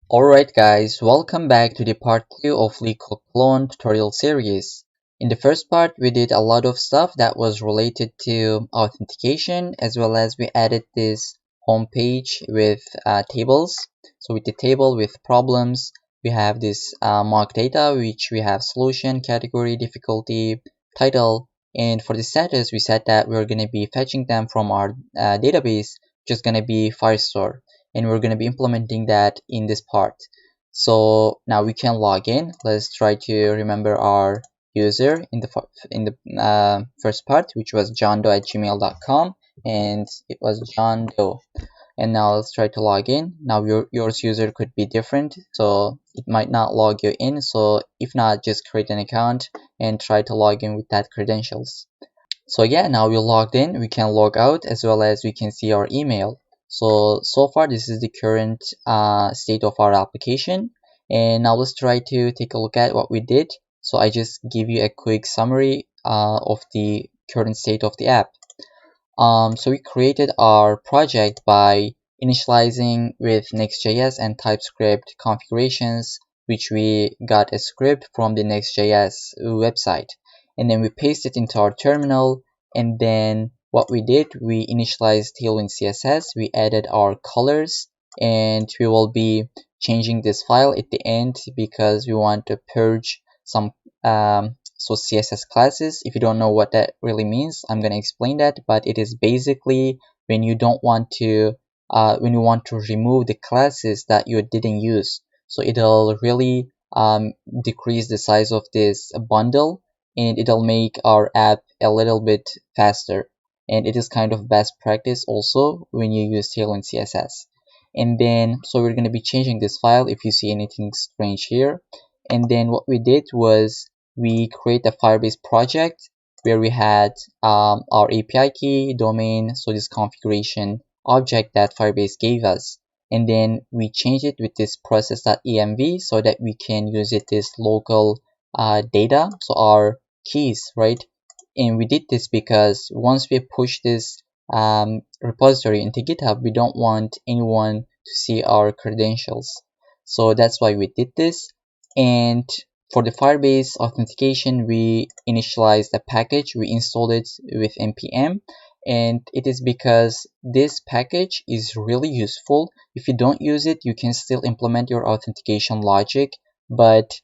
Alright guys, welcome back to the part 2 of LeetCode clone tutorial series. In the first part, we did a lot of stuff that was related to authentication, as well as we added this home page with tables. So with the table with problems, we have this mock data, which we have solution, category, difficulty, title, and for the status, we said that we're going to be fetching them from our database, which is going to be Firestore, and we're going to be implementing that in this part. So now we can log in. Let's try to remember our user in the first part, which was johndoe@gmail.com, and it was John Doe. And now let's try to log in. Now yours user could be different, so it might not log you in. So if not, just create an account and try to log in with that credentials. So yeah, now we're logged in. We can log out, as well as we can see our email. So far this is the current state of our application, and now let's try to take a look at what we did. So I just give you a quick summary of the current state of the app. So we created our project by initializing with Next.JS and TypeScript configurations, which we got a script from the Next.js website, and then we pasted it into our terminal. And then what we did, we initialized Tailwind CSS, we added our colors, and we will be changing this file at the end because we want to purge some CSS classes. If you don't know what that really means, I'm going to explain that, but it is basically when you don't want to when you want to remove the classes that you didn't use. So it'll really decrease the size of this bundle, and it'll make our app a little bit faster. And it is kind of best practice also when you use Tailwind CSS. And then, so we're going to be changing this file if you see anything strange here. And then what we did was we create a Firebase project where we had our API key, domain, so this configuration object that Firebase gave us. And then we change it with this process.env so that we can use it as local data, so our keys, right? And we did this because once we push this repository into GitHub, we don't want anyone to see our credentials. So that's why we did this. And for the Firebase authentication, we initialized a package, we installed it with npm, and it is because this package is really useful. If you don't use it, you can still implement your authentication logic, but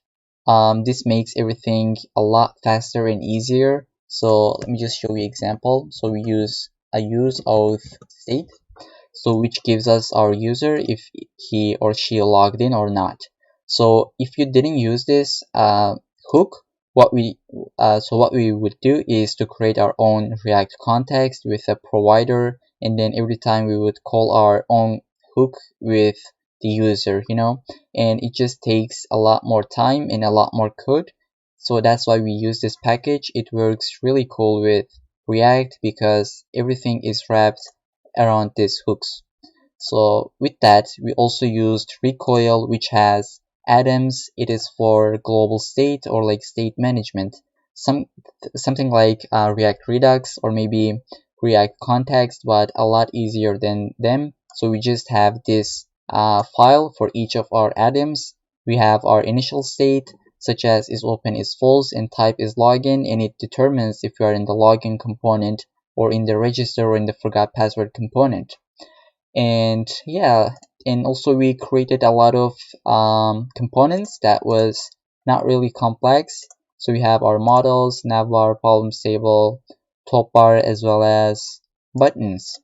this makes everything a lot faster and easier. So let me just show you example. So we use a useAuth state, so which gives us our user if he or she logged in or not. So if you didn't use this hook, what we would do is to create our own React context with a provider, and then every time we would call our own hook with the user, and it just takes a lot more time and a lot more code. So that's why we use this package. It works really cool with React because everything is wrapped around these hooks. So with that, we also used Recoil, which has atoms. It is for global state or like state management, something like React Redux or maybe React Context, but a lot easier than them. So we just have this file for each of our atoms. We have our initial state, such as is open is false and type is login, and it determines if you are in the login component or in the register or in the forgot password component. And yeah, and also we created a lot of components that was not really complex. So we have our models, navbar, problems table, topbar, as well as buttons.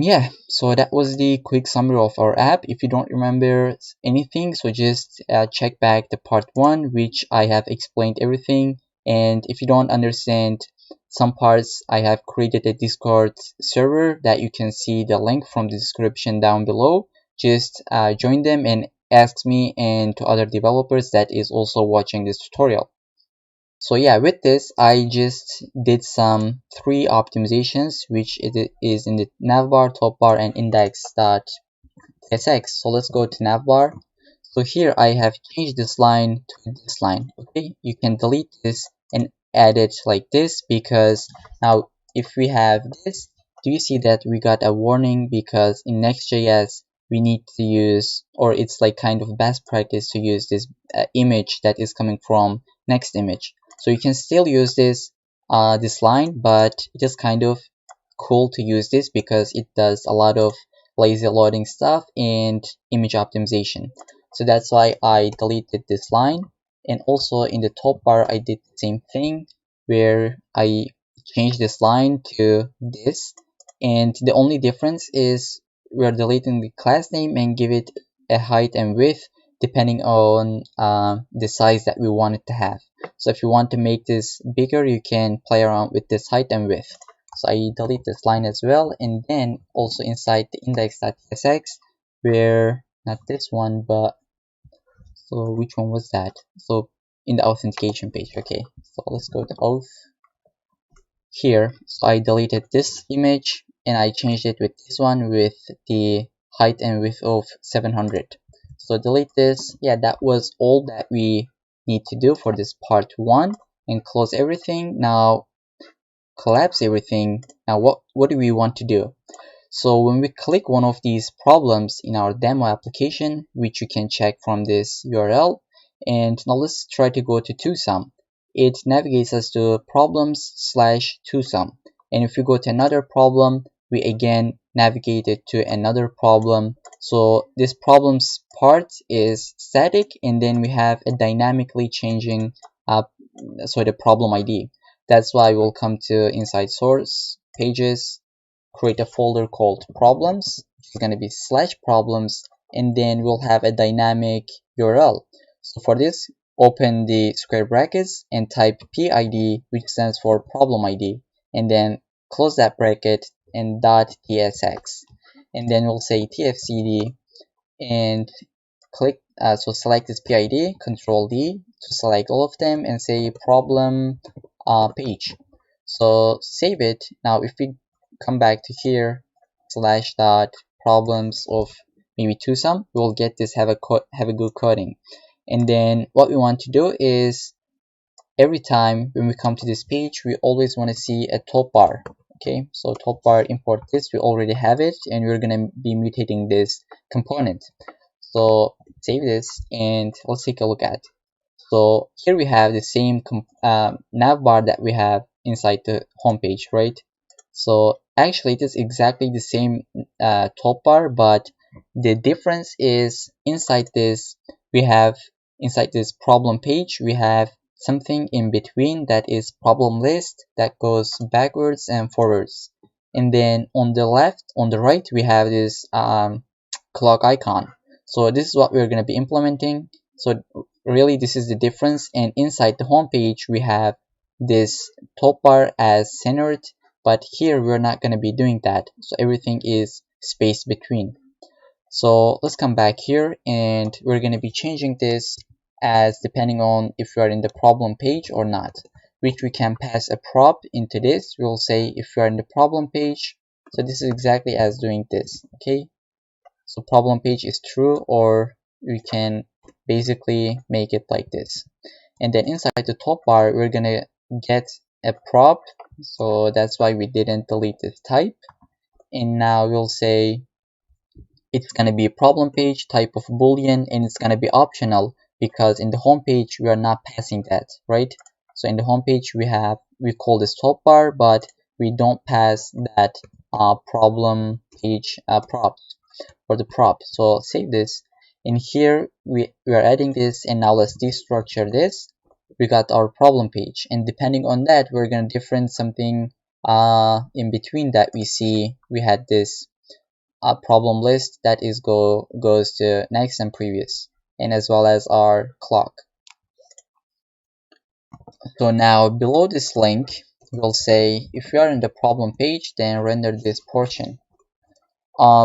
Yeah, so that was the quick summary of our app. If you don't remember anything, so just check back the part 1, which I have explained everything. And if you don't understand some parts, I have created a Discord server that you can see the link from the description down below. Just join them and ask me and to other developers that is also watching this tutorial. So yeah, with this, I just did some 3 optimizations, which it is in the navbar, topbar, and index.tsx. So let's go to navbar. So here I have changed this line to this line. Okay, you can delete this and add it like this, because now if we have this, do you see that we got a warning because in Next.js we need to use, or it's like kind of best practice to use this image that is coming from next image. So you can still use this line, but it is kind of cool to use this because it does a lot of lazy loading stuff and image optimization. So that's why I deleted this line. And also in the top bar I did the same thing, where I changed this line to this, and the only difference is we're deleting the class name and give it a height and width depending on the size that we want it to have. So if you want to make this bigger, you can play around with this height and width. So I delete this line as well, and then also inside the index.tsx, where not this one, but so which one was that? So in the authentication page. Okay, so let's go to auth here. So I deleted this image and I changed it with this one with the height and width of 700. So delete this. Yeah, that was all that we need to do for this part 1, and close everything. Now collapse everything. Now what do we want to do? So when we click one of these problems in our demo application, which you can check from this URL, and now let's try to go to TwoSum. It navigates us to problems/TwoSum. And if we go to another problem, we again navigate it to another problem. So this problems part is static, and then we have a dynamically changing the problem ID. That's why we'll come to inside source pages, create a folder called problems, which is going to be /problems, and then we'll have a dynamic URL. So for this, open the square brackets and type PID, which stands for problem ID, and then close that bracket and .tsx, and then we'll say tfcd and click, so select this PID, Control D to select all of them, and say problem page. So save it. Now if we come back to here, /problems of maybe TwoSum, we'll get this have a good coding. And then what we want to do is every time when we come to this page, we always want to see a top bar. Okay, so top bar, import this, we already have it, and we're going to be mutating this component. So save this and let's take a look at. So here we have the same nav bar that we have inside the home page, right? So actually it is exactly the same top bar, but the difference is inside this problem page we have something in between that is problem list that goes backwards and forwards, and then on the right we have this clock icon. So this is what we're going to be implementing. So really this is the difference, and inside the home page we have this top bar as centered, but here we're not going to be doing that, so everything is spaced between. So let's come back here, and we're going to be changing this as depending on if you are in the problem page or not, which we can pass a prop into this. We'll say if you are in the problem page, so this is exactly as doing this. Okay, so problem page is true, or we can basically make it like this. And then inside the top bar we're going to get a prop, so that's why we didn't delete this type. And now we'll say it's going to be a problem page type of boolean, and it's going to be optional because in the home page we are not passing that, right? So in the home page we call this top bar, but we don't pass that problem page prop for the prop. So save this. In here we are adding this, and now let's destructure this. We got our problem page, and depending on that we're going to different something in between that we see. We had this problem list that is goes to next and previous, and as well as our clock. So now below this link we'll say if you are in the problem page, then render this portion,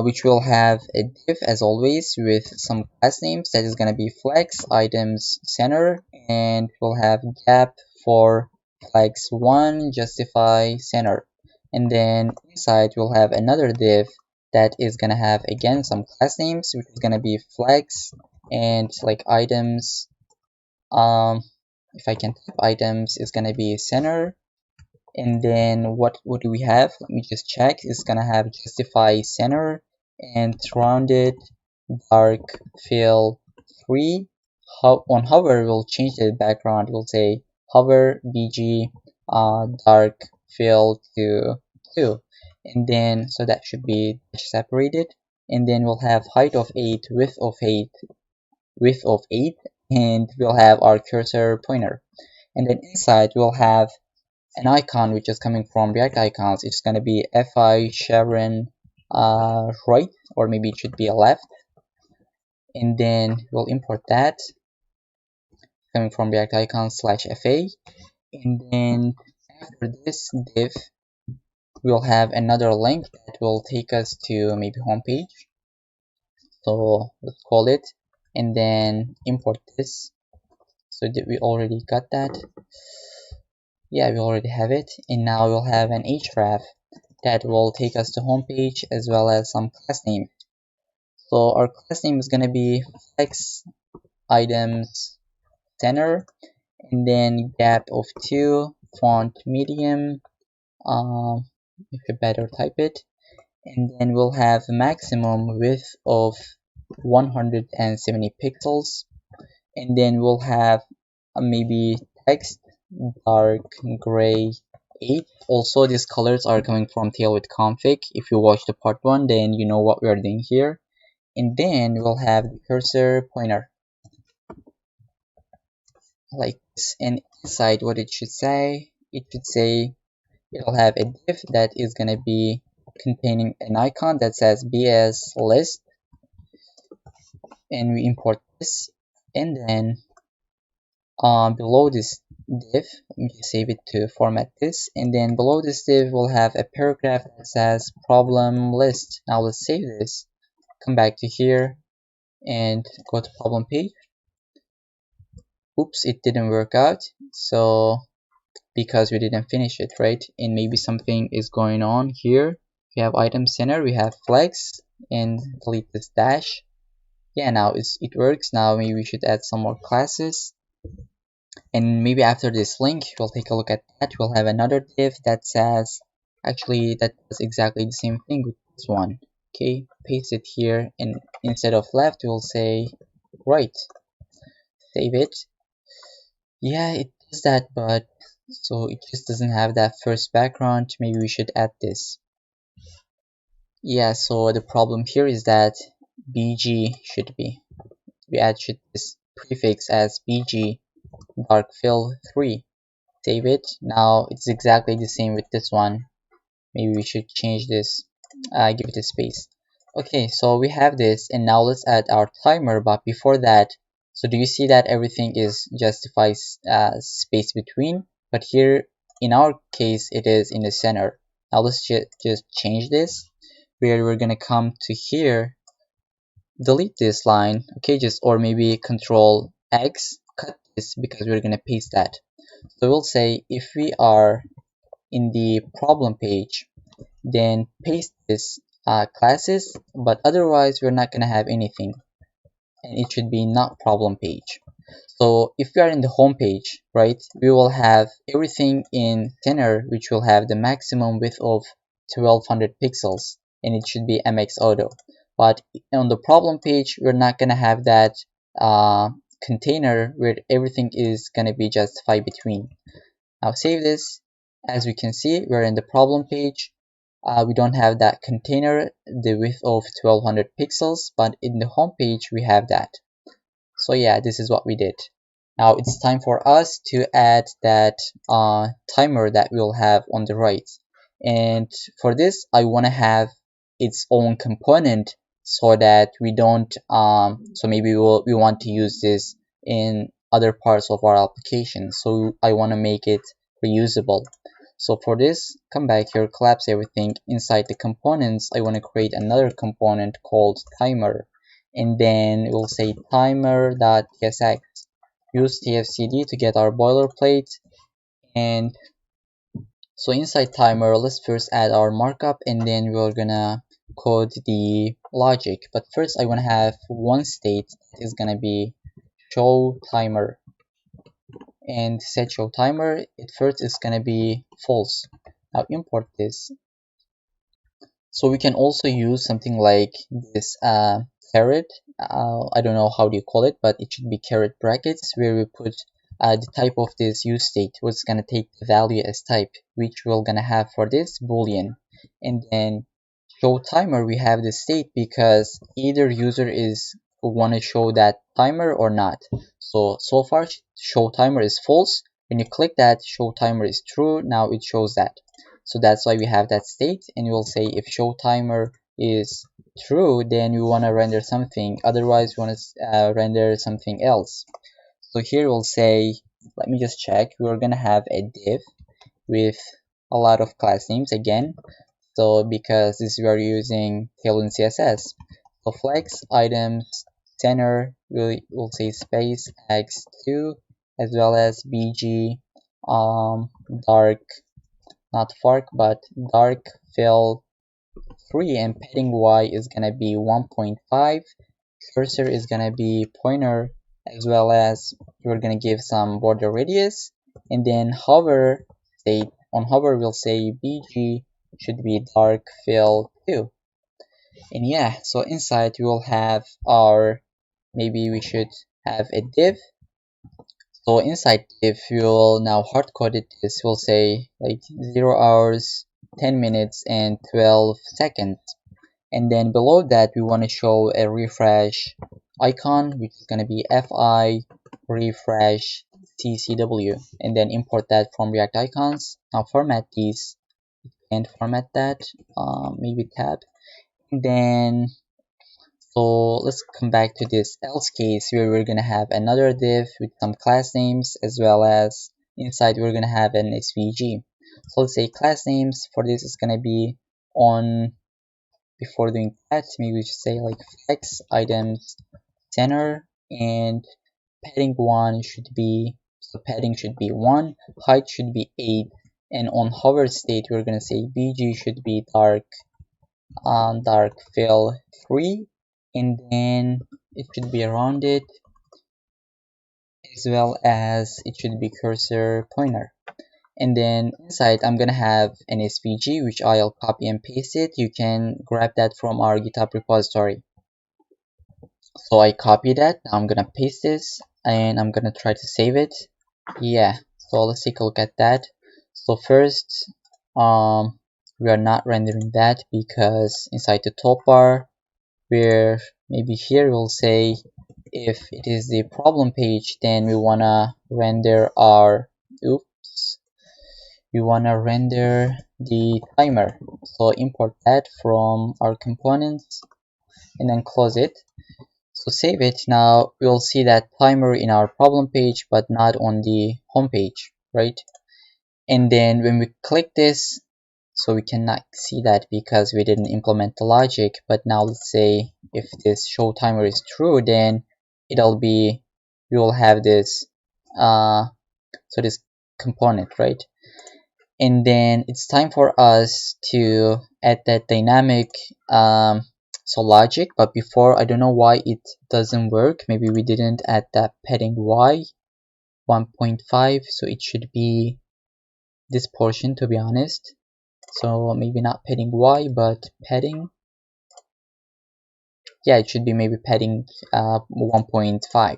which will have a div as always with some class names that is going to be flex items center, and we'll have gap for flex 1 justify center, and then inside we'll have another div that is going to have again some class names, which is going to be flex and like items, if I can type items, is going to be center. And then what do we have? Let me just check. It's gonna have justify center, and rounded dark fill 3. On hover, we'll change the background. We'll say hover bg dark fill to 2, and then so that should be separated. And then we'll have height of 8, width of 8, and we'll have our cursor pointer. And then inside we'll have an icon which is coming from React Icons. It's going to be fi Sharon right, or maybe it should be a left. And then we'll import that coming from React Icons /fa. And then after this div, we'll have another link that will take us to maybe homepage. So let's call it, and then import this. So did we already got that? Yeah, we already have it. And now we'll have an href that will take us to homepage as well as some class name. So our class name is going to be flex items center, and then gap of 2, font medium, if you better type it, and then we'll have maximum width of 170 pixels, and then we'll have maybe text dark gray 8. Also, these colors are coming from Tailwind config. If you watch the part 1, then you know what we are doing here. And then we'll have the cursor pointer like this, and inside what it should say, it'll have a div that is going to be containing an icon that says bs list, and we import this. And then below this div, let me save it to format this, and then below this div we'll have a paragraph that says problem list. Now let's save this, come back to here and go to problem page. Oops, it didn't work out, so because we didn't finish it, right? And maybe something is going on here. We have item center, we have flex, and delete this dash. Yeah, now it works. Now maybe we should add some more classes, and maybe after this link we'll take a look at that. We'll have another div that says, actually that does exactly the same thing with this one. Okay, paste it here, and instead of left we'll say right. Save it. Yeah, it does that, but so it just doesn't have that first background. Maybe we should add this. Yeah, so the problem here is that bg should be, we add this prefix as bg dark fill 3. Save it. Now it's exactly the same with this one. Maybe we should change this, give it a space. Okay, so we have this, and now let's add our timer. But before that, so do you see that everything is justifies space between, but here in our case it is in the center. Now let's just change this, where we're gonna come to here, delete this line, okay, just, or maybe Control X, cut this, because we're gonna paste that. So we'll say if we are in the problem page, then paste this classes, but otherwise we're not gonna have anything, and it should be not problem page. So if we are in the home page, right, we will have everything in center, which will have the maximum width of 1200 pixels, and it should be MX Auto. But on the problem page, we're not gonna have that container where everything is gonna be justified between. Now save this. As we can see, we're in the problem page. We don't have that container, the width of 1200 pixels, but in the home page we have that. So yeah, this is what we did. Now it's time for us to add that timer that we'll have on the right. And for this, I want to have its own component so that we don't, so maybe we want to use this in other parts of our application. So I want to make it reusable. So for this, come back here, collapse everything. Inside the components, I want to create another component called timer. And then we'll say Timer.tsx. Use tfcd to get our boilerplate. And so inside timer, let's first add our markup, and then we're gonna code the logic. But first I want to have one state that is gonna be show timer, and set show timer, at first it's gonna be false. Now import this. So we can also use something like this caret. I don't know how do you call it, but it should be caret brackets, where we put the type of this use state, what's going to take the value as type, which we're going to have for this boolean. And then show timer, we have the state because either user is want to show that timer or not. So far show timer is false. When you click that, show timer is true. Now it shows that. So that's why we have that state, and we'll say if show timer is true, then we want to render something, otherwise we want to render something else. So here we'll say, let me just check, we're gonna have a div with a lot of class names again. So because this we are using Tailwind CSS, so flex items center, we'll say space x2, as well as bg dark, not fark, but dark fill 3, and padding y is gonna be 1.5. Cursor is gonna be pointer, as well as we're gonna give some border radius, and then hover state, on hover we'll say bg should be dark fill 2. And yeah, so inside we will have our, maybe we should have a div. So inside div, we'll now hard code it. This will say like 0 hours, 10 minutes, and 12 seconds. And then below that, we want to show a refresh icon, which is going to be fi refresh ccw, and then import that from React icons. Now format these and format that, maybe tab. And then so let's come back to this else case, where we're going to have another div with some class names, as well as inside we're going to have an svg. So let's say class names for this is going to be on, before doing that, maybe we should say like flex items center, and padding 1 should be, so padding should be 1, height should be 8, and on hover state we're going to say bg should be dark fill 3, and then it should be rounded, as well as it should be cursor pointer. And then inside I'm gonna have an svg, which I'll copy and paste it. You can grab that from our GitHub repository. So I copy that. Now I'm gonna paste this, and I'm gonna try to save it. Yeah, so let's take a look at that. So first, we are not rendering that because inside the toolbar, where maybe here we'll say if it is the problem page, then we wanna render our, oops, we wanna render the timer. So import that from our components and then close it. So save it. Now we'll see that timer in our problem page, but not on the home page, right? And then when we click this, so we cannot see that because we didn't implement the logic. But now let's say if this show timer is true, then it'll be, we will have this so this component, right? And then it's time for us to add that dynamic so logic. But before, I don't know why it doesn't work. Maybe we didn't add that padding y 1.5, so it should be this portion, to be honest. So maybe not padding y, but padding, yeah, it should be maybe padding 1.5.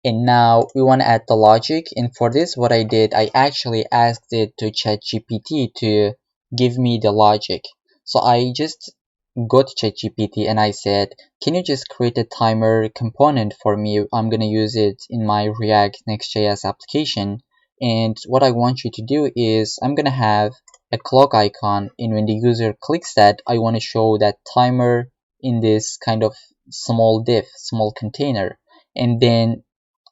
And now we want to add the logic, and for this what I did, I actually asked it to ChatGPT to give me the logic. So I just go to ChatGPT and I said, can you just create a timer component for me? I'm gonna use it in my React Next.js application, and what I want you to do is I'm gonna have a clock icon, and when the user clicks that, I want to show that timer in this kind of small div, small container. And then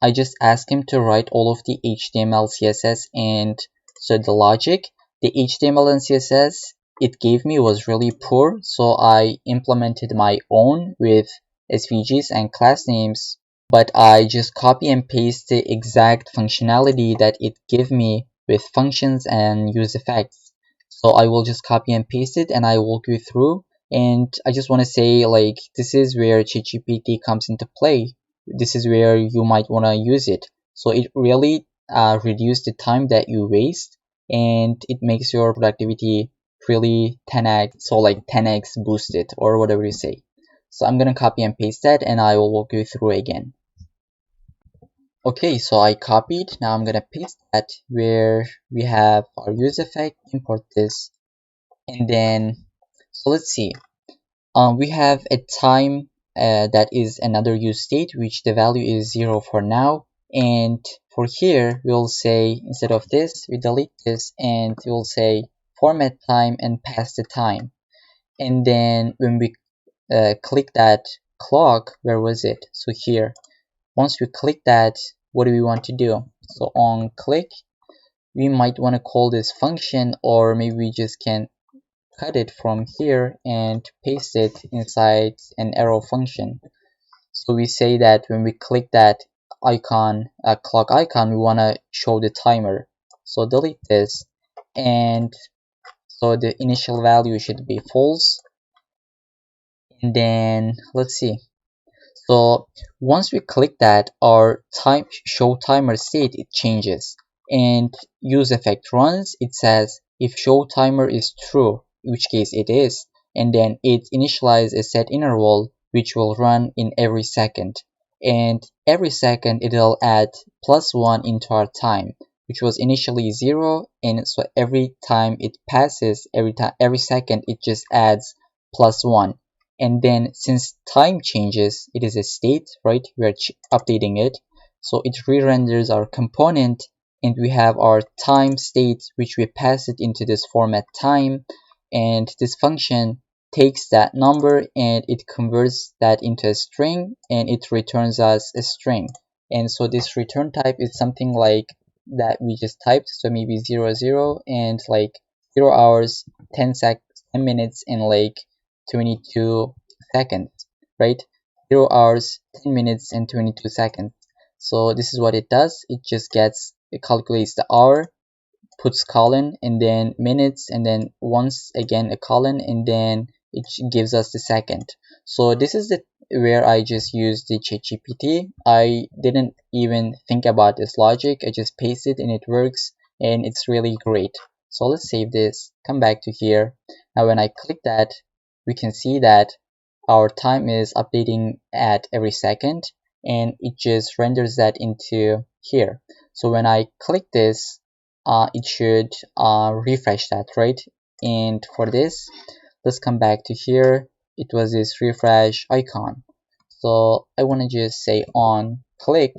I just asked him to write all of the HTML, CSS, and so the logic. The HTML and CSS it gave me was really poor, so I implemented my own with SVGs and class names, but I just copy and paste the exact functionality that it gave me with functions and use effects. So I will just copy and paste it, and I walk you through. And I just want to say, like, this is where ChatGPT comes into play. This is where you might want to use it. So it really reduces the time that you waste, and it makes your productivity really 10x, so like 10x boosted or whatever you say. So I'm gonna copy and paste that, and I will walk you through again. Okay, so I copied. Now I'm gonna paste that where we have our use effect, import this, and then so let's see. We have a time that is another use state, which the value is 0 for now. And for here, we'll say instead of this, we delete this, and we'll say format time and pass the time. And then when we click that clock, where was it? So here, once we click that, what do we want to do? So on click, we might want to call this function, or maybe we just can cut it from here and paste it inside an arrow function. So we say that when we click that icon, clock icon, we want to show the timer. So delete this, and so the initial value should be false. And then let's see. So once we click that, our time show timer state, it changes, and use effect runs. It says if show timer is true, in which case it is, and then it initializes a set interval which will run in every second, and every second it'll add +1 into our time, which was initially 0, and so every time it passes, every second it just adds +1. And then since time changes, it is a state, right? We are updating it, so it re-renders our component, and we have our time state, which we pass it into this format time, and this function takes that number and it converts that into a string, and it returns us a string. And so this return type is something like that we just typed, so maybe 00 and like 0 hours 10 minutes and like 22 seconds, right? 0 hours 10 minutes and 22 seconds. So this is what it does. It just it calculates the hour, puts colon, and then minutes, and then once again a colon, and then it gives us the second. So this is where I just used the ChatGPT. I didn't even think about this logic. I just paste it and it works, and it's really great. So let's save this, come back to here. Now when I click that, we can see that our time is updating at every second, and it just renders that into here. So when I click this, it should refresh that, right? And for this, let's come back to here. It was this refresh icon. So I want to just say on click,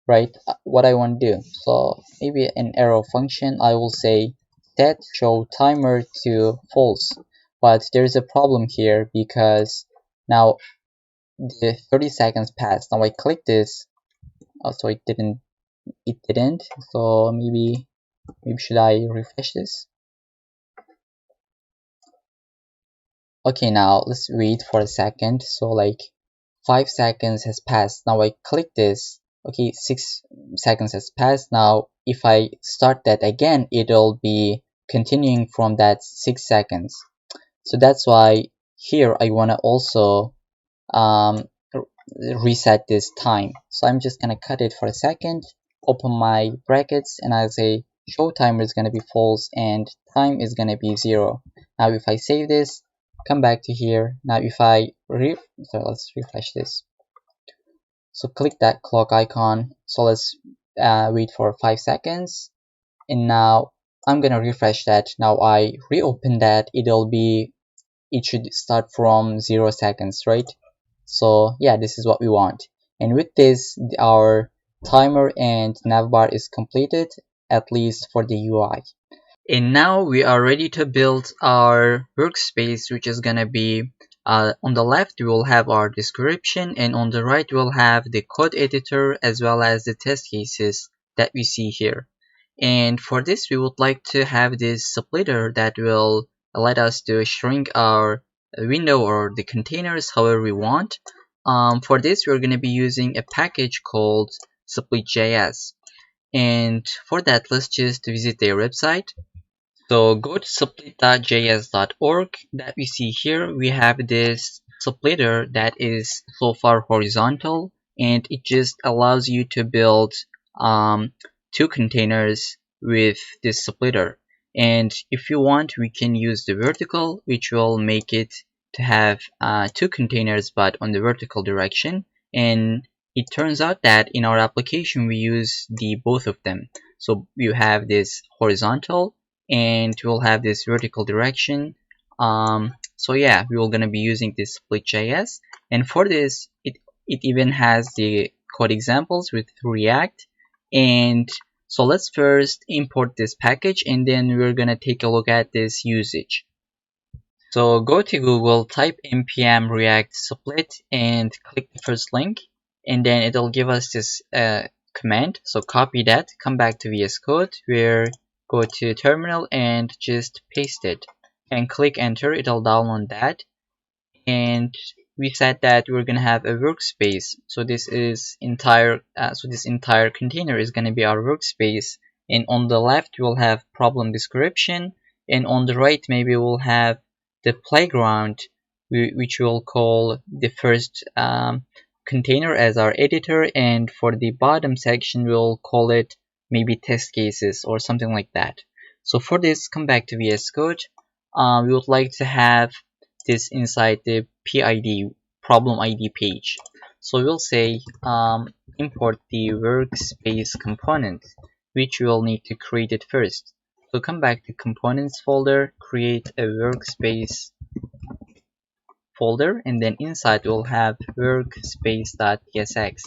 right? What I want to do. So maybe an arrow function, I will say set show timer to false. But there's a problem here because now the 30 seconds passed. Now I click this, so it didn't. So maybe should I refresh this? Okay, now let's wait for a second. So like 5 seconds has passed. Now I click this. Okay, 6 seconds has passed. Now if I start that again, it'll be continuing from that 6 seconds. So that's why here I want to also reset this time. So I'm just gonna cut it for a second, open my brackets, and I'll say show timer is gonna be false and time is gonna be 0. Now if I save this, come back to here. Now if I let's refresh this. So click that clock icon. So let's wait for 5 seconds, and now I'm gonna refresh that. Now I reopen that, it should start from 0 seconds, right? So yeah, this is what we want. And with this, our timer and navbar is completed, at least for the UI. And now we are ready to build our workspace, which is gonna be on the left we will have our description, and on the right we'll have the code editor as well as the test cases that we see here. And for this we would like to have this splitter that will let us to shrink our window or the containers however we want. For this we're going to be using a package called split.js, and for that let's just visit their website. So go to split.js.org. That we see here, we have this splitter that is so far horizontal, and it just allows you to build 2 containers with this splitter. And if you want, we can use the vertical, which will make it to have two containers but on the vertical direction. And it turns out that in our application we use the both of them. So you have this horizontal and we'll have this vertical direction. So yeah, we are going to be using this split.js, and for this it even has the code examples with React. And so let's first import this package and then we're gonna take a look at this usage. So go to Google, type npm react split and click the first link, and then it'll give us this command. So copy that, come back to VS Code, where go to terminal and just paste it and click enter. It'll download that, and we said that we're going to have a workspace. So this entire container is going to be our workspace, and on the left we'll have problem description, and on the right maybe we'll have the playground, which we'll call the first container as our editor, and for the bottom section we'll call it maybe test cases or something like that. So for this, come back to VS Code. We would like to have this inside the PID, problem ID page. So we'll say import the workspace component, which we will need to create it first. So come back to components folder, create a workspace folder, and then inside we'll have Workspace.tsx.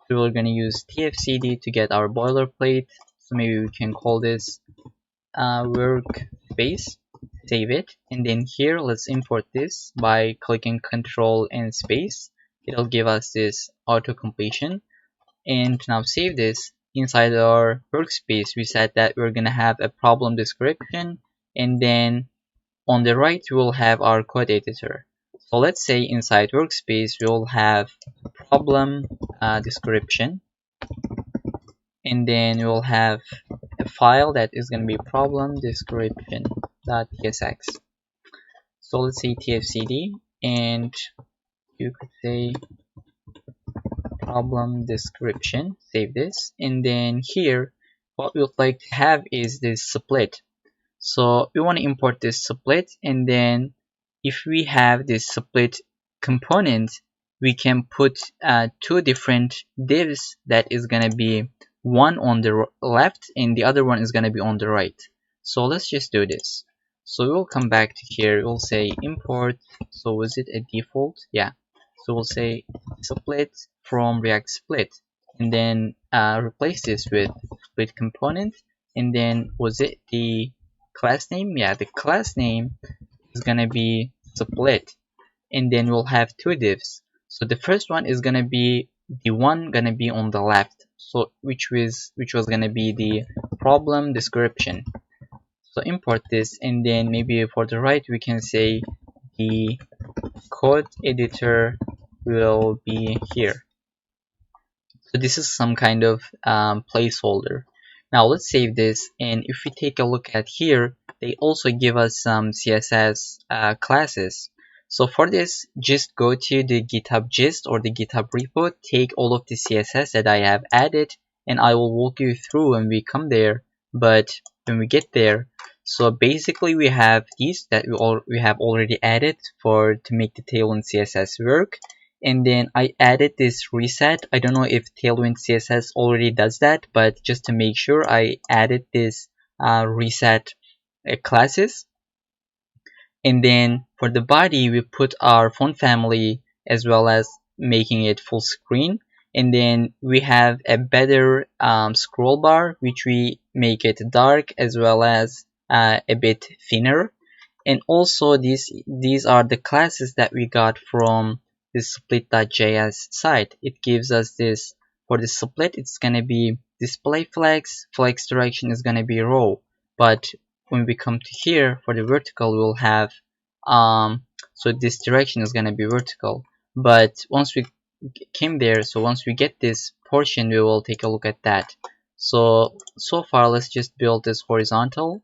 So we're going to use tfcd to get our boilerplate. So maybe we can call this workspace. Save it, and then here let's import this by clicking Control and space. It'll give us this auto completion. And now save this. Inside our workspace we said that we're gonna have a problem description, and then on the right we will have our code editor. So let's say inside workspace we will have problem description, and then we'll have a file that is going to be ProblemDescriction.tsx. So let's say tfcd, and you could say problem description, save this, and then here what we would like to have is this split. So we want to import this split, and then if we have this split component, we can put two different divs that is going to be one on the left and the other one is going to be on the right. So let's just do this. So we'll come back to here, we'll say import, so was it a default? Yeah. So we'll say split from React split, and then replace this with split component, and then was it the class name? Yeah, the class name is going to be split, and then we'll have two divs. So the first one is going to be the one going to be on the left, so which was going to be the problem description. So import this, and then maybe for the right we can say the code editor will be here. So this is some kind of placeholder. Now let's save this, and if we take a look at here, they also give us some CSS classes. So for this, just go to the GitHub gist or the GitHub repo, take all of the CSS that I have added, and I will walk you through when we come there. But when we get there, so basically we have these that we have already added to make the Tailwind CSS work. And then I added this reset. I don't know if Tailwind CSS already does that, but just to make sure, I added this reset classes. And then for the body, we put our font family as well as making it full screen. And then we have a better scroll bar, which we make it dark as well as a bit thinner. And also these are the classes that we got from the split.js site. It gives us this, for the split it's going to be display flex direction is going to be row, but when we come to here for the vertical we'll have so this direction is going to be vertical. But once we came there, so once we get this portion, we will take a look at that. So far let's just build this horizontal,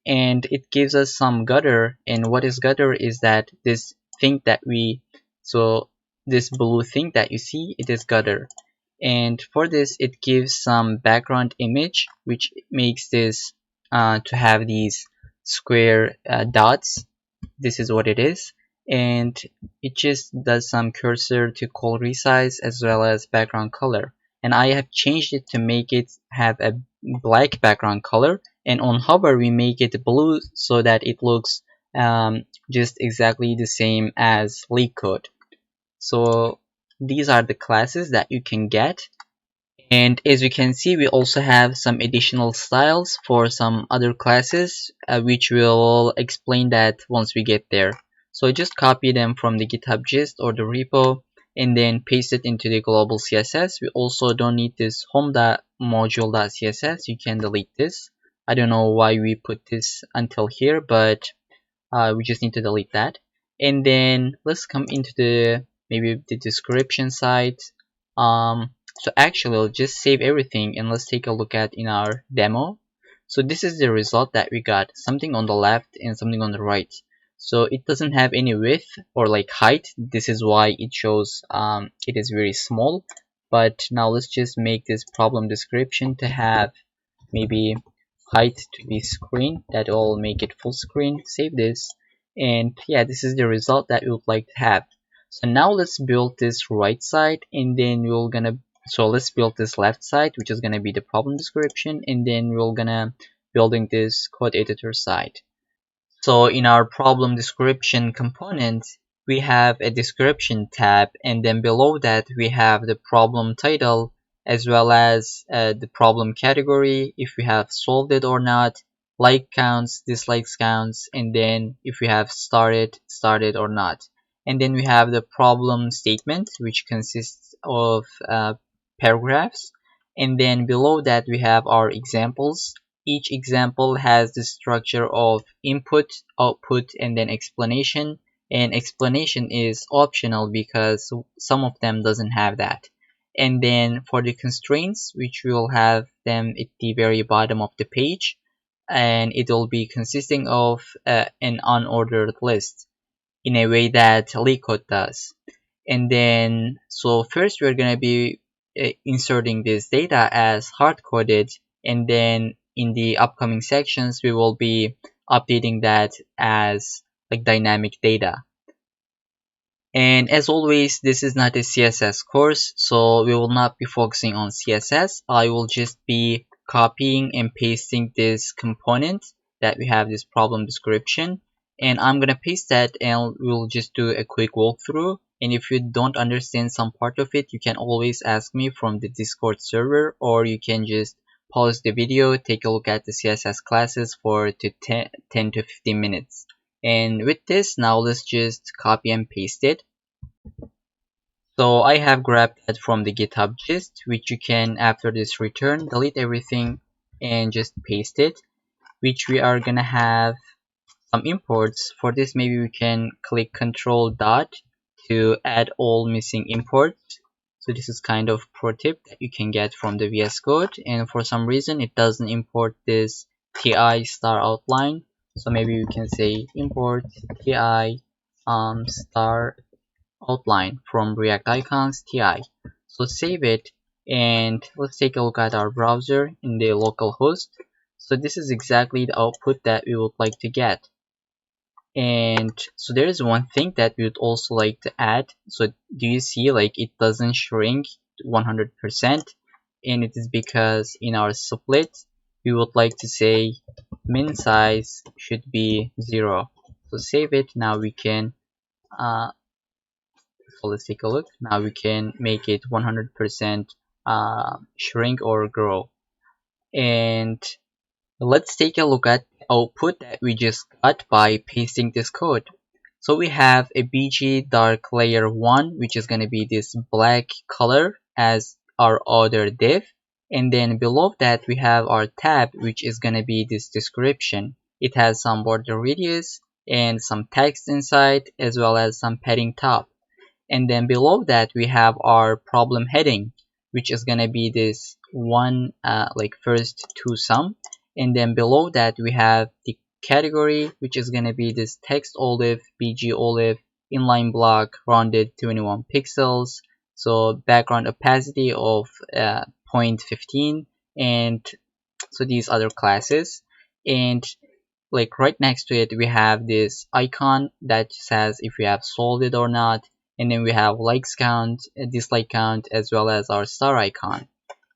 and it gives us some gutter. And what is gutter is that this thing that this blue thing that you see, it is gutter. And for this it gives some background image which makes this to have these square dots. This is what it is, and it just does some cursor to color resize as well as background color, and I have changed it to make it have a black background color, and on hover we make it blue so that it looks just exactly the same as LeetCode. So these are the classes that you can get. And as you can see, we also have some additional styles for some other classes, which we'll explain that once we get there. So just copy them from the GitHub gist or the repo and then paste it into the global CSS. We also don't need this home.module.css. You can delete this. I don't know why we put this until here, but we just need to delete that. And then let's come into the maybe the description side. So actually I'll just save everything and let's take a look at in our demo. So this is the result that we got, something on the left and something on the right. So it doesn't have any width or like height. This is why it shows it is very small. But now let's just make this problem description to have maybe height to be screen. That will make it full screen. Save this, and yeah, this is the result that we would like to have. So now let's build this right side, and then we're gonna let's build this left side, which is gonna be the problem description, and then we're gonna building this code editor side. So in our problem description component, we have a description tab, and then below that we have the problem title as well as the problem category, if we have solved it or not, like counts, dislikes counts, and then if we have started or not. And then we have the problem statement, which consists of paragraphs, and then below that we have our examples. Each example has the structure of input, output, and then explanation. And explanation is optional because some of them doesn't have that. And then for the constraints, which will have them at the very bottom of the page, and it will be consisting of an unordered list in a way that LeetCode does. And then, so first we're going to be inserting this data as hard-coded, and then in the upcoming sections we will be updating that as like dynamic data. And as always, this is not a CSS course, so we will not be focusing on CSS. I will just be copying and pasting this component that we have, this problem description, and I'm gonna paste that and we'll just do a quick walkthrough. And if you don't understand some part of it, you can always ask me from the Discord server, or you can just pause the video, take a look at the CSS classes for 10 to 15 minutes. And with this, now let's just copy and paste it. So I have grabbed that from the GitHub gist, which you can, after this return, delete everything and just paste it, which we are gonna have some imports. For this, maybe we can click Control dot to add all missing imports. So this is kind of pro tip that you can get from the VS Code, and for some reason it doesn't import this TI star outline. So maybe we can say import TI star outline from React Icons TI. So save it, and let's take a look at our browser in the local host. So this is exactly the output that we would like to get. And so there is one thing that we would also like to add. So do you see, like, it doesn't shrink 100%, and it is because in our split we would like to say min size should be 0. So save it. Now we can so let's take a look. Now we can make it 100% shrink or grow. And let's take a look at the output that we just got by pasting this code. So we have a BG dark layer 1, which is going to be this black color as our other div. And then below that we have our tab, which is going to be this description. It has some border radius and some text inside, as well as some padding top. And then below that we have our problem heading, which is going to be this one like first to sum. And then below that we have the category, which is going to be this text olive, BG olive, inline block, rounded 21 pixels, so background opacity of 0.15, and so these other classes. And like right next to it we have this icon that says if we have solved it or not, and then we have likes count, dislike count, as well as our star icon.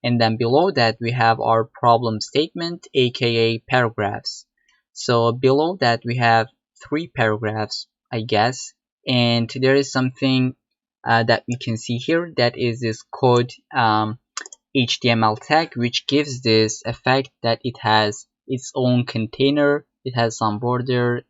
And then below that we have our problem statement, aka paragraphs. So below that we have 3 paragraphs, I guess, and there is something that we can see here, that is this code HTML tag, which gives this effect that it has its own container. It has some border,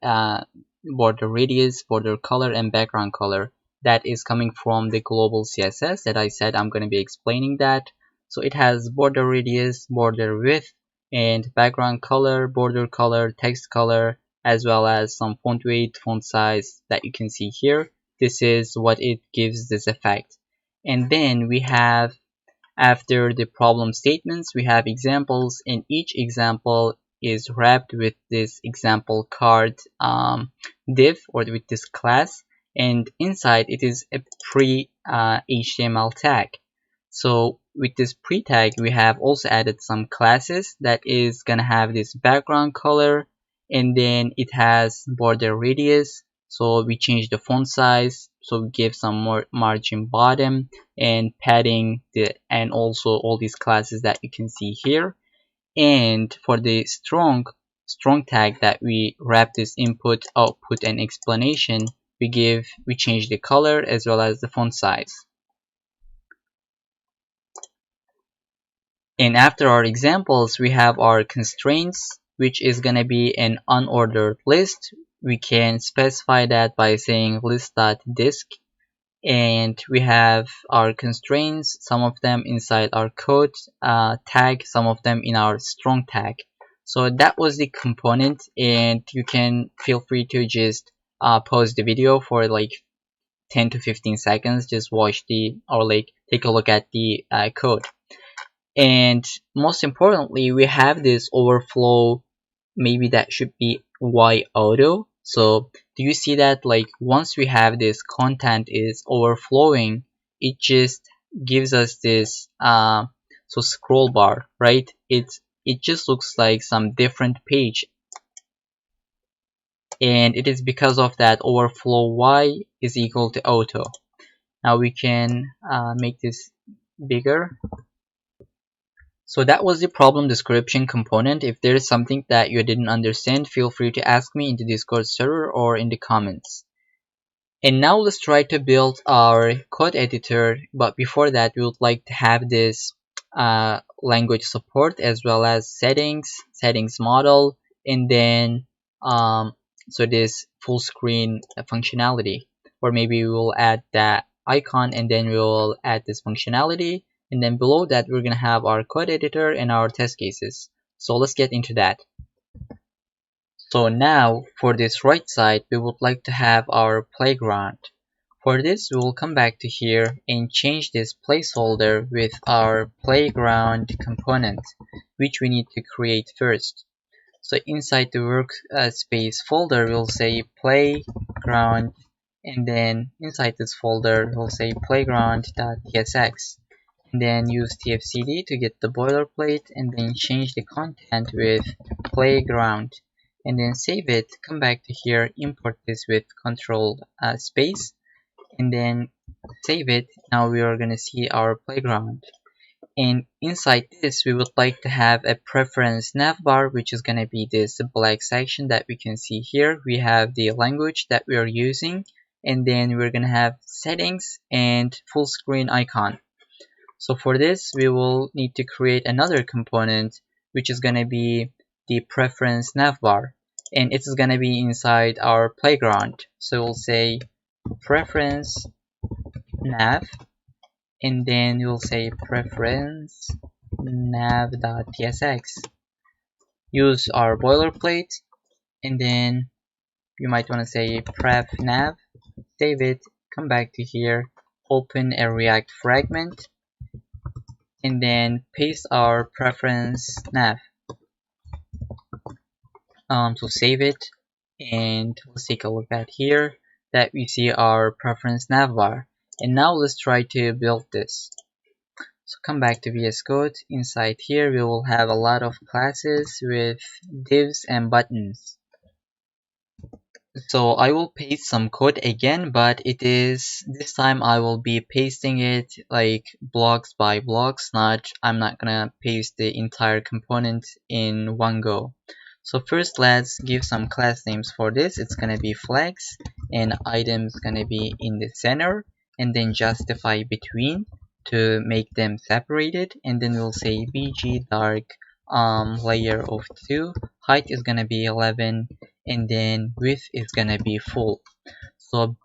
border radius, border color, and background color that is coming from the global CSS that I said I'm going to be explaining that. So it has border radius, border width, and background color, border color, text color, as well as some font weight, font size that you can see here. This is what it gives this effect. And then we have, after the problem statements, we have examples, and each example is wrapped with this example card div, or with this class, and inside it is a pre-HTML tag. So with this pre-tag we have also added some classes that is gonna have this background color, and then it has border radius, so we change the font size, so we give some more margin bottom and padding, and also all these classes that you can see here. And for the strong tag that we wrap this input, output, and explanation, we change the color as well as the font size. And after our examples we have our constraints, which is going to be an unordered list. We can specify that by saying list.disk, and we have our constraints, some of them inside our code tag, some of them in our strong tag. So that was the component, and you can feel free to just pause the video for like 10 to 15 seconds, just watch or like take a look at the code. And most importantly, we have this overflow, maybe that should be Y auto. So do you see that, like once we have this content is overflowing, it just gives us this so scroll bar, right? It just looks like some different page, and it is because of that overflow Y is equal to auto. Now we can make this bigger. So that was the problem description component. If there is something that you didn't understand, feel free to ask me in the Discord server or in the comments. And now let's try to build our code editor, but before that we would like to have this language support, as well as settings model, and then so this full screen functionality, or maybe we will add that icon and then we will add this functionality. And then below that we're going to have our code editor and our test cases. So let's get into that. So now for this right side we would like to have our playground. For this we will come back to here and change this placeholder with our playground component, which we need to create first. So inside the workspace folder we'll say playground, and then inside this folder we'll say ProblemDescriction.tsx. And then use tfcd to get the boilerplate, and then change the content with playground, and then save it. Come back to here, import this with control space, and then save it. Now we are going to see our playground, and inside this we would like to have a preference navbar, which is going to be this black section that we can see here. We have the language that we are using, and then we're going to have settings and full screen icon. So for this we will need to create another component, which is going to be the preference navbar, and it's going to be inside our playground. So we'll say preference nav, and then we'll say PreferenceNav.tsx. Use our boilerplate, and then you might want to say pref nav, save it, come back to here, open a React fragment, and then paste our preference nav. So save it, and let's take a look at here that we see our preference navbar. And now let's try to build this. So come back to VS Code. Inside here we will have a lot of classes with divs and buttons. So I will paste some code again, but this time I will be pasting it like blocks by blocks, I'm not gonna paste the entire component in one go. So first let's give some class names for this. It's gonna be flex, and items gonna be in the center, and then justify between to make them separated, and then we'll say bg dark layer of 2, height is gonna be 11, and then width is gonna be full. So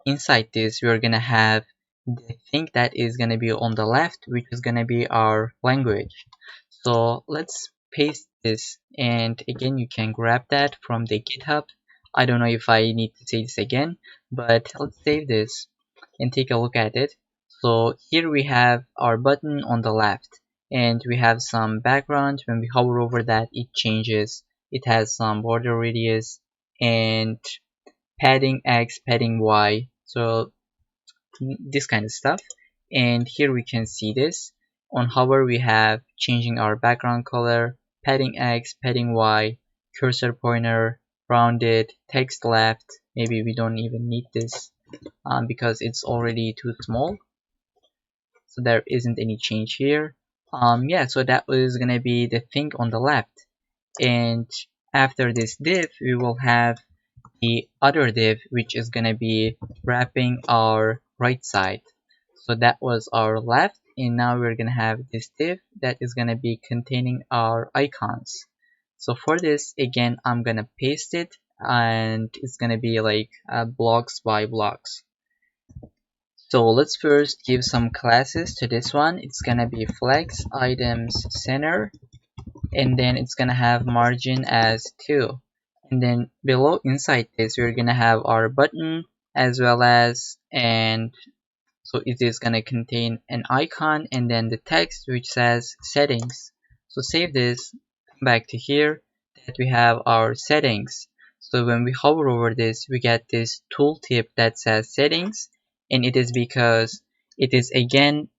inside this we're gonna have the thing that is gonna be on the left, which is gonna be our language. So let's paste this, and again you can grab that from the GitHub. I don't know if I need to say this again, but let's save this and take a look at it. So here we have our button on the left, and we have some background. When we hover over that, it changes. It has some border radius and padding X, padding Y, so this kind of stuff. And here we can see this. On hover we have changing our background color, padding X, padding Y, cursor pointer, rounded, text left. Maybe we don't even need this because it's already too small, so there isn't any change here. Yeah, so that was gonna be the thing on the left. And after this div we will have the other div, which is gonna be wrapping our right side. So that was our left, and now we're gonna have this div that is gonna be containing our icons. So for this, again, I'm gonna paste it, and it's gonna be like blocks by blocks. So let's first give some classes to this one. It's gonna be flex items center, and then it's gonna have margin as 2. And then below inside this we're gonna have our button as well as, and so it is gonna contain an icon and then the text which says settings. So save this, come back to here, that we have our settings. So when we hover over this we get this tooltip that says settings, and it is because it is again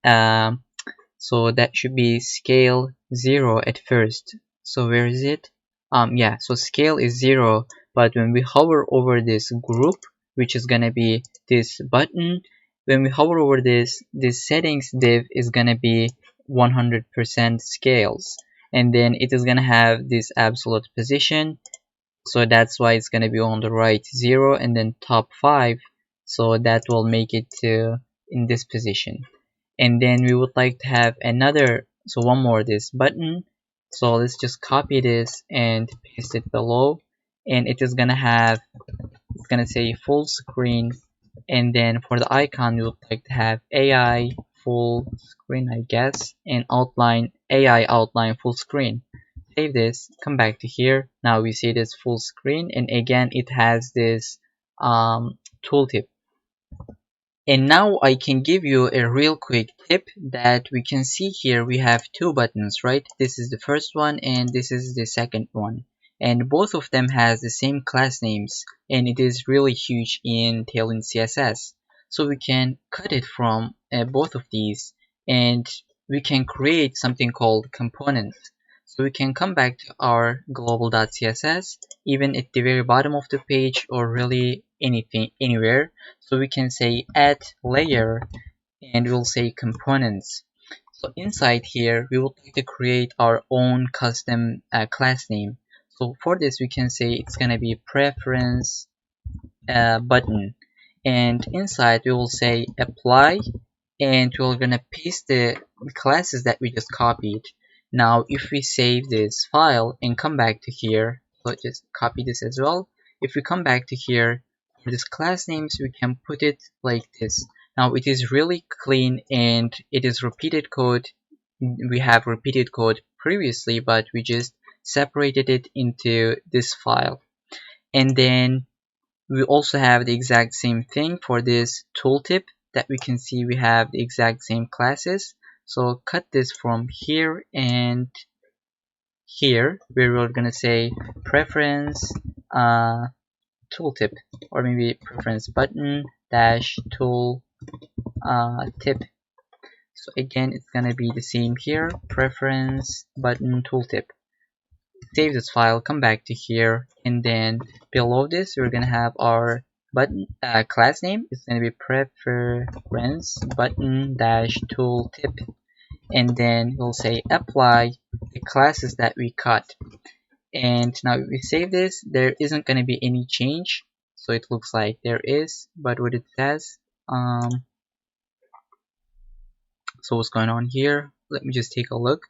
so that should be scale 0 at first. So where is it? Yeah, so scale is 0, but when we hover over this group, which is gonna be this button, when we hover over this settings div is gonna be 100% scales, and then it is gonna have this absolute position, so that's why it's gonna be on the right 0, and then top 5, so that will make it to in this position. And then we would like to have another, so one more, this button. So let's just copy this and paste it below, and it is gonna have, it's gonna say full screen, and then for the icon we would like to have AI full screen, I guess, and outline AI outline full screen. Save this, come back to here. Now we see this full screen, and again it has this tooltip. And now I can give you a real quick tip that we can see here. We have two buttons, right? This is the first one and this is the second one. And both of them has the same class names, and it is really huge in Tailwind CSS. So we can cut it from both of these, and we can create something called components. So we can come back to our global.css, even at the very bottom of the page, or really anything, anywhere. So we can say add layer, and we'll say components. So inside here we would like to create our own custom class name. So for this we can say it's gonna be preference button, and inside we will say apply, and we're gonna paste the classes that we just copied. Now if we save this file and come back to here, so just copy this as well. If we come back to here, for this class names we can put it like this. Now it is really clean, and it is repeated code. We have repeated code previously, but we just separated it into this file. And then we also have the exact same thing for this tooltip, that we can see we have the exact same classes. So cut this from here and here, where we're gonna say preference tooltip, or maybe preference button dash tool tip. So again it's gonna be the same here, preference button tooltip. save this file, come back to here, and then below this we're gonna have our button class name. It's gonna be preference button dash tooltip, and then we'll say apply the classes that we cut. And now if we save this, there isn't gonna be any change. So it looks like there is, but what it says, so what's going on here? Let me just take a look.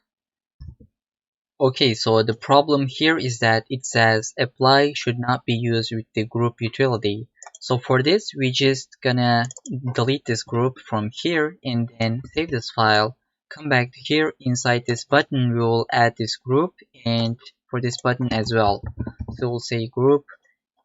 Okay, so the problem here is that it says apply should not be used with the group utility. So for this, we just gonna delete this group from here and then save this file. Come back to here. Inside this button, we will add this group, and for this button as well. So we'll say group,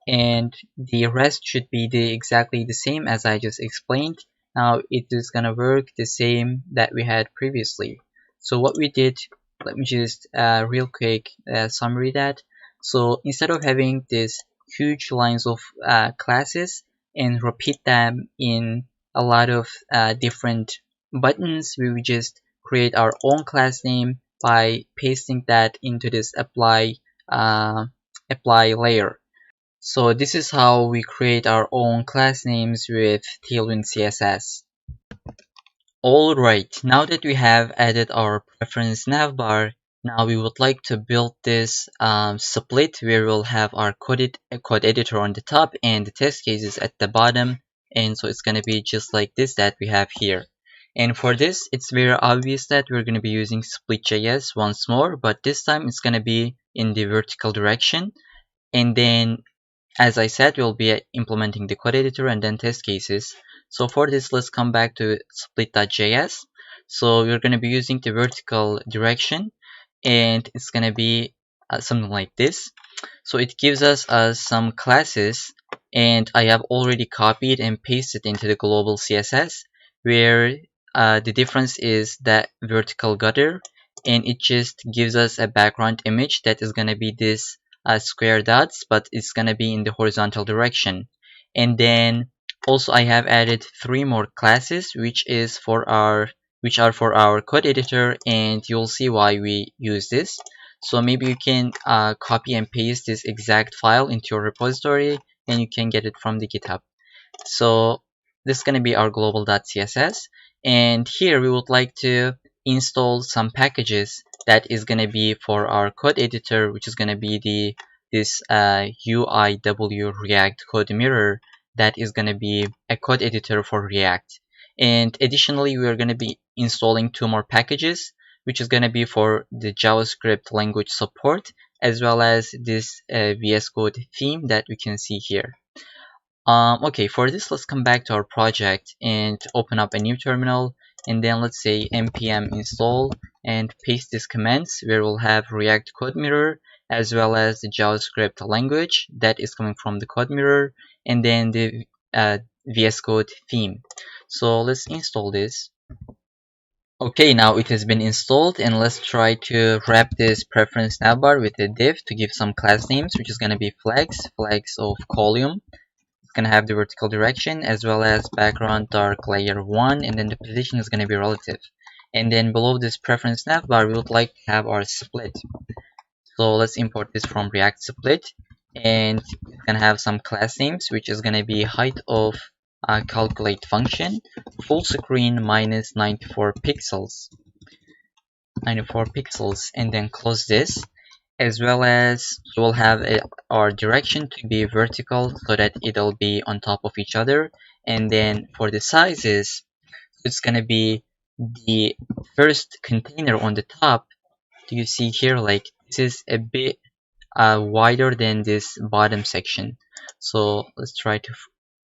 and the rest should be exactly the same as I just explained. Now it is gonna work the same that we had previously. So what we did, let me just real quick summary that. So instead of having this huge lines of classes and repeat them in a lot of different buttons, we would just create our own class name by pasting that into this apply layer. So this is how we create our own class names with Tailwind CSS. Alright, now that we have added our preference navbar, now we would like to build this split where we'll have our code editor on the top and the test cases at the bottom. And so it's going to be just like this that we have here. And for this, it's very obvious that we're going to be using split.js once more, but this time it's going to be in the vertical direction. And then, as I said, we'll be implementing the code editor and then test cases. So for this, let's come back to split.js. So we're going to be using the vertical direction, and it's going to be something like this. So it gives us some classes, and I have already copied and pasted into the global CSS, where the difference is that vertical gutter, and it just gives us a background image that is going to be this square dots, but it's going to be in the horizontal direction. And then also I have added 3 more classes which are for our code editor, and you'll see why we use this. So maybe you can copy and paste this exact file into your repository and you can get it from the GitHub. So this is going to be our global.css, and here we would like to install some packages that is going to be for our code editor, which is going to be this UIW React code mirror that is going to be a code editor for React. And additionally, we are going to be installing 2 more packages, which is going to be for the JavaScript language support, as well as this VS Code theme that we can see here. Okay, for this, let's come back to our project and open up a new terminal, and then let's say npm install and paste these commands where we'll have React code mirror as well as the JavaScript language that is coming from the code mirror, and then the VS Code theme. So let's install this. Okay, now it has been installed, and let's try to wrap this preference navbar with a div to give some class names, which is going to be flags of column. It's going to have the vertical direction as well as background dark layer 1, and then the position is going to be relative. And then below this preference navbar, we would like to have our split. So let's import this from React split, and it's going to have some class names, which is going to be height of calculate function, full screen minus 94 pixels, and then close this. As well as we'll have our direction to be vertical so that it'll be on top of each other. And then for the sizes, it's going to be the first container on the top. Do you see here, like this is a bit wider than this bottom section. So let's try to,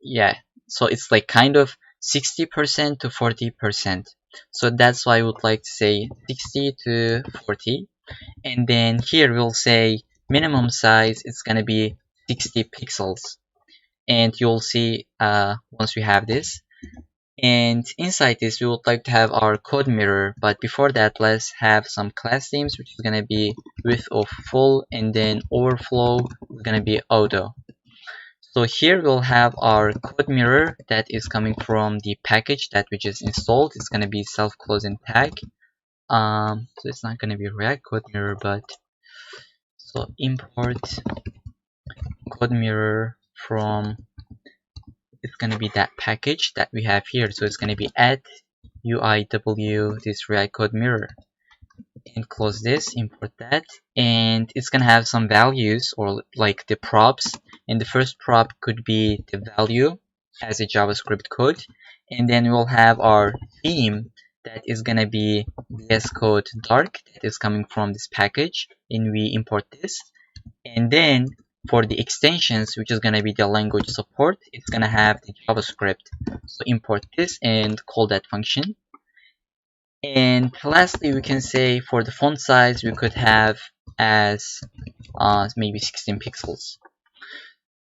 yeah, so it's like kind of 60% to 40%. So that's why I would like to say 60 to 40. And then here we'll say minimum size, it's going to be 60 pixels. And you'll see once we have this. And inside this, we would like to have our code mirror. But before that, let's have some class names, which is going to be width of full, and then overflow is going to be auto. So here we'll have our code mirror that is coming from the package that we just installed. It's going to be self-closing tag. So it's not going to be React code mirror, but So import code mirror from, it's going to be that package that we have here. So it's going to be add UIW this React code mirror, and close this, import that, and it's going to have some values or like the props, and the first prop could be the value as a JavaScript code, and then we'll have our theme that is going to be VS Code dark that is coming from this package, and we import this. And then for the extensions, which is going to be the language support, it's going to have the JavaScript. So import this and call that function. And lastly, we can say for the font size, we could have as maybe 16 pixels.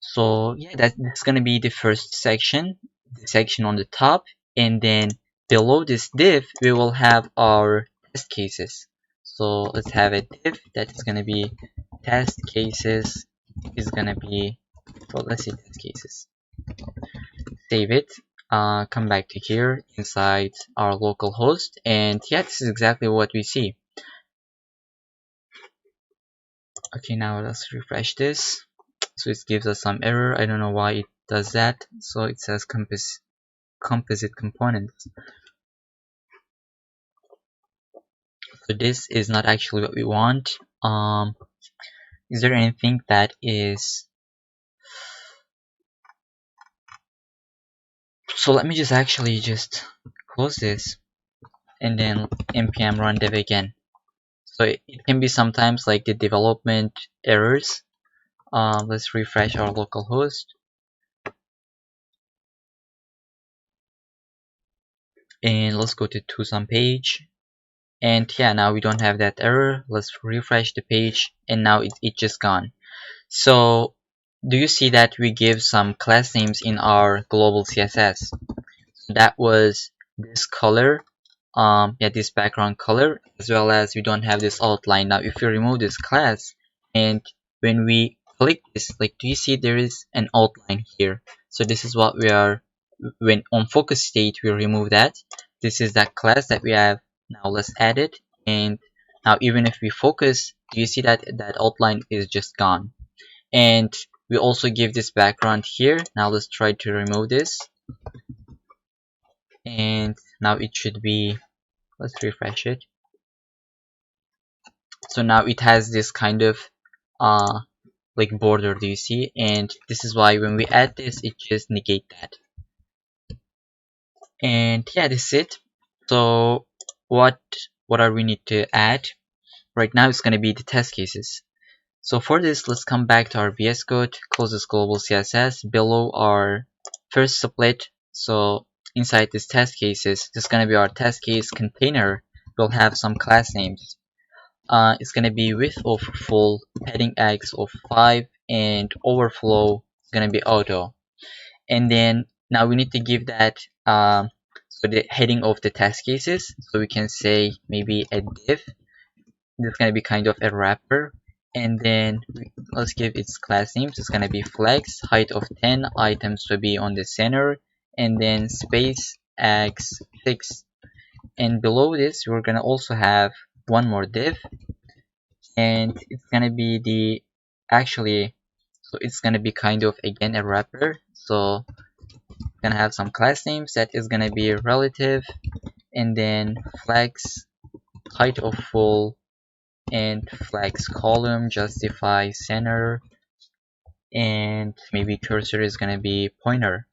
So yeah, that's going to be the first section, the section on the top. And then below this div, we will have our test cases. So let's have a div that is going to be test cases is going to be, so let's say test cases. Save it. Come back to here inside our local host, and yeah, this is exactly what we see. Okay, now let's refresh this. So it gives us some error. I don't know why it does that. So it says composite components. So this is not actually what we want. Is there anything that is, so let me just actually just close this and then npm run dev again. So it can be sometimes like the development errors. Let's refresh our local host, and let's go to some page, and yeah, now we don't have that error. Let's refresh the page, and now it's just gone. So do you see that we give some class names in our global CSS? That was this color, yeah, this background color, as well as we don't have this outline. Now if you remove this class, and when we click this, like, do you see there is an outline here? So this is what we are, when on focus state we remove that. This is that class that we have. Now let's add it, and now even if we focus, do you see that that outline is just gone? And we also give this background here. Now let's try to remove this, and now it should be, let's refresh it. So now it has this kind of like border, do you see? And this is why when we add this, it just negate that. And yeah, this is it. So what are we need to add right now? It's going to be the test cases. So for this, let's come back to our VS Code, close this global CSS below our first split. So inside this test cases, this is going to be our test case container. We'll have some class names. It's going to be width of full, padding x of 5, and overflow is going to be auto. And then now we need to give that so the heading of the test cases. So we can say maybe a div. This is going to be kind of a wrapper. And then let's give its class names. It's going to be flex, height of 10, items to be on the center, and then space x6. And below this, we're going to also have one more div, and it's going to be the, actually, so it's going to be kind of again a wrapper. So we're going to have some class names that is going to be relative, and then flex, height of full, and flex column, justify center, and maybe cursor is going to be pointer.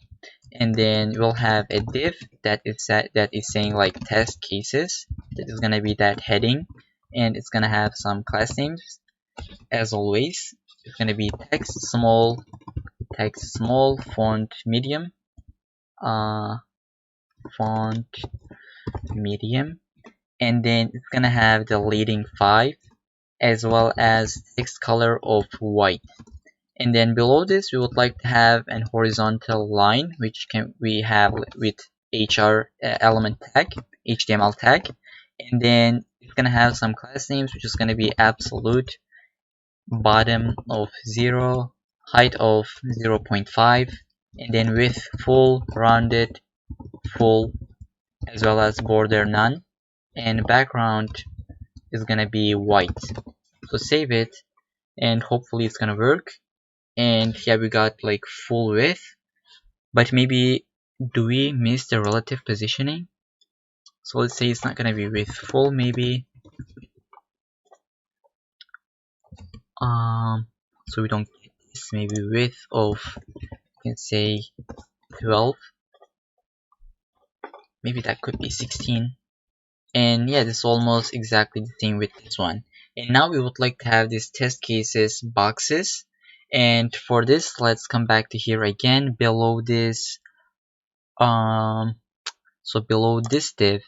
And then we'll have a div that is saying like test cases. That is going to be that heading, and it's going to have some class names as always. It's going to be text small, font medium, font medium, and then it's going to have the leading 5 as well as text color of white. And then below this, we would like to have an horizontal line, which we have with HR element tag, HTML tag. And then it's going to have some class names, which is going to be absolute, bottom of 0, height of 0.5, and then width full, rounded, full, as well as border none. And background is going to be white. So save it. and hopefully it's gonna work. And here we got like full width, but maybe do we miss the relative positioning? So let's say it's not gonna be width full, maybe so we don't get this, maybe width of, you can say 12, maybe that could be 16. And yeah, this is almost exactly the same with this one. And now we would like to have these test cases boxes, and for this let's come back to here again below this so below this div,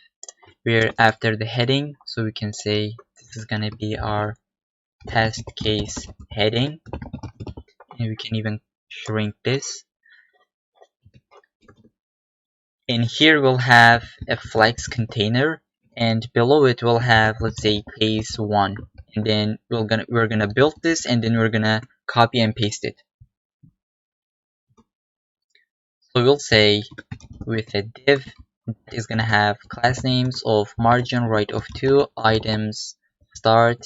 where after the heading, so we can say this is gonna be our test case heading, and we can even shrink this. And here we'll have a flex container, and below it we'll have, let's say, case 1, and then we're gonna build this, and then we're gonna copy and paste it. So we'll say with a div that is gonna have class names of margin right of 2, items start,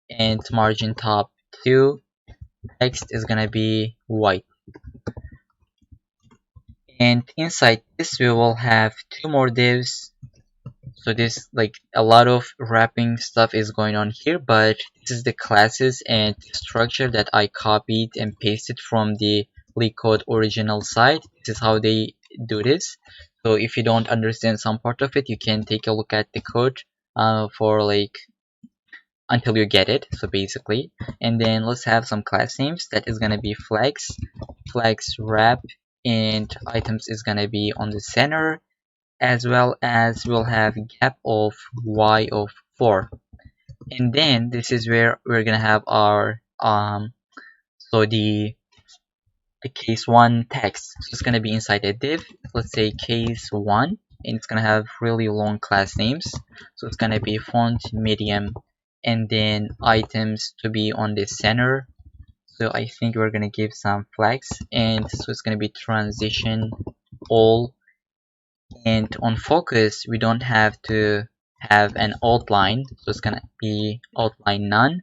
and margin top 2. Text is gonna be white. And inside this we will have 2 more divs. So this, like, a lot of wrapping stuff is going on here, but this is the classes and structure that I copied and pasted from the LeetCode original site. This is how they do this. So if you don't understand some part of it, you can take a look at the code for like until you get it. So basically, and then let's have some class names. That is gonna be flex wrap, and items is gonna be on the center, as well as we'll have gap of y of 4. And then this is where we're gonna have our so the case 1 text. So it's gonna be inside a div, let's say case 1, and it's gonna have really long class names. So it's gonna be font medium, and then items to be on the center. So I think we're gonna give some flags, and so it's gonna be transition all. And on focus, we don't have to have an outline, so it's gonna be outline none.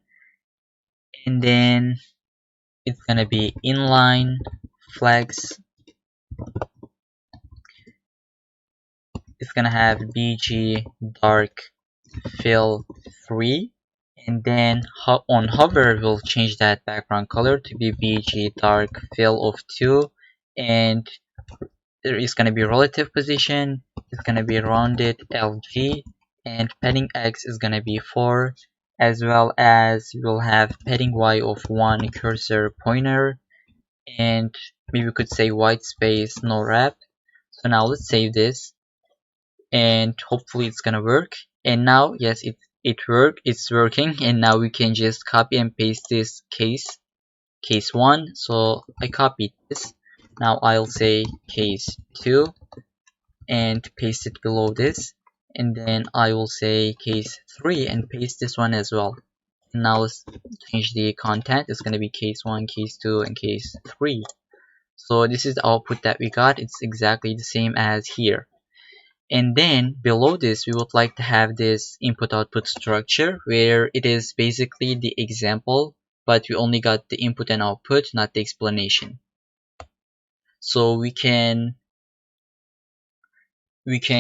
And then it's gonna be inline flags. It's gonna have bg dark fill 3. And then on hover, we'll change that background color to be bg dark fill of 2. And there is going to be relative position, it's going to be rounded LG, and padding X is going to be 4, as well as we'll have padding Y of 1 cursor pointer, and maybe we could say white space no wrap. So now let's save this, and hopefully it's going to work. And now, yes, it's working, and now we can just copy and paste this case 1. So I copied this. Now I'll say case 2 and paste it below this, and then I will say case 3 and paste this one as well. And now let's change the content. It's going to be case 1, case 2, and case 3. So this is the output that we got. It's exactly the same as here. And then below this, we would like to have this input-output structure, where it is basically the example, but we only got the input and output, not the explanation. So we can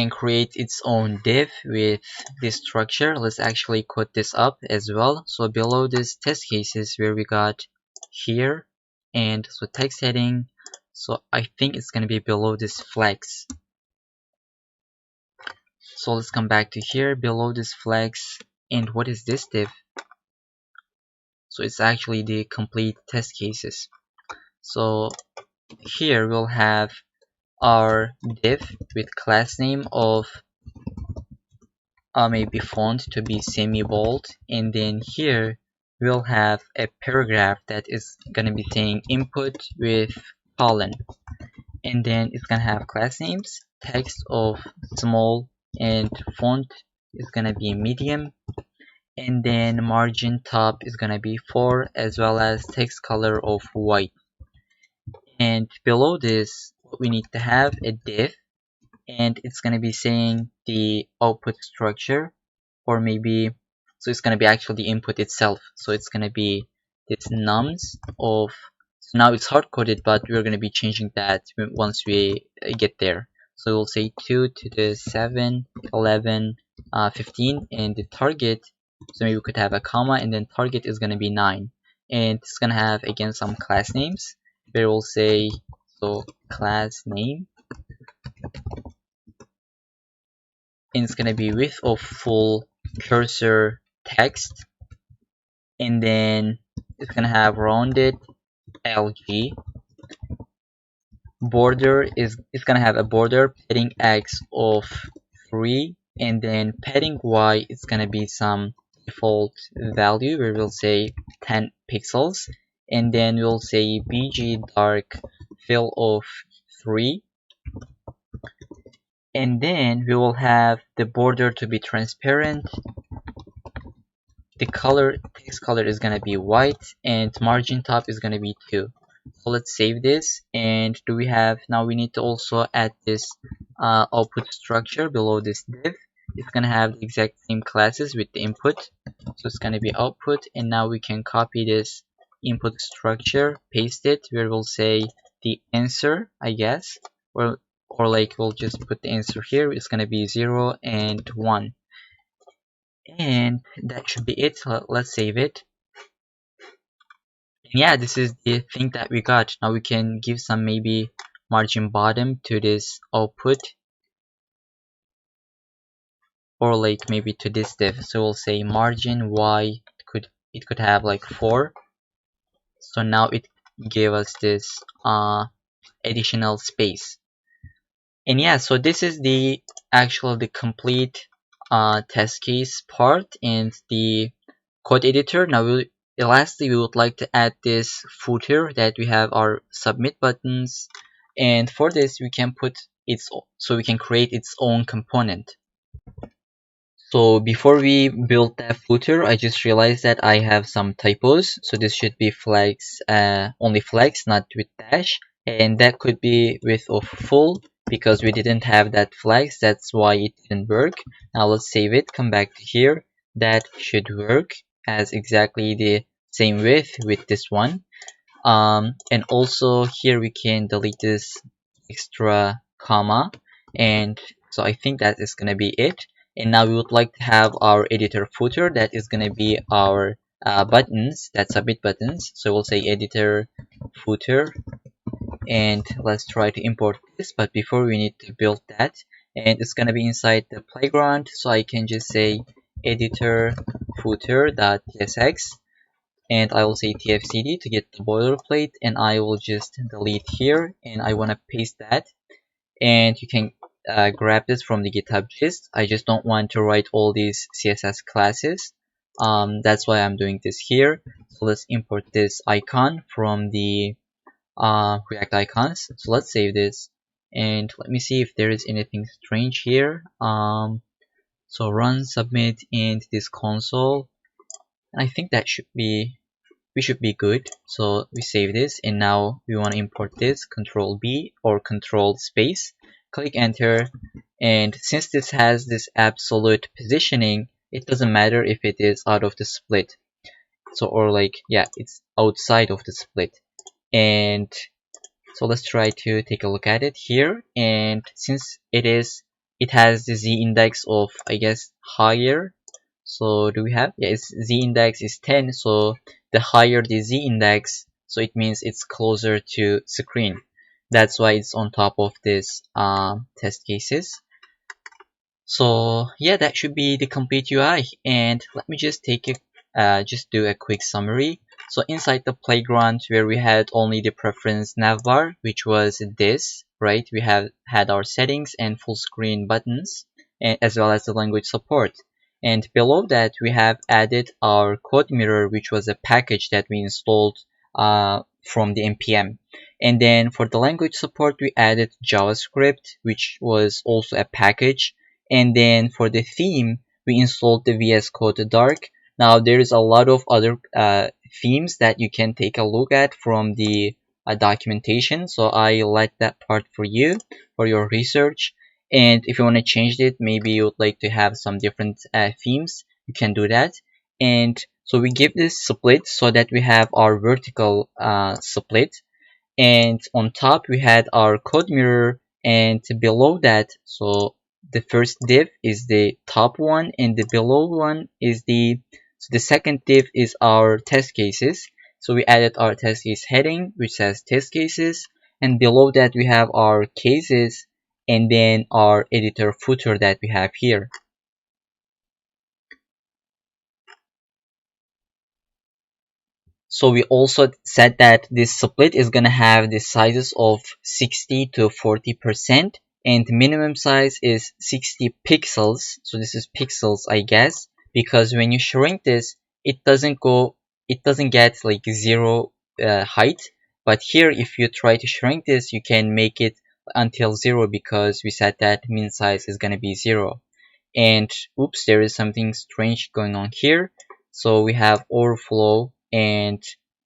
create its own div with this structure. Let's actually code this up as well. So below this test cases, where we got here, and so text heading, so I think it's going to be below this flex. So let's come back to here below this flex, and what is this div? So it's actually the complete test cases. So here we'll have our div with class name of maybe font to be semi-bold, and then here we'll have a paragraph that is going to be saying input with colon, and then it's going to have class names, text of small, and font is going to be medium, and then margin top is going to be 4, as well as text color of white. And below this, we need to have a div, and it's going to be saying the output structure, or maybe, so it's going to be actually the input itself. So it's going to be this nums of, so now it's hard coded, but we're going to be changing that once we get there. So we'll say 2 to the 7, 11, 15, and the target, so maybe we could have a comma, and then target is going to be 9. And it's going to have again some class names where we'll say, so class name, and it's going to be width of full cursor text, and then it's going to have rounded LG. Border is, it's going to have a border padding X of 3, and then padding Y is going to be some default value where we'll say 10 pixels, and then we'll say BG dark fill of 3, and then we will have the border to be transparent. The color, text color is going to be white, and margin top is going to be 2. So let's save this. And do we have, now we need to also add this output structure below this div. It's going to have the exact same classes with the input, so it's going to be output. And now we can copy this input structure, paste it, where we'll say the answer, I guess, or like we'll just put the answer here. It's going to be 0 and 1. And that should be it. So let's save it. And yeah, this is the thing that we got. Now we can give some maybe margin bottom to this output, or like maybe to this div. So we'll say margin Y, it could have like 4. So now it gave us this additional space. And yeah, so this is the complete test case part and the code editor. Now lastly, we would like to add this footer that we have our submit buttons, and for this we can put its, so we can create its own component. So before we build that footer, I just realized that I have some typos. So this should be flags, only flags, not with dash, and that could be width of full because we didn't have that flags. That's why it didn't work. Now let's save it, come back to here. That should work as exactly the same width with this one. And also here we can delete this extra comma, and so I think that is gonna be it. And now we would like to have our editor footer that is gonna be our buttons, that submit buttons. So we'll say editor footer, and let's try to import this, but before we need to build that, and it's gonna be inside the playground. So I can just say EditorFooter.tsx, and I will say tfcd to get the boilerplate, and I will just delete here, and I want to paste that. And you can grab this from the GitHub gist. I just don't want to write all these CSS classes. That's why I'm doing this here. So let's import this icon from the React icons. So let's save this, and let me see if there is anything strange here. So run submit and this console. I think that we should be good. So we save this, and now we want to import this. Control B or Control space, click enter, and since this has this absolute positioning, it doesn't matter if it is out of the split. So, or like, yeah, it's outside of the split. And so let's try to take a look at it here. And since it has the z index of, I guess, higher. So do we have, yeah, its z index is 10, so the higher the z index, so it means it's closer to screen. That's why it's on top of this test cases. So yeah, that should be the complete UI. And let me just take a just do a quick summary. So inside the playground, where we had only the preference navbar, which was this, right? We have had our settings and full screen buttons, and as well as the language support. And below that, we have added our code mirror, which was a package that we installed from the npm. And then for the language support, we added JavaScript, which was also a package. And then for the theme, we installed the VS Code Dark. Now there is a lot of other themes that you can take a look at from the documentation. So I left that part for you for your research. And if you want to change it, maybe you would like to have some different themes, you can do that. And So we give this split so that we have our vertical split, and on top we had our code mirror, and below that, so the first div is the top one, and the below one is the second div is our test cases. So we added our test case heading, which says test cases, and below that we have our cases, and then our editor footer that we have here. So we also said that this split is going to have the sizes of 60 to 40%, and the minimum size is 60 pixels. So this is pixels, I guess, because when you shrink this, it doesn't get like zero height. But here, if you try to shrink this, you can make it until zero, because we said that min size is going to be zero. And oops, there is something strange going on here. So we have overflow, and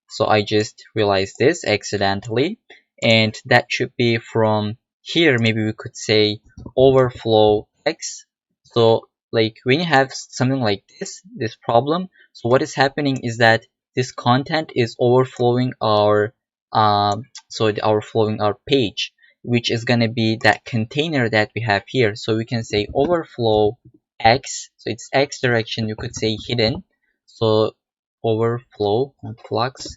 so I just realized this accidentally, and that should be from here. Maybe we could say overflow x. So like when you have something like this problem, so what is happening is that this content is overflowing our overflowing our page, which is going to be that container that we have here. So we can say overflow x, so it's x direction, you could say hidden. So overflow on flux.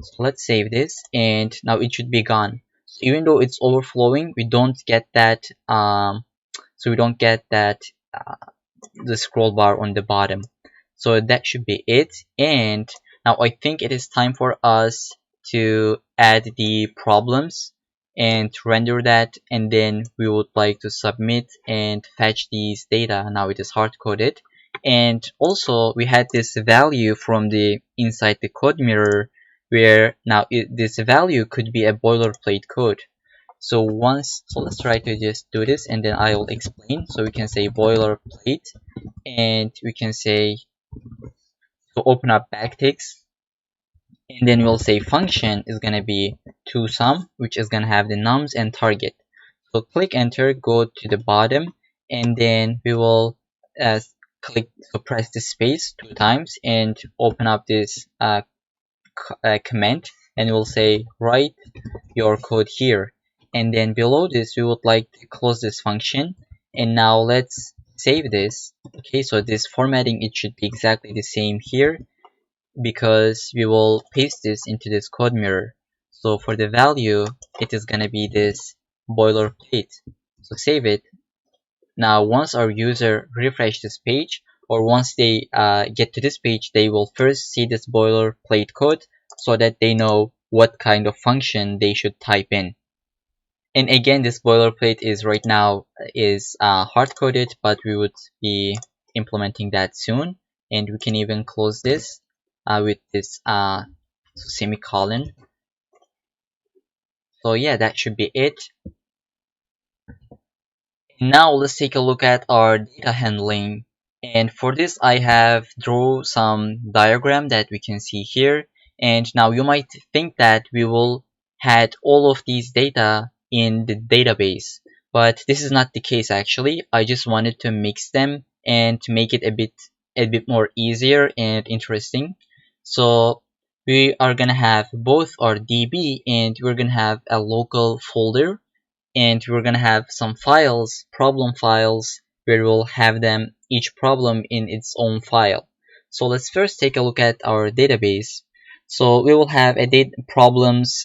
So let's save this, and now it should be gone. So even though it's overflowing, we don't get that the scroll bar on the bottom. So that should be it. And now I think it is time for us to add the problems and render that, and then we would like to submit and fetch these data. Now it is hard coded, and also we had this value from the inside the code mirror, where now this value could be a boilerplate code. So let's try to just do this, and then I will explain. So we can say boilerplate, and we can say to open up backticks, and then we'll say function is going to be toSum, which is going to have the nums and target. So click enter, go to the bottom, and then we will press the space 2 times and open up this comment, and we'll say write your code here. And then below this, we would like to close this function, and now let's save this. Okay, so this formatting, it should be exactly the same here, because we will paste this into this code mirror. So for the value, it is going to be this boilerplate. So save it. Now once our user refresh this page, or once they get to this page, they will first see this boilerplate code, so that they know what kind of function they should type in. And again, this boilerplate is right now is hard coded, but we would be implementing that soon. And we can even close this with this semicolon. So yeah, that should be it. Now let's take a look at our data handling. And for this, I have drawn some diagram that we can see here. And now you might think that we will had all of these data in the database, but this is not the case actually. I just wanted to mix them and to make it a bit more easier and interesting. So we are gonna have both our DB, and we're gonna have a local folder, and we're gonna have some files, problem files, where we'll have them each problem in its own file. So let's first take a look at our database. So we will have a problems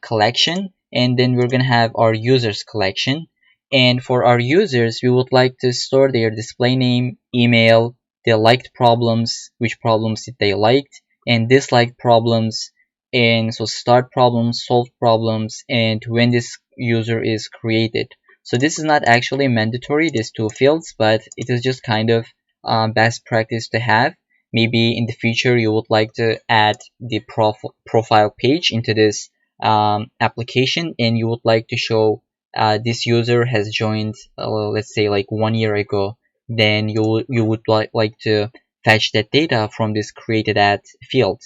collection, and then we're gonna have our users collection. And for our users, we would like to store their display name, email, their liked problems, which problems did they liked, and disliked problems, and so start problems, solve problems, and when this user is created. So this is not actually mandatory, these 2 fields, but it is just kind of best practice to have. Maybe in the future you would like to add the profile page into this application, and you would like to show this user has joined, let's say like 1 year ago. Then you would like to fetch that data from this created at field.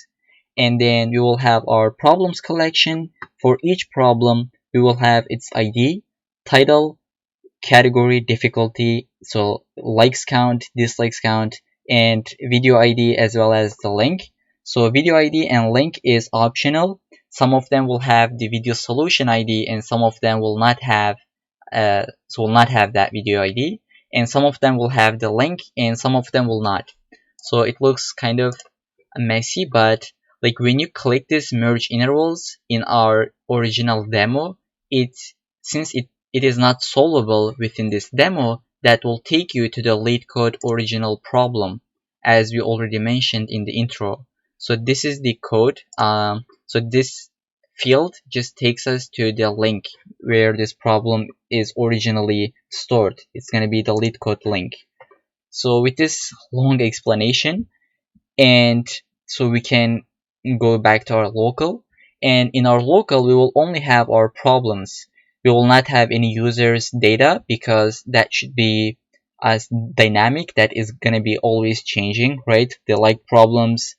And then we will have our problems collection. For each problem, we will have its ID, title, category, difficulty, so likes count, dislikes count, and video ID as well as the link. So video ID and link is optional. Some of them will have the video solution ID and some of them will not have that video ID, and some of them will have the link and some of them will not. So it looks kind of messy, but like when you click this merge intervals in our original demo, since it is not solvable within this demo, that will take you to the LeetCode original problem, as we already mentioned in the intro. So this is the code. So this field just takes us to the link where this problem is originally stored. It's going to be the LeetCode link. So with this long explanation, and so we can go back to our local, and in our local we will only have our problems. We will not have any users data because that should be as dynamic. That is going to be always changing, right? The like problems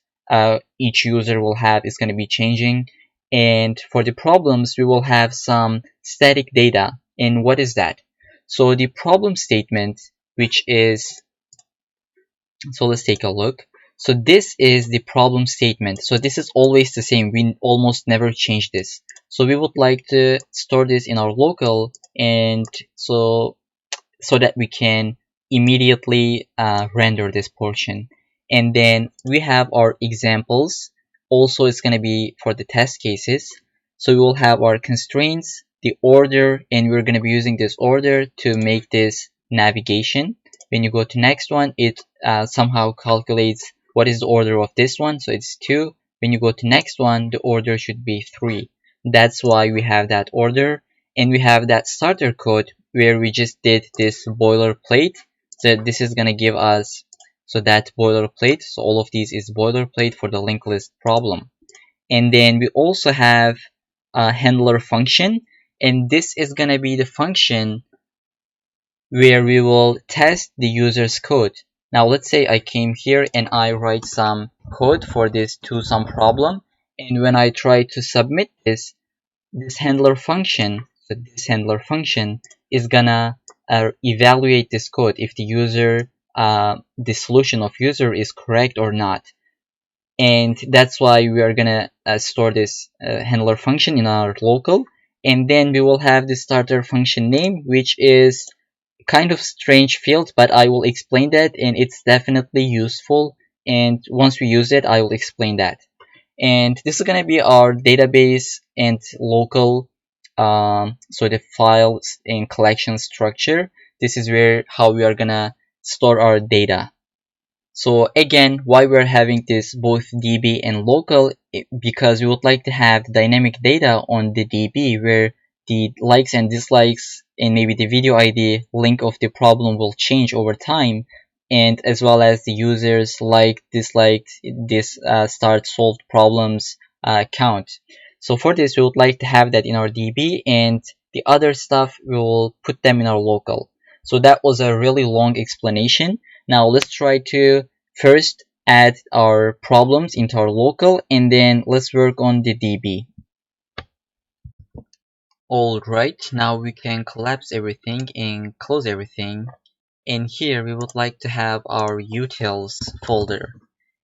each user will have is going to be changing, and for the problems we will have some static data. And what is that? So the problem statement, which is, so let's take a look. So this is the problem statement. So this is always the same. We almost never change this. So we would like to store this in our local, and so that we can immediately render this portion. And then we have our examples. Also, it's going to be for the test cases. So we will have our constraints, the order, and we're going to be using this order to make this navigation. When you go to next one, it somehow calculates what is the order of this one. So it's 2. When you go to next one, the order should be 3. That's why we have that order. And we have that starter code where we just did this boilerplate. So this is going to give us, so that boilerplate. So all of these is boilerplate for the linked list problem. And then we also have a handler function. And this is going to be the function where we will test the user's code. Now let's say I came here and I write some code for this TOSUM problem, and when I try to submit this handler function, so this handler function is gonna evaluate this code if the user, the solution of user is correct or not. And that's why we are gonna store this handler function in our local, and then we will have the starter function name, which is kind of strange field, but I will explain that, and it's definitely useful, and once we use it I will explain that. And this is going to be our database and local, so the files and collection structure. This is how we are going to store our data. So again, why we're having this both DB and local, because we would like to have dynamic data on the DB where the likes and dislikes and maybe the video ID link of the problem will change over time, and as well as the users like, disliked, this start, solved problems count. So for this we would like to have that in our DB, and the other stuff we will put them in our local. So that was a really long explanation. Now let's try to first add our problems into our local, and then let's work on the DB. Alright, now we can collapse everything and close everything. And here we would like to have our utils folder.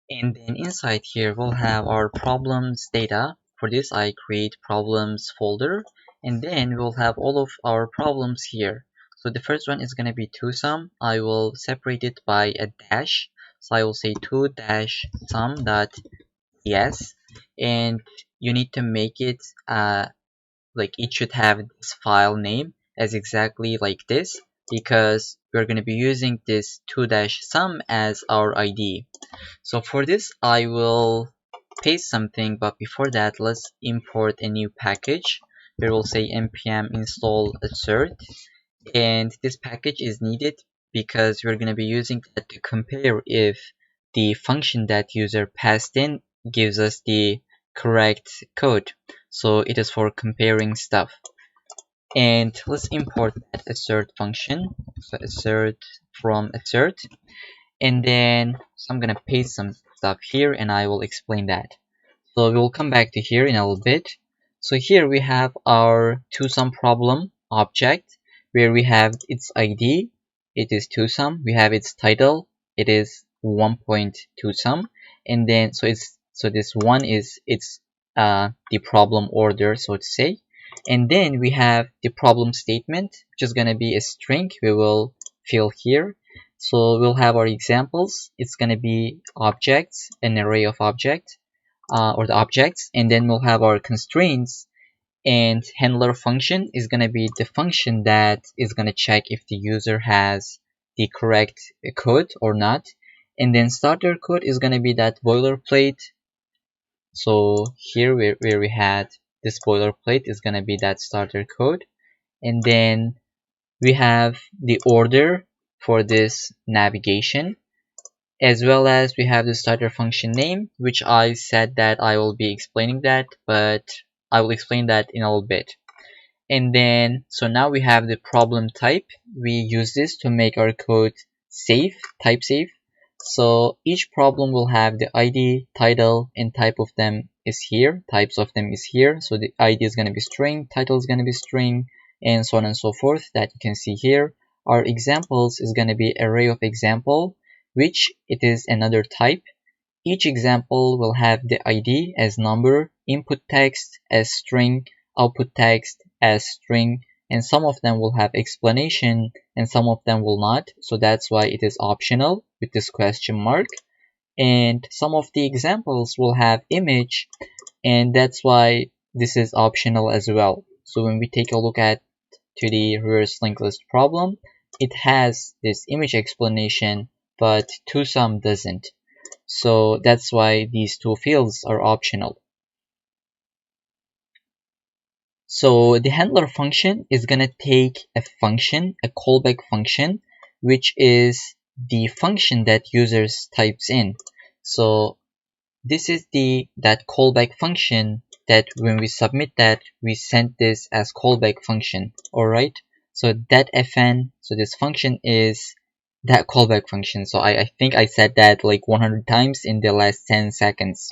And then inside here we'll have our problems data. For this I create problems folder, and then we'll have all of our problems here. So the first one is going to be TOSUM. I will separate it by a dash. So I will say 2-sum.ts, and you need to make it like it should have this file name as exactly like this, because we're going to be using this 2-sum as our ID. So for this I will paste something, but before that let's import a new package where we'll say npm install assert, and this package is needed because we're going to be using that to compare if the function that user passed in gives us the correct code. So it is for comparing stuff. And let's import that assert function. So assert from assert, and then so I'm gonna paste some stuff here and I will explain that. So we will come back to here in a little bit. So here we have our TOSUM problem object where we have its ID, it is TOSUM, we have its title, it is 1.2 sum, and then so this one is the problem order, so to say. And then we have the problem statement, which is going to be a string we will fill here. So we'll have our examples. It's going to be objects, an array of objects, or the objects, and then we'll have our constraints. And handler function is going to be the function that is going to check if the user has the correct code or not. And then starter code is going to be that boilerplate. So here where we had this boilerplate is going to be that starter code. And then we have the order for this navigation, as well as we have the starter function name, which I said that I will be explaining that, but I will explain that in a little bit. And then, so now we have the problem type. We use this to make our code safe, type safe. So each problem will have the ID, title, and type of them is here. Types of them is here. So the ID is going to be string, title is going to be string, and so on and so forth that you can see here. Our examples is going to be array of example, which it is another type. Each example will have the ID as number, input text as string, output text as string, and some of them will have explanation and some of them will not. So that's why it is optional with this question mark. And some of the examples will have image, and that's why this is optional as well. So when we take a look at to the reverse linked list problem, it has this image explanation, but ToSum doesn't. So that's why these two fields are optional. So the handler function is going to take a function, a callback function, which is the function that users types in. So this is that callback function that when we submit that, we send this as callback function. Alright, so that fn, so this function is that callback function. So I think I said that like 100 times in the last 10 seconds.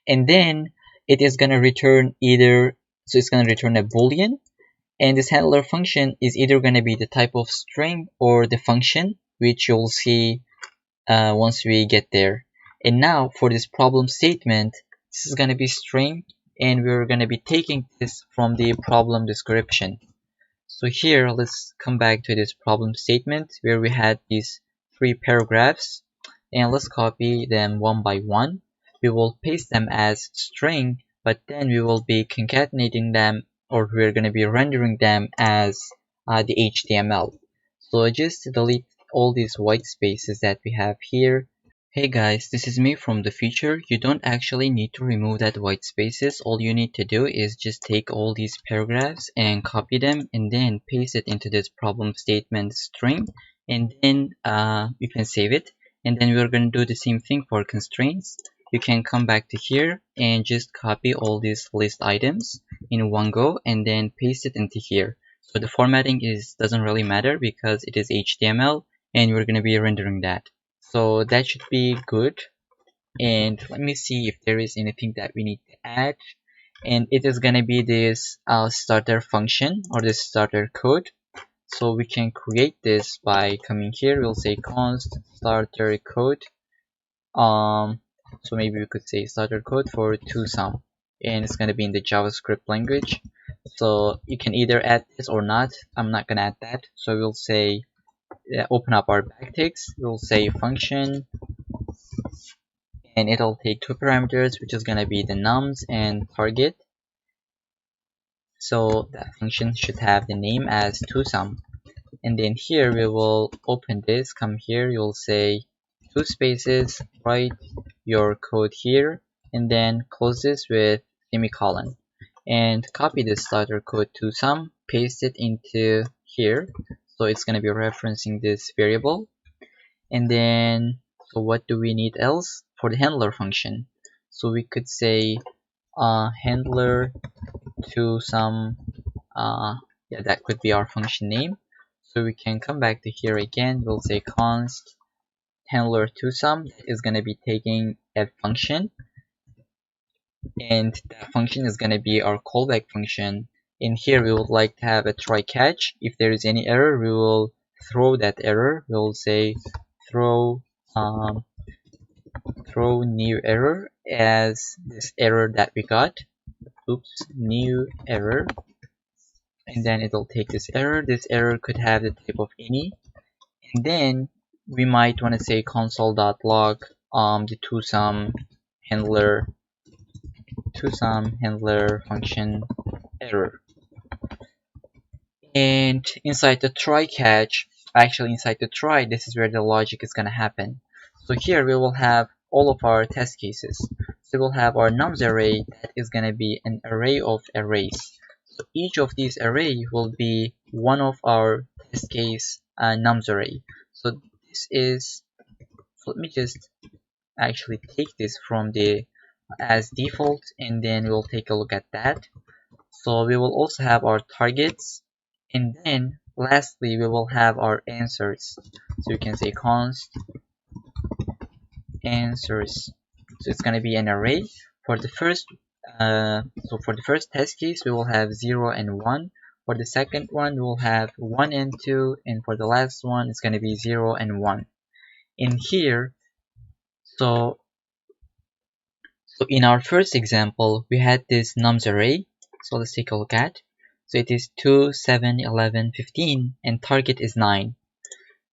And then it is going to return either, so it's going to return a boolean, and this handler function is either going to be the type of string or the function, which you'll see once we get there. And now for this problem statement, this is going to be string, and we're going to be taking this from the problem description. So here, let's come back to this problem statement where we had these 3 paragraphs, and let's copy them one by one. We will paste them as string, but then we will be concatenating them, or we're going to be rendering them as the HTML. So just delete all these white spaces that we have here. Hey guys, this is me from the future. You don't actually need to remove that white spaces. All you need to do is just take all these paragraphs and copy them and then paste it into this problem statement string, and then you can save it. And then we're going to do the same thing for constraints. You can come back to here and just copy all these list items in one go and then paste it into here. So the formatting doesn't really matter because it is HTML and we're going to be rendering that. So that should be good. And let me see if there is anything that we need to add. And it is going to be this starter function or this starter code. So we can create this by coming here. We'll say const starter code. So maybe we could say starter code for ToSum, and it's going to be in the JavaScript language. So you can either add this or not. I'm not going to add that. So we'll say open up our backticks. We'll say function, and it'll take 2 parameters, which is going to be the nums and target. So that function should have the name as ToSum. And then here we will open this, come here, you'll say 2 spaces, write your code here, and then close this with semicolon. And copy this starter code ToSum, paste it into here. So it's going to be referencing this variable. And then, so what do we need else for the handler function? So we could say handler ToSum, yeah, that could be our function name. So we can come back to here again. We'll say const handler ToSum is going to be taking a function, and that function is going to be our callback function. In here we would like to have a try catch. If there is any error, we will throw that error. We will say throw throw new error as this error that we got. Oops, new error. And then it'll take this error. This error could have the type of any. And then we might want to say console.log the toSum handler function error. And inside the try catch, actually inside the try, this is where the logic is going to happen. So here we will have all of our test cases. So we'll have our nums array that is going to be an array of arrays. So each of these array will be one of our test case nums array. So this is, so let me just actually take this from the as default, and then we'll take a look at that. So we will also have our targets, and then lastly we will have our answers. So you can say const answers. So it's going to be an array. For the first for the first test case we will have 0 and 1. For the second one we will have 1 and 2, and for the last one it's going to be 0 and 1. In here, so in our first example we had this nums array. So let's take a look at. So it is 2, 7, 11, 15, and target is 9.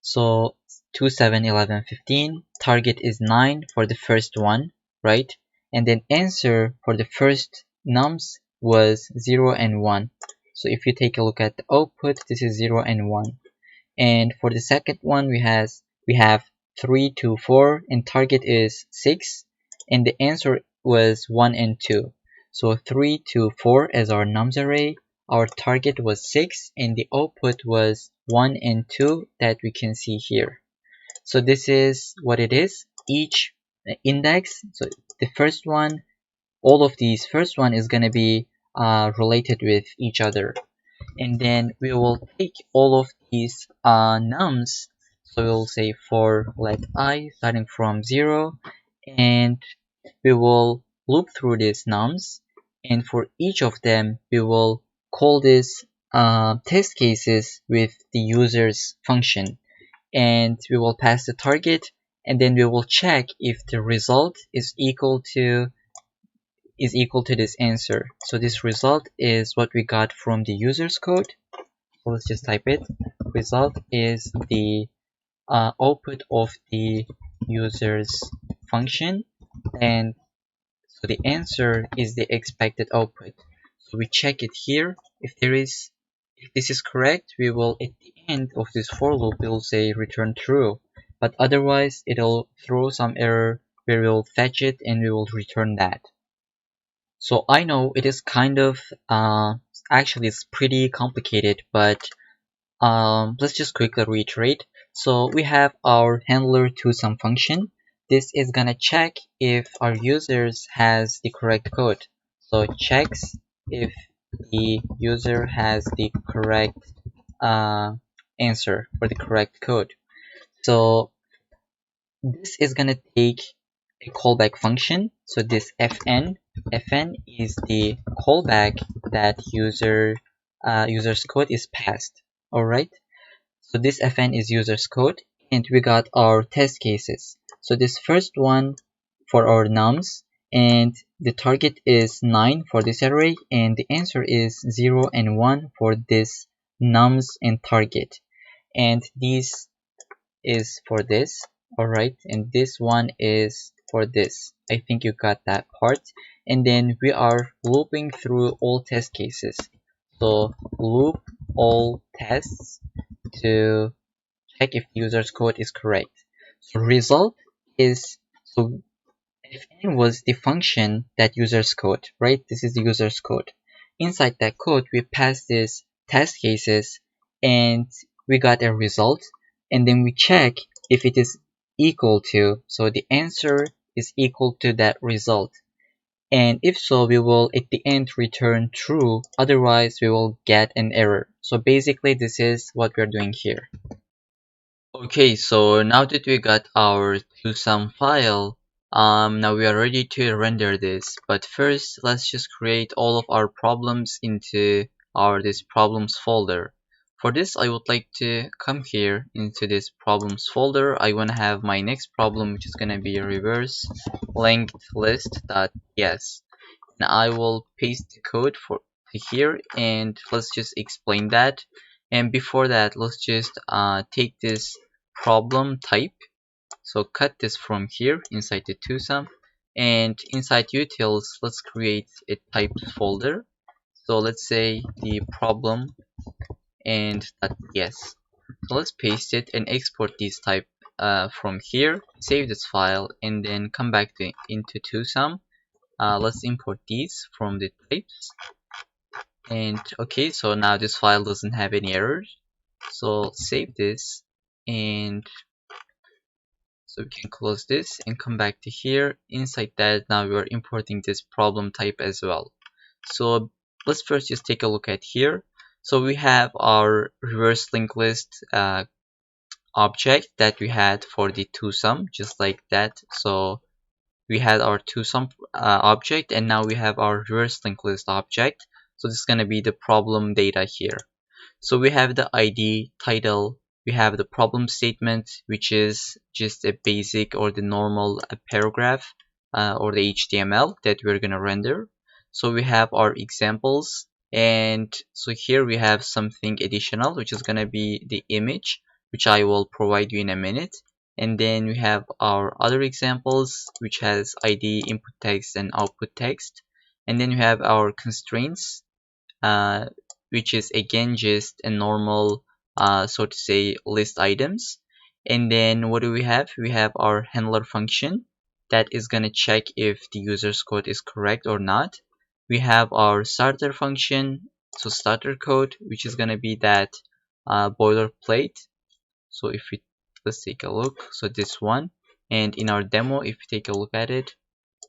So 2, 7, 11, 15, target is 9 for the first one, right? And then answer for the first nums was 0 and 1. So if you take a look at the output, this is 0 and 1. And for the second one we have 3, 2, 4, and target is 6, and the answer was 1 and 2. So 3, 2, 4 as our nums array, our target was 6, and the output was 1 and 2 that we can see here. So this is what it is. Each index, so the first one, all of these first one is going to be related with each other. And then we will take all of these nums. So we'll say for let I starting from 0, and we will loop through these nums, and for each of them we will call this test cases with the user's function, and we will pass the target, and then we will check if the result is equal to this answer. So this result is what we got from the user's code. So let's just type it. Result is the output of the user's function, and so the answer is the expected output. So we check it here. If this is correct, we will at the end of this for loop we'll say return true. But otherwise it'll throw some error where we'll fetch it and we will return that. So I know it is kind of actually it's pretty complicated, but let's just quickly reiterate. So we have our handler toSum function. This is gonna check if our users has the correct code. So it checks if the user has the correct answer or the correct code. So this is gonna take a callback function. So this fn is the callback that user's code is passed. All right. So this fn is user's code, and we got our test cases. So this first one for our nums, and the target is 9 for this array, and the answer is 0 and 1 for this nums and target. And this is for this, alright, and this one is for this. I think you got that part. And then we are looping through all test cases. So loop all tests to check if the user's code is correct. So result is, so fn was the function that user's code, right? This is the user's code. Inside that code we pass this test cases and we got a result, and then we check if it is equal to, so the answer is equal to that result, and if so we will at the end return true, otherwise we will get an error. So basically this is what we're doing here. Okay, so now that we got our toSum file, now we are ready to render this. But first, let's just create all of our problems into this problems folder. For this, I would like to come here into this problems folder. I want to have my next problem, which is going to be reverse linked list.ts. And I will paste the code for here, and let's just explain that. And before that, let's just take this problem type. So cut this from here inside the TwoSum, and inside utils, let's create a type folder. So let's say the problem and .ts. So let's paste it and export this type from here, save this file, and then come back into TwoSum. Let's import these from the types. And okay, so now this file doesn't have any errors. So save this, and so we can close this and come back to here. Inside that, now we are importing this problem type as well. So let's first just take a look at here. So we have our reverse linked list object that we had for the TwoSum, just like that. So we had our TwoSum object, and now we have our reverse linked list object. So this is going to be the problem data here. So we have the ID, title, we have the problem statement, which is just a basic or the normal paragraph or the HTML that we're going to render. So we have our examples, and so here we have something additional, which is going to be the image, which I will provide you in a minute. And then we have our other examples, which has ID, input text, and output text. And then we have our constraints, which is again just a normal, so to say, list items. And then what do we have? We have our handler function that is going to check if the user's code is correct or not. We have our starter function, so starter code, which is going to be that boilerplate. So if we let's take a look, so this one, and in our demo, if we take a look at it,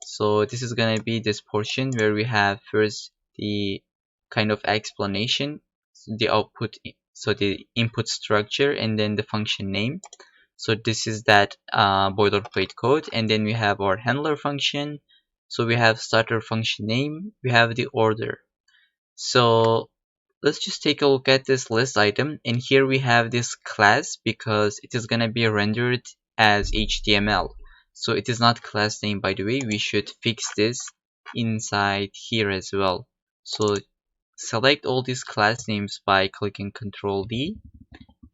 so this is going to be this portion where we have first the kind of explanation, the output, so the input structure, and then the function name. So this is that boilerplate code. And then we have our handler function. So we have starter function name, we have the order. So let's just take a look at this list item, and here we have this class because it is going to be rendered as HTML. So it is not class name, by the way. We should fix this inside here as well. So select all these class names by clicking Ctrl D,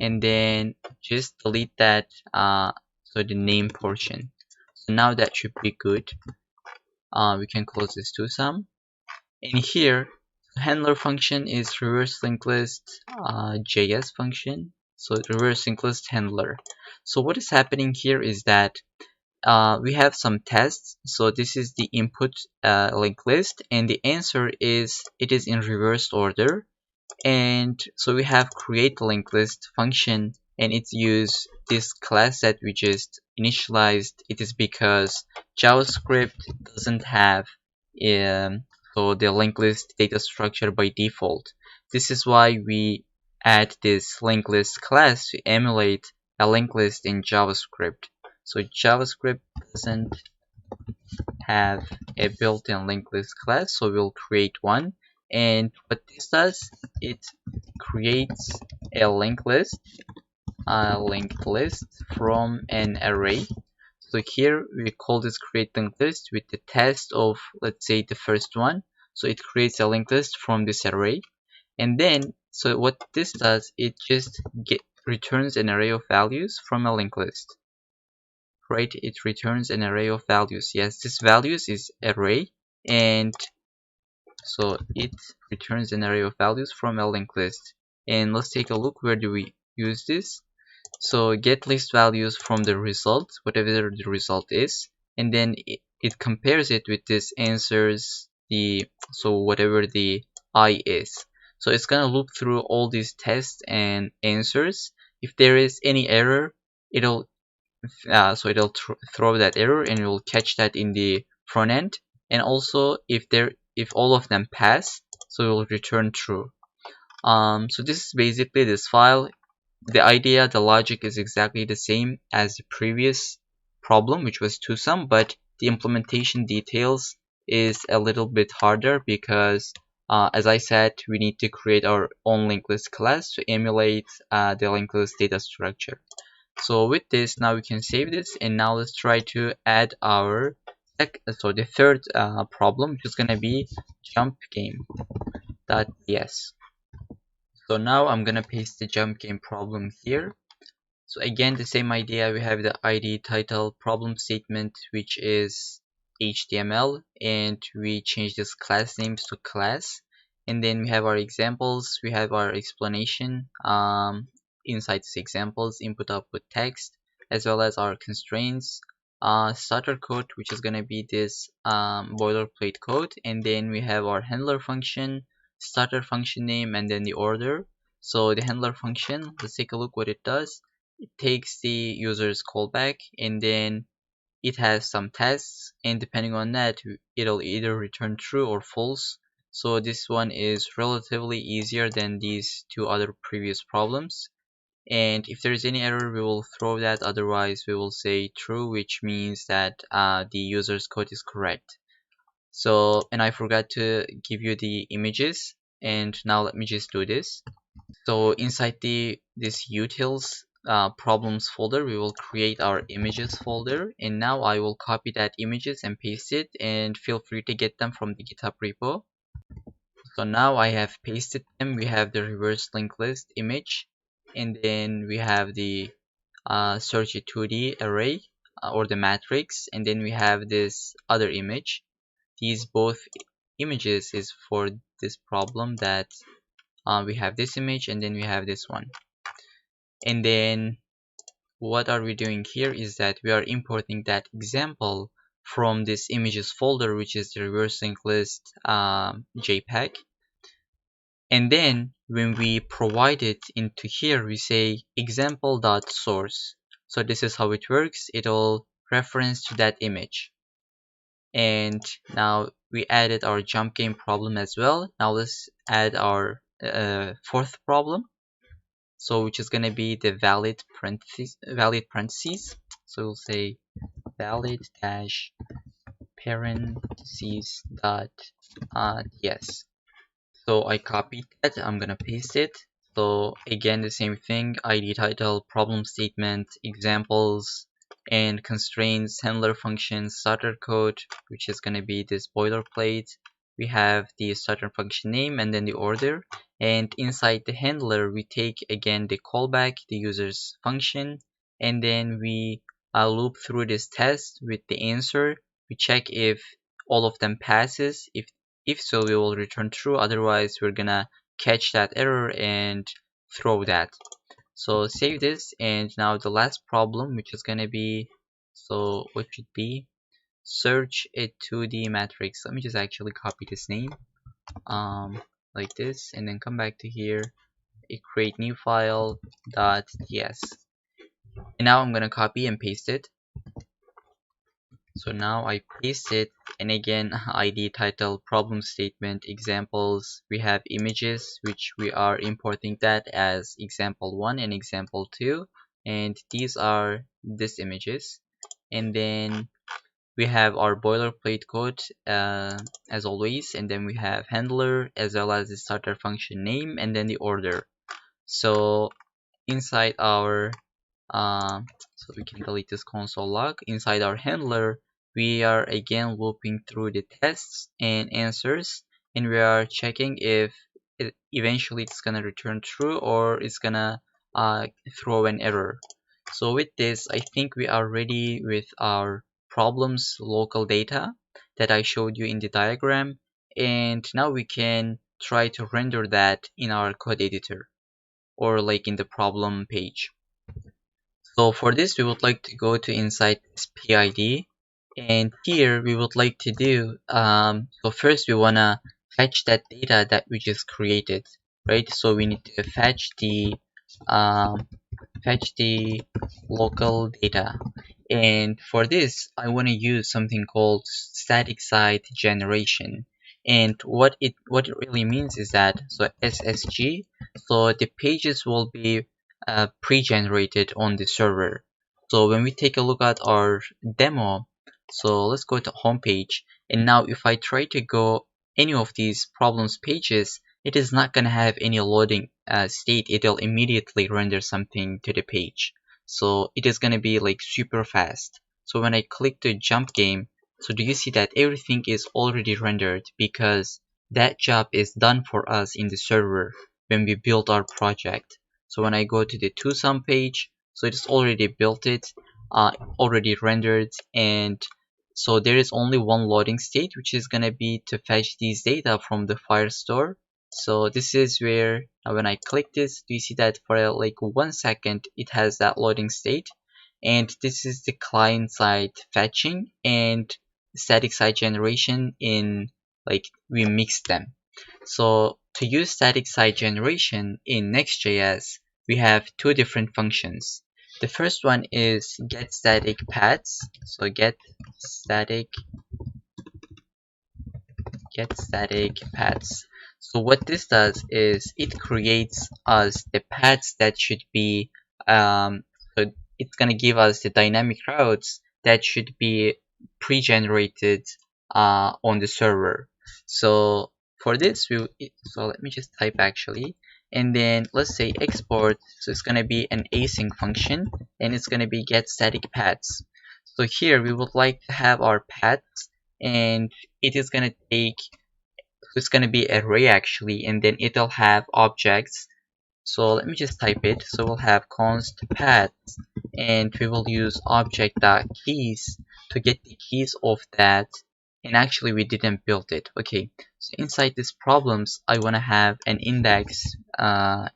and then just delete that so the name portion. So now that should be good. We can close this TwoSum, and here handler function is reverse linked list JS function. So reverse linked list handler. So what is happening here is that we have some tests. So this is the input linked list, and the answer is it is in reversed order. And so we have create linked list function, and it's use this class that we just initialized. It is because JavaScript doesn't have so the linked list data structure by default. This is why we add this linked list class to emulate a linked list in JavaScript. So JavaScript doesn't have a built-in linked list class, so we'll create one. And what this does, it creates a linked list from an array. So here we call this create linked list with the test of, let's say, the first one. So it creates a linked list from this array. And then, so what this does, it just returns an array of values from a linked list. Right? It returns an array of values. Yes, this values is array, and so it returns an array of values from a linked list. And let's take a look, where do we use this? So get list values from the result, whatever the result is, and then it compares it with this answers, so whatever the I is. So it's gonna loop through all these tests and answers. If there is any error, it'll throw that error, and it will catch that in the front end. And also if all of them pass, so it will return true. So this is basically this file. The idea, the logic is exactly the same as the previous problem, which was TwoSum, but the implementation details is a little bit harder because as I said, we need to create our own linked list class to emulate the linked list data structure. So with this, now we can save this, and now let's try to add our the third problem, which is gonna be jump game.ts. So now I'm gonna paste the jump game problem here. So again, the same idea. We have the ID title problem statement, which is HTML, and we change this class names to class. And then we have our examples. We have our explanation inside these examples, input output text, as well as our constraints, starter code, which is gonna be this boilerplate code, and then we have our handler function, starter function name, and then the order. So the handler function, let's take a look what it does. It takes the user's callback, and then it has some tests, and depending on that, it'll either return true or false. So this one is relatively easier than these two other previous problems. And if there's any error, we will throw that. Otherwise, we will say true, which means that the user's code is correct. So, and I forgot to give you the images, and now let me just do this. So inside this utils problems folder, we will create our images folder, and now I will copy that images and paste it, and feel free to get them from the GitHub repo. So now I have pasted them. We have the reverse linked list image, and then we have the search it 2D array or the matrix, and then we have this other image. These both images is for this problem that we have this image, and then we have this one. And then what are we doing here is that we are importing that example from this images folder, which is the reverse linked list JPEG. And then when we provide it into here, we say example.source. So this is how it works. It'll reference to that image. And now we added our jump game problem as well. Now let's add our fourth problem. So which is going to be the valid parentheses. So we'll say valid dash parentheses dot yes. So I copied that. I'm gonna paste it. So again, the same thing: ID title, problem statement, examples, and constraints, handler function, starter code, which is gonna be this boilerplate. We have the starter function name and then the order. And inside the handler, we take again the callback, the user's function, and then we loop through this test with the answer. We check if all of them passes. If so, we will return true. Otherwise, we're gonna catch that error and throw that. So save this, and now the last problem, which is gonna be, so what should be search a 2D matrix. Let me just actually copy this name like this, and then come back to here, create new file .ts, and now I'm gonna copy and paste it. So now I paste it, and again, ID title, problem statement, examples. We have images, which we are importing that as example 1 and example 2, and these are these images. And then we have our boilerplate code as always, and then we have handler as well as the starter function name and then the order. So inside our so we can delete this console log. Inside our handler, we are again looping through the tests and answers, and we are checking if eventually it's gonna return true or it's gonna throw an error. So with this, I think we are ready with our problem's local data that I showed you in the diagram, and now we can try to render that in our code editor or like in the problem page. So for this, we would like to go to inside this PID, and here we would like to do so first we wanna fetch that data that we just created, right? So we need to fetch the local data, and for this I want to use something called static site generation. And what it really means is that, so SSG, so the pages will be pre-generated on the server. So when we take a look at our demo, so let's go to home page, and now if I try to go any of these problems pages, it is not going to have any loading state. It will immediately render something to the page. So it is going to be like super fast. So when I click the jump game, so do you see that everything is already rendered because that job is done for us in the server when we build our project. So when I go to the ToSum page, so it's already built it, already rendered, and so there is only one loading state, which is gonna be to fetch these data from the Firestore. So this is where when I click this, do you see that for like 1 second it has that loading state, and this is the client side fetching and static side generation in like we mix them. So to use static side generation in Next.js, we have two different functions. The first one is get static paths. So get static paths. So what this does is it creates us the paths that should be so it's gonna give us the dynamic routes that should be pre-generated on the server. So for this, so let me just type actually, and then let's say export. So it's gonna be an async function, and it's gonna be get static paths. So here we would like to have our paths, and it is gonna take. It's gonna be array actually, and then it'll have objects. So let me just type it. So we'll have const paths, and we will use object.keys to get the keys of that. And actually we didn't build it. Okay, so inside this problems I want to have an index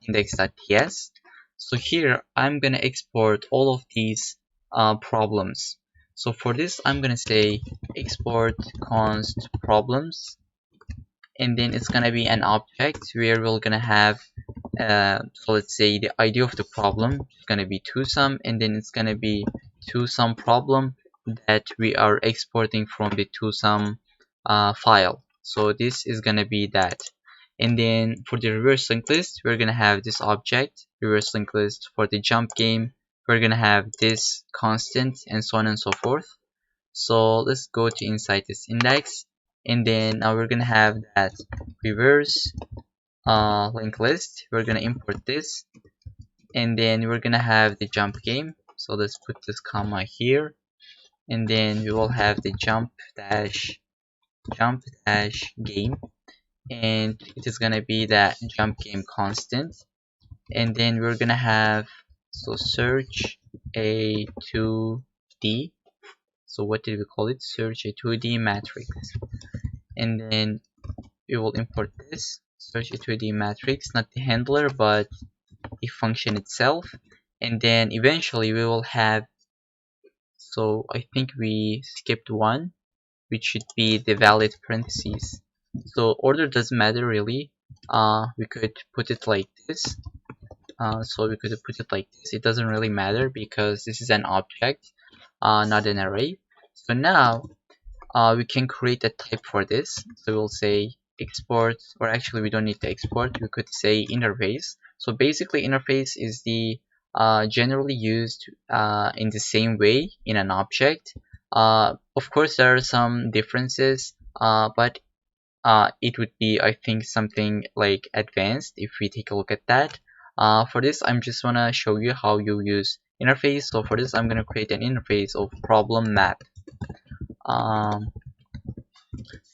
index.ts. So here I'm gonna export all of these problems. So for this I'm gonna say export const problems, and then it's gonna be an object where we're gonna have so let's say the ID of the problem is gonna be ToSum, and then it's gonna be ToSum problem that we are exporting from the ToSum file. So this is gonna be that. And then for the reverse linked list, we're gonna have this object reverse linked list. For the jump game, we're gonna have this constant, and so on and so forth. So let's go to inside this index, and then now we're gonna have that reverse linked list. We're gonna import this, and then we're gonna have the jump game. So let's put this comma here, and then we will have the jump dash game, and it is gonna be that jump game constant. And then we're gonna have so search a 2D. So what did we call it? Search a 2D matrix. And then we will import this search a 2D matrix, not the handler but the function itself. And then eventually we will have, so I think we skipped one, which should be the valid parentheses. So order doesn't matter really. We could put it like this. So we could put it like this. It doesn't really matter because this is an object, not an array. So now we can create a type for this. So we'll say export, or actually we don't need to export. We could say interface. So basically interface is the generally used in the same way in an object. Of course there are some differences, but it would be, I think, something like advanced if we take a look at that. For this I'm just wanna show you how you use interface. So for this I'm gonna create an interface of problem map.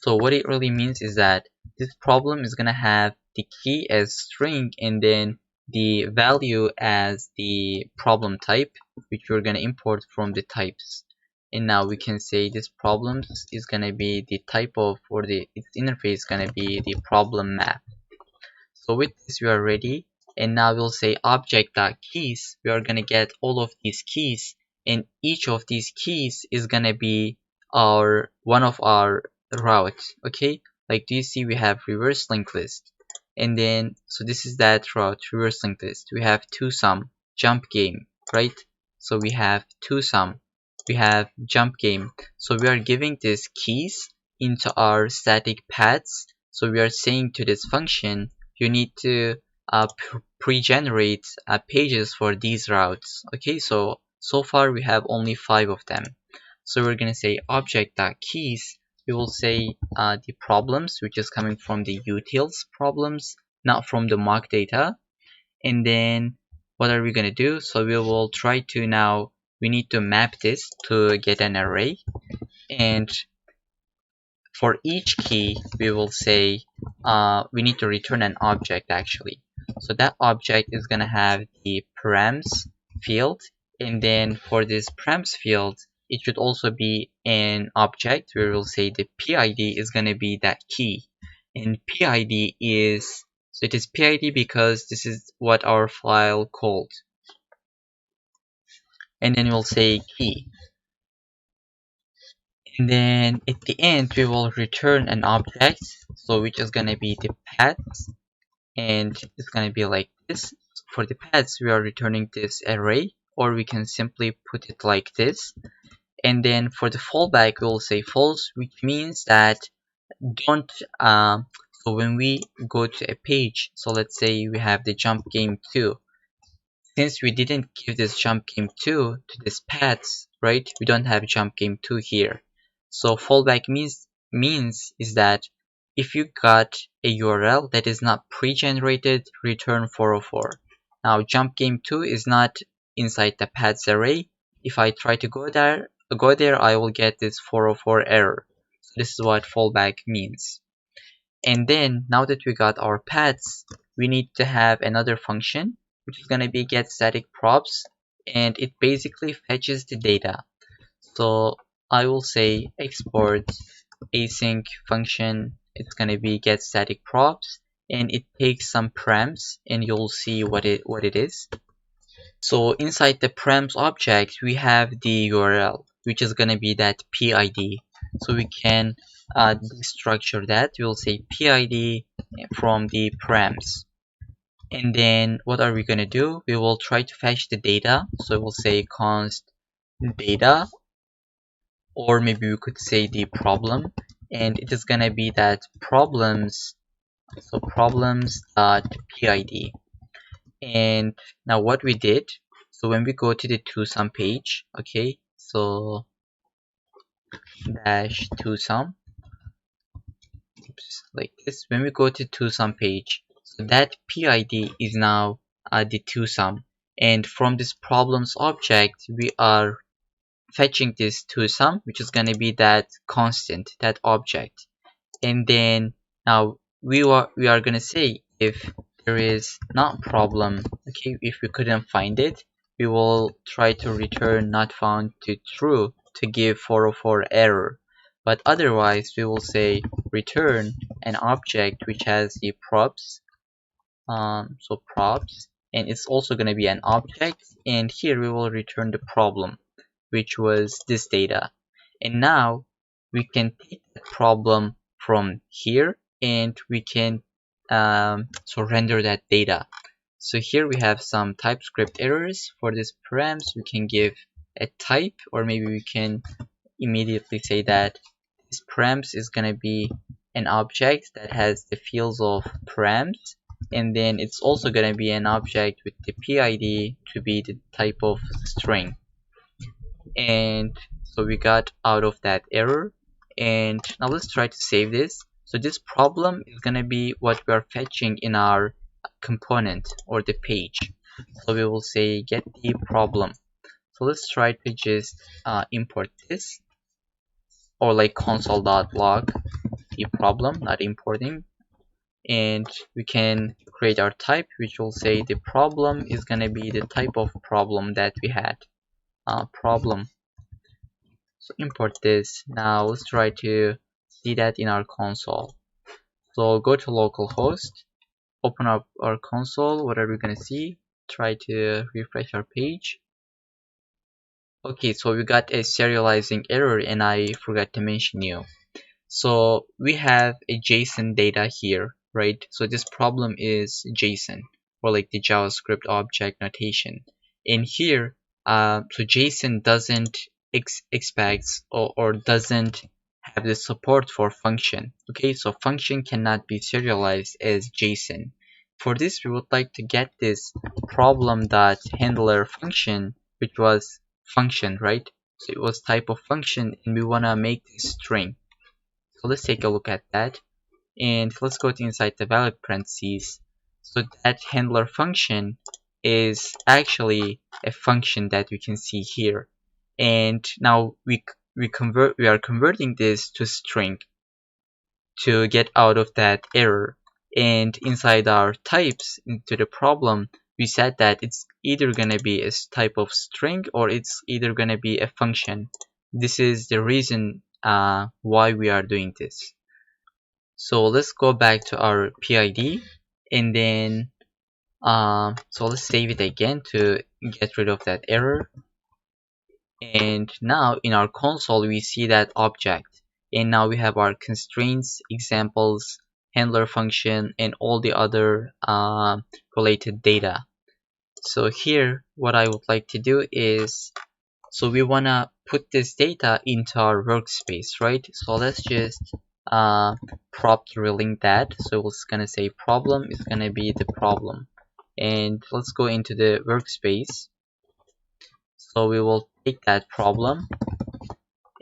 So what it really means is that this problem is gonna have the key as string, and then the value as the problem type, which we're gonna import from the types. And now we can say this problem is gonna be the type of, or the its interface is gonna be the problem map. So with this we are ready, and now we'll say object.keys. We are gonna get all of these keys, and each of these keys is gonna be our one of our routes. Okay, like do you see we have reverse linked list, and then so this is that route reverse linked list. We have ToSum jump game, right? So we have ToSum, we have jump game. So we are giving these keys into our static paths. So we are saying to this function, you need to pre-generate pages for these routes. Okay, so far we have only 5 of them. So we're gonna say object.keys we will say the problems, which is coming from the utils problems, not from the mock data. And then what are we going to do? So we will try to now, we need to map this to get an array. And for each key, we will say we need to return an object actually. So that object is going to have the params field. And then for this params field, it should also be an object where we'll say the PID is going to be that key. And PID is, so it is PID because this is what our file called. And then we'll say key. And then at the end, we will return an object, so which is going to be the paths, and it's going to be like this. For the paths, we are returning this array, or we can simply put it like this. And then for the fallback, we will say false, which means that don't, so when we go to a page, so let's say we have the jump game 2. Since we didn't give this jump game 2 to this paths, right? We don't have jump game 2 here. So fallback means is that if you got a URL that is not pre-generated, return 404. Now jump game 2 is not inside the paths array. If I try to go there, I will get this 404 error. So this is what fallback means. And then now that we got our paths, we need to have another function which is going to be get static props, and it basically fetches the data. So I will say export async function, it's going to be get static props, and it takes some params, and you'll see what it is. So inside the params object, we have the URL, which is going to be that PID. So we can destructure that. We'll say PID from the params. And then what are we going to do? We will try to fetch the data. So we'll say const data, or maybe we could say the problem, and it is going to be that problems, so problems.pid. And now what we did, so when we go to the ToSum page, okay, so dash ToSum, like this. When we go to ToSum page, so that PID is now the ToSum, and from this problems object, we are fetching this ToSum, which is going to be that constant, that object. And then now we are going to say if there is not problem, okay, if we couldn't find it, we will try to return not found to true to give 404 error. But otherwise, we will say return an object which has the props, so props, and it's also going to be an object. And here we will return the problem, which was this data. And now we can take the problem from here, and we can so render that data. So here we have some TypeScript errors. For this params, we can give a type, or maybe we can immediately say that this params is going to be an object that has the fields of params, and then it's also going to be an object with the PID to be the type of string. And so we got out of that error. And now let's try to save this. So this problem is going to be what we are fetching in our component or the page. So we will say get the problem. So let's try to just import this, or like console.log the problem, not importing. And we can create our type, which will say the problem is going to be the type of problem that we had. Problem. So import this. Now let's try to see that in our console. So go to localhost, open up our console. What are we going to see? Try to refresh our page. Okay, so we got a serializing error, and I forgot to mention you. So we have a JSON data here, right? So this problem is JSON, or like the JavaScript object notation. And here, so JSON doesn't expect or doesn't have the support for function. Okay, so function cannot be serialized as JSON. For this, we would like to get this problem.handler function, which was function, right? So it was type of function, and we want to make this string. So let's take a look at that, and let's go to inside the valid parentheses. So that handler function is actually a function that you can see here, and now we are converting this to string to get out of that error. And inside our types into the problem, we said that it's either gonna be a type of string or it's either gonna be a function. This is the reason why we are doing this. So let's go back to our PID, and then so let's save it again to get rid of that error. And now in our console we see that object, and now we have our constraints, examples, handler function, and all the other related data. So here what I would like to do is, so we want to put this data into our workspace, right? So let's just prop to relink that. So it's gonna say problem is gonna be the problem, and let's go into the workspace. So we will take that problem,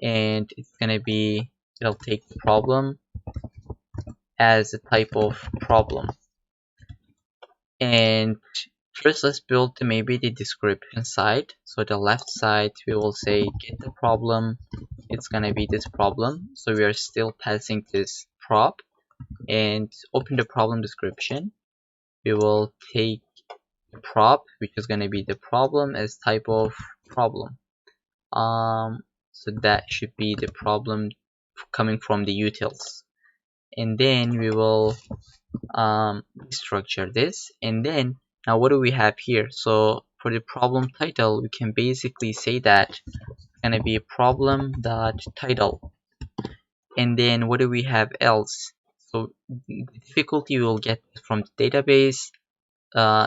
and it's gonna be, it'll take the problem as a type of problem. And first let's build maybe the description side. So the left side we will say get the problem, it's gonna be this problem. So we are still passing this prop, and open the problem description. We will take the prop, which is gonna be the problem, as type of problem. So that should be the problem coming from the utils, and then we will structure this. And then now what do we have here? So for the problem title, we can basically say that it's gonna be problem.title. And then what do we have else? So the difficulty we will get from the database,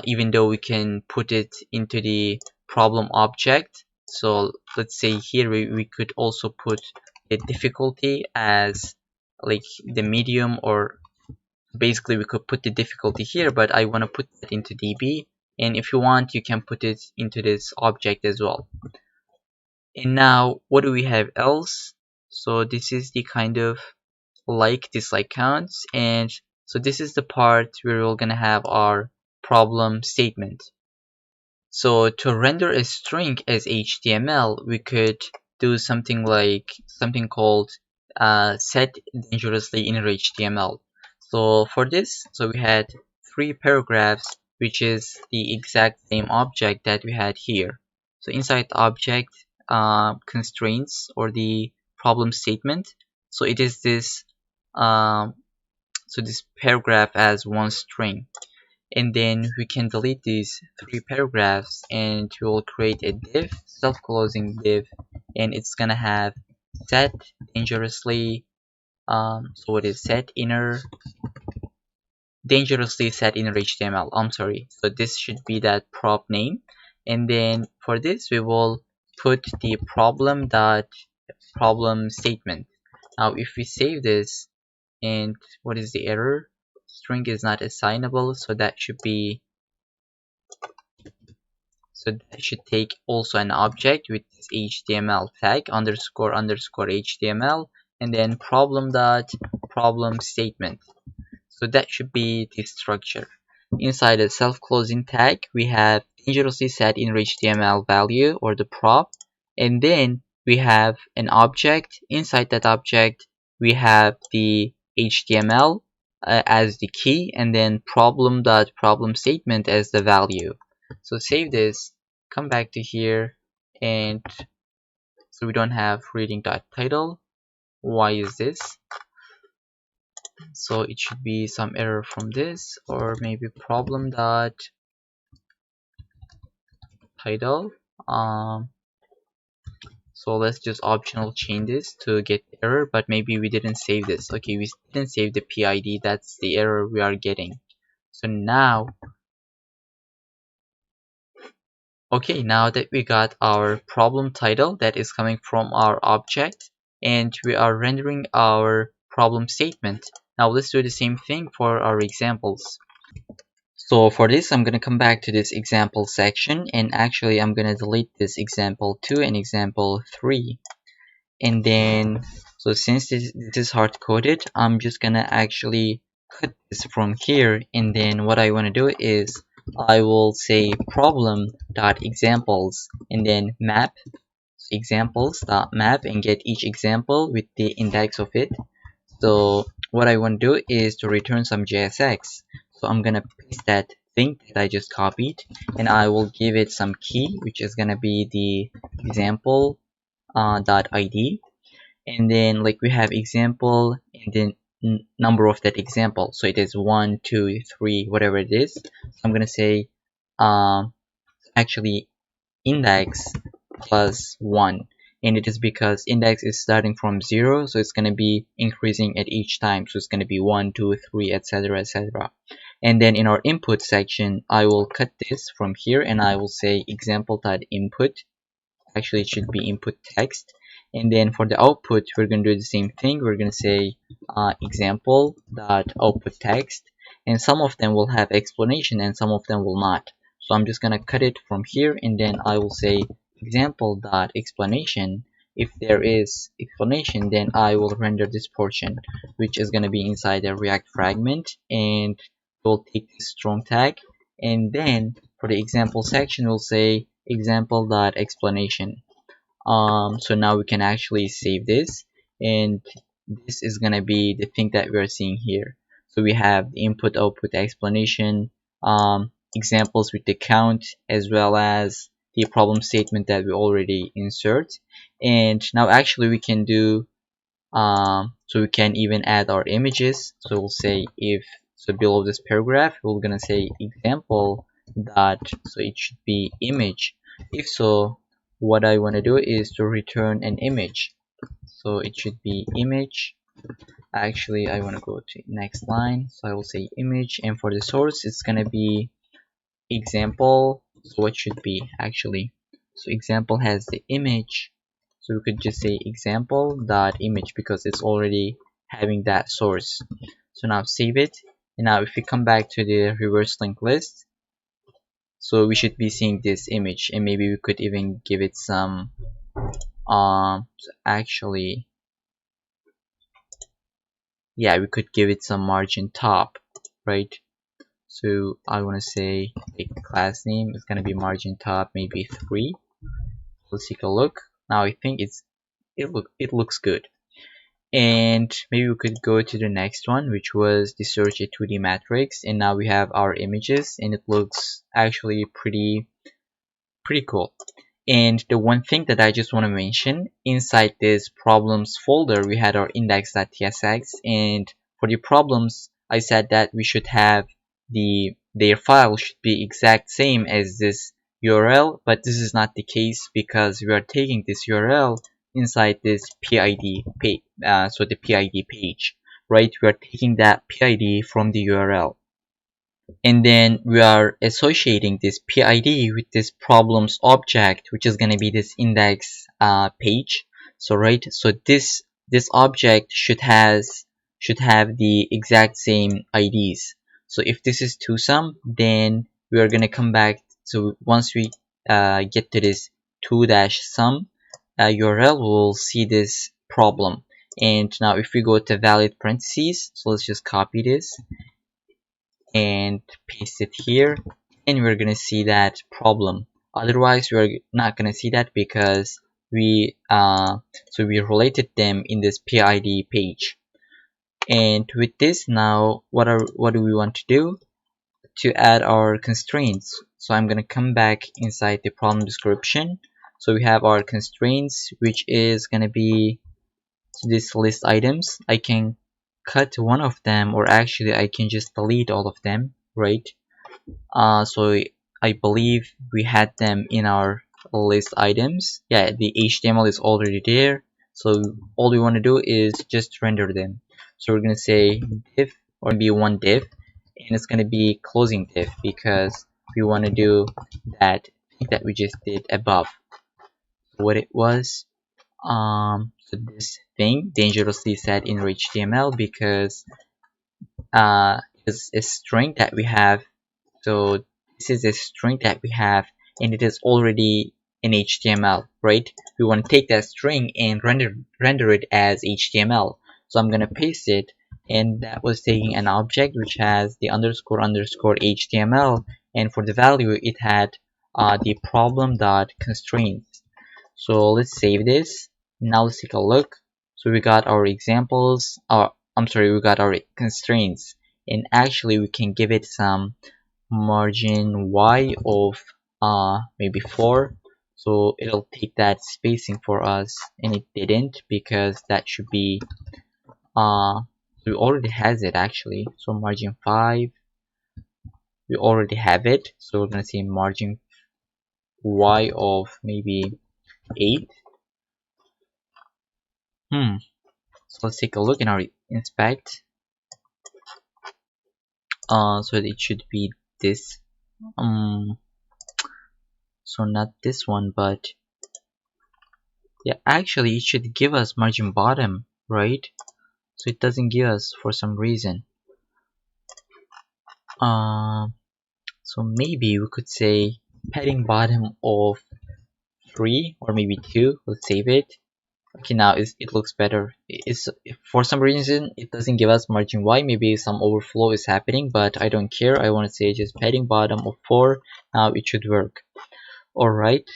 even though we can put it into the problem object. So let's say here we could also put the difficulty as like the medium, or basically we could put the difficulty here, but I want to put that into DB, and if you want you can put it into this object as well. And now what do we have else? So this is the kind of like dislike counts, and so this is the part where we're gonna have our problem statement. So to render a string as HTML, we could do something called set dangerously inner HTML. So for this, so we had 3 paragraphs, which is the exact same object that we had here. So inside the object constraints, or the problem statement, so it is this this paragraph as one string. And then we can delete these 3 paragraphs, and we will create a div, self-closing div, and it's gonna have set dangerously so what is set inner dangerously set inner HTML, I'm sorry. So this should be that prop name, and then for this we will put the problem statement. Now if we save this, and what is the error? String is not assignable, so that should be, so that should take also an object with this HTML tag underscore HTML, and then problem statement. So that should be the structure. Inside the self-closing tag, we have dangerously set inner HTML value, or the prop, and then we have an object. Inside that object, we have the HTML as the key, and then problem statement as the value. So save this, come back to here, and so we don't have reading.title. Why is this? So it should be some error from this, or maybe problem.title. So let's just optional change this to get error, but maybe we didn't save this. Okay, we didn't save the PID, that's the error we are getting. So now, okay, now that we got our problem title that is coming from our object, and we are rendering our problem statement. Now let's do the same thing for our examples. So for this, I'm going to come back to this example section, and actually I'm going to delete this example 2 and example 3. And then, So since this is hard coded, I'm just gonna actually cut this from here, and then what I want to do is I will say problem.examples and then map examples.map and get each example with the index of it. So what I want to do is to return some JSX. So I'm gonna paste that thing that I just copied, and I will give it some key, which is gonna be the example dot ID, and then like we have example and then number of that example. So it is 1, 2, 3, whatever it is. So I'm gonna say actually index plus 1, and it is because index is starting from 0, so it's going to be increasing at each time, so it's going to be 1, 2, 3, etc, etc. And then in our input section, I will cut this from here and I will say example.input. Actually it should be input text, and then for the output we're going to do the same thing. We're going to say example.output text, and some of them will have explanation and some of them will not. So I'm just going to cut it from here, and then I will say example.explanation. If there is explanation, then I will render this portion, which is going to be inside the React fragment, and we'll take this strong tag, and then for the example section we'll say example.explanation. So now we can actually save this, and this is gonna be the thing that we're seeing here. So we have the input output explanation, examples with the count, as well as the problem statement that we already insert. And now actually we can do so we can even add our images. So we'll say if, so below this paragraph we're gonna say example dot, so it should be image. If so, what I want to do is to return an image, so it should be image. Actually I want to go to next line, so I will say image, and for the source it's gonna be example. So what should be actually, so example has the image, so we could just say example dot image because it's already having that source. So now save it, and now if we come back to the reverse linked list, so we should be seeing this image, and maybe we could even give it some so actually yeah, we could give it some margin top, right? So I want to say like class name is going to be margin top, maybe 3. Let's take a look. Now I think it looks good. And maybe we could go to the next one, which was the search a 2D matrix, and now we have our images, and it looks actually pretty cool. And the one thing that I just want to mention, inside this problems folder we had our index.tsx, and for the problems I said that we should have their file should be exact same as this URL, but this is not the case because we are taking this URL inside this PID page, so the PID page, right? We are taking that PID from the URL, and then we are associating this PID with this problems object, which is going to be this index page. So right, so this object should have the exact same IDs. So if this is twosome, then we are going to come back. So once we get to this 2-sum URL, we'll see this problem. And now if we go to valid parentheses, so let's just copy this and paste it here, and we're gonna see that problem. Otherwise we're not gonna see that because we so we related them in this PID page. And with this, now what do we want to do to add our constraints? So I'm gonna come back inside the problem description. So we have our constraints, which is gonna be this list items. I can cut one of them, or actually I can just delete all of them, right? So I believe we had them in our list items. Yeah, the HTML is already there, so all we want to do is just render them. So we're gonna say div, or maybe one div, and it's gonna be closing div because we want to do that thing that we just did above. What it was, so this thing dangerously set in HTML because is a string that we have. So this is a string that we have, and it is already in HTML, right? We want to take that string and render it as HTML. So I'm gonna paste it, and that was taking an object which has the underscore underscore HTML, and for the value it had the problem.constraints. So let's save this. Now let's take a look. So we got our examples, we got our constraints, and actually we can give it some margin y of maybe 4, so it'll take that spacing for us, and it didn't because that should be we already has it actually. So margin 5, we already have it, so we're gonna say margin y of maybe 8. So let's take a look in our inspect. So it should be this. So not this one, but yeah, actually it should give us margin bottom, right? So it doesn't give us for some reason. So maybe we could say padding bottom of 3 or maybe 2. Let's save it. Okay, now it looks better. It's for some reason it doesn't give us margin y. Maybe some overflow is happening, but I don't care. I want to say just padding bottom of 4. Now it should work. Alright.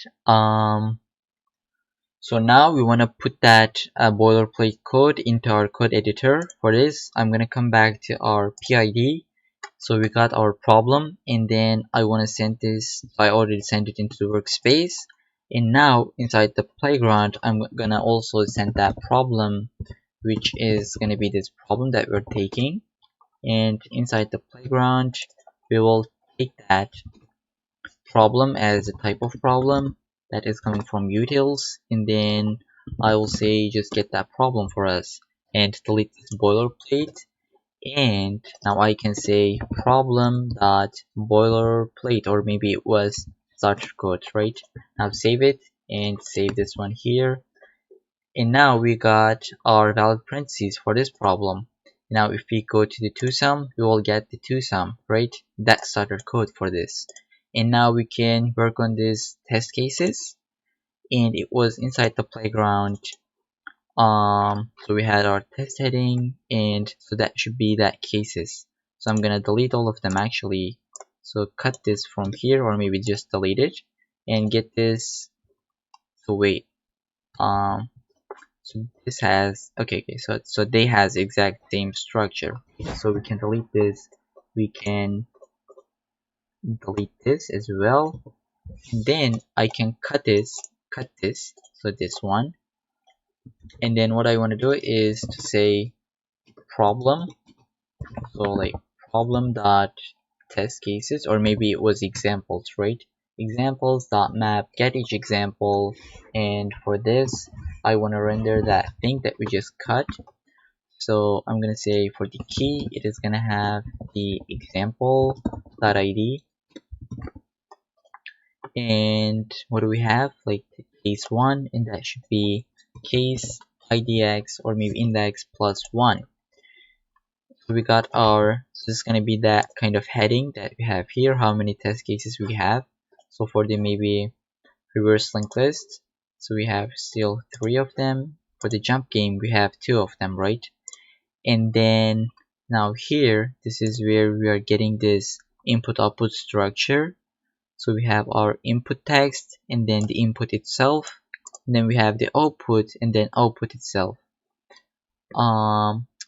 So now we want to put that boilerplate code into our code editor. For this, I'm going to come back to our PID. So we got our problem, and then I want to send this. I already sent it into the workspace, and now inside the playground I'm going to also send that problem, which is going to be this problem that we're taking. And inside the playground we will take that problem as a type of problem that is coming from utils, and then I will say just get that problem for us and delete this boilerplate. And now I can say problem.boilerplate, or maybe it was starter code, right? Now save it and save this one here, and now we got our valid parentheses for this problem. Now if we go to the toSum, we will get the toSum, right? That's starter code for this. And now we can work on these test cases, and it was inside the playground. So we had our test heading, and so that should be that cases. So I'm gonna delete all of them actually. So cut this from here, or maybe just delete it and get this. So wait, so this has okay, so they has exact same structure. So we can delete this. We can delete this as well. And then I can cut this. So this one. And then what I want to do is to say problem, so like problem dot test cases, or maybe it was examples, right? Examples dot map get each example, and for this I want to render that thing that we just cut. So I'm gonna say for the key it is gonna have the example dot id, and what do we have, like case 1, and that should be case idx, or maybe index plus 1. So we got our, so this is going to be that kind of heading that we have here, how many test cases we have. So for the maybe reverse linked list, so we have still 3 of them. For the jump game we have 2 of them, right? And then now here, this is where we are getting this input output structure. So we have our input text, and then the input itself, and then we have the output, and then output itself.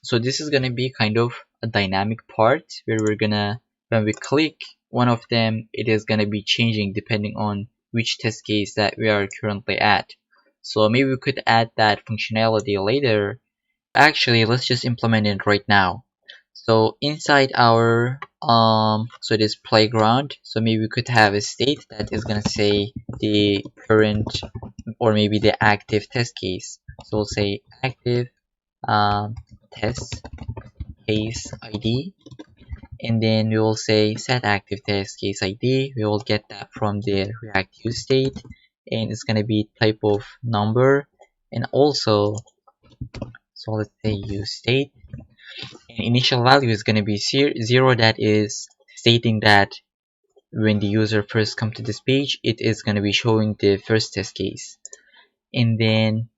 So this is gonna be kind of a dynamic part where we're gonna, when we click one of them, it is gonna be changing depending on which test case that we are currently at. So maybe we could add that functionality later. Actually, let's just implement it right now. So inside our so this playground, so maybe we could have a state that is gonna say the current, or maybe the active test case. So we'll say active test case ID, and then we will say set active test case ID. We will get that from the React use state, and it's gonna be type of number, and also, so let's say use state, and initial value is gonna be 0. That is stating that when the user first come to this page, it is going to be showing the first test case. And then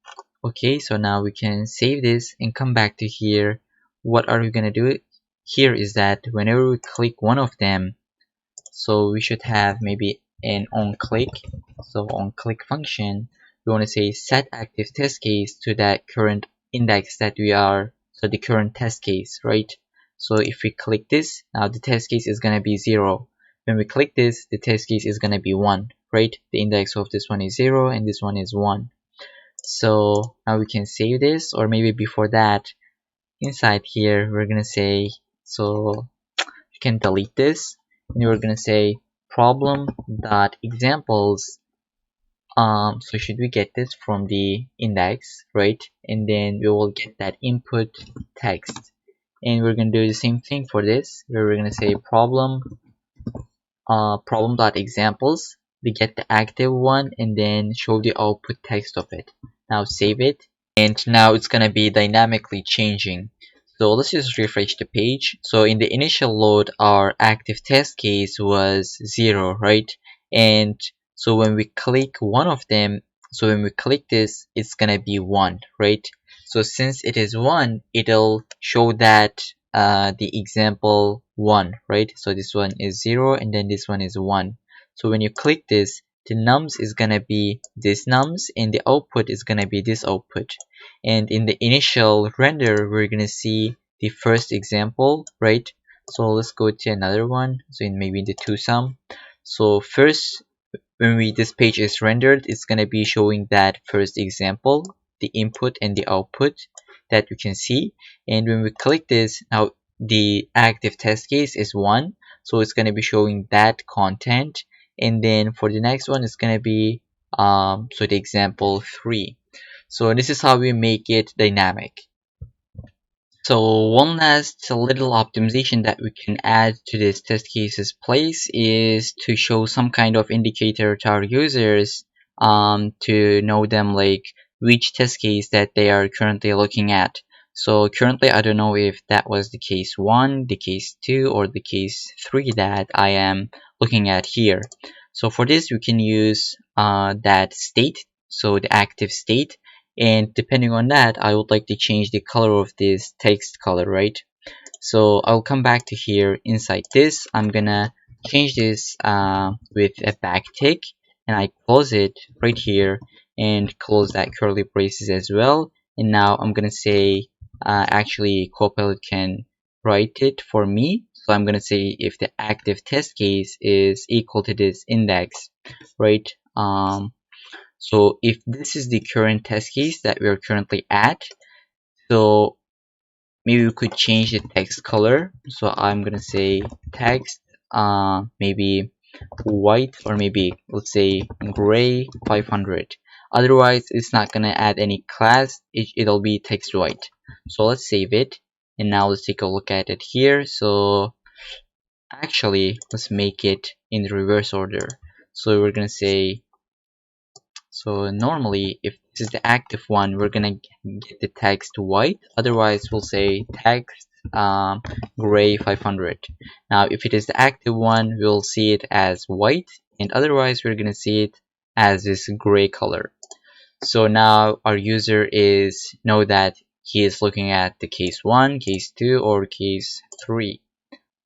okay, so now we can save this and come back to here. What are we going to do here is that whenever we click one of them, so we should have maybe an onClick. So onClick function, we want to say set active test case to that current index that we are, so the current test case, right? So if we click this, now the test case is going to be 0. When we click this, the test case is going to be 1, right? The index of this one is 0 and this one is 1. So now we can save this, or maybe before that, inside here, we're going to say, so you can delete this, and we're going to say problem.examples. So should we get this from the index, right? And then we will get that input text. And we're going to do the same thing for this, where we're going to say problem.examples. We get the active one and then show the output text of it. Now save it, and now it's going to be dynamically changing. So let's just refresh the page. So in the initial load, our active test case was 0, right? And so when we click one of them, so when we click this, it's going to be 1, right? So since it is 1, it'll show that the example 1, right? So this one is 0 and then this one is 1. So when you click this, the nums is gonna be this nums and the output is gonna be this output. And in the initial render, we're gonna see the first example, right? So let's go to another one. So in maybe the two-sum. So first, when this page is rendered, it's gonna be showing that first example, the input and the output that you can see. And when we click this, now the active test case is 1, so it's gonna be showing that content. And then for the next one, it's going to be so the example 3. So this is how we make it dynamic. So one last little optimization that we can add to this test cases place is to show some kind of indicator to our users to know them like which test case that they are currently looking at. So currently I don't know if that was the case 1, the case 2, or the case 3 that I am looking at here. So for this we can use that state, so the active state, and depending on that I would like to change the color of this text color, right? So I'll come back to here. Inside this, I'm gonna change this with a backtick, and I close it right here and close that curly braces as well. And now I'm gonna say actually Copilot can write it for me. So I'm gonna say if the active test case is equal to this index, right? So if this is the current test case that we're currently at, so maybe we could change the text color. So I'm gonna say text maybe white, or maybe let's say gray 500. Otherwise it's not gonna add any class, it'll be text white. So let's save it, and now let's take a look at it here. So actually let's make it in the reverse order. So we're gonna say, so normally if this is the active one, we're gonna get the text white, otherwise we'll say text gray 500. Now if it is the active one, we'll see it as white, and otherwise we're gonna see it as this gray color. So now our user is know that he is looking at the case 1, case 2, or case 3.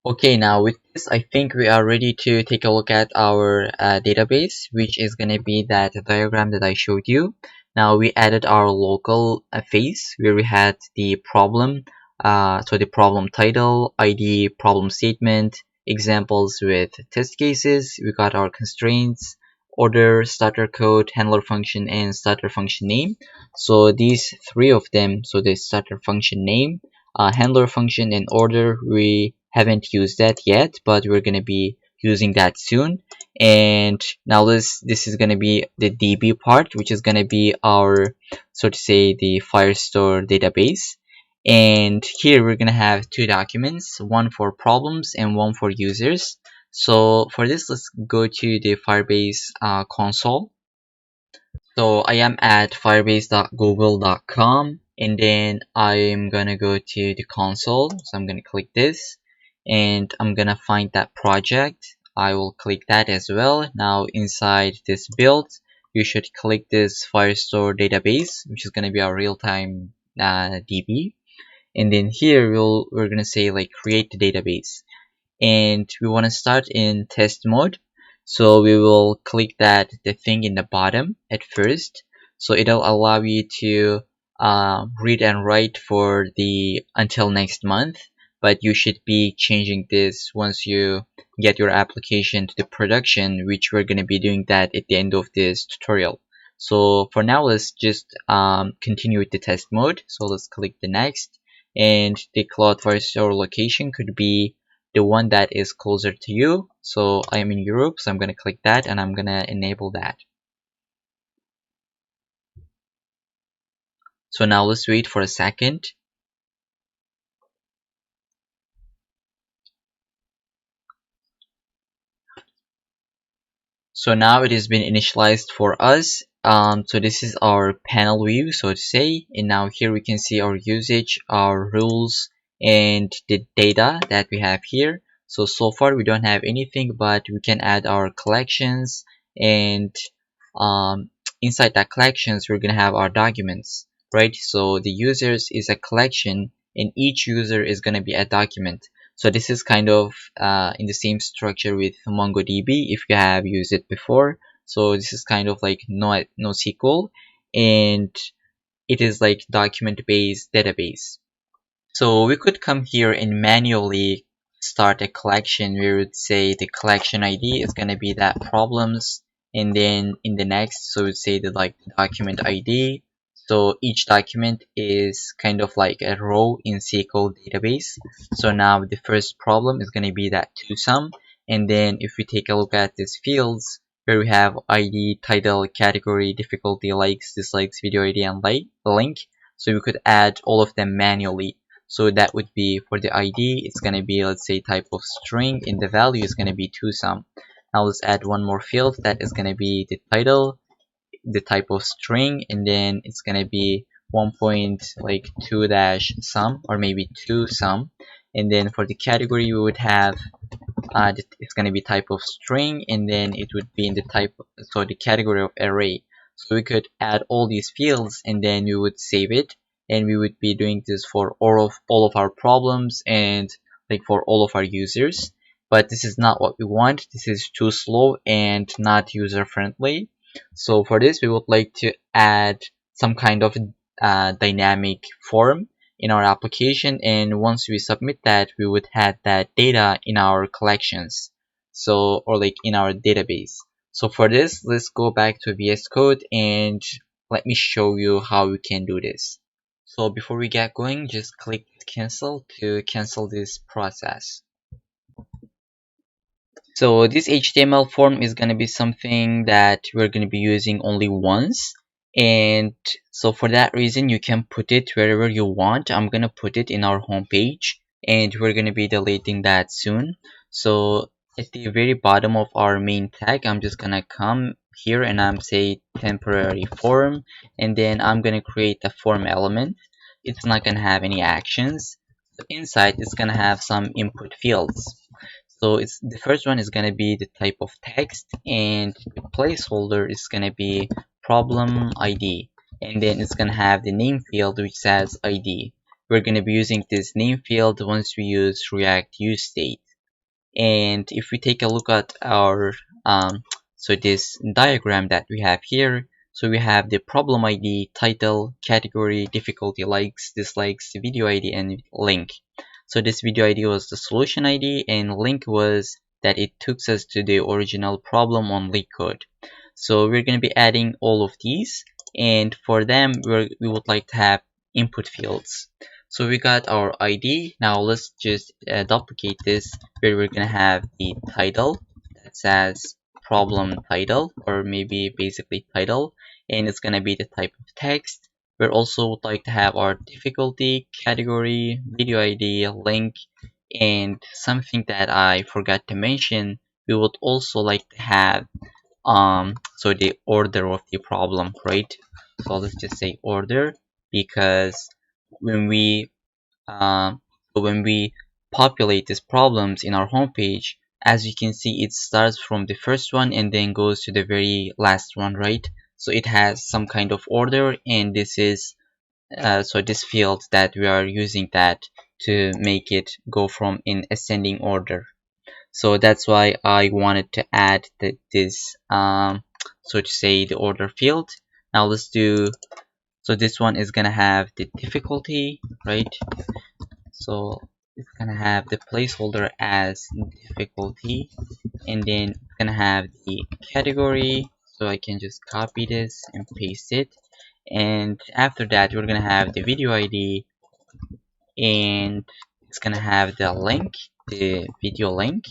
Okay, now with this, I think we are ready to take a look at our database, which is going to be that diagram that I showed you. Now we added our local phase where we had the problem, so the problem title, ID, problem statement, examples with test cases. We got our constraints, order, starter code, handler function, and starter function name. So these three of them, so the starter function name, handler function, and order, we haven't used that yet, but we're going to be using that soon. And now this is going to be the DB part, which is going to be our, so to say, the Firestore database. And here we're going to have two documents, one for problems and one for users. So for this, let's go to the Firebase console. So I am at firebase.google.com, and then I'm gonna go to the console. So I'm gonna click this, and I'm gonna find that project. I will click that as well. Now inside this build, you should click this Firestore database, which is going to be our real-time DB. And then here we're going to say like create the database, and we want to start in test mode. So we will click the thing in the bottom at first, so it'll allow you to read and write for the until next month, but you should be changing this once you get your application to the production, which we're going to be doing that at the end of this tutorial. So for now, let's just continue with the test mode. So let's click the next, and the cloud Firestore location could be the one that is closer to you. So I'm in Europe, so I'm going to click that and I'm going to enable that. So now let's wait for a second. So now it has been initialized for us. So this is our panel view, so to say, and now here we can see our usage, our rules, and the data that we have here. So far we don't have anything, but we can add our collections, and inside that collections we're gonna have our documents, right? So the users is a collection, and each user is gonna be a document. So this is kind of in the same structure with MongoDB if you have used it before. So this is kind of like NoSQL, and it is like document-based database. So we could come here and manually start a collection. We would say the collection ID is going to be that problems, and then in the next, so we'd say the like document ID. So each document is kind of like a row in SQL database. So now the first problem is going to be that toSum, and then if we take a look at these fields where we have ID, title, category, difficulty, likes, dislikes, video ID, and link. So we could add all of them manually. So that would be for the ID, it's going to be, let's say, type of string, and the value is going to be toSum. Now let's add one more field that is going to be the title, the type of string, and then it's going to be 1.2 dash sum, or maybe 2sum. And then for the category, we would have it's going to be type of string, and then it would be in the type, so the category of array. So we could add all these fields, and then we would save it, and we would be doing this for all of our problems and like for all of our users. But this is not what we want. This is too slow and not user friendly. So for this, we would like to add some kind of dynamic form in our application, and once we submit that, we would have that data in our collections, so, or like in our database. So for this, let's go back to VS Code and let me show you how we can do this. So before we get going, just click cancel to cancel this process. So this HTML form is going to be something that we're going to be using only once, and so for that reason you can put it wherever you want. I'm going to put it in our home page, and we're going to be deleting that soon. So at the very bottom of our main tag, I'm just going to come here and I'm say temporary form, and then I'm going to create a form element. It's not going to have any actions. So inside it's going to have some input fields. So it's the first one is going to be the type of text, and the placeholder is going to be problem ID, and then it's going to have the name field which says ID. We're going to be using this name field once we use React useState. And if we take a look at our so this diagram that we have here, so we have the problem ID, title, category, difficulty, likes, dislikes, video ID, and link. So this video ID was the solution ID, and link was that it took us to the original problem on LeetCode. So we're going to be adding all of these, and for them we would like to have input fields. So we got our ID. Now let's just duplicate this, where we're going to have the title that says problem title, or maybe basically title, and it's going to be the type of text. We also would like to have our difficulty, category, video ID, link, and something that I forgot to mention, we would also like to have so the order of the problem, right? So let's just say order, because when we when we populate these problems in our homepage, as you can see, it starts from the first one and then goes to the very last one, right? So it has some kind of order, and this is so this field that we are using that to make it go from in ascending order. So that's why I wanted to add this so to say the order field. Now let's do, so this one is gonna have the difficulty, right? So it's gonna have the placeholder as difficulty, and then it's gonna have the category. So I can just copy this and paste it, and after that we're gonna have the video ID, and it's gonna have the link, the video link,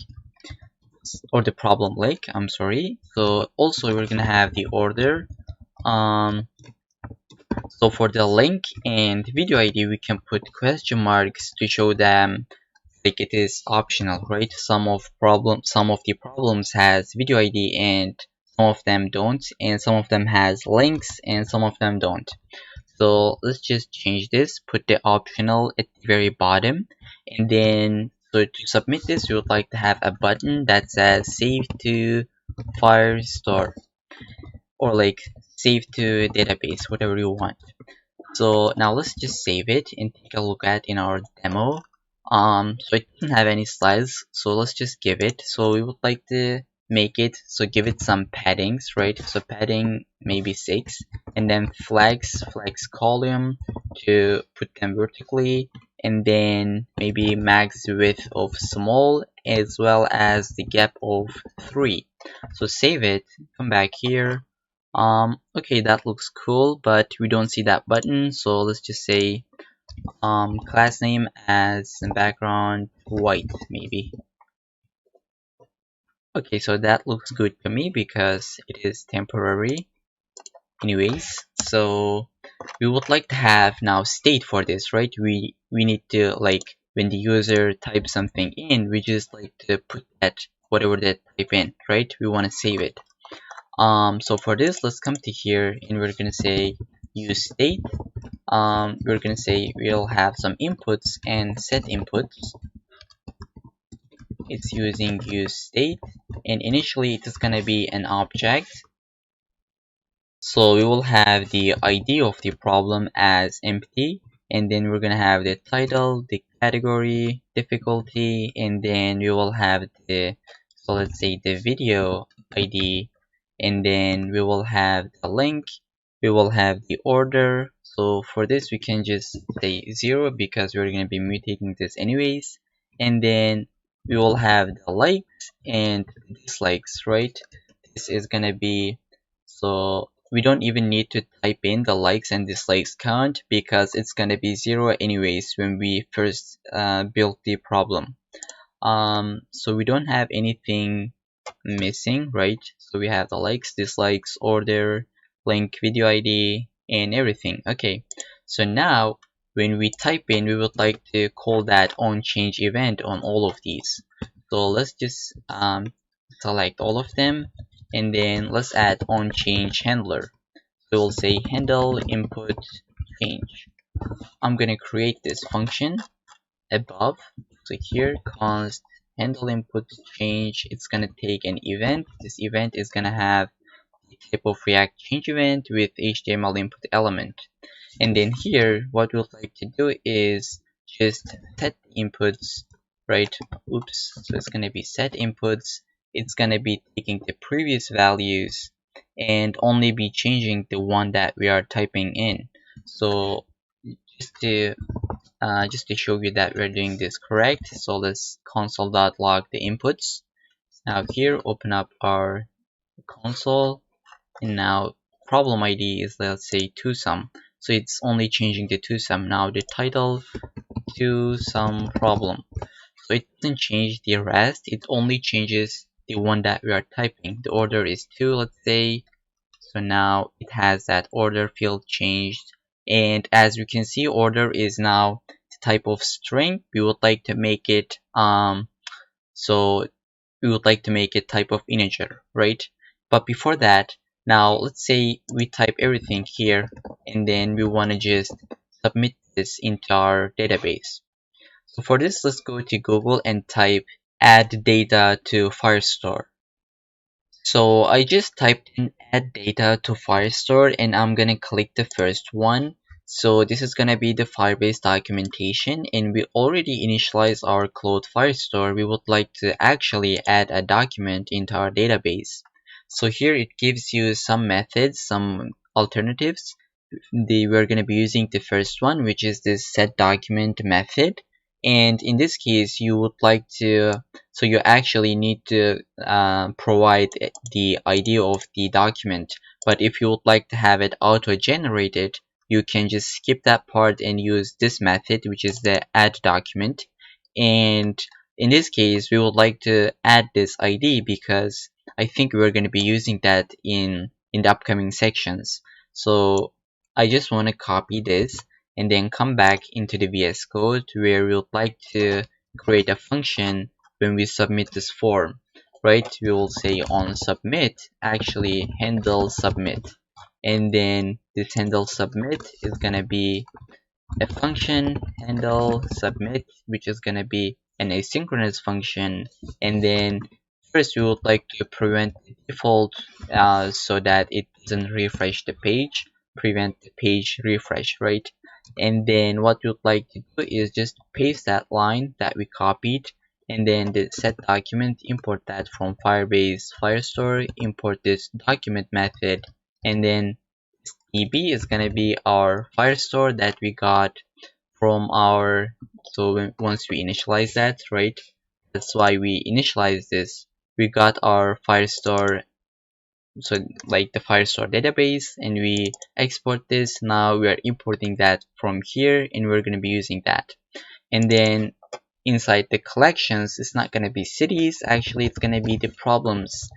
or the problem link, I'm sorry. So also we're gonna have the order. So for the link and video ID, we can put question marks to show them like it is optional, right? Some of the problems has video ID and some of them don't, and some of them has links and some of them don't. So let's just change this, put the optional at the very bottom, and then so to submit this, we would like to have a button that says save to Firestore, or like save to database, whatever you want. So now let's just save it and take a look at in our demo. So it doesn't have any slides, so let's just give it. So we would like to make it, so give it some paddings, right? So padding maybe 6, and then flags column to put them vertically, and then maybe max width of small as well as the gap of 3. So save it, come back here. Okay, that looks cool, but we don't see that button, so let's just say class name as background white, maybe. Okay, so that looks good to me because it is temporary anyways. So we would like to have now state for this, right? We need to, like, when the user types something in, we just like to put that whatever they type in, right? We want to save it. So for this, let's come to here and we're gonna say use state. We're gonna say we'll have some inputs and set inputs. It's using use state, and initially it is gonna be an object. So we will have the ID of the problem as empty, and then we're gonna have the title, the category, difficulty, and then we will have the, so let's say the video ID, and then we will have the link, we will have the order. So for this we can just say 0 because we're going to be mutating this anyways, and then we will have the likes and dislikes, right? This is going to be, so we don't even need to type in the likes and dislikes count because it's going to be 0 anyways when we first built the problem. So we don't have anything missing, right? So we have the likes, dislikes, order, link, video ID, and everything. Okay, so now when we type in, we would like to call that onChange event on all of these. So let's just select all of them, and then let's add onChange handler. So we'll say handle input change. I'm gonna create this function above. So here const handle input change, it's gonna take an event. This event is gonna have the type of React change event with HTML input element. And then here what we'd like to do is just set inputs, right? Oops, so it's gonna be set inputs. It's gonna be taking the previous values and only be changing the one that we are typing in. So just to show you that we're doing this correct, so let's console.log the inputs. Now here, open up our console, and now problem ID is, let's say, toSum. So it's only changing the toSum. Now the title, toSum problem. So it doesn't change the rest, it only changes the one that we are typing. The order is 2, let's say. So now it has that order field changed, and as you can see, order is now the type of string. We would like to make it type of integer, right? But before that, now let's say we type everything here and then we want to just submit this into our database. So for this, let's go to Google and type add data to Firestore. So I just typed in add data to Firestore and I'm gonna click the first one. So this is gonna be the Firebase documentation, and we already initialized our Cloud Firestore. We would like to actually add a document into our database. So here it gives you some methods, some alternatives. We're going to be using the first one, which is this set document method. And in this case, you would like to, so you actually need to provide the ID of the document. But if you would like to have it auto-generated, you can just skip that part and use this method, which is the add document. And in this case, we would like to add this ID because I think we're going to be using that in the upcoming sections. So I just want to copy this and then come back into the VS Code where we would like to create a function when we submit this form, right? We will say on submit, actually handle submit. And then this handle submit is going to be a function handle submit, which is going to be an asynchronous function. And then first we would like to prevent the default so that it doesn't refresh the page, prevent the page refresh, right? And then what we would like to do is just paste that line that we copied, and then the set document, import that from Firebase Firestore, import this document method, and then EB is going to be our Firestore that we got from our, so once we initialize that, right, that's why we initialize this. We got our Firestore, so like the Firestore database, and we export this. Now we are importing that from here and we're going to be using that. And then inside the collections, it's not going to be cities, actually it's going to be the problems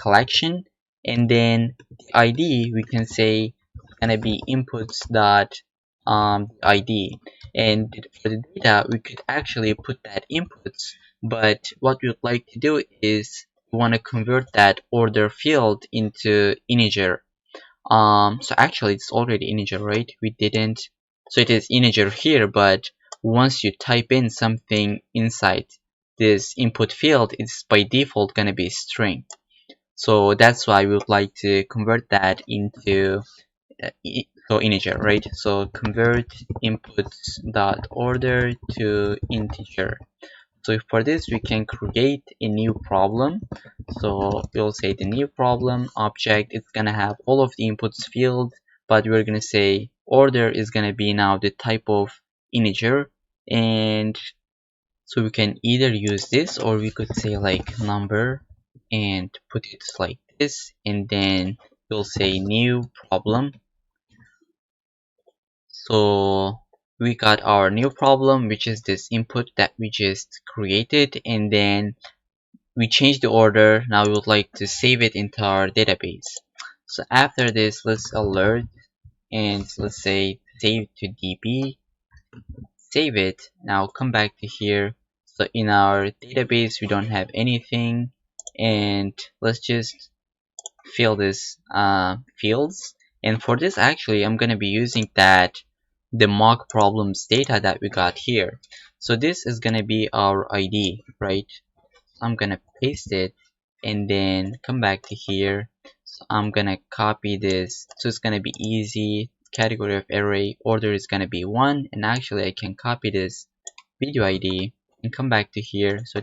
collection. And then the ID, we can say it's going to be inputs dot ID. And for the data, we could actually put that inputs, but what we would like to do is we want to convert that order field into integer. So actually it's already integer, right? We didn't, so it is integer here, but once you type in something inside this input field, it's by default gonna be string. So that's why we would like to convert that into so integer, right? So convert inputs dot order to integer. So for this, we can create a new problem. So we'll say the new problem object, it's gonna have all of the inputs field, but we're gonna say order is gonna be now the type of integer. And so we can either use this, or we could say like number and put it like this, and then we'll say new problem. So we got our new problem, which is this input that we just created, and then we changed the order. Now we would like to save it into our database. So after this, let's alert, and let's say save to DB, save it. Now come back to here. So in our database, we don't have anything, and let's just fill this fields. And for this, actually, I'm gonna be using the mock problems data that we got here. So this is gonna be our ID, right? I'm gonna paste it and then come back to here. So I'm gonna copy this, so it's gonna be easy. Category of array order is gonna be 1, and actually I can copy this video ID and come back to here. So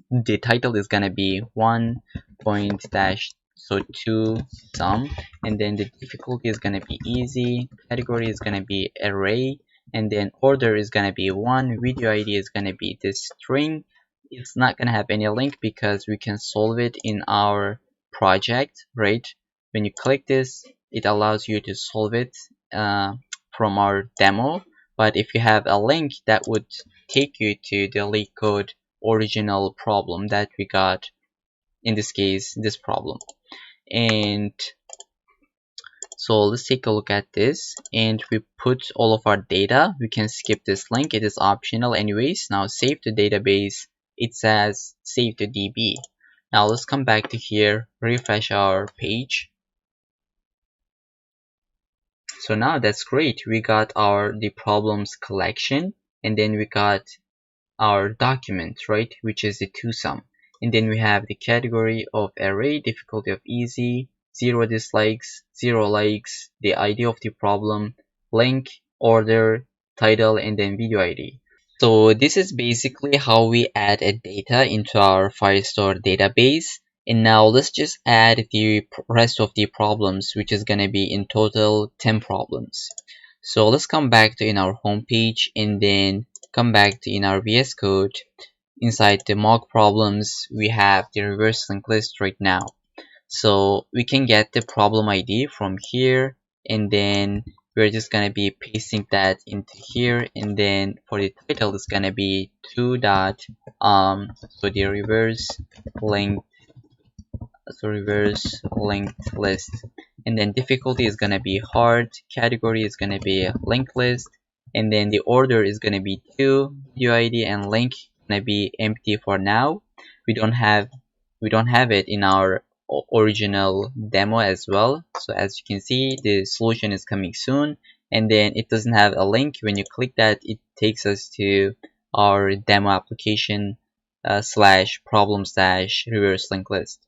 the title is gonna be 1 point dash so 2 sum, and then the difficulty is gonna be easy, category is gonna be array, and then order is gonna be 1, video ID is gonna be this string. It's not gonna have any link because we can solve it in our project, right? When you click this, it allows you to solve it from our demo. But if you have a link, that would take you to the LeetCode original problem that we got, in this case this problem. And so let's take a look at this, and we put all of our data. We can skip this link, it is optional anyways. Now save to database, it says save to DB. Now let's come back to here, refresh our page. So now that's great, we got the problems collection, and then we got our document, right, which is the toSum. And then we have the category of array, difficulty of easy, 0 dislikes, 0 likes, the ID of the problem, link, order, title, and then video ID. So this is basically how we add a data into our Firestore database. And now let's just add the rest of the problems, which is going to be in total 10 problems. So let's come back to in our home page and then come back to in our VS Code. Inside the mock problems, we have the reverse linked list right now. So we can get the problem ID from here, and then we're just gonna be pasting that into here, and then for the title it's gonna be 2 dot so the reverse linked list, and then difficulty is gonna be hard, category is gonna be linked list, and then the order is gonna be 2, video ID and link gonna be empty for now. We don't have it in our original demo as well. So as you can see, the solution is coming soon, and then it doesn't have a link. When you click that, it takes us to our demo application / problem / reverse linked list.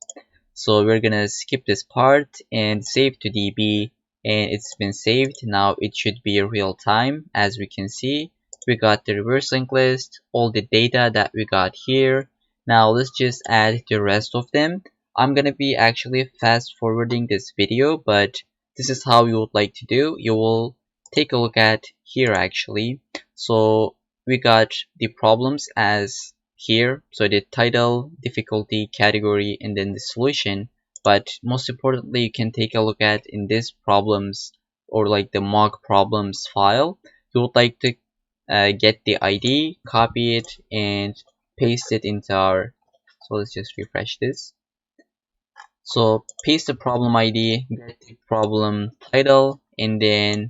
So we're gonna skip this part and save to DB, and it's been saved. Now it should be real time. As we can see, we got the reverse linked list, all the data that we got here. Now let's just add the rest of them. I'm gonna be actually fast forwarding this video, but this is how you would like to do. You will take a look at here actually. So we got the problems as here, so the title, difficulty, category, and then the solution. But most importantly, you can take a look at in this problems or like the mock problems file. You would like to get the ID, copy it, and paste it into our, so let's just refresh this. So paste the problem ID, get the problem title, and then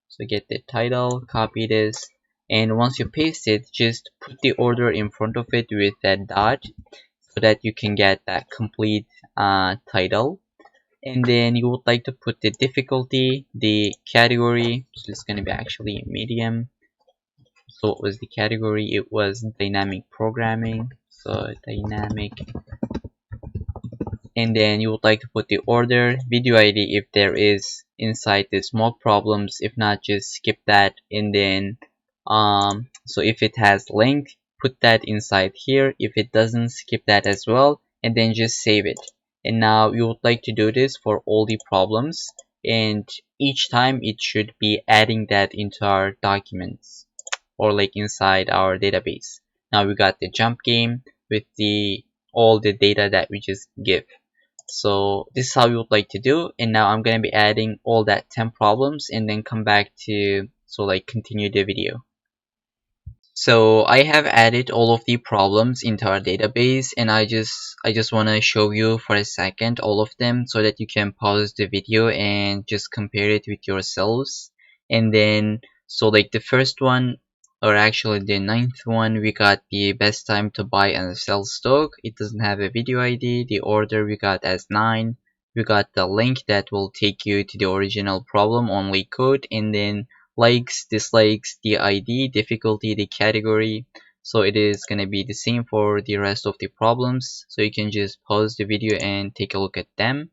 so get the title, copy this, and once you paste it, just put the order in front of it with that dot so that you can get that complete title. And then you would like to put the difficulty, the category, so it's going to be actually medium. So what was the category? It was dynamic programming, so dynamic. And then you would like to put the order, video ID if there is inside this mock problems. If not, just skip that. And then so if it has link, put that inside here. If it doesn't, skip that as well, and then just save it. And now you would like to do this for all the problems, and each time it should be adding that into our documents or like inside our database. Now we got the jump game with the all the data that we just give. So this is how you would like to do. And now I'm going to be adding all that 10 problems and then come back to continue the video. So I have added all of the problems into our database, and I just want to show you for a second all of them so that you can pause the video and just compare it with yourselves. And then so like the first one, or actually the 9th one, we got the best time to buy and sell stock. It doesn't have a video ID. The order we got as 9. We got the link that will take you to the original problem on LeetCode, and then likes, dislikes, the ID, difficulty, the category. So it is going to be the same for the rest of the problems. So you can just pause the video and take a look at them.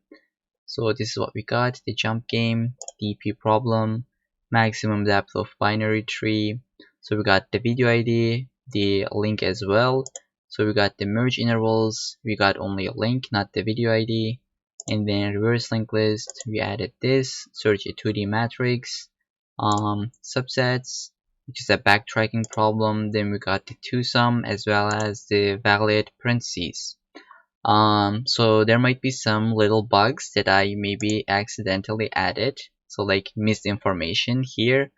So this is what we got: the jump game, DP problem, maximum depth of binary tree. So we got the video ID, the link as well. So we got the merge intervals, we got only a link, not the video ID. And then reverse linked list, we added this, search a 2D matrix, subsets, which is a backtracking problem. Then we got the toSum as well as the valid parentheses. So there might be some little bugs that I maybe accidentally added, so like missed information here.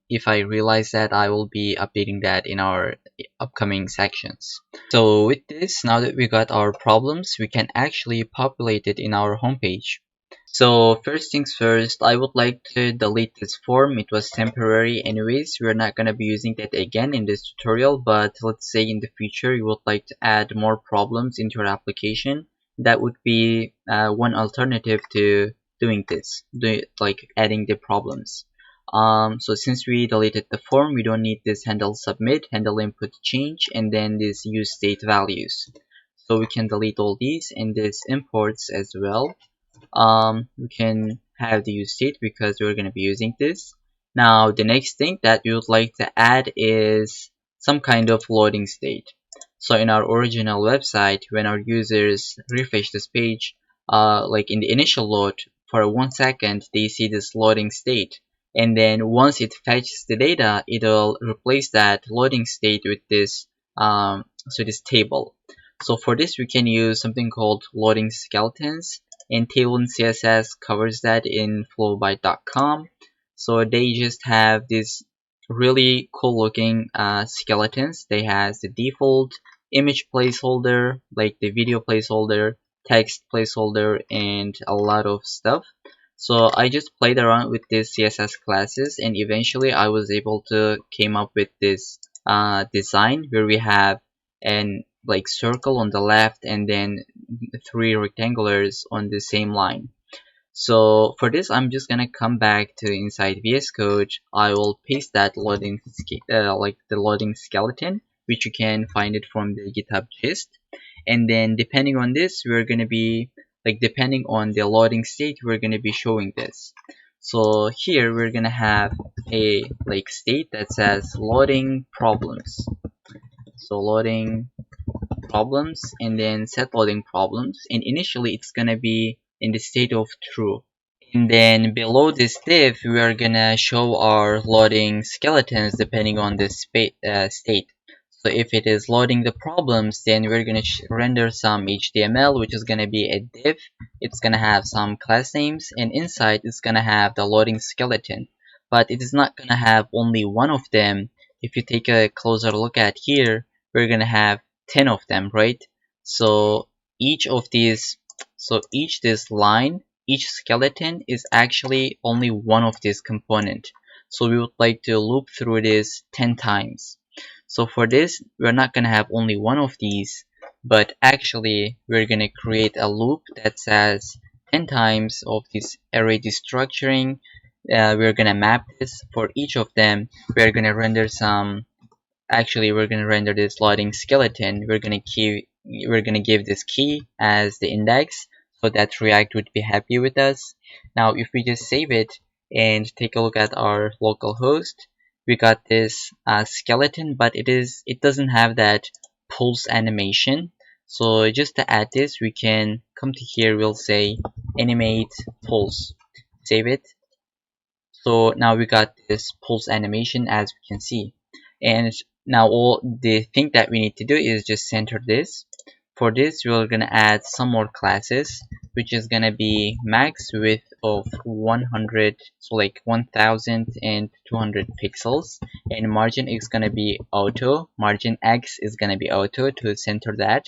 If I realize that, I will be updating that in our upcoming sections. So with this, now that we got our problems, we can actually populate it in our homepage. So first things first, I would like to delete this form. It was temporary anyways. We're not going to be using that again in this tutorial, but let's say in the future you would like to add more problems into your application. That would be one alternative to doing this, like adding the problems. So since we deleted the form, we don't need this handle submit, handle input change, and then this use state values. So we can delete all these, and this imports as well. We can have the use state because we're going to be using this. Now the next thing that we would like to add is some kind of loading state. So in our original website, when our users refresh this page, like in the initial load, for 1 second they see this loading state, and then once it fetches the data, it'll replace that loading state with this this table. So for this we can use something called loading skeletons, and Tailwind CSS covers that in flowbyte.com. So they just have this really cool looking skeletons. They has the default image placeholder, like the video placeholder, text placeholder, and a lot of stuff. So I just played around with these CSS classes, and eventually I was able to came up with this design where we have an like circle on the left and then 3 rectangulars on the same line. So for this, I'm just gonna come back to inside VS Code. I will paste that loading like the loading skeleton, which you can find it from the GitHub gist. And then depending on this, we're gonna be like depending on the loading state, we're gonna be showing this. So here we're gonna have a like state that says loading problems. So loading problems, and then set loading problems, and initially it's gonna be in the state of true. And then below this div we are gonna show our loading skeletons depending on the state. So if it is loading the problems, then we're gonna render some HTML, which is gonna be a div. It's gonna have some class names, and inside it's gonna have the loading skeleton, but it is not gonna have only one of them. If you take a closer look at here, we're gonna have 10 of them, right? So each of these, this line, each skeleton is actually only one of this component. So we would like to loop through this 10 times. So for this, we're not gonna have only one of these, but actually we're gonna create a loop that says 10 times of this array destructuring. We're gonna map this for each of them. We're gonna render some we're gonna render this loading skeleton. We're gonna give this key as the index so that React would be happy with us. Now if we just save it and take a look at our local host, we got this skeleton, but it doesn't have that pulse animation. So just to add this, we can come to here, we'll say animate pulse, save it. So now we got this pulse animation, as we can see. And now all the thing that we need to do is just center this. For this, we're gonna add some more classes, which is gonna be max width of 100, so like 1200 pixels, and margin is gonna be auto. Margin X is gonna be auto to center that.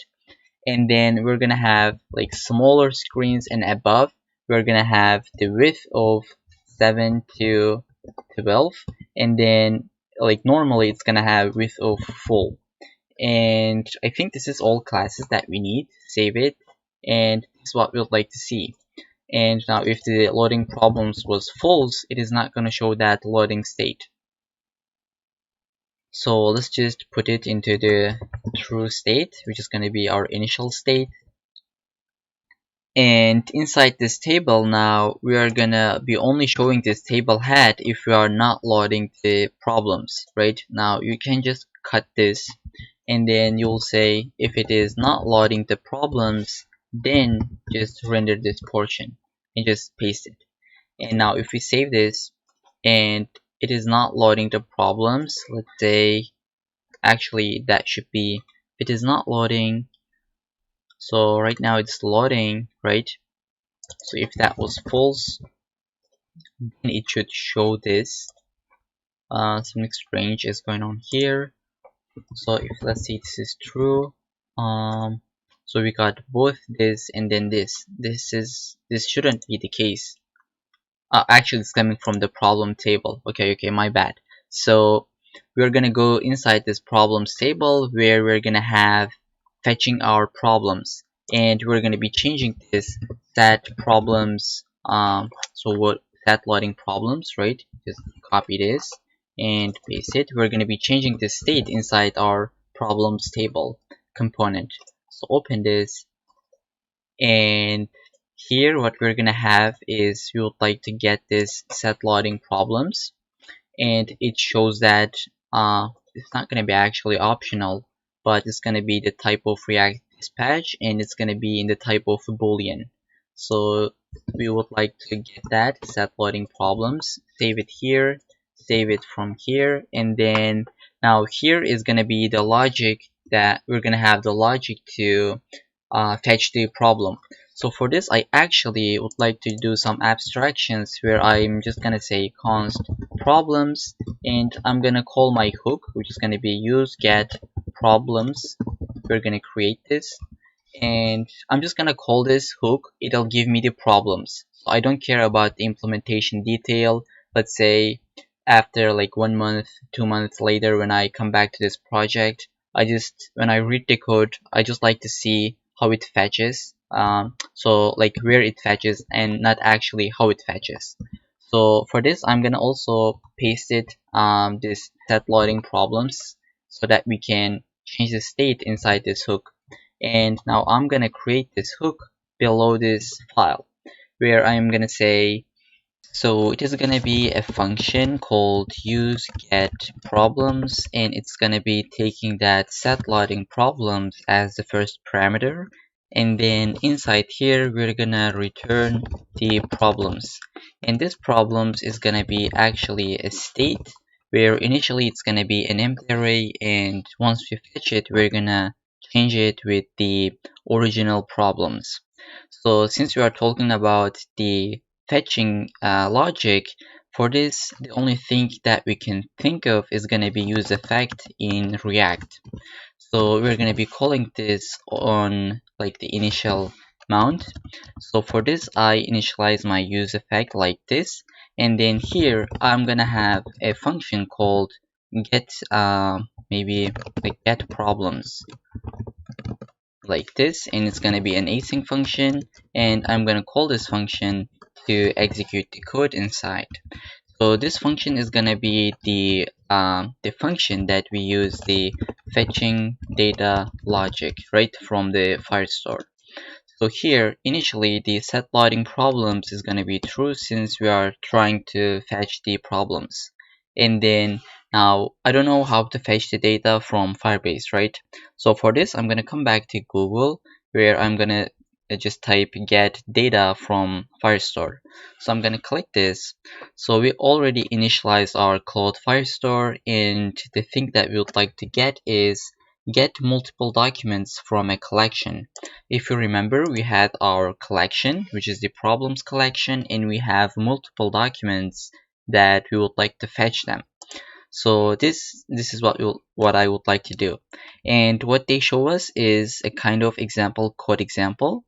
And then we're gonna have like smaller screens, and above we're gonna have the width of 7 to 12, and then like normally it's gonna have width of full. And I think this is all classes that we need. Save it, and this is what we would like to see. And now if the loading problems was false, it is not going to show that loading state. So let's just put it into the true state, which is going to be our initial state. And inside this table now, we are gonna be only showing this table head if we are not loading the problems. Right now you can just cut this, and then you'll say if it is not loading the problems, then just render this portion and just paste it. And now if we save this and it is not loading the problems, let's say actually that should be, it is not loading. So right now it's loading, right? So if that was false, then it should show this. Something strange is going on here. So if let's say this is true, so we got both this and then this. This shouldn't be the case. Actually it's coming from the problem table. Okay, my bad. So we're gonna go inside this problems table where we're gonna have fetching our problems, and we're gonna be changing this set problems. So what set loading problems, right? Just copy this and paste it. We're going to be changing the state inside our problems table component. So open this, and here what we're going to have is we would like to get this set loading problems, and it shows that it's not going to be actually optional, but it's going to be the type of React dispatch, and it's going to be in the type of Boolean. So we would like to get that set loading problems, save it here, save it from here, and then now here is going to be the logic that we're going to have the logic to fetch the problem. So for this, I actually would like to do some abstractions where I'm just gonna say const problems, and I'm gonna call my hook, which is gonna be use get problems. We're gonna create this, and I'm just gonna call this hook. It'll give me the problems. So I don't care about the implementation detail. Let's say after like 1 month, 2 months later, when I come back to this project, when I read the code, I just like to see how it fetches. So like where it fetches and not actually how it fetches. So for this, I'm gonna also paste it this set loading problems so that we can change the state inside this hook. And now I'm gonna create this hook below this file where I'm gonna say, so it is going to be a function called useGetProblems, and it's going to be taking that set loading problems as the first parameter, and then inside here we're going to return the problems, and this problems is going to be actually a state where initially it's going to be an empty array, and once we fetch it we're going to change it with the original problems. So since we are talking about the fetching logic, for this the only thing that we can think of is going to be use effect in React. So we're going to be calling this on like the initial mount. So for this I initialize my use effect like this, and then here I'm going to have a function called get maybe like get problems like this, and it's going to be an async function, and I'm going to call this function to execute the code inside. So this function is going to be the function that we use the fetching data logic right from the Firestore. So here initially the set loading problems is going to be true since we are trying to fetch the problems. And then now I don't know how to fetch the data from Firebase, right? So for this I'm going to come back to Google where I'm going to just type get data from Firestore. So I'm going to click this. So we already initialized our Cloud Firestore, and the thing that we would like to get is get multiple documents from a collection. If you remember, we had our collection, which is the problems collection, and we have multiple documents that we would like to fetch them. So this is what I would like to do, and what they show us is a kind of code example,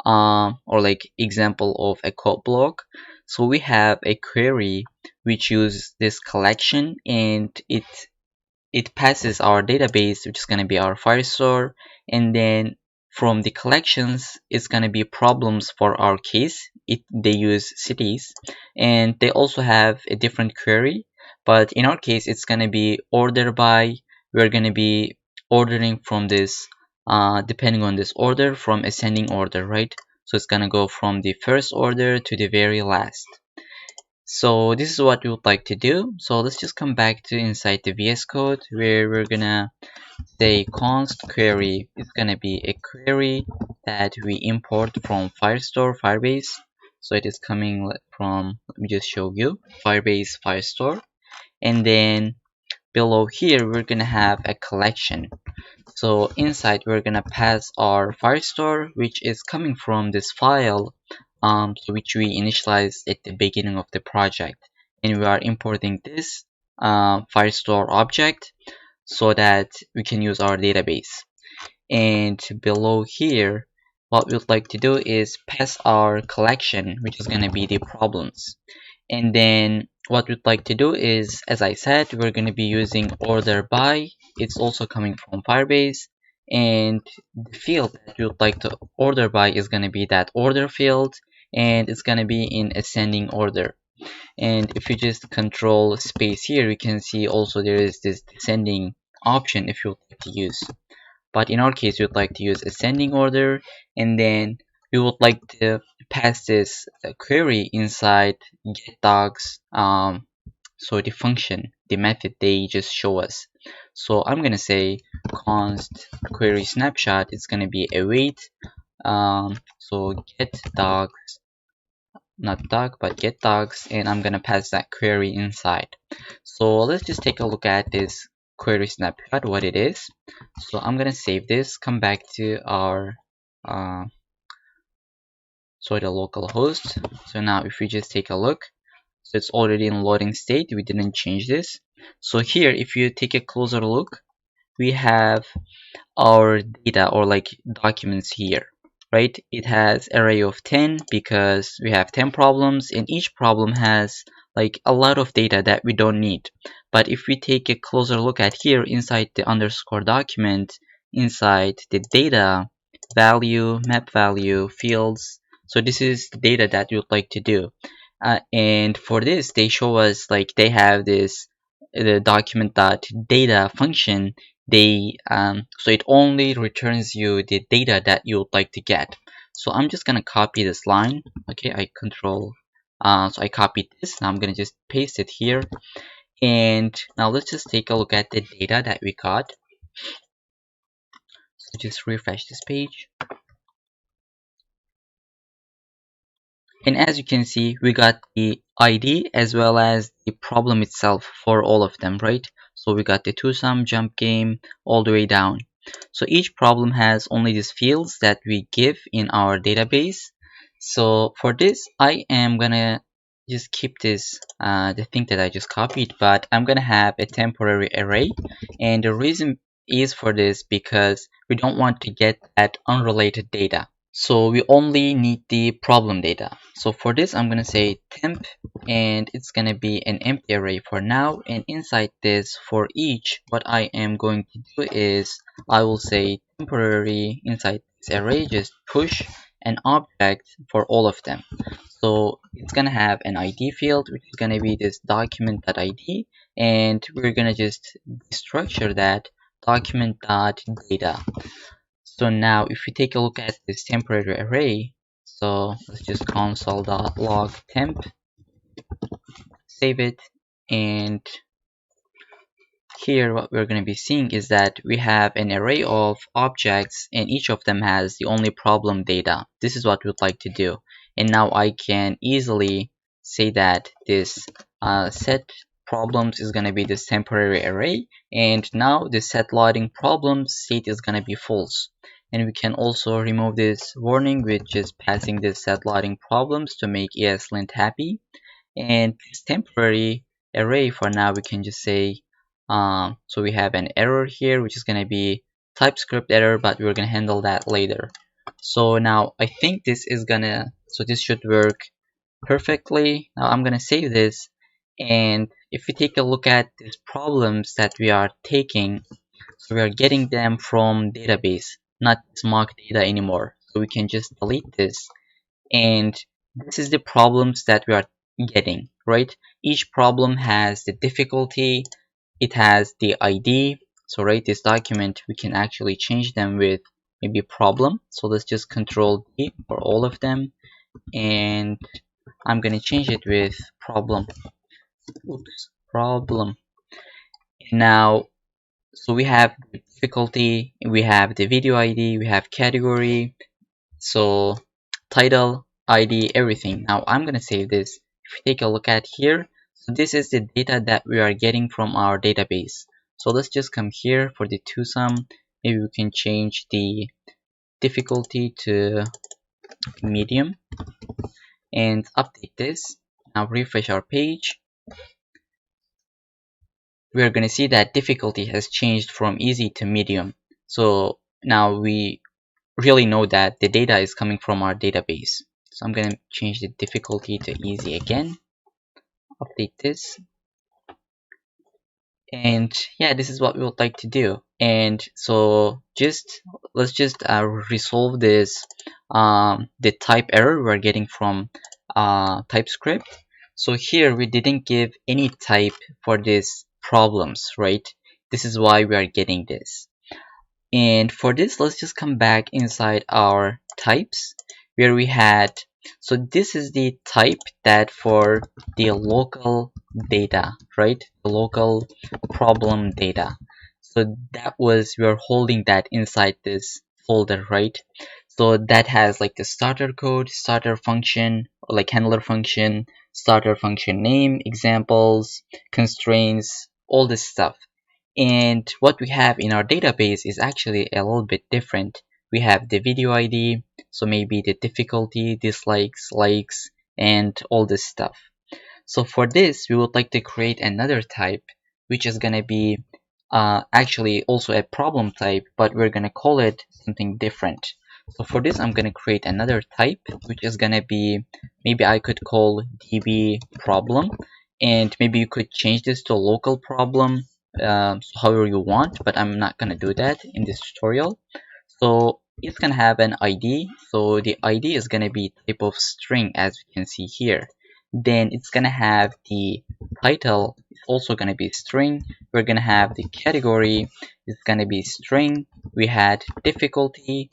or like example of a code block. So we have a query which uses this collection, and it passes our database, which is going to be our Firestore, and then from the collections it's going to be problems. For our case they use cities, and they also have a different query, but in our case it's going to be order by. We're going to be ordering from this depending on this order from ascending order, right? So it's going to go from the first order to the very last. So this is what we would like to do. So let's just come back to inside the VS Code where we're gonna say const query is gonna be a query that we import from Firestore Firebase. So it is coming from, let me just show you, Firebase Firestore, and then below here we're gonna have a collection. So inside we're gonna pass our Firestore, which is coming from this file which we initialized at the beginning of the project, and we are importing this Firestore object so that we can use our database. And below here what we'd like to do is pass our collection, which is going to be the problems. And then what we'd like to do is, as I said, we're going to be using order by. It's also coming from Firebase, and the field that we would like to order by is going to be that order field, and it's going to be in ascending order. And if you just control space here, you can see also there is this descending option if you would like to use. But in our case, we would like to use ascending order, and then we would like to pass this query inside getDocs. So the function, the method they just show us. So I'm gonna say const query snapshot is gonna be await. So getDocs, not doc, but getDocs, and I'm gonna pass that query inside. So let's just take a look at this query snapshot, what it is. So I'm gonna save this, come back to our the local host. So now if we just take a look, so it's already in loading state, we didn't change this. So here, if you take a closer look, we have our data or like documents here, right? It has array of 10 because we have 10 problems, and each problem has like a lot of data that we don't need. But if we take a closer look at here inside the underscore document, inside the data, value, map value, fields, so this is the data that you'd like to do. And for this, they show us like they have this the document.data function. They so it only returns you the data that you would like to get. So I'm just gonna copy this line. Okay, I control so I copied this. Now I'm gonna just paste it here, and now let's just take a look at the data that we got. So just refresh this page. And as you can see, we got the ID as well as the problem itself for all of them, right? So we got the twosome, jump game, all the way down. So each problem has only these fields that we give in our database. So for this, I am gonna just keep this, the thing that I just copied, but I'm gonna have a temporary array. And the reason is for this because we don't want to get that unrelated data. So we only need the problem data. So for this, I'm gonna say temp, and it's gonna be an empty array for now. And inside this, for each, what I am going to do is I will say temporary inside this array, just push an object for all of them. So it's gonna have an ID field, which is gonna be this document.id, and we're gonna just structure that document.data. So now if we take a look at this temporary array, so let's just console.log temp, save it, and here what we're going to be seeing is that we have an array of objects, and each of them has the only problem data. This is what we'd like to do. And now I can easily say that this set problems is going to be this temporary array, and now the set loading problems state is going to be false. And we can also remove this warning with just passing this set loading problems to make ESLint happy. And this temporary array, for now we can just say so we have an error here, which is going to be TypeScript error, but we're going to handle that later. So now I think this is gonna, so this should work perfectly. Now I'm gonna save this, and if we take a look at these problems that we are taking, so we are getting them from database, not mock data anymore. So we can just delete this, and this is the problems that we are getting, right? Each problem has the difficulty, it has the ID. So right, this document we can actually change them with maybe problem. So let's just control D for all of them, and I'm gonna change it with problem. Oops, problem. Now, so we have the difficulty, we have the video ID, we have category, so title, ID, everything. Now I'm gonna save this. If you take a look at here, so this is the data that we are getting from our database. So let's just come here for the twosome. Maybe we can change the difficulty to medium and update this. Now refresh our page. We are going to see that difficulty has changed from easy to medium. So now we really know that the data is coming from our database. So I'm going to change the difficulty to easy again. Update this. And yeah, this is what we would like to do. And so let's just resolve this the type error we're getting from TypeScript. So here we didn't give any type for these problems, right? This is why we are getting this. And for this, let's just come back inside our types where we had, so this is the type that for the local data, right? The local problem data. So that was, we are holding that inside this folder, right? So that has like the starter code, starter function, or like handler function, starter function name, examples, constraints, all this stuff. And what we have in our database is actually a little bit different. We have the video ID, so maybe the difficulty, dislikes, likes, and all this stuff. So for this, we would like to create another type, which is going to be actually also a problem type, but we're going to call it something different. So for this, I'm going to create another type, which is going to be, maybe I could call db problem, and maybe you could change this to local problem, so however you want, but I'm not going to do that in this tutorial. So it's going to have an ID. So the ID is going to be type of string, as we can see here. Then it's going to have the title, it's also going to be string. We're going to have the category, it's going to be string. We had difficulty,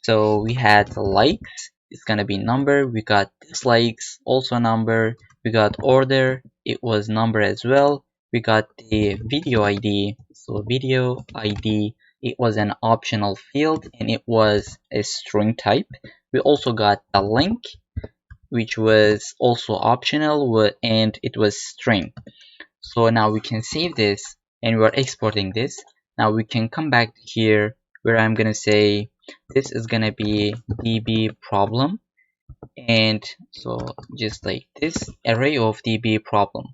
so we had likes, it's going to be number. We got dislikes, also number. We got order, it was number as well. We got the video ID, so video ID, it was an optional field and it was a string type. We also got a link, which was also optional, and it was string. So now we can save this and we're exporting this. Now we can come back here where I'm gonna say this is gonna be db problem, and so just like this array of db problem.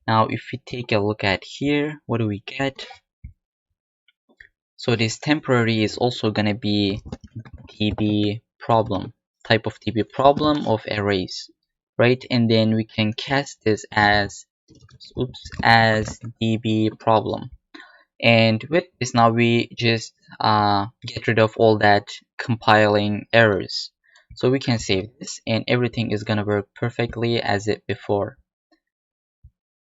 Now if we take a look at here, what do we get? So this temporary is also gonna be db problem, type of db problem of arrays, right? And then we can cast this as db problem. And with this, now we just get rid of all that compiling errors. So we can save this and everything is gonna work perfectly as it before.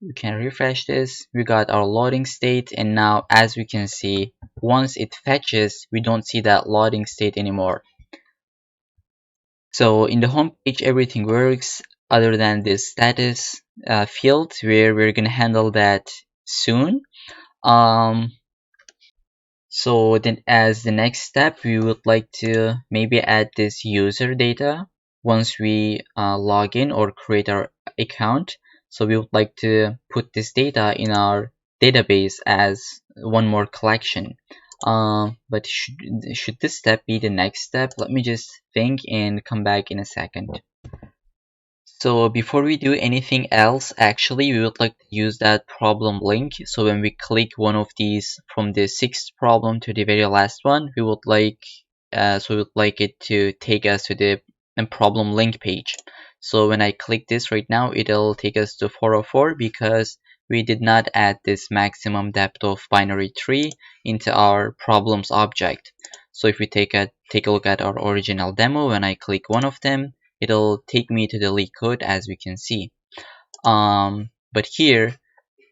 We can refresh this. We got our loading state, and now as we can see, once it fetches, we don't see that loading state anymore. So in the home page, everything works other than this status field, where we're gonna handle that soon. So then as the next step, we would like to maybe add this user data once we log in or create our account. So we would like to put this data in our database as one more collection. But should this step be the next step? Let me just think and come back in a second. So before we do anything else, actually, we would like to use that problem link. So when we click one of these from the 6th problem to the very last one, we would like it to take us to the problem link page. So when I click this right now, it'll take us to 404 because we did not add this maximum depth of binary tree into our problems object. So if we take a look at our original demo, when I click one of them, it'll take me to the LeetCode, as we can see. But here,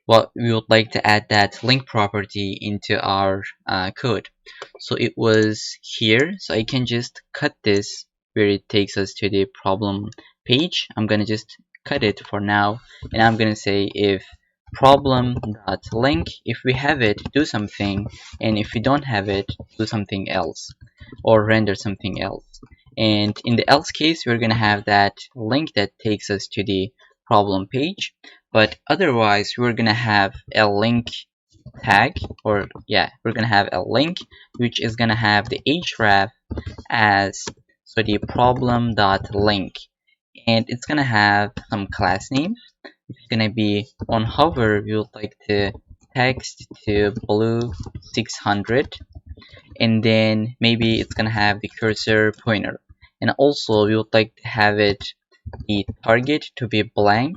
what we would like to add that link property into our code. So it was here, so I can just cut this where it takes us to the problem page. I'm gonna just cut it for now, and I'm gonna say if problem.link, if we have it, do something, and if we don't have it, do something else or render something else. And in the else case, we're going to have that link that takes us to the problem page. But otherwise, we're going to have a link tag, or yeah, we're going to have a link which is going to have the href as, so the problem.link. And it's going to have some class name. It's going to be on hover, we would like to text to blue 600. And then maybe it's going to have the cursor pointer. And also we would like to have it, the target to be blank,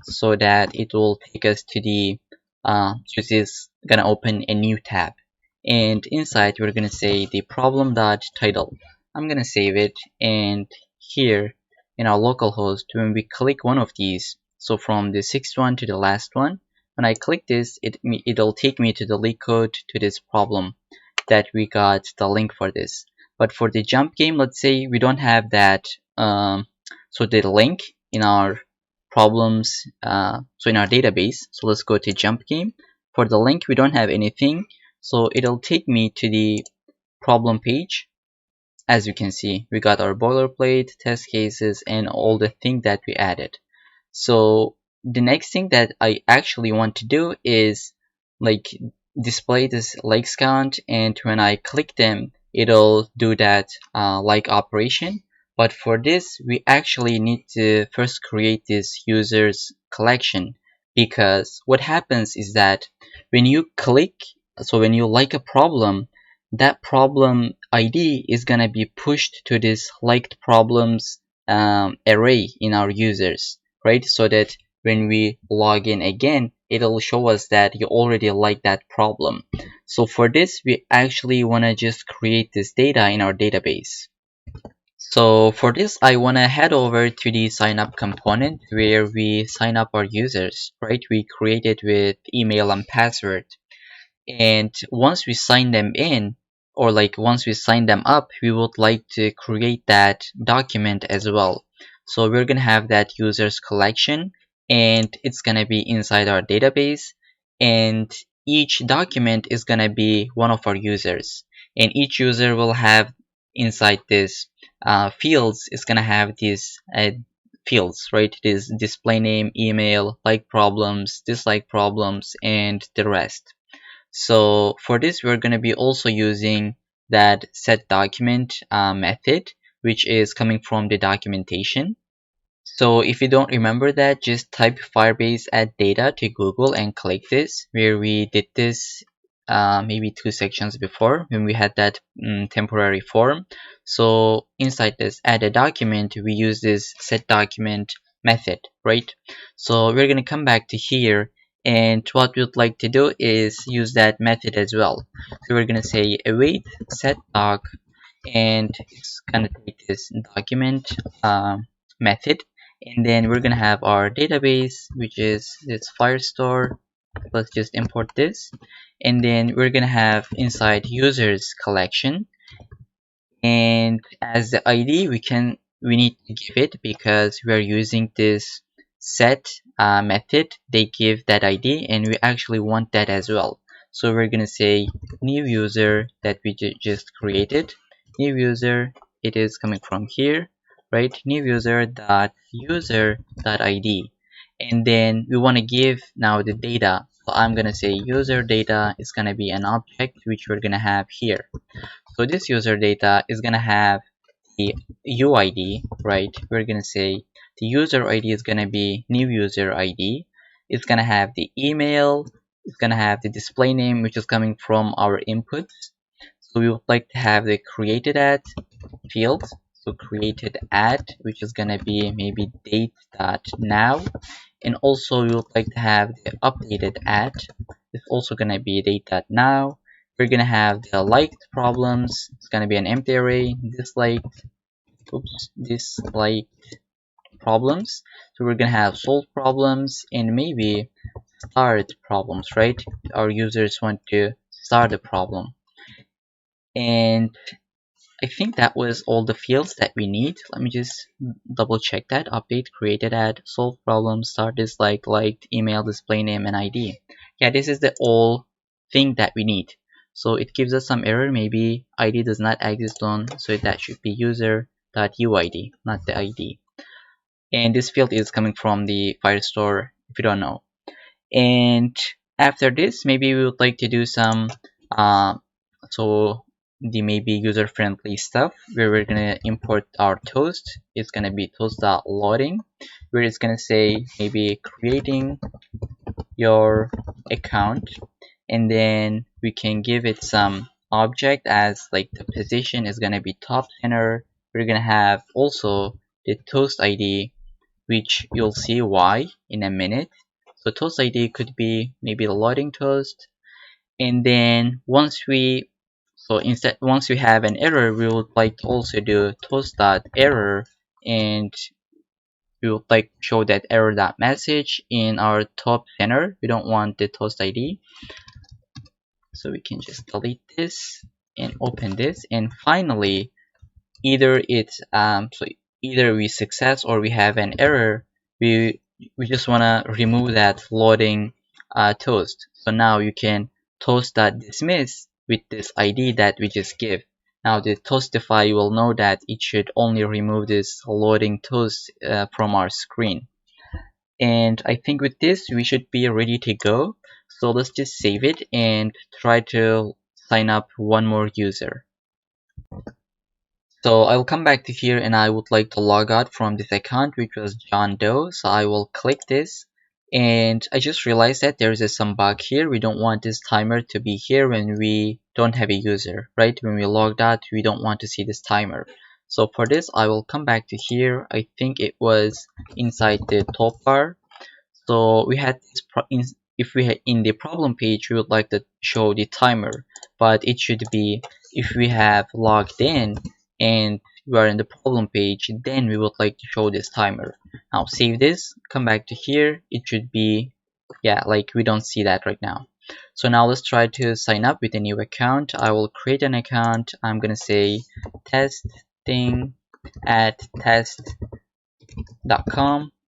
so that it will take us to the which is gonna open a new tab. And inside we're gonna say the problem.title. I'm gonna save it, and here in our localhost, when we click one of these, so from the sixth one to the last one, when I click this, it'll take me to the LeetCode to this problem that we got the link for this. But for the jump game, let's say we don't have that, so the link in our problems, so in our database. So let's go to jump game. For the link, we don't have anything, so it'll take me to the problem page. As you can see, we got our boilerplate, test cases, and all the things that we added. So the next thing that I actually want to do is like display this likes count, and when I click them, it'll do that like operation. But for this, we actually need to first create this users collection, because what happens is that when you click, so when you like a problem, that problem ID is gonna be pushed to this liked problems array in our users, right? So that when we log in again, it'll show us that you already like that problem. So for this, we actually want to just create this data in our database. So for this, I want to head over to the sign up component where we sign up our users, right? We create it with email and password. And once we sign them in, or like once we sign them up, we would like to create that document as well. So we're gonna have that users collection, and it's gonna be inside our database, and each document is gonna be one of our users, and each user will have inside this fields is gonna have these fields, right? This display name, email, like problems, dislike problems, and the rest. So for this, we're going to be also using that set document method, which is coming from the documentation. So if you don't remember that, just type Firebase add data to Google and click this, where we did this maybe 2 sections before when we had that temporary form. So inside this add a document, we use this set document method, right? So we're going to come back to here, and what we'd like to do is use that method as well. So we're going to say await set doc, and it's going to take this document method, and then we're going to have our database, which is this Firestore. Let's just import this, and then we're going to have inside users collection, and as the ID we need to give it because we are using this set method. They give that ID, and we actually want that as well. So we're going to say new user that we just created. New user, it is coming from here, right? New user dot user dot ID, and then we want to give now the data. So I'm going to say user data is going to be an object which we're going to have here. So this user data is going to have the UID, right? We're going to say the user ID is going to be new user ID. It's going to have the email. It's going to have the display name, which is coming from our inputs. So we would like to have the created at field. So created at, which is going to be maybe date.now. And also we would like to have the updated at. It's also going to be date.now. We're going to have the liked problems. It's going to be an empty array. Disliked problems. So we're going to have solved problems and maybe start problems, right? Our users want to start the problem. And I think that was all the fields that we need. Let me just double check that. Update, created at, solve problem, start, dislike, liked, email, display name, and ID. Yeah, this is the all thing that we need. So it gives us some error. Maybe ID does not exist on, so that should be user.uid, not the ID. And this field is coming from the Firestore, if you don't know. And after this, maybe we would like to do some the maybe user-friendly stuff where we're gonna import our toast. It's gonna be toast.loading, where it's gonna say maybe creating your account, and then we can give it some object as like the position is gonna be top center. We're gonna have also the toast ID, which you'll see why in a minute. So toast ID could be maybe the loading toast, and then once we have an error, we would like to also do toast.error, and we would like to show that error.message in our top center. We don't want the toast ID, so we can just delete this and open this. And finally, either it's so either we success or we have an error. We just want to remove that floating toast. So now you can toast.dismiss with this ID that we just give. Now the toastify will know that it should only remove this loading toast from our screen. And I think with this we should be ready to go. So let's just save it and try to sign up one more user. So I will come back to here and I would like to log out from this account, which was John Doe. So I will click this and I just realized that there is some bug here. We don't want this timer to be here when we don't have a user, right? When we logged out, we don't want to see this timer. So for this, I will come back to here. I think it was inside the top bar. So we had this if we had in the problem page, we would like to show the timer, but it should be if we have logged in and we are in the problem page, then we would like to show this timer. Now save this, come back to here. It should be, yeah, like we don't see that right now. So now let's try to sign up with a new account. I will create an account. I'm gonna say testing at test.com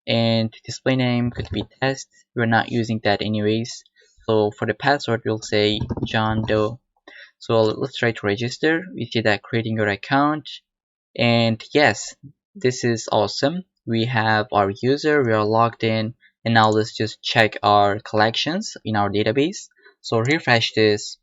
and display name could be test. We're not using that anyways. So for the password, we'll say John Doe. So let's try to register. We see that creating your account, and yes, this is awesome. We have our user, we are logged in, and now let's just check our collections in our database. So refresh this,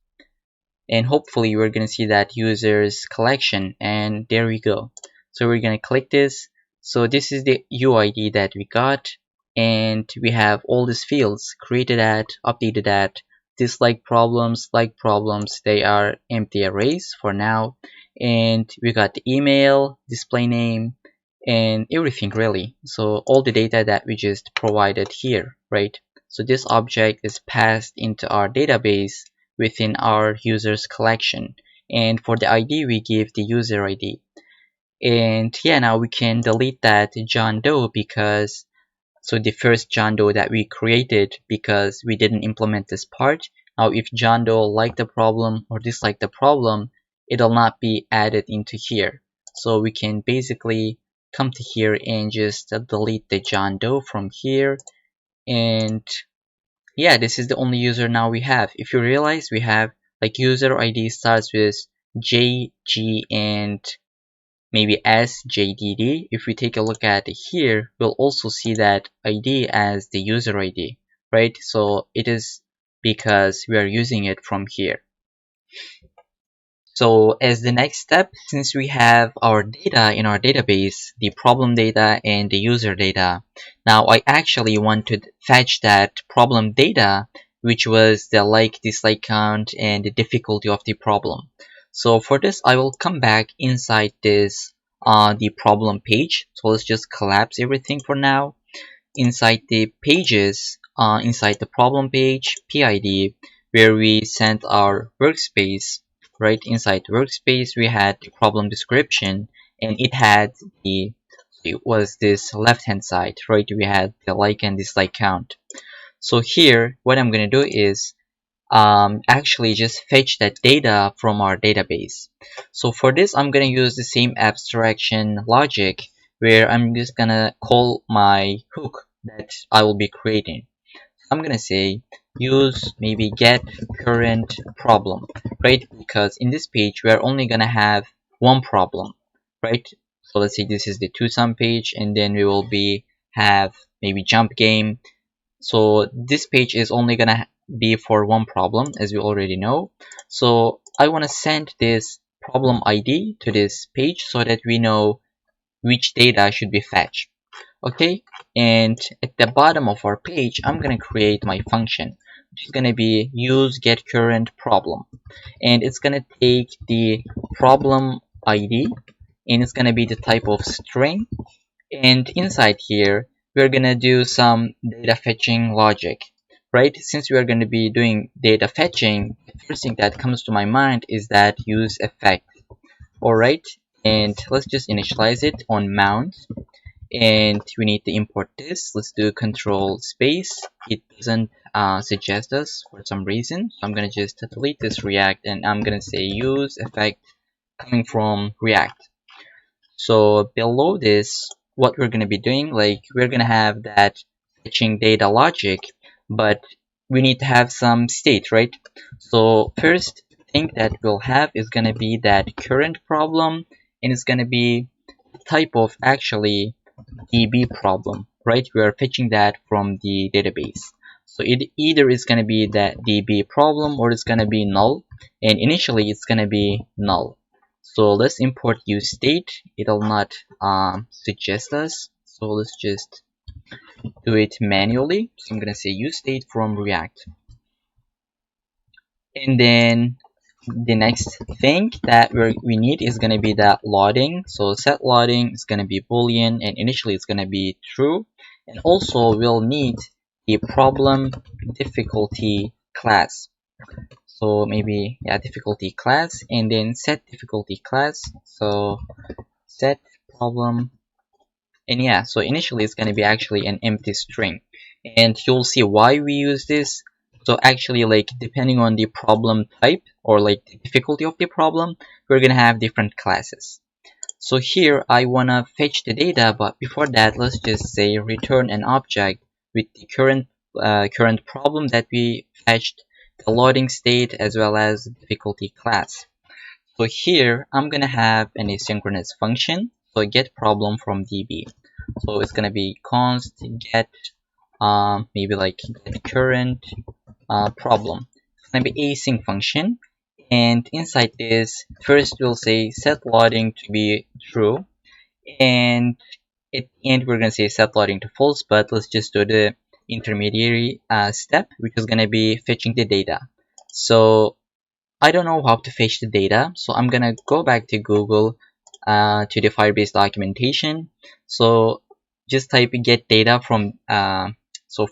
and hopefully we're going to see that user's collection, and there we go. So we're going to click this. So this is the UID that we got, and we have all these fields created at, updated at, dislike problems, like problems, they are empty arrays for now. And we got the email, display name, and everything really. So all the data that we just provided here, right? So this object is passed into our database within our user's collection. And for the ID, we give the user ID. And yeah, now we can delete that John Doe because so the first John Doe that we created because we didn't implement this part. Now if John Doe liked the problem or disliked the problem, it'll not be added into here. So we can basically come to here and just delete the John Doe from here. And yeah, this is the only user now we have. If you realize, we have like user ID starts with J, G, and maybe SJDD. If we take a look at here, we'll also see that ID as the user ID, right? So it is because we are using it from here. So as the next step, since we have our data in our database, the problem data and the user data, now I actually want to fetch that problem data, which was the like, dislike count, and the difficulty of the problem. So for this, I will come back inside this the problem page. So let's just collapse everything for now. Inside the pages, inside the problem page, PID, where we sent our workspace, right? Inside workspace, we had the problem description, and it had it was this left hand side, right? We had the like and dislike count. So here, what I'm gonna do is actually just fetch that data from our database. So for this, I'm gonna use the same abstraction logic where I'm just gonna call my hook that I will be creating. I'm gonna say use maybe get current problem, right? Because in this page we are only gonna have one problem, right? So let's say this is the to-sum page, and then we will have maybe jump game. So this page is only gonna be for one problem, as we already know. So I want to send this problem ID to this page so that we know which data should be fetched. Okay, and at the bottom of our page, I'm gonna create my function, which is gonna be use get current problem, and it's gonna take the problem ID, and it's gonna be the type of string. And inside here, we're gonna do some data fetching logic, right? Since we are going to be doing data fetching, the first thing that comes to my mind is that use effect. All right, and let's just initialize it on mount. and we need to import this. Let's do control space. It doesn't suggest us for some reason, so I'm gonna just delete this React, and I'm gonna say use effect coming from React. So below this, what we're gonna be doing, like we're gonna have that fetching data logic, but we need to have some state, right? So first thing that we'll have is gonna be that current problem, and it's gonna be type of actually DB problem, right? We are fetching that from the database. So it either is going to be that DB problem or it's going to be null, and initially it's going to be null. So let's import useState. It'll not suggest us, so let's just do it manually. So I'm going to say useState from React, and then the next thing that we need is going to be that loading. So set loading is going to be boolean, and initially it's going to be true. And also we'll need the problem difficulty class. So maybe, yeah, difficulty class, and then set difficulty class. So set problem, and yeah, so initially it's going to be actually an empty string, and you'll see why we use this. So actually, like, depending on the problem type or like the difficulty of the problem, we're going to have different classes. So here I want to fetch the data, but before that, let's just say return an object with the current problem that we fetched, the loading state, as well as difficulty class. So here I'm gonna have an asynchronous function, so get problem from DB. So it's gonna be const get maybe like get current problem. It's gonna be async function, and inside this, first we'll say set loading to be true, and at the end we're gonna say set loading to false. But let's just do the intermediary step, which is gonna be fetching the data. So I don't know how to fetch the data, so I'm gonna go back to Google to the Firebase documentation. So just type get data from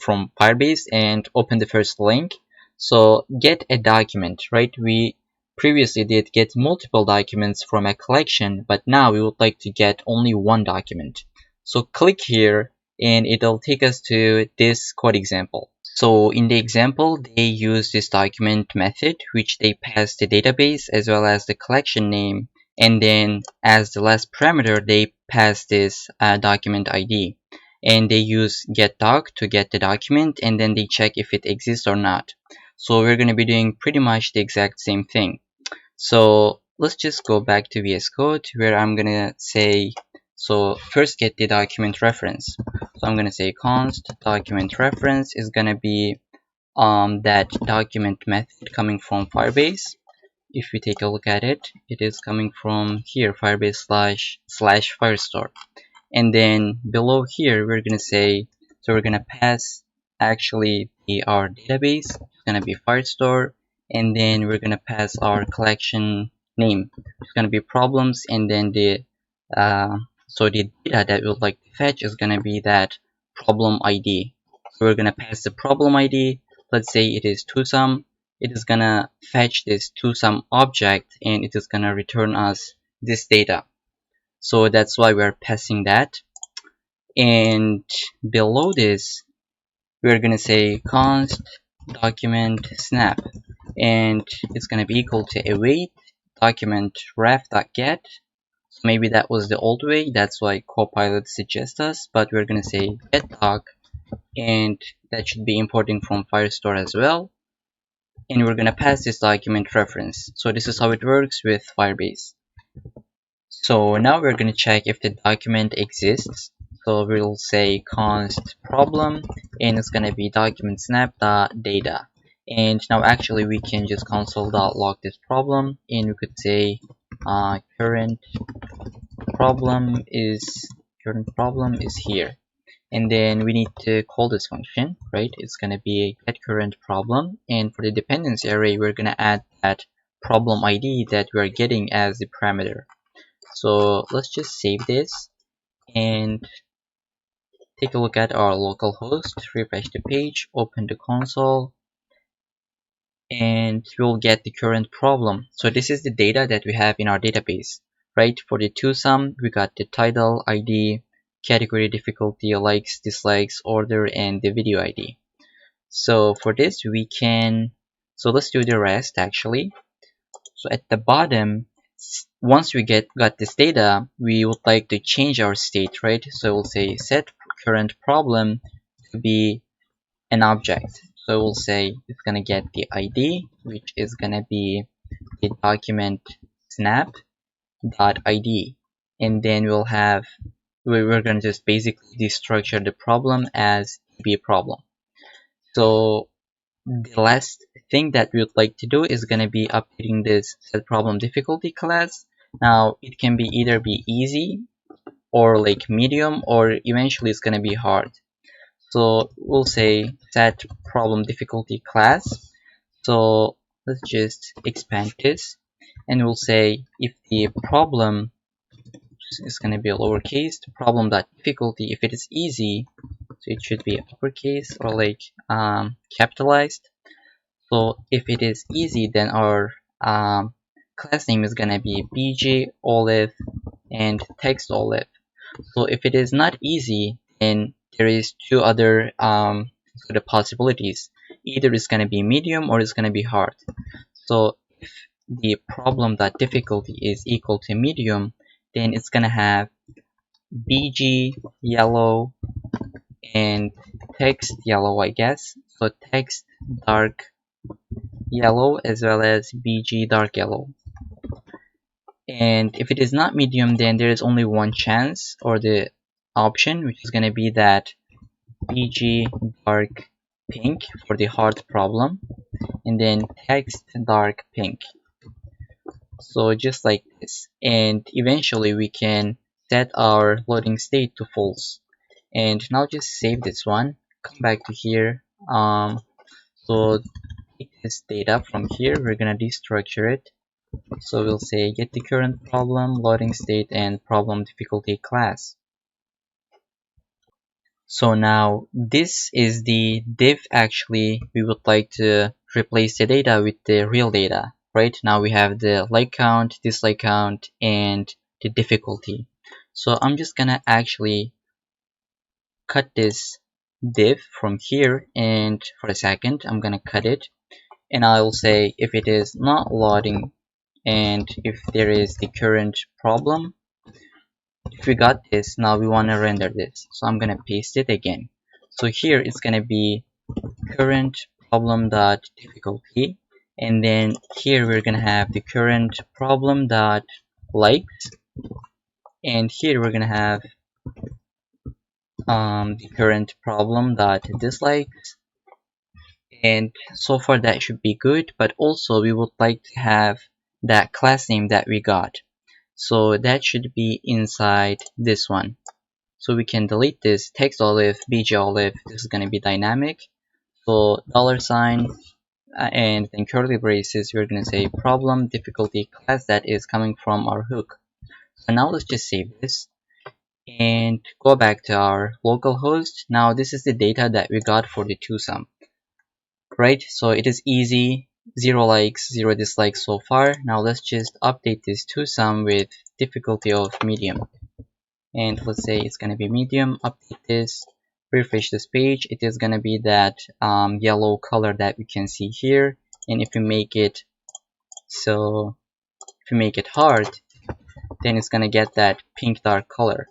from Firebase and open the first link. So get a document, right? We previously did get multiple documents from a collection, but now we would like to get only one document. So click here, and it'll take us to this code example. So in the example, they use this document method, which they pass the database as well as the collection name, and then as the last parameter, they pass this document ID, and they use getDoc to get the document, and then they check if it exists or not. So we're going to be doing pretty much the exact same thing. So let's just go back to VS Code, where I'm going to say, so first get the document reference. So I'm going to say const document reference is going to be that document method coming from Firebase. If we take a look at it, it is coming from here, Firebase / Firestore. And then below here, we're going to say, so we're going to pass actually our database. It's going to be Firestore, and then we're going to pass our collection name. It's going to be problems, and then the so the data that we would like to fetch is going to be that problem ID. So we're going to pass the problem ID. Let's say it is TwoSum. It is going to fetch this TwoSum object, and it is going to return us this data. So that's why we're passing that. And below this, we're going to say const document snap, and it's going to be equal to await document ref.get. Maybe that was the old way, that's why Copilot suggests us, but we're going to say getDoc, and that should be importing from Firestore as well. And we're going to pass this document reference. So this is how it works with Firebase. So now we're going to check if the document exists. So we'll say const problem, and it's going to be document snap.data. And now actually we can just console.log this problem, and we could say current problem is here, and then we need to call this function, right? It's going to be get current problem, and for the dependency array we're going to add that problem ID that we're getting as the parameter. So let's just save this and take a look at our local host, refresh the page, open the console, and we'll get the current problem. So this is the data that we have in our database, right? For the TwoSum, we got the title, ID, category, difficulty, likes, dislikes, order, and the video ID. So for this we can, so let's do the rest actually. So at the bottom, once we got this data, we would like to change our state, right? So we'll say set current problem to be an object. So we'll say it's gonna get the ID, which is gonna be the document snap.id, and then we're gonna just basically destructure the problem as be a problem. So the last thing that we would like to do is going to be updating this set problem difficulty class. Now it can be either be easy or like medium, or eventually it's going to be hard. So we'll say set problem difficulty class. So let's just expand this, and we'll say if the problem is going to be a lowercase, the problem.difficulty, if it is easy, so it should be uppercase or like capitalized. So if it is easy, then our class name is gonna be bg olive and text olive. So if it is not easy, then there is two other sort of possibilities. Either it's gonna be medium or it's gonna be hard. So if the problem.difficulty is equal to medium, then it's gonna have bg yellow and text yellow, I guess. So text dark yellow as well as bg dark yellow. And if it is not medium, then there is only one chance or the option, which is going to be that bg dark pink for the hard problem, and then text dark pink. So just like this, and eventually we can set our loading state to false. And now just save this one, come back to here. So take this data from here, we're gonna destructure it. So we'll say get the current problem, loading state, and problem difficulty class. So now this is the div actually we would like to replace the data with the real data. Right now we have the like count, dislike count, and the difficulty. So I'm just gonna actually cut this div from here, and for a second I'm gonna cut it, and I will say if it is not loading and if there is the current problem. If we got this, now we want to render this, so I'm gonna paste it again. So here it's gonna be current problem dot difficulty, and then here we're gonna have the current problem dot likes, and here we're gonna have the current problem dot dislikes. And so far that should be good, but also we would like to have that class name that we got, so that should be inside this one. So we can delete this text olive, bg olive. This is going to be dynamic, so $, and then curly braces, we're going to say problem difficulty class that is coming from our hook. So now let's just save this and go back to our local host. Now this is the data that we got for the twosome. Right, so it is easy, 0 likes, 0 dislikes so far. Now let's just update this twosome with difficulty of medium, and let's say it's gonna be medium. Update this, refresh this page. It is gonna be that yellow color that we can see here, and if we make it so, if we make it hard, then it's gonna get that pink dark color,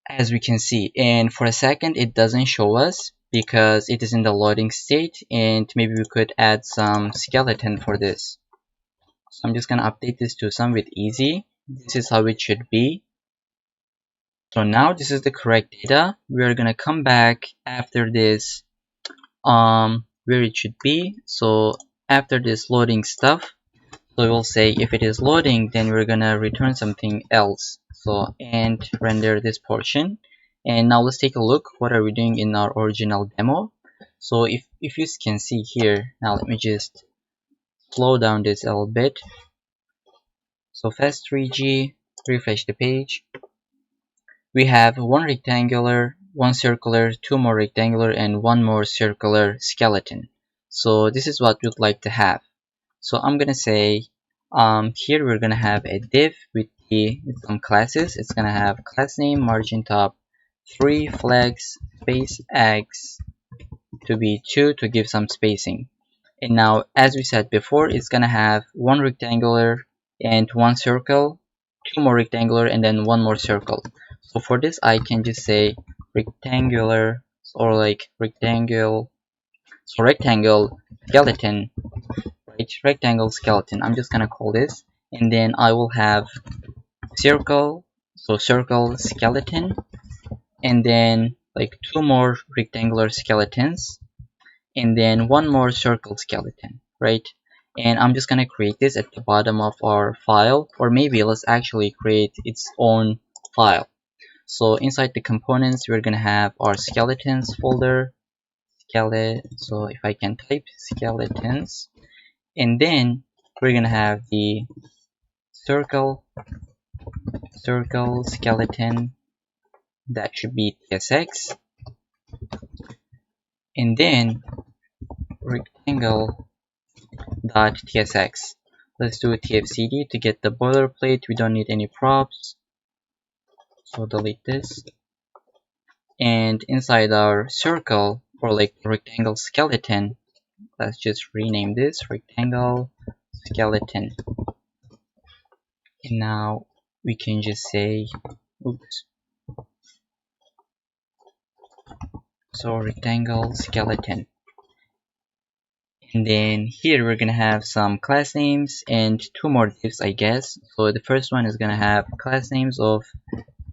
as we can see. And for a second it doesn't show us because it is in the loading state, and maybe we could add some skeleton for this. So I'm just gonna update this to some with easy. This is how it should be. So now this is the correct data. We're gonna come back after this where it should be. So after this loading stuff, so we'll say if it is loading, then we're gonna return something else. So and render this portion. And now let's take a look what are we doing in our original demo. So if you can see here, now let me just slow down this a little bit. So fast 3G, refresh the page. We have one rectangular, one circular, two more rectangular, and one more circular skeleton. So this is what we'd like to have. So I'm gonna say here we're gonna have a div with some classes. It's gonna have class name, margin top 3, flex, space x to be 2 to give some spacing. And now, as we said before, it's gonna have one rectangular and one circle, two more rectangular, and then one more circle. So for this, I can just say rectangular, or like rectangle, so rectangle skeleton, right? Rectangle skeleton. I'm just gonna call this, and then I will have circle, so circle skeleton, and then like two more rectangular skeletons, and then one more circle skeleton, right? And I'm just gonna create this at the bottom of our file, or maybe let's actually create its own file. So inside the components, we're gonna have our skeletons folder, so if I can type skeletons, and then we're gonna have the circle skeleton, that should be tsx, and then rectangle.tsx. Let's do a tfcd to get the boilerplate. We don't need any props, so delete this. And inside our circle, or like rectangle skeleton, let's just rename this rectangle skeleton. And now we can just say, oops, so rectangle skeleton. And then here we're gonna have some class names and two more divs, I guess. So the first one is gonna have class names of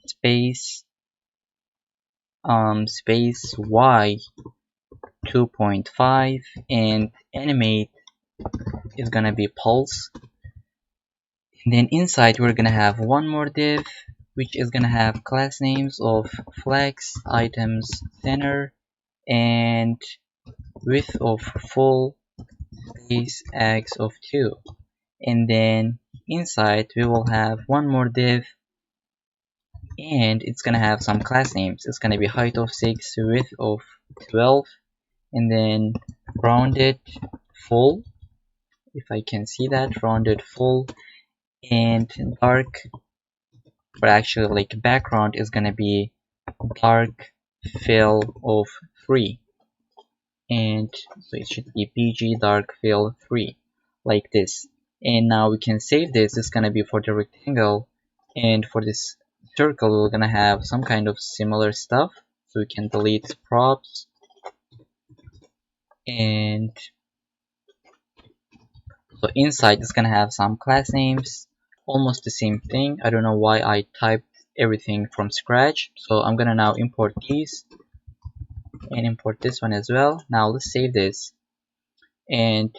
space y 2.5, and animate is gonna be pulse. And then inside we're gonna have one more div which is gonna have class names of flex, items, center, and width of full, space x of 2. And then inside we will have one more div, and it's gonna have some class names. It's gonna be height of 6, width of 12, and then rounded full, if I can see that, rounded full, and dark, but actually like background is gonna be dark fill of 3, and so it should be bg dark fill 3, like this. And now we can save this. It's gonna be for the rectangle, and for this circle we're gonna have some kind of similar stuff, so we can delete props, and so inside it's gonna have some class names, almost the same thing. I don't know why I typed everything from scratch, so I'm gonna now import these and import this one as well. Now let's save this and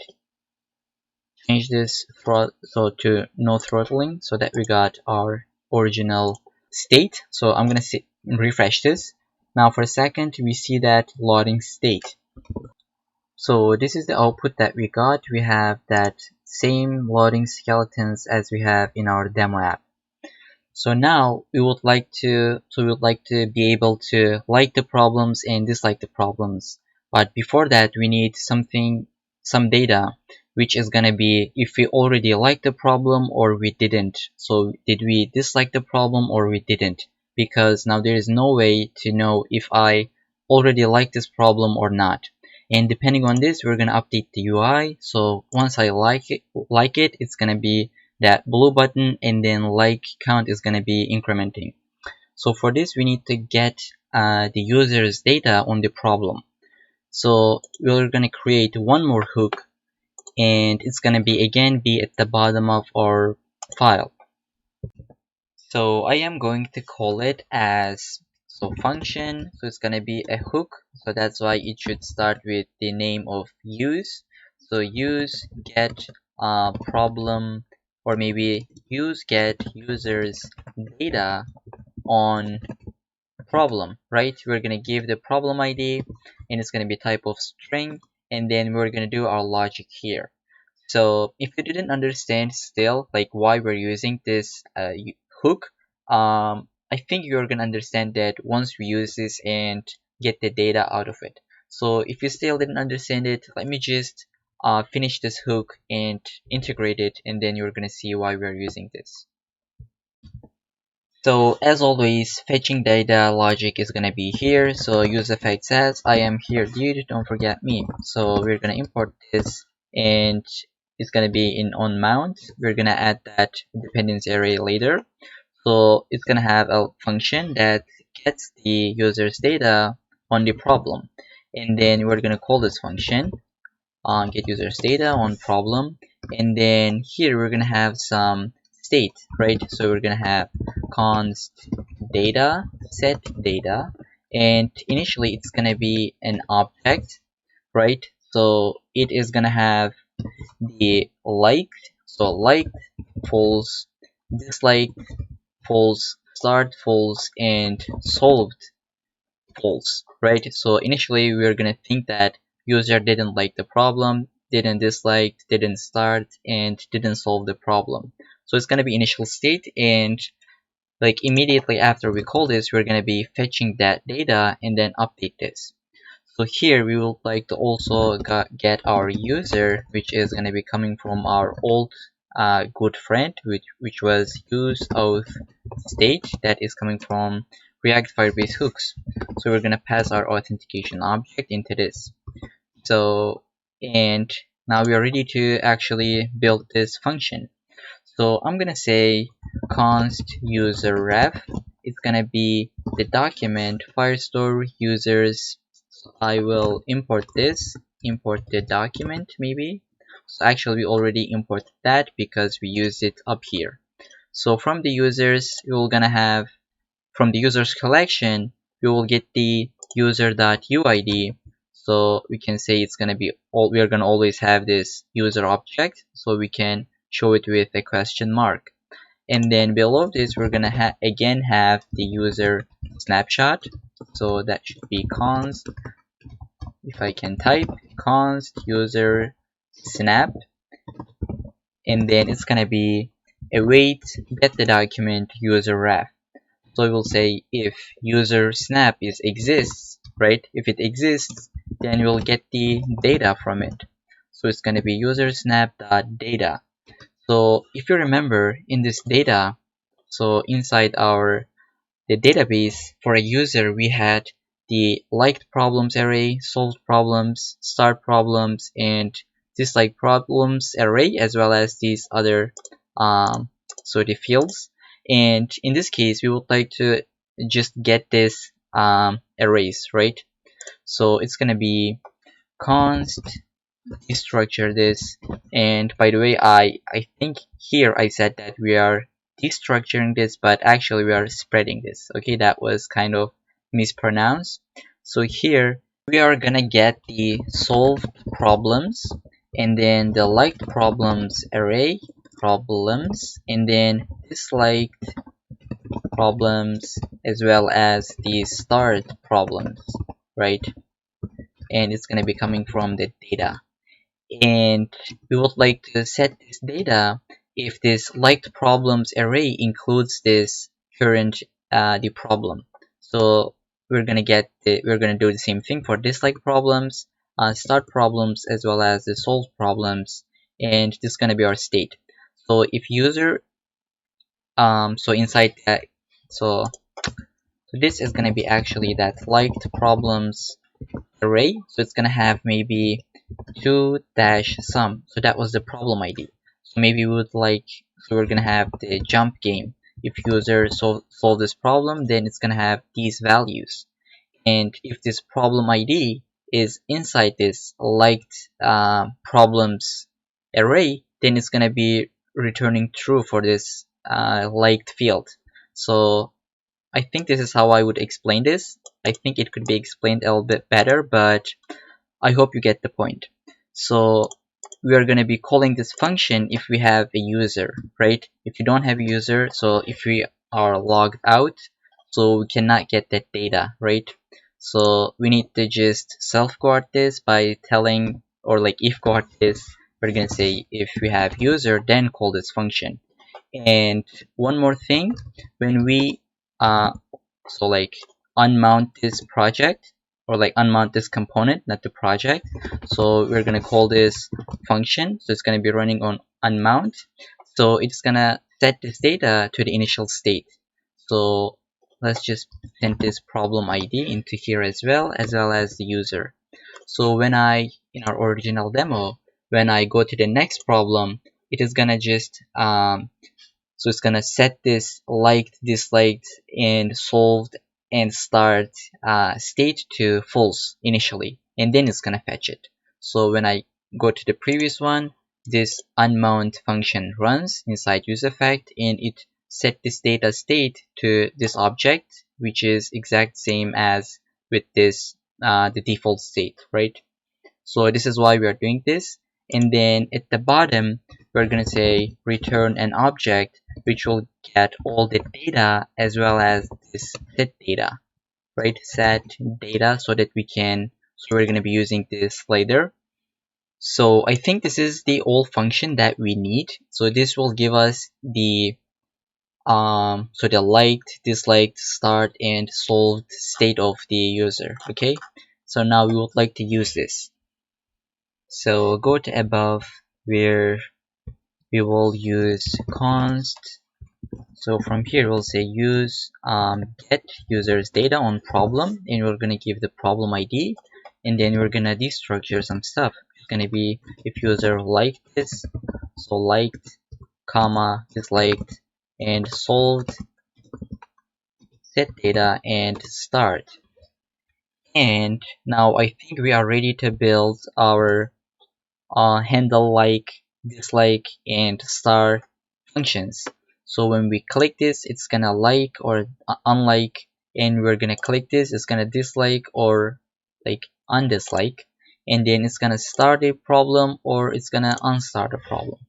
change this to no throttling, so that we got our original state. So I'm gonna refresh this. Now for a second we see that loading state. So this is the output that we got. We have that same loading skeletons as we have in our demo app. So now we would like to be able to like the problems and dislike the problems. But before that, we need some data, which is gonna be if we already liked the problem or we didn't. So did we dislike the problem or we didn't? Because now there is no way to know if I already like this problem or not. And depending on this, we're gonna update the UI. So once I like it, it's gonna be that blue button, and then like count is gonna be incrementing. So for this, we need to get the user's data on the problem. So we're gonna create one more hook, and it's gonna be at the bottom of our file. So I am going to call it as function. So it's gonna be a hook, so that's why it should start with the name of use. So use get problem, or maybe use get users data on problem, right? We're gonna give the problem ID, and it's gonna be type of string, and then we're gonna do our logic here. So if you didn't understand still like why we're using this hook, I think you're gonna understand that once we use this and get the data out of it. So if you still didn't understand it, let me just finish this hook and integrate it, and then you're gonna see why we're using this. So as always, fetching data logic is gonna be here. So use effect says I am here dude, don't forget me. So we're gonna import this and it's gonna be in on mount. We're gonna add that dependency array later. So it's gonna have a function that gets the user's data on the problem. And then we're gonna call this function on get users data on problem, and then here we're gonna have some state, right? So we're gonna have const data set data, and initially it's gonna be an object, right? So it is gonna have the liked, so liked false, disliked false, start false, and solved false, right? So initially we're gonna think that user didn't like the problem, didn't dislike, didn't start, and didn't solve the problem. So it's gonna be initial state, and like immediately after we call this, we're gonna be fetching that data and then update this. So here we would like to also get our user, which is gonna be coming from our old good friend, which was use of state, that is coming from React Firebase hooks. So we're gonna pass our authentication object into this. So and now we are ready to actually build this function. So I'm gonna say const user ref. It's gonna be the document Firestore users. So I will import this, import the document maybe. So actually we already imported that because we used it up here. So from the users, we're gonna have from the users collection, we will get the user.uid. So we can say it's gonna be we are gonna always have this user object, so we can show it with a question mark. And then below this, we're gonna again have the user snapshot. So that should be const, if I can type, const user snap, and then it's gonna be await get the document user ref. So we will say if user snap exists, right? If it exists, then we'll get the data from it. So it's going to be user snap.data. So if you remember in this data, so inside the database for a user, we had the liked problems array, solved problems, start problems, and disliked problems array, as well as these other so the fields. And in this case, we would like to just get this arrays, right? So it's gonna be const destructure this. And by the way, I think here I said that we are destructuring this, but actually we are spreading this. Okay, that was kind of mispronounced. So here we are gonna get the solved problems, and then the liked problems array problems, and then disliked problems, as well as the start problems, right? And it's gonna be coming from the data. And we would like to set this data if this liked problems array includes this current the problem. So we're gonna do the same thing for disliked problems, start problems, as well as the solved problems, and this is gonna be our state. So if user so inside that, so this is gonna be actually that liked problems array. So it's gonna have maybe 2-sum. So that was the problem ID. So maybe we would like, so we're gonna have the jump game. If user solve this problem, then it's gonna have these values. And if this problem ID is inside this liked problems array, then it's gonna be returning true for this liked field. So I think this is how I would explain this. I think it could be explained a little bit better, but I hope you get the point. So we are going to be calling this function if we have a user, right? If you don't have a user, so if we are logged out, so we cannot get that data, right? So we need to just self-guard this by telling, or like if guard this, we're going to say if we have user, then call this function. And one more thing, when we so like unmount this project, or like unmount this component, not the project, so we're gonna call this function. So it's gonna be running on unmount. So it's gonna set this data to the initial state. So let's just send this problem ID into here as well as the user. So when in our original demo, when I go to the next problem, it is gonna just so it's gonna set this liked, disliked, and solved and start state to false initially, and then it's gonna fetch it. So when I go to the previous one, this unmount function runs inside useEffect, and it set this data state to this object, which is exact same as with this the default state, right? So this is why we are doing this. And then at the bottom, we're going to say return an object which will get all the data as well as this set data, right? Set data so that so we're going to be using this later. So I think this is the old function that we need. So this will give us the so the liked, disliked, start, and solved state of the user. Okay, so now we would like to use this. So go to above where we will use const. So from here we'll say use get users data on problem, and we're gonna give the problem ID, and then we're gonna destructure some stuff. It's gonna be if user liked this, so liked, comma, disliked, and solved, set data, and start. And now I think we are ready to build our handle like, dislike, and star functions. So when we click this, it's gonna like or unlike, and we're gonna click this, it's gonna dislike or like undislike, and then it's gonna start a problem or it's gonna unstart a problem.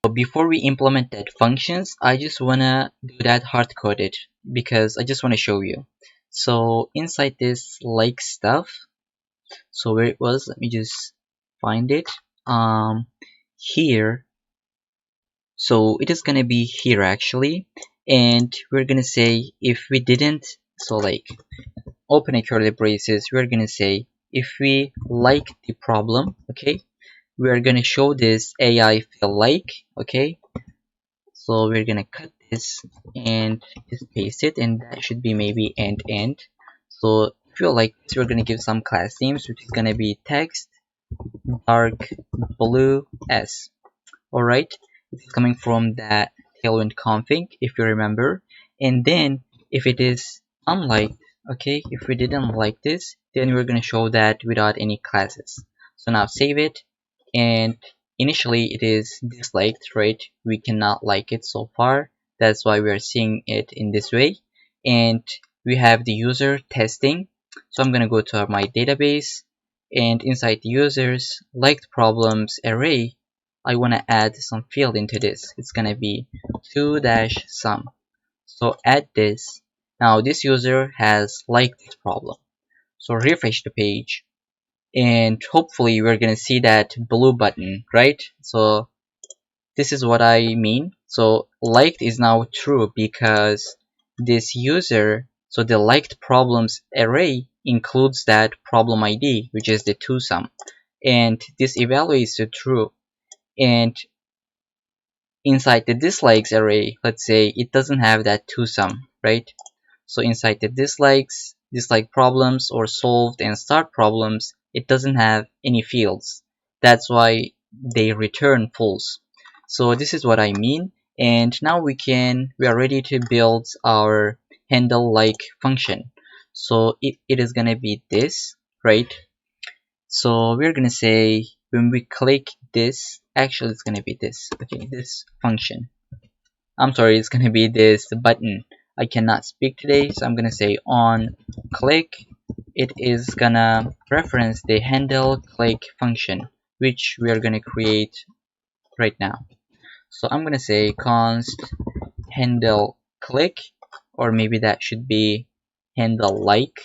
So before we implement that functions, I just wanna do that hard coded because I just wanna show you. So inside this like stuff, so where it was, let me just find it. Here, so it is gonna be here actually, and we're gonna say if we didn't, so like open a curly braces, we're gonna say if we like the problem, okay, we're gonna show this AI feel like, okay, so we're gonna cut this and just paste it, and that should be maybe end. So if you like this, we're gonna give some class names, which is gonna be text dark blue s. Alright, it's coming from that Tailwind config if you remember. And then if it is unliked, okay, if we didn't like this, then we're gonna show that without any classes. So now save it, and initially it is disliked, right? We cannot like it so far, that's why we are seeing it in this way. And we have the user testing, so I'm gonna go to my database, and inside the users liked problems array, I want to add some field into this. It's gonna be 2-sum. So add this. Now this user has liked this problem. So refresh the page, and hopefully we're gonna see that blue button, right? So this is what I mean. So liked is now true because this user, so the liked problems array includes that problem ID, which is the 2-sum, and this evaluates to true. And inside the dislikes array, let's say it doesn't have that 2-sum, right? So inside the dislikes, dislike problems, or solved and start problems, it doesn't have any fields. That's why they return false. So this is what I mean. And now we are ready to build our handle like function. So it is gonna be this, right? So we're gonna say when we click this, actually it's gonna be this, okay, this function. I'm sorry, it's gonna be this button. I cannot speak today, so I'm gonna say on click, it is gonna reference the handle click function, which we are gonna create right now. So I'm gonna say const handle click, or maybe that should be handle like.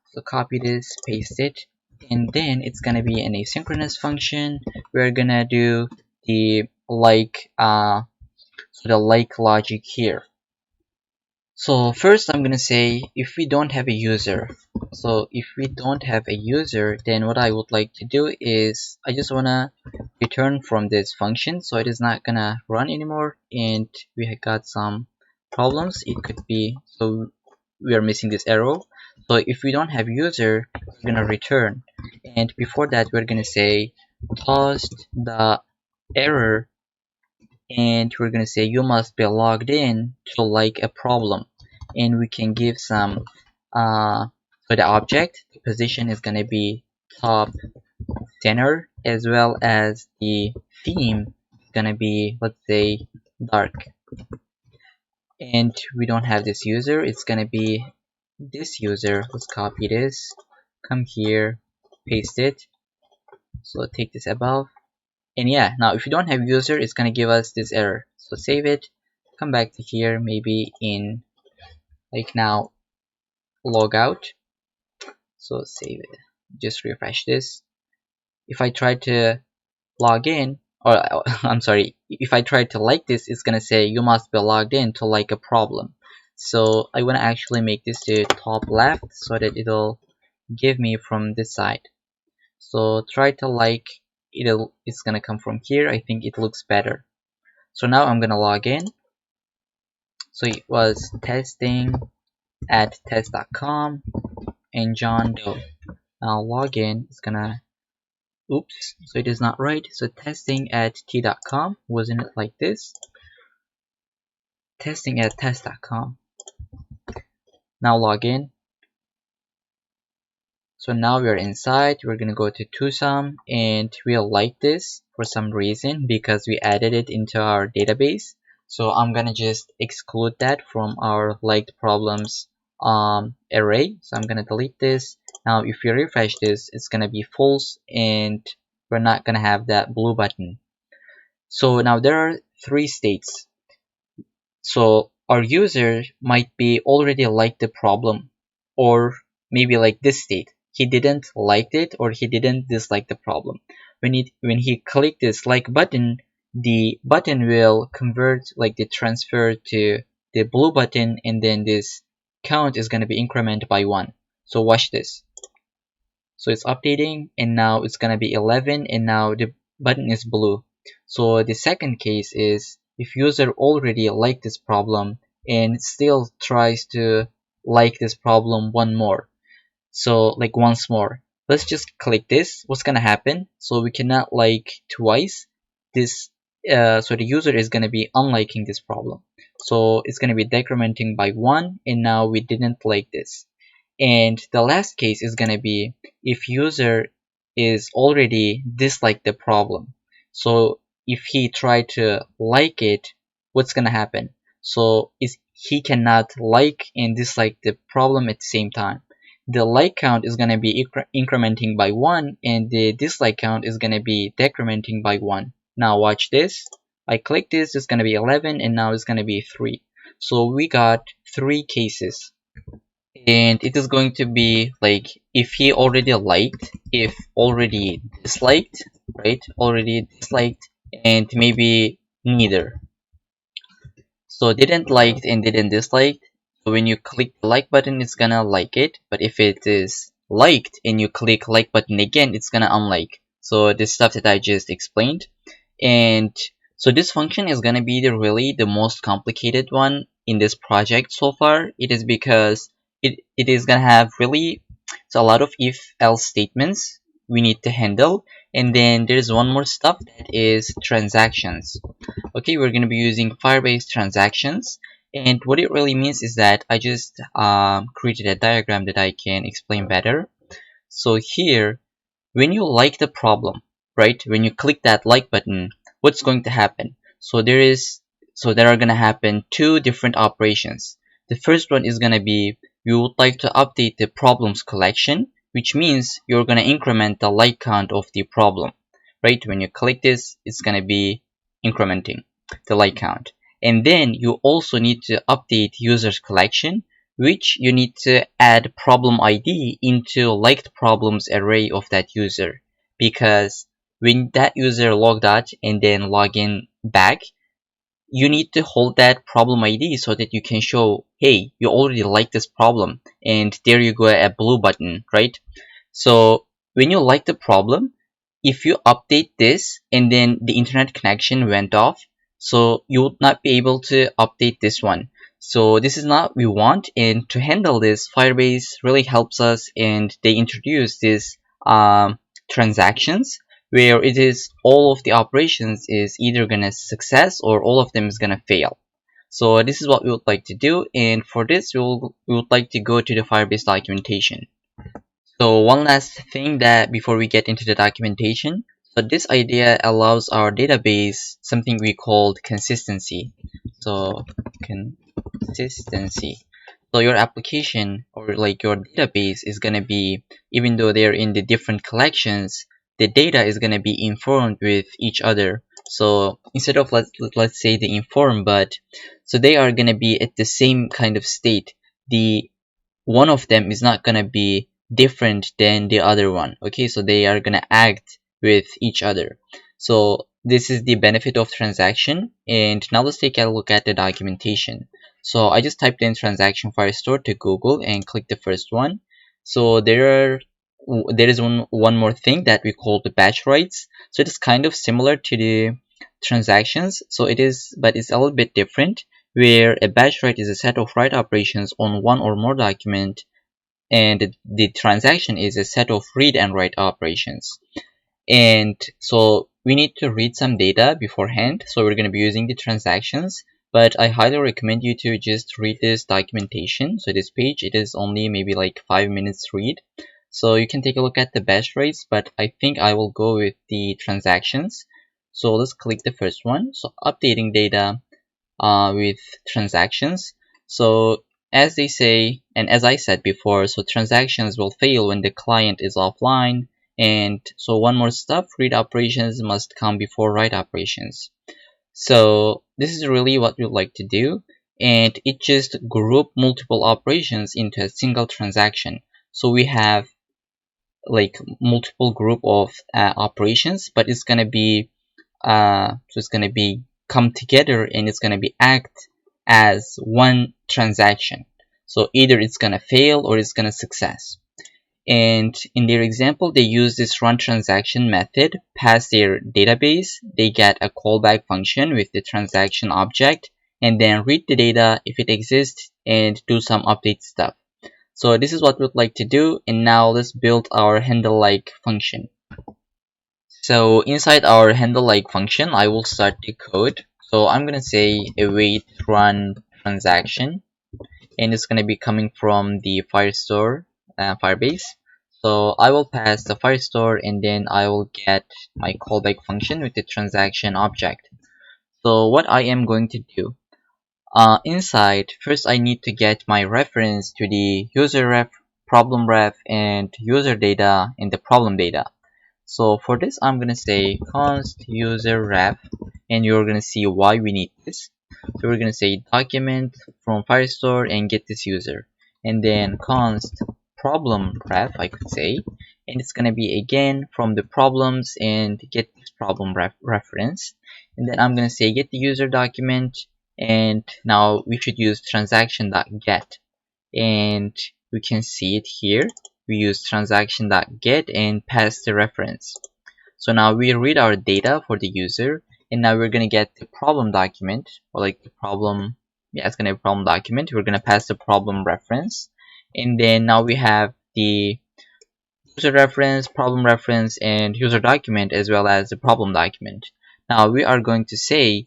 So copy this, paste it, and then it's gonna be an asynchronous function. We're gonna do the like so the like logic here. So first I'm gonna say if we don't have a user, so if we don't have a user, then what I would like to do is I just wanna return from this function, so it is not gonna run anymore, and we have got some problems, it could be, so we are missing this arrow. So if we don't have user, we're gonna return, and before that we're gonna say tossed the error, and we're gonna say you must be logged in to like a problem, and we can give some for the object, the position is gonna be top center, as well as the theme is gonna be, let's say, dark. And we don't have this user, it's gonna be this user. Let's copy this, come here, paste it, so take this above, and yeah, now if you don't have user, it's gonna give us this error. So save it, come back to here, maybe in like now, log out, so save it, just refresh this. If I try to log in, or I'm sorry, if I try to like this, it's gonna say you must be logged in to like a problem. So I want to actually make this to top left so that it'll give me from this side. So try to like, it's gonna come from here. I think it looks better. So now I'm gonna log in. So it was testing at test.com and John Doe. Now log in, it's gonna, oops, so it is not right. So testing at t.com, wasn't it like this? Testing at test.com. Now log in. So now we're inside, we're gonna go to TwoSum, and we'll like this for some reason because we added it into our database. So I'm gonna just exclude that from our liked problems array. So I'm gonna delete this. Now if you refresh this, it's gonna be false and we're not gonna have that blue button. So now there are three states. So our user might be already like the problem, or maybe like this state. He didn't like it or he didn't dislike the problem. When he click this like button, the button will convert, like the transfer to the blue button, and then this count is going to be incremented by 1. So watch this. So it's updating, and now it's going to be 11, and now the button is blue. So the second case is if user already liked this problem and still tries to like this problem one more. So like once more, let's just click this. What's gonna happen? So we cannot like twice this, so the user is gonna be unliking this problem, so it's gonna be decrementing by 1, and now we didn't like this. And the last case is gonna be if user is already disliked the problem. So if he tried to like it, what's gonna happen? So is he cannot like and dislike the problem at the same time. The like count is going to be incrementing by 1, and the dislike count is going to be decrementing by 1. Now watch this. I click this, it's going to be 11, and now it's going to be 3. So we got 3 cases. And it is going to be like if he already liked, if already disliked, right? Already disliked, and maybe neither. So didn't like and didn't dislike. So when you click the like button, it's gonna like it, but if it is liked and you click like button again, it's gonna unlike. So this stuff that I just explained. And so this function is gonna be really the most complicated one in this project so far. It is because it is gonna have really, it's a lot of if else statements we need to handle, and then there's one more stuff that is transactions. Okay, we're gonna be using Firebase transactions. And what it really means is that I just created a diagram that I can explain better. So here, when you like the problem, right? When you click that like button, what's going to happen? So there are going to happen 2 different operations. The first one is going to be you would like to update the problems collection, which means you're going to increment the like count of the problem, right? When you click this, it's going to be incrementing the like count. And then you also need to update users collection, which you need to add problem ID into liked problems array of that user. Because when that user logged out and then log in back, you need to hold that problem ID so that you can show, hey, you already like this problem, and there you go, a blue button, right? So when you like the problem, if you update this and then the internet connection went off, so you would not be able to update this one. So this is not what we want, and to handle this, Firebase really helps us, and they introduce this transactions where it is all of the operations is either gonna success or all of them is gonna fail. So this is what we would like to do, and for this we would like to go to the Firebase documentation. So one last thing that before we get into the documentation, so this idea allows our database something we called consistency. So consistency. So your application or like your database is gonna be, even though they're in the different collections, the data is gonna be informed with each other. So instead of let's say the inform, but so they are gonna be at the same kind of state. The one of them is not gonna be different than the other one. Okay, so they are gonna act with each other. So this is the benefit of transaction. And now let's take a look at the documentation. So I just typed in transaction Firestore to Google and click the first one. So there is one more thing that we call the batch writes. So it is kind of similar to the transactions. So it is, but it's a little bit different, where a batch write is a set of write operations on one or more document, and the transaction is a set of read and write operations. And so we need to read some data beforehand, so we're going to be using the transactions, but I highly recommend you to just read this documentation. So this page, it is only maybe like 5 minutes read, so you can take a look at the batch rates, but I think I will go with the transactions. So let's click the first one. So updating data with transactions. So as they say, and as I said before, so transactions will fail when the client is offline. And so one more step, read operations must come before write operations. So this is really what we'd like to do, and it just group multiple operations into a single transaction. So we have like multiple group of operations, but it's gonna be come together, and it's gonna be act as one transaction. So either it's gonna fail or it's gonna success. And in their example, they use this run transaction method, pass their database, they get a callback function with the transaction object, and then read the data if it exists and do some update stuff. So this is what we'd like to do, and now let's build our handle-like function. So inside our handle-like function, I will start the code. So I'm gonna say await run transaction, and it's gonna be coming from the Firestore Firebase. So I will pass the Firestore, and then I will get my callback function with the transaction object. So what I am going to do, inside, first I need to get my reference to the user ref, problem ref, and user data in the problem data. So for this, I'm gonna say const user ref, and you're gonna see why we need this. So we're gonna say document from Firestore and get this user, and then const problem ref, I could say, and it's gonna be again from the problems and get this problem reference, and then I'm gonna say get the user document, and now we should use transaction.get, and we can see it here. We use transaction.get and pass the reference. So now we read our data for the user, and now we're gonna get the problem document, or like the problem, yeah, it's gonna be a problem document. We're gonna pass the problem reference, and then now we have the user reference, problem reference, and user document, as well as the problem document. Now we are going to say,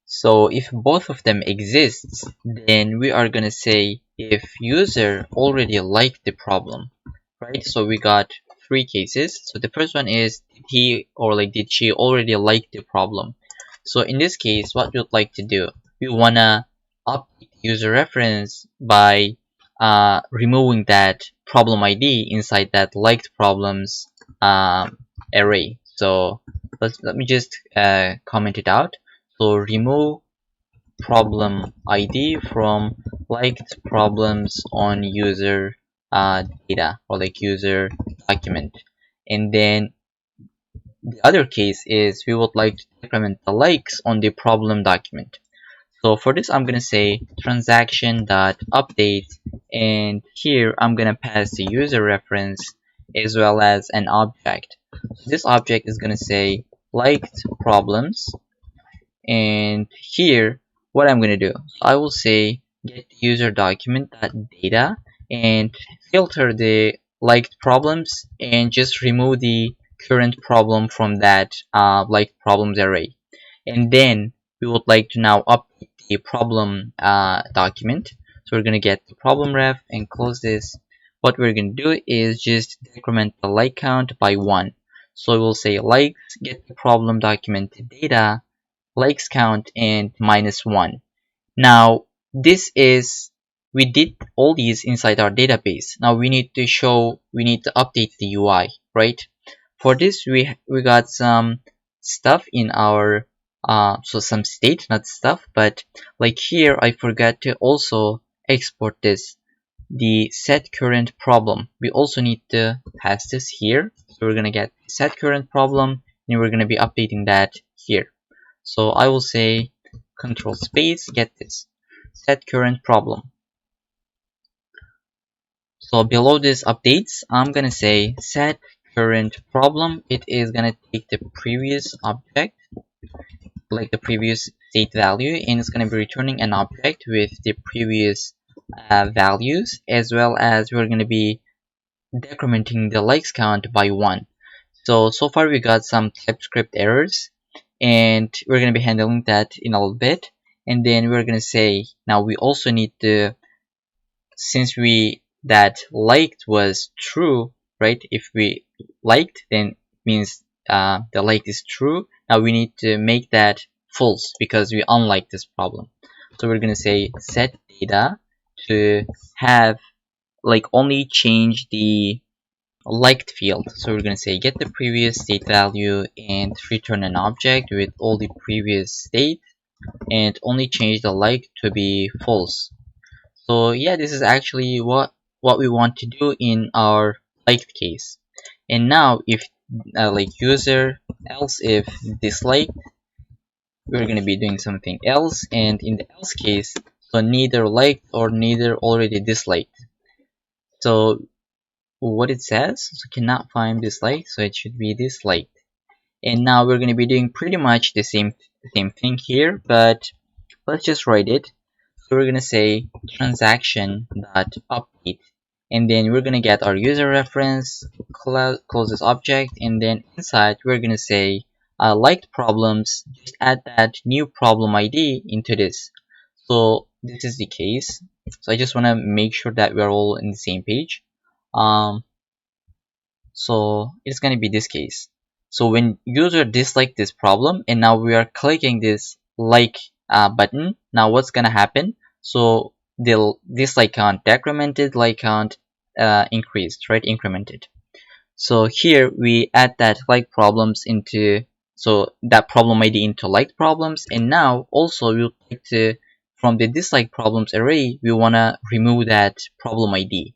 so if both of them exists, then we are gonna say if user already liked the problem, right? So we got 3 cases. So the first one is, did he or like did she already like the problem? So in this case, what we'd like to do, we wanna update user reference by removing that problem ID inside that liked problems array. So let me just comment it out. So remove problem ID from liked problems on user data, or like user document. And then the other case is we would like to decrement the likes on the problem document. So for this, I'm gonna say transaction.update, and here I'm gonna pass the user reference as well as an object. So this object is gonna say liked problems, and here what I'm going to do, I will say get user document.data and filter the liked problems and just remove the current problem from that liked problems array. And then we would like to now update the problem document. So we're going to get the problem ref and close this. What we're going to do is just decrement the like count by 1. So we'll say likes, get the problem document data, likes count, and -1. Now this is, we did all these inside our database. Now we need to update the UI, right? For this we got some stuff in our so some state, not stuff, but like here I forgot to also export this, the set current problem. We also need to pass this here. So we're gonna get set current problem and we're gonna be updating that here. So I will say control space, get this set current problem. So below this updates, I'm gonna say set current problem. It is gonna take the previous object, like the previous state value, and it's gonna be returning an object with the previous values, as well as we're gonna be decrementing the likes count by 1. So far we got some TypeScript errors, and we're gonna be handling that in a little bit. And then we're gonna say now we also need to, since that liked was true, right? If we liked, then it means the like is true. Now we need to make that false because we unlike this problem. So we're gonna say set data to have like only change the liked field. So we're gonna say get the previous state value and return an object with all the previous state and only change the like to be false. So yeah, this is actually what we want to do in our liked case. And now if like user else if disliked, we're going to be doing something else, and in the else case, so neither liked or neither already disliked. So what it says, so cannot find disliked, so it should be disliked. And now we're going to be doing pretty much the same thing here, but let's just write it. So we're going to say transaction.update, and then we're going to get our user reference, close this object, and then inside we're going to say liked problems, just add that new problem ID into this. So this is the case. So I just want to make sure that we're all in the same page. So it's going to be this case. So when user disliked this problem and now we are clicking this like button, now what's going to happen? So the dislike count decremented, like count increased, right? Incremented. So here we add that like problems into, so that problem ID into liked problems, and now also we would like to, from the dislike problems array, we want to remove that problem ID.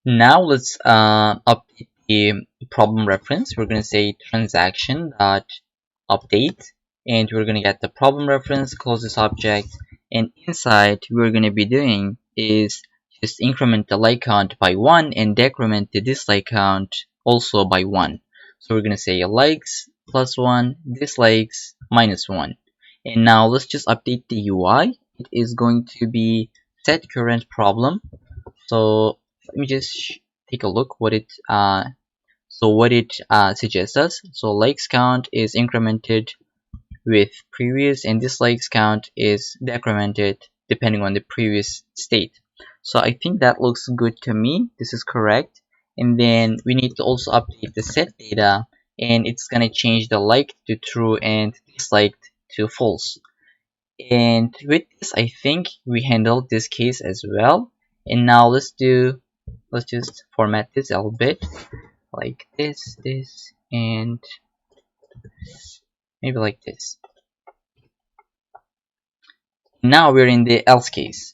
Now let's update the problem reference. We're going to say transaction.update, and we're going to get the problem reference, close this object, and inside we're going to be doing is just increment the like count by 1 and decrement the dislike count also by 1. So we're going to say likes +1, dislikes -1. And now let's just update the UI. It is going to be set current problem. So let me just take a look what it suggests us. So likes count is incremented with previous, and dislikes count is decremented depending on the previous state. So I think that looks good to me. This is correct. And then we need to also update the set data, and it's going to change the liked to true and disliked to false. And with this, I think we handled this case as well. And now let's just format this a little bit like this, and maybe like this. Now we're in the else case.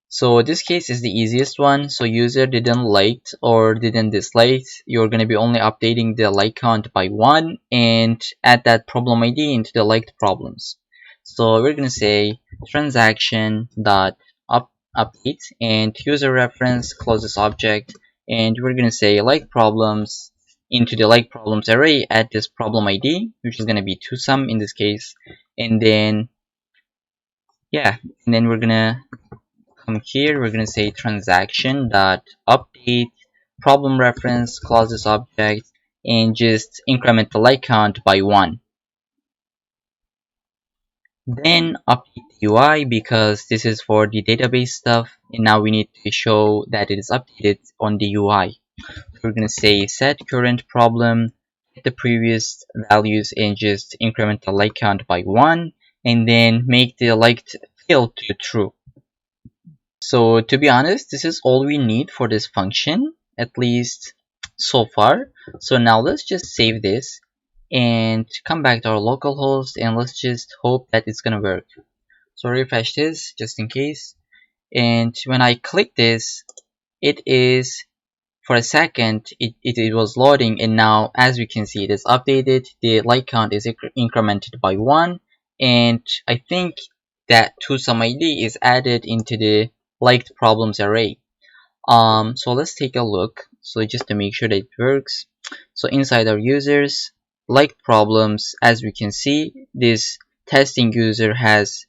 So this case is the easiest one. So user didn't like or didn't dislike, you're going to be only updating the like count by 1 and add that problem ID into the liked problems. So we're going to say transaction.update and user reference, close this object, and we're going to say like problems into the like problems array, add this problem ID, which is going to be 2sum in this case, and then yeah, and then we're gonna come here, we're gonna say transaction dot update problem reference clauses object and just increment the light count by 1. Then update the UI because this is for the database stuff, and now we need to show that it is updated on the UI. We're gonna say set current problem, get the previous values and just increment the light count by 1, and then make the light field to true. So to be honest, this is all we need for this function, at least so far. So now let's just save this and come back to our localhost and let's just hope that it's gonna work. So refresh this just in case. And when I click this, it is for a second it was loading, and now as we can see it is updated. The light count is incremented by 1, and I think that ToSumID is added into the liked problems array. So let's take a look, so just to make sure that it works. So inside our users liked problems, as we can see, this testing user has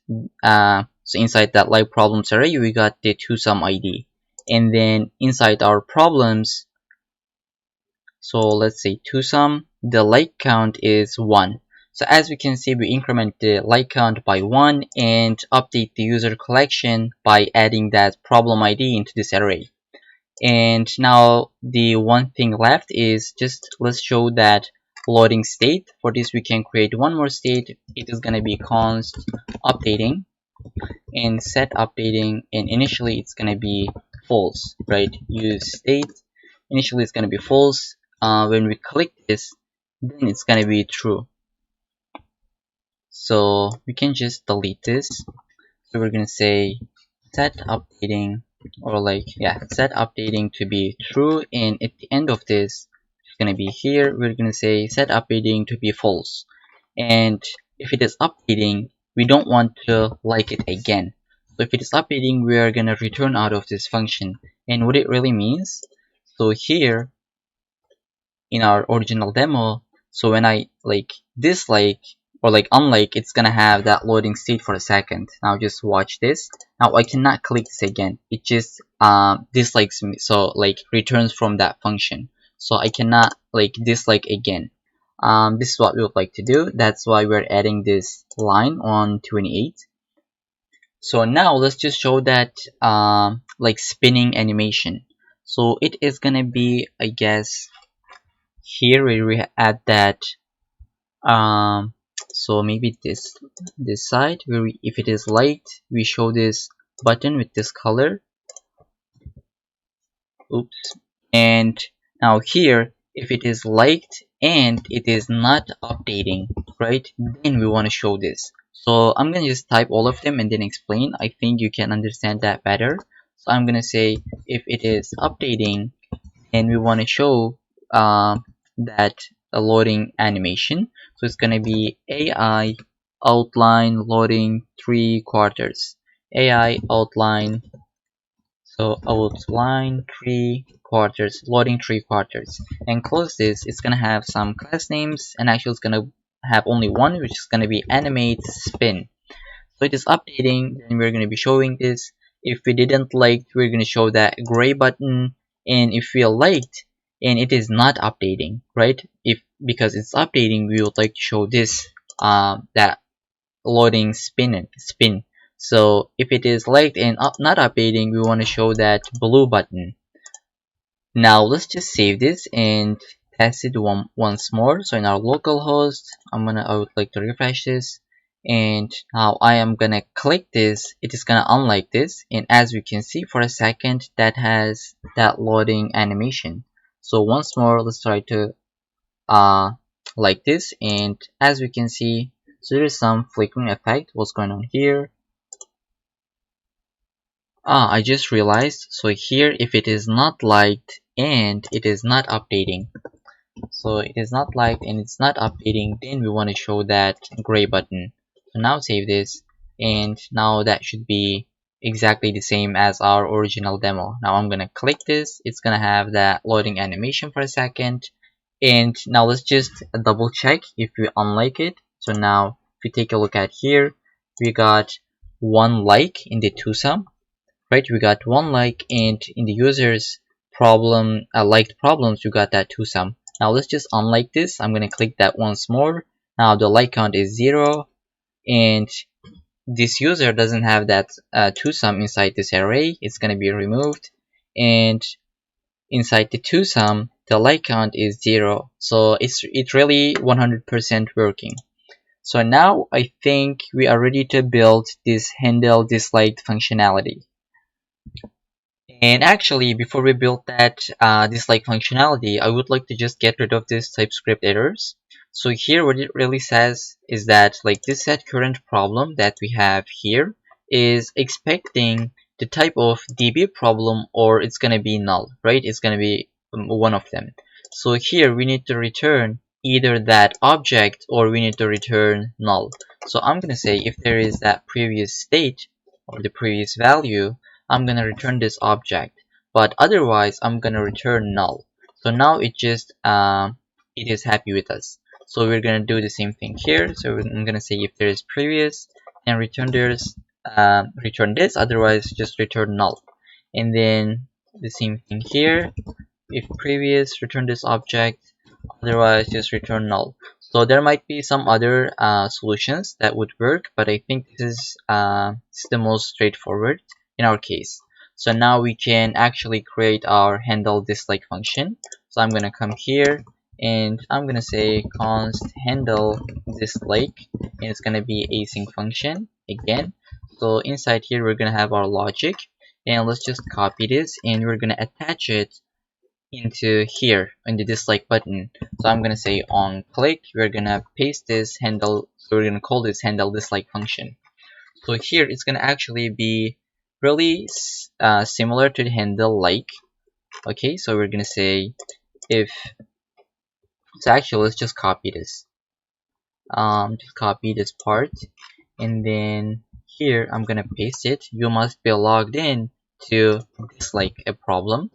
so inside that like problems array we got the ToSumID, and then inside our problems, so let's say ToSum, the like count is 1. So as we can see, we increment the like count by 1 and update the user collection by adding that problem ID into this array. And now the one thing left is just let's show that loading state. For this we can create one more state. It is going to be const updating and set updating, and initially it's going to be false, right? Use state, initially it's going to be false. When we click this, then it's going to be true. So we can just delete this. So we're going to say set updating, or set updating to be true, and at the end of this it's going to be here, we're going to say set updating to be false. And if it is updating, we don't want to like it again. So if it is updating, we are going to return out of this function. And what it really means, so here in our original demo, so when I dislike or unlike, it's gonna have that loading state for a second. Now just watch this. Now I cannot click this again. It just dislikes me, so returns from that function. So I cannot dislike again. This is what we would like to do. That's why we're adding this line on 28. So now let's just show that spinning animation. So it is gonna be, I guess, here where we add that so maybe this side where if it is light, we show this button with this color. Oops. And now here, if it is liked and it is not updating, right, then we want to show this. So I'm gonna just type all of them and then explain. I think you can understand that better. So I'm gonna say if it is updating and we want to show that a loading animation, so it's gonna be AI outline loading 3/4, AI outline, so outline 3/4, loading 3/4, and close this. It's gonna have some class names, and actually it's gonna have only one, which is gonna be animate spin. So it is updating, then we're gonna be showing this. If we didn't like, we're gonna show that gray button, and if we liked and it is not updating, right, because it's updating, we would like to show this that loading spin. So if it is liked and not updating, we want to show that blue button. Now let's just save this and test it once more. So in our localhost, I would like to refresh this, and now I am gonna click this. It is gonna unlike this, and as we can see, for a second that has that loading animation. So once more, let's try to like this, and as we can see, so there is some flickering effect. What's going on here? I just realized, so here if it is not liked and it is not updating, so it is not liked and it's not updating, then we want to show that gray button. So now save this, and now that should be exactly the same as our original demo. Now I'm gonna click this, it's gonna have that loading animation for a second, and now let's just double check if we unlike it. So now if we take a look at here, we got one like in the toSum, right? We got one like, and in the user's problem liked problems, we got that toSum. Now let's just unlike this. I'm gonna click that once more. Now the like count is 0, and this user doesn't have that toSum inside this array. It's gonna be removed, and inside the toSum the like count is 0. So it's really 100% working. So now I think we are ready to build this handle disliked functionality. And actually, before we build that dislike functionality, I would like to just get rid of this TypeScript errors. So here what it really says is that like this set current problem that we have here is expecting the type of DB problem, or it's going to be null, right? It's going to be one of them. So here we need to return either that object or we need to return null. So I'm going to say if there is that previous state or the previous value, I'm gonna return this object, but otherwise I'm gonna return null. So now it just it is happy with us. So we're gonna do the same thing here. So I'm gonna say if there is previous, and return this, otherwise just return null. And then the same thing here. If previous, return this object, otherwise just return null. So there might be some other solutions that would work, but I think this is the most straightforward in our case. So now we can actually create our handle dislike function. So I'm gonna come here and I'm gonna say const handle dislike, and it's gonna be async function again. So inside here we're gonna have our logic, and let's just copy this and we're gonna attach it into here in the dislike button. So I'm gonna say on click, we're gonna paste this handle, so we're gonna call this handle dislike function. So here it's gonna actually be really similar to the handle like. Okay, so we're gonna say if, so actually let's just copy this, just copy this part, and then here I'm gonna paste it. You must be logged in to dislike a problem,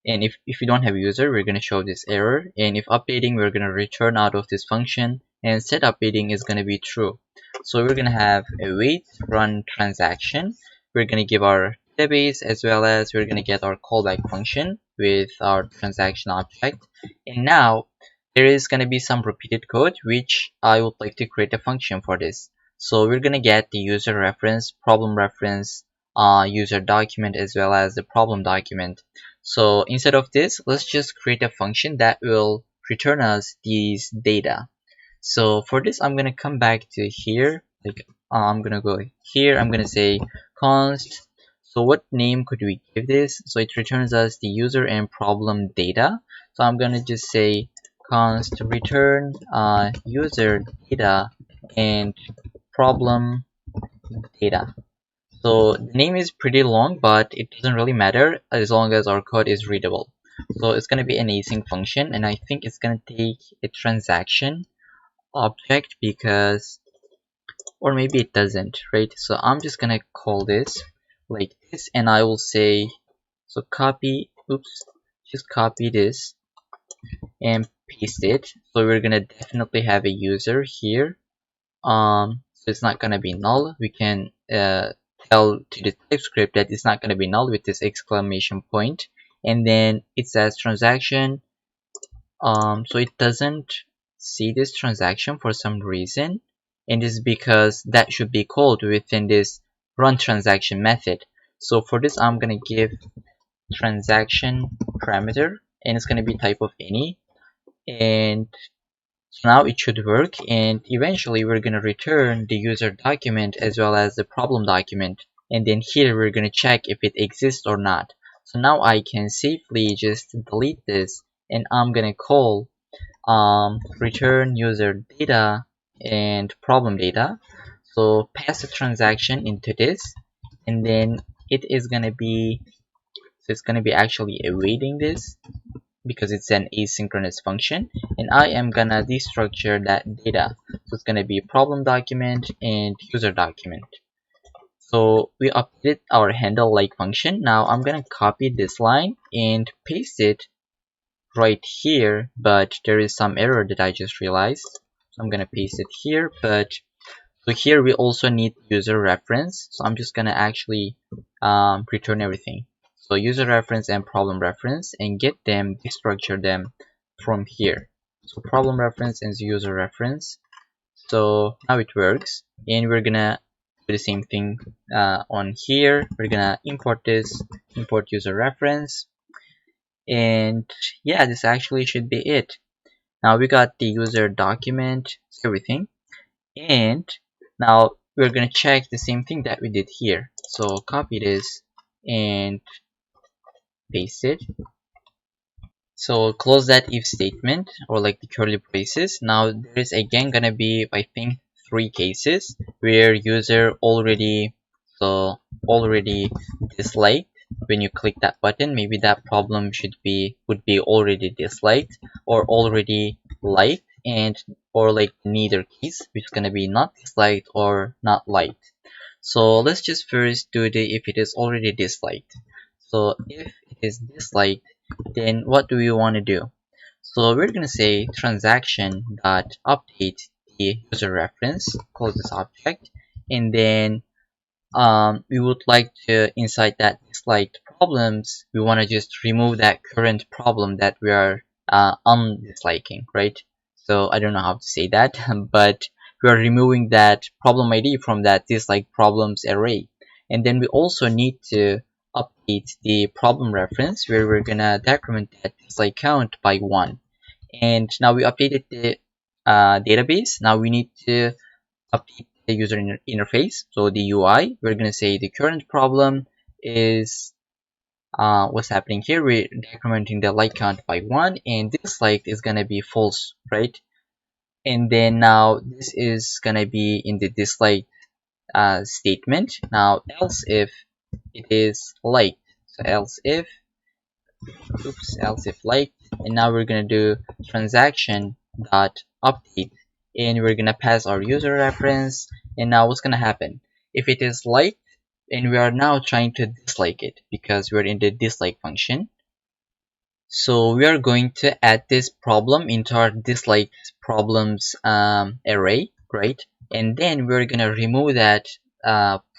and if you don't have a user, we're gonna show this error, and if updating, we're gonna return out of this function, and set updating is gonna be true. So we're gonna have a wait run transaction. We're gonna give our database, as well as we're gonna get our callback function with our transaction object. And now there is gonna be some repeated code which I would like to create a function for this. So we're gonna get the user reference, problem reference, user document, as well as the problem document. So instead of this, let's just create a function that will return us these data. So for this, I'm gonna come back to here, like I'm gonna go here, I'm gonna say const, so what name could we give this? So it returns us the user and problem data. So I'm gonna just say const return user data and problem data. So the name is pretty long, but it doesn't really matter as long as our code is readable. So it's gonna be an async function, and I think it's gonna take a transaction object because, or maybe it doesn't, right? So I'm just gonna call this like this, and I will say, so copy, oops, just copy this and paste it. So we're gonna definitely have a user here. So it's not gonna be null. We can tell to the TypeScript that it's not gonna be null with this exclamation point, and then it says transaction. So it doesn't see this transaction for some reason, and this is because that should be called within this run transaction method. So for this, I'm gonna give transaction parameter, and it's gonna be type of any, and so now it should work, and eventually we're gonna return the user document as well as the problem document, and then here we're gonna check if it exists or not. So now I can safely just delete this, and I'm gonna call return user data and problem data. So pass the transaction into this, and then it is gonna be, so it's gonna be actually awaiting this because it's an asynchronous function, and I am gonna destructure that data. So it's gonna be problem document and user document. So we updated our handle like function. Now I'm gonna copy this line and paste it right here, but there is some error that I just realized. So I'm gonna paste it here, but So here we also need user reference. So I'm just gonna actually return everything. So user reference and problem reference, and get them, destructure them from here. So problem reference and user reference. So now it works, and we're gonna do the same thing on here. We're gonna import this, import user reference, and yeah, this actually should be it. Now we got the user document, everything, and now we're gonna check the same thing that we did here. So copy this and paste it. So close that if statement, or like the curly braces. Now there is again gonna be, I think, 3 cases where user already disliked when you click that button. Maybe that problem would be already disliked or already liked, and or like neither case, which is gonna be not disliked or not liked. So let's just first do the if it is already disliked. So if it is disliked, then what do we want to do? So we're going to say transaction dot update the user reference, close this object, and then we would like to, inside that disliked problems, we want to just remove that current problem that we are undisliking, right? So I don't know how to say that, but we are removing that problem ID from that dislike problems array. And then we also need to update the problem reference, where we're gonna decrement that dislike count by 1. And now we updated the database. Now we need to update the user interface. So the UI, we're going to say the current problem is what's happening here. We're decrementing the like count by 1, and this like is going to be false, right? And then now this is going to be in the dislike statement. Now else if it is liked. So else if like, and now we're going to do transaction dot update, and we're going to pass our user reference. And now what's going to happen if it is liked, and we are now trying to dislike it because we're in the dislike function. So we are going to add this problem into our dislike problems array, right? And then we're going to remove that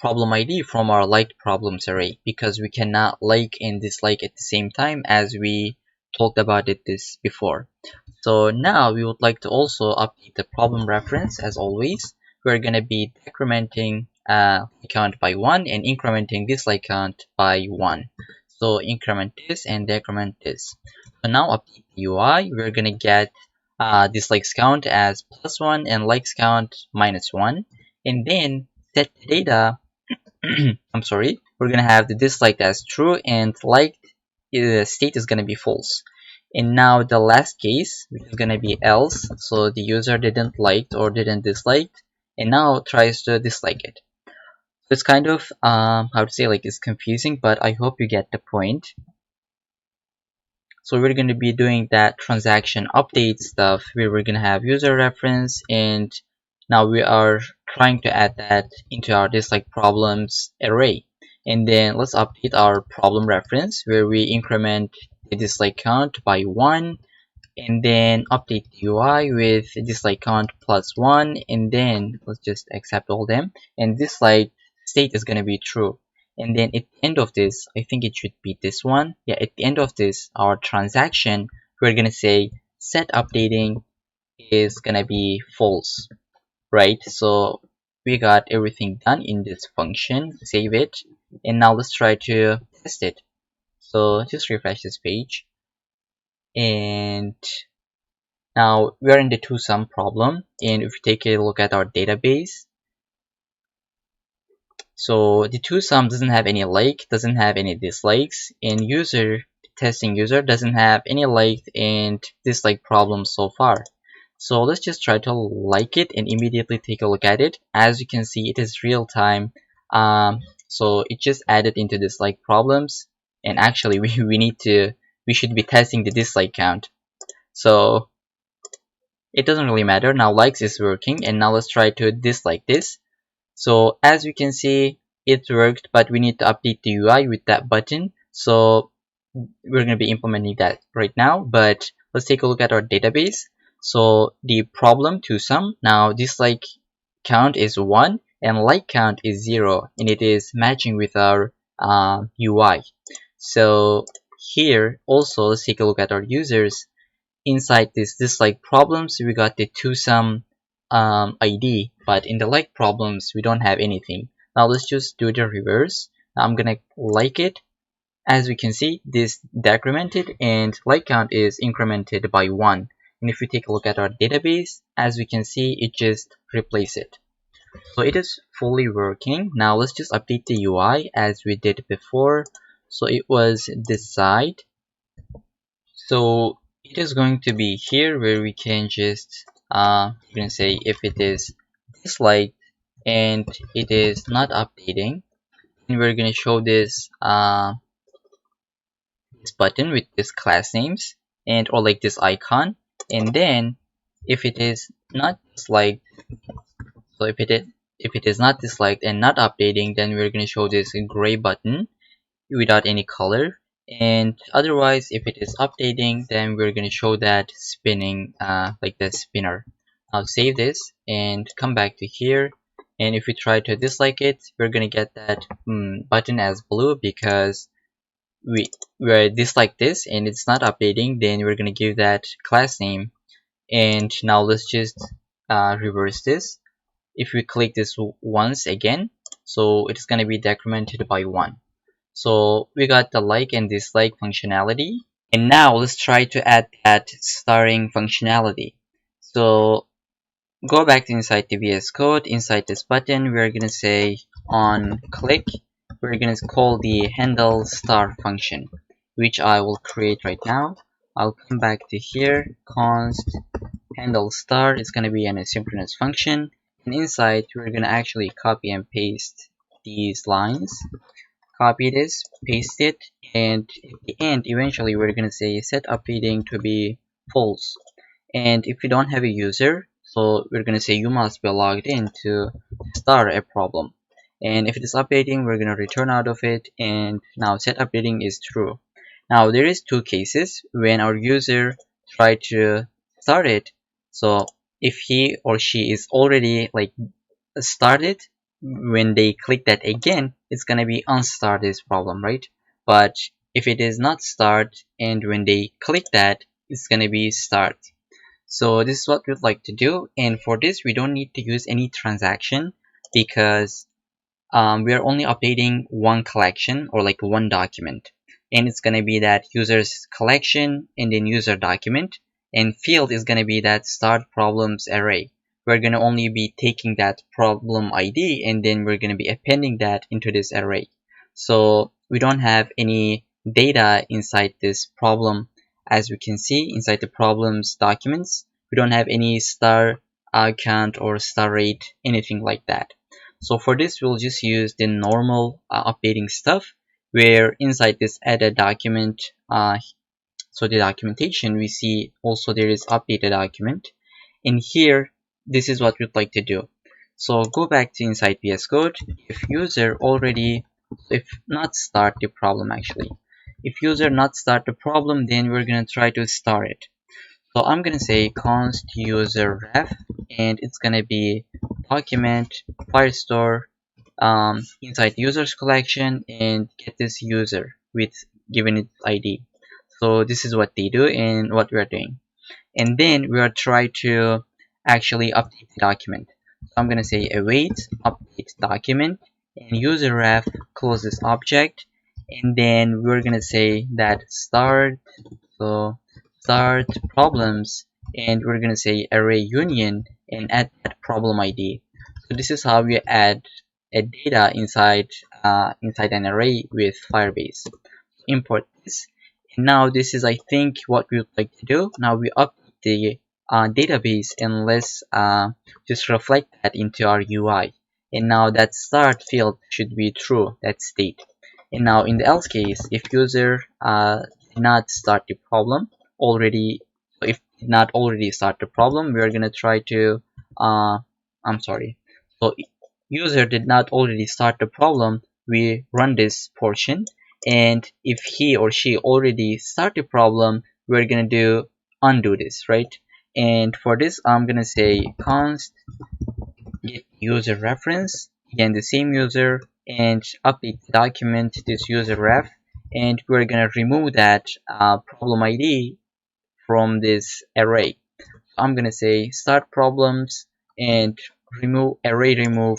problem ID from our liked problems array, because we cannot like and dislike at the same time, as we talked about it this before. So now we would like to also update the problem reference. As always, we're going to be decrementing count by 1 and incrementing dislike count by 1. So increment this and decrement this. So now update the UI, we're going to get dislikes count as +1 and likes count -1. And then set the data, I'm sorry, we're going to have the disliked as true and liked state is going to be false. And now the last case, which is going to be else. So the user didn't like or didn't dislike, and now tries to dislike it. So it's kind of how to say, like, it's confusing, but I hope you get the point. So we're going to be doing that transaction update stuff, where we're going to have user reference, and now we are trying to add that into our dislike problems array. And then let's update our problem reference, where we increment the dislike count by 1, and then update the UI with dislike count +1, and then let's just accept all them, and dislike state is going to be true. And then at the end of this, I think it should be this one. Yeah, at the end of this, our transaction, we're going to say set updating is going to be false, right? So we got everything done in this function. Save it, and now let's try to test it. So just refresh this page, and now we are in the two-sum problem. And if we take a look at our database, so the two-sum doesn't have any like, doesn't have any dislikes, and testing user doesn't have any liked and dislike problems so far. So let's just try to like it and immediately take a look at it. As you can see, it is real time. So it just added into dislike problems, and actually we should be testing the dislike count. So it doesn't really matter. Now likes is working, and now let's try to dislike this. So as we can see, it worked, but we need to update the UI with that button. So we're going to be implementing that right now, but let's take a look at our database. So the problem two-sum, now dislike count is 1 and like count is 0, and it is matching with our UI. So here also, let's take a look at our users. Inside this dislike problems, we got the TwoSum ID, but in the like problems, we don't have anything. Now let's just do the reverse. Now I'm gonna like it. As we can see, this decremented and like count is incremented by 1. And if we take a look at our database, as we can see, it just replaced it. So it is fully working. Now let's just update the UI as we did before. So it was this side. So it is going to be here where we can just you can say if it is disliked and it is not updating, and we're going to show this this button with this class names and or like this icon. And then if it is not disliked, so if it is not disliked and not updating, then we're going to show this gray button without any color. And otherwise, if it is updating, then we're going to show that spinning like the spinner. I'll save this and come back to here, and if we try to dislike it, we're going to get that button as blue because we're dislike this and it's not updating. Then we're going to give that class name. And now let's just reverse this. If we click this once again, so it's going to be decremented by 1. So we got the like and dislike functionality. And now let's try to add that starring functionality. So go back to inside the VS Code. Inside this button, we're going to say on click, we're going to call the handle star function, which I will create right now. I'll come back to here, const handle star is going to be an asynchronous function. And inside, we're going to actually copy and paste these lines. Copy this, paste it, and at the end, eventually we're going to say set updating to be false. And if you don't have a user, so we're going to say you must be logged in to start a problem. And if it is updating, we're going to return out of it, and now set updating is true. Now there is two cases when our user try to start it. So if he or she is already like started, when they click that again, it's gonna be unstart this problem, right? But if it is not start and when they click that, it's gonna be start. So this is what we'd like to do, and for this we don't need to use any transaction because we are only updating one collection or like one document, and it's gonna be that users collection and then user document, and field is gonna be that start problems array. We're going to only be taking that problem ID and then we're going to be appending that into this array. So we don't have any data inside this problem. As we can see inside the problems documents, we don't have any star count or star rate, anything like that. So for this, we'll just use the normal updating stuff, where inside this add document, so the documentation, we see also there is updated document. In here, this is what we'd like to do. So go back to inside VS Code. If user already, if not start the problem actually, if user not start the problem, then we're gonna try to start it. So I'm gonna say const user ref, and it's gonna be document Firestore inside users collection and get this user with given its ID. So this is what they do and what we're doing. And then we are trying to actually update the document. So I'm going to say await update document and user ref close this object, and then we're going to say that start, so start problems, and we're going to say array union and add that problem ID. So this is how we add a data inside inside an array with Firebase. Import this, and now this is I think what we would like to do. Now we update the database, and let's just reflect that into our UI. And now that start field should be true, that state. And now in the else case, if user did not start the problem already, if did not already start the problem, we are gonna try to I'm sorry. So user did not already start the problem, we run this portion, and if he or she already start the problem, we're gonna undo this, right? And for this, I'm gonna say const get user reference, again the same user, and update the document this user ref, and we're gonna remove that problem ID from this array. I'm gonna say start problems and remove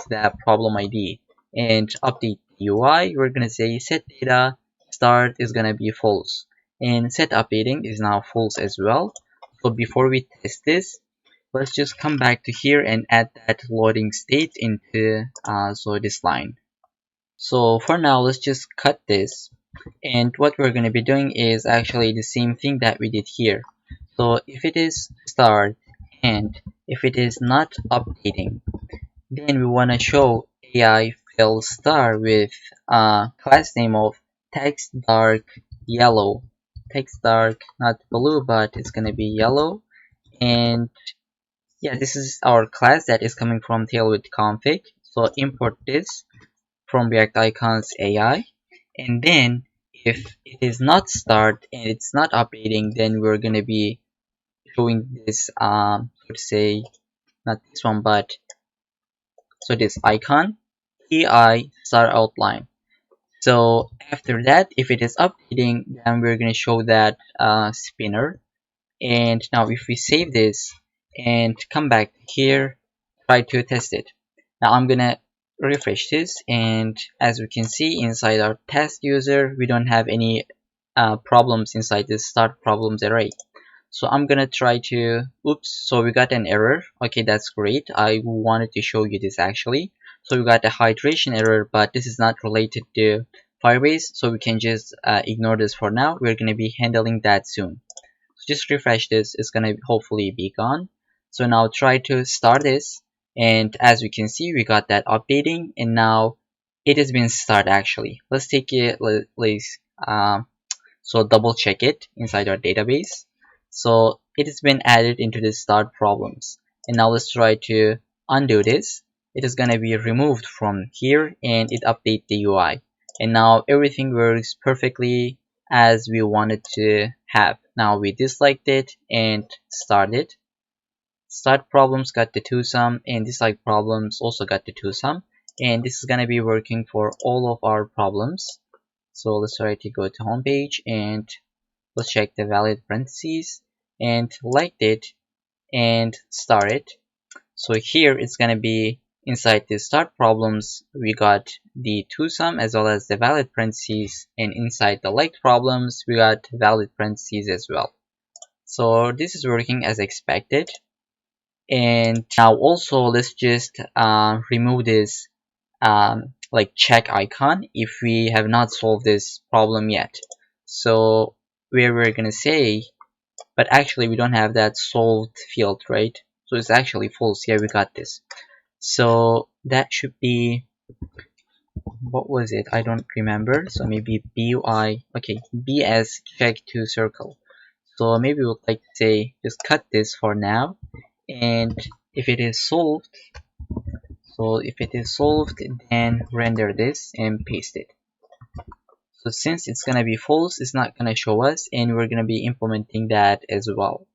that problem ID and update the UI. We're gonna say set data start is gonna be false and set updating is now false as well. So before we test this, let's just come back to here and add that loading state into this line. So for now, let's just cut this, and what we're going to be doing is actually the same thing that we did here. So if it is start and if it is not updating, then we want to show AI fill star with class name of text dark yellow, text dark not blue but it's going to be yellow. And yeah, this is our class that is coming from Tailwind config. So import this from React Icons AI, and then if it is not start and it's not updating, then we're gonna be showing this let's say not this one but so this icon TI star outline. So after that, if it is updating, then we're gonna show that spinner. And now if we save this and come back here, try to test it. Now I'm gonna refresh this, and as we can see inside our test user, we don't have any problems inside this start problems array. So I'm gonna try to, oops, so we got an error. Okay, that's great. I wanted to show you this actually. So we got a hydration error, but this is not related to Firebase, so we can just ignore this for now. We're gonna be handling that soon. So just refresh this, it's gonna hopefully be gone. So now try to start this, and as we can see, we got that updating, and now it has been started actually. Let's take it, let's so double check it inside our database. So it has been added into the start problems, and now let's try to undo this. It is gonna be removed from here, and it update the UI, and now everything works perfectly as we wanted to have. Now we disliked it and started. Start problems got the two-sum, and dislike problems also got the two-sum, and this is gonna be working for all of our problems. So let's try to go to home page and let's check the valid parentheses and liked it and start it. So here it's gonna be inside the start problems, we got the two-sum as well as the valid parentheses, and inside the liked problems we got valid parentheses as well. So this is working as expected. And now also let's just remove this like check icon if we have not solved this problem yet. So where we're gonna say, but actually we don't have that solved field, right? So it's actually false. Yeah, we got this. So that should be, what was it? I don't remember. So maybe BUI, okay, B as check to circle. So maybe we'd like to say just cut this for now, and if it is solved, so if it is solved, then render this and paste it. So since it's gonna be false, it's not gonna show us, and we're gonna be implementing that as well.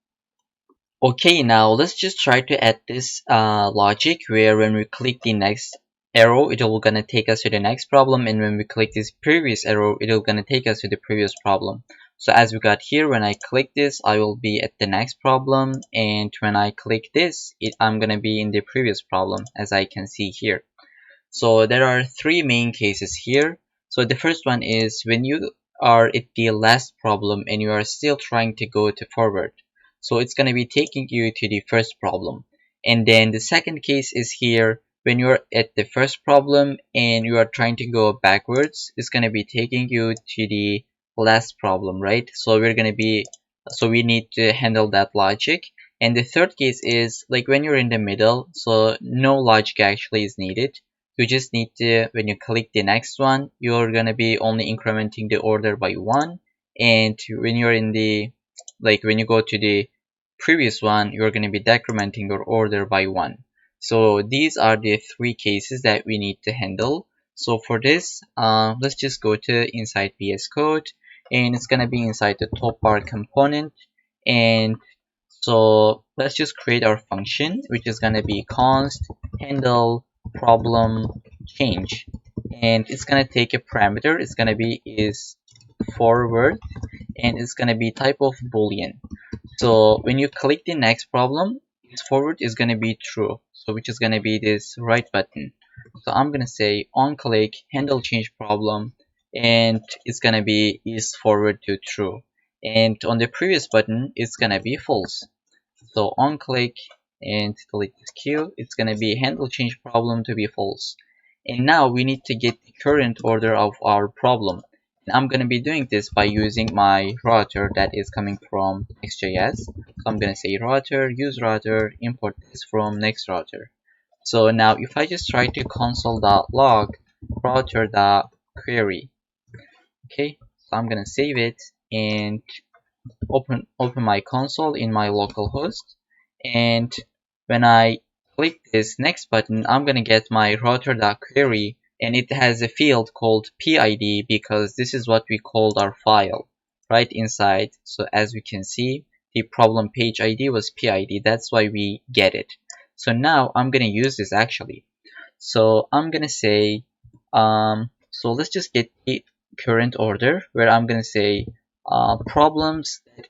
Okay, now let's just try to add this logic where when we click the next arrow, it will gonna take us to the next problem, and when we click this previous arrow, it will gonna take us to the previous problem. So as we got here, when I click this, I will be at the next problem, and when I click this, I'm gonna be in the previous problem, as I can see here. So there are three main cases here. So the first one is when you are at the last problem and you are still trying to go to forward. So it's going to be taking you to the first problem. And then the second case is here when you're at the first problem and you are trying to go backwards. It's going to be taking you to the last problem, right? So we need to handle that logic. And the third case is like when you're in the middle, so no logic actually is needed. You just need to, when you click the next one, you're gonna be only incrementing the order by 1, and when you're in the, like when you go to the previous one, you're gonna be decrementing your order by 1. So these are the three cases that we need to handle. So for this, let's just go to inside VS Code, and it's gonna be inside the top bar component. And So let's just create our function, which is gonna be const handle problem change, and it's gonna take a parameter. It's gonna be is forward, and it's gonna be type of boolean. So when you click the next problem, its forward is gonna be true. So which is gonna be this right button. So I'm gonna say on click handle change problem, and it's gonna be is forward to true. And on the previous button, it's gonna be false. So on click and delete this queue, it's gonna be handle change problem to be false. And now we need to get the current order of our problem. And I'm gonna be doing this by using my router that is coming from Next.js. So I'm gonna say router, use router, import this from next router. So now if I just try to console.log router.query, okay, so I'm gonna save it and open my console in my local host, and when I click this next button, I'm gonna get my router.query, and it has a field called PID because this is what we called our file right inside. So as we can see, the problem page ID was PID, that's why we get it. So now I'm gonna use this actually. So I'm gonna say so let's just get the current order, where I'm gonna say problems that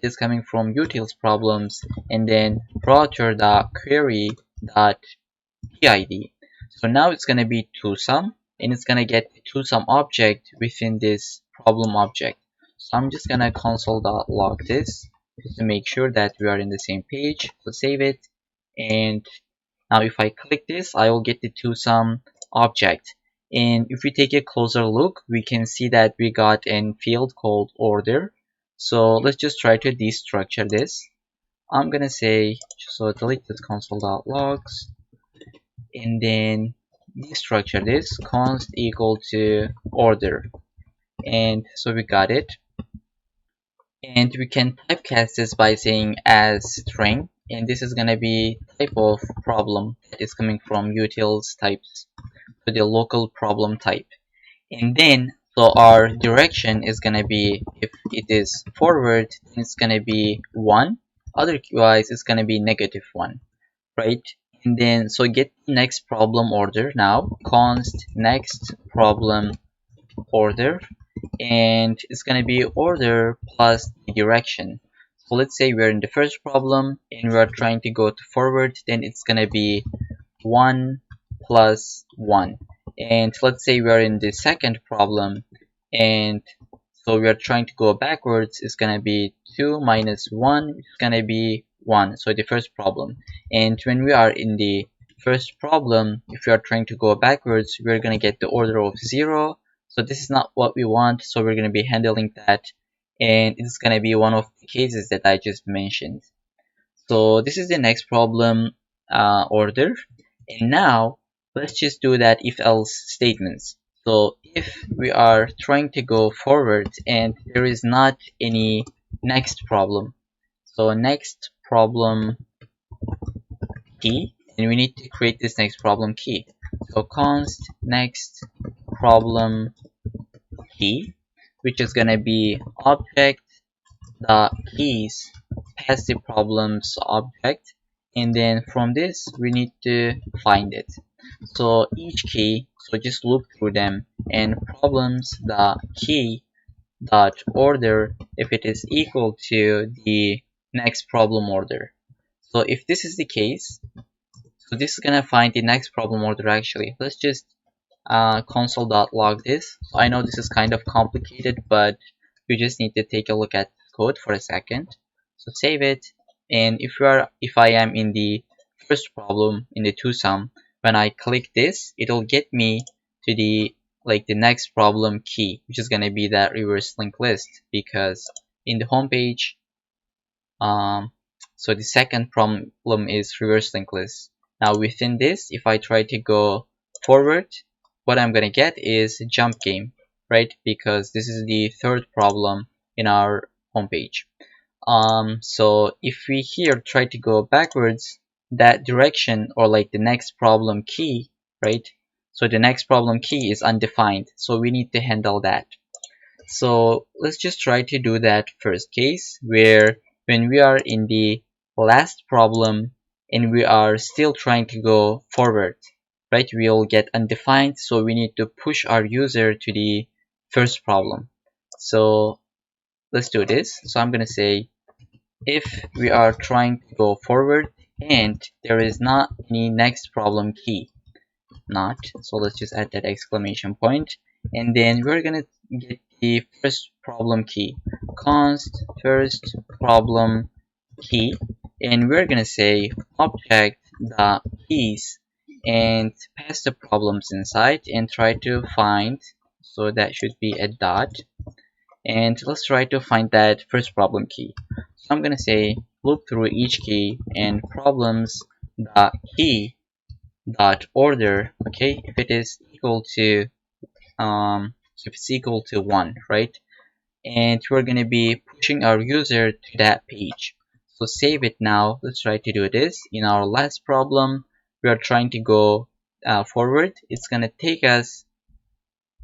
is coming from utils problems, and then router.query.pid. So now it's gonna be toSum, and it's gonna get the toSum object within this problem object. So I'm just gonna console.log this just to make sure that we are in the same page. So save it, and now if I click this, I will get the toSum object. And if we take a closer look, we can see that we got a field called order. So let's just try to destructure this. I'm gonna say, so delete this console.logs, and then destructure this const equal to order. And so we got it. And we can typecast this by saying as string, and this is gonna be type of problem that is coming from utils types, to the local problem type. And then so our direction is gonna be, if it is forward, then it's gonna be 1, otherwise it's gonna be -1, right? And then so get next problem order now, const next problem order, and it's gonna be order plus the direction. So let's say we're in the first problem and we're trying to go to forward, then it's gonna be 1 plus 1. And let's say we're in the second problem, and so we are trying to go backwards, it's gonna be 2 minus 1, which is gonna be 1. So the first problem. And when we are in the first problem, if we are trying to go backwards, we're gonna get the order of 0. So this is not what we want, so we're gonna be handling that, and it's gonna be one of the cases that I just mentioned. So this is the next problem order. And now let's just do that if else statements. So if we are trying to go forward and there is not any next problem, so next problem key, and we need to create this next problem key. So const next problem key, which is gonna be object the keys pass the problems object, and then from this we need to find it. So each key, so just loop through them, and problems the key dot order if it is equal to the next problem order. So if this is the case, so this is gonna find the next problem order actually. Let's just console.log this. So I know this is kind of complicated, but we just need to take a look at code for a second. So save it, and if I am in the first problem in the toSum, when I click this, it'll get me to the next problem key, which is gonna be that reverse linked list, because in the home page, so the second problem is reverse linked list. Now within this, if I try to go forward, what I'm gonna get is jump game, right? Because this is the third problem in our homepage. So if we here try to go backwards, that direction, or the next problem key, right? So the next problem key is undefined, so we need to handle that. So let's just try to do that first case, where when we are in the last problem and we are still trying to go forward, right? We'll get undefined, so we need to push our user to the first problem. So let's do this. So I'm going to say if we are trying to go forward and there is not any next problem key, not, so let's just add that exclamation point, and then we're going to get the first problem key, const first problem key, and we're going to say object the keys and pass the problems inside and try to find, so that should be a dot, and let's try to find that first problem key. So I'm going to say loop through each key and problems dot key dot order, okay, if it is equal to if it's equal to 1, right? And we're going to be pushing our user to that page. So save it now. Let's try to do this. In our last problem, we are trying to go forward. It's going to take us,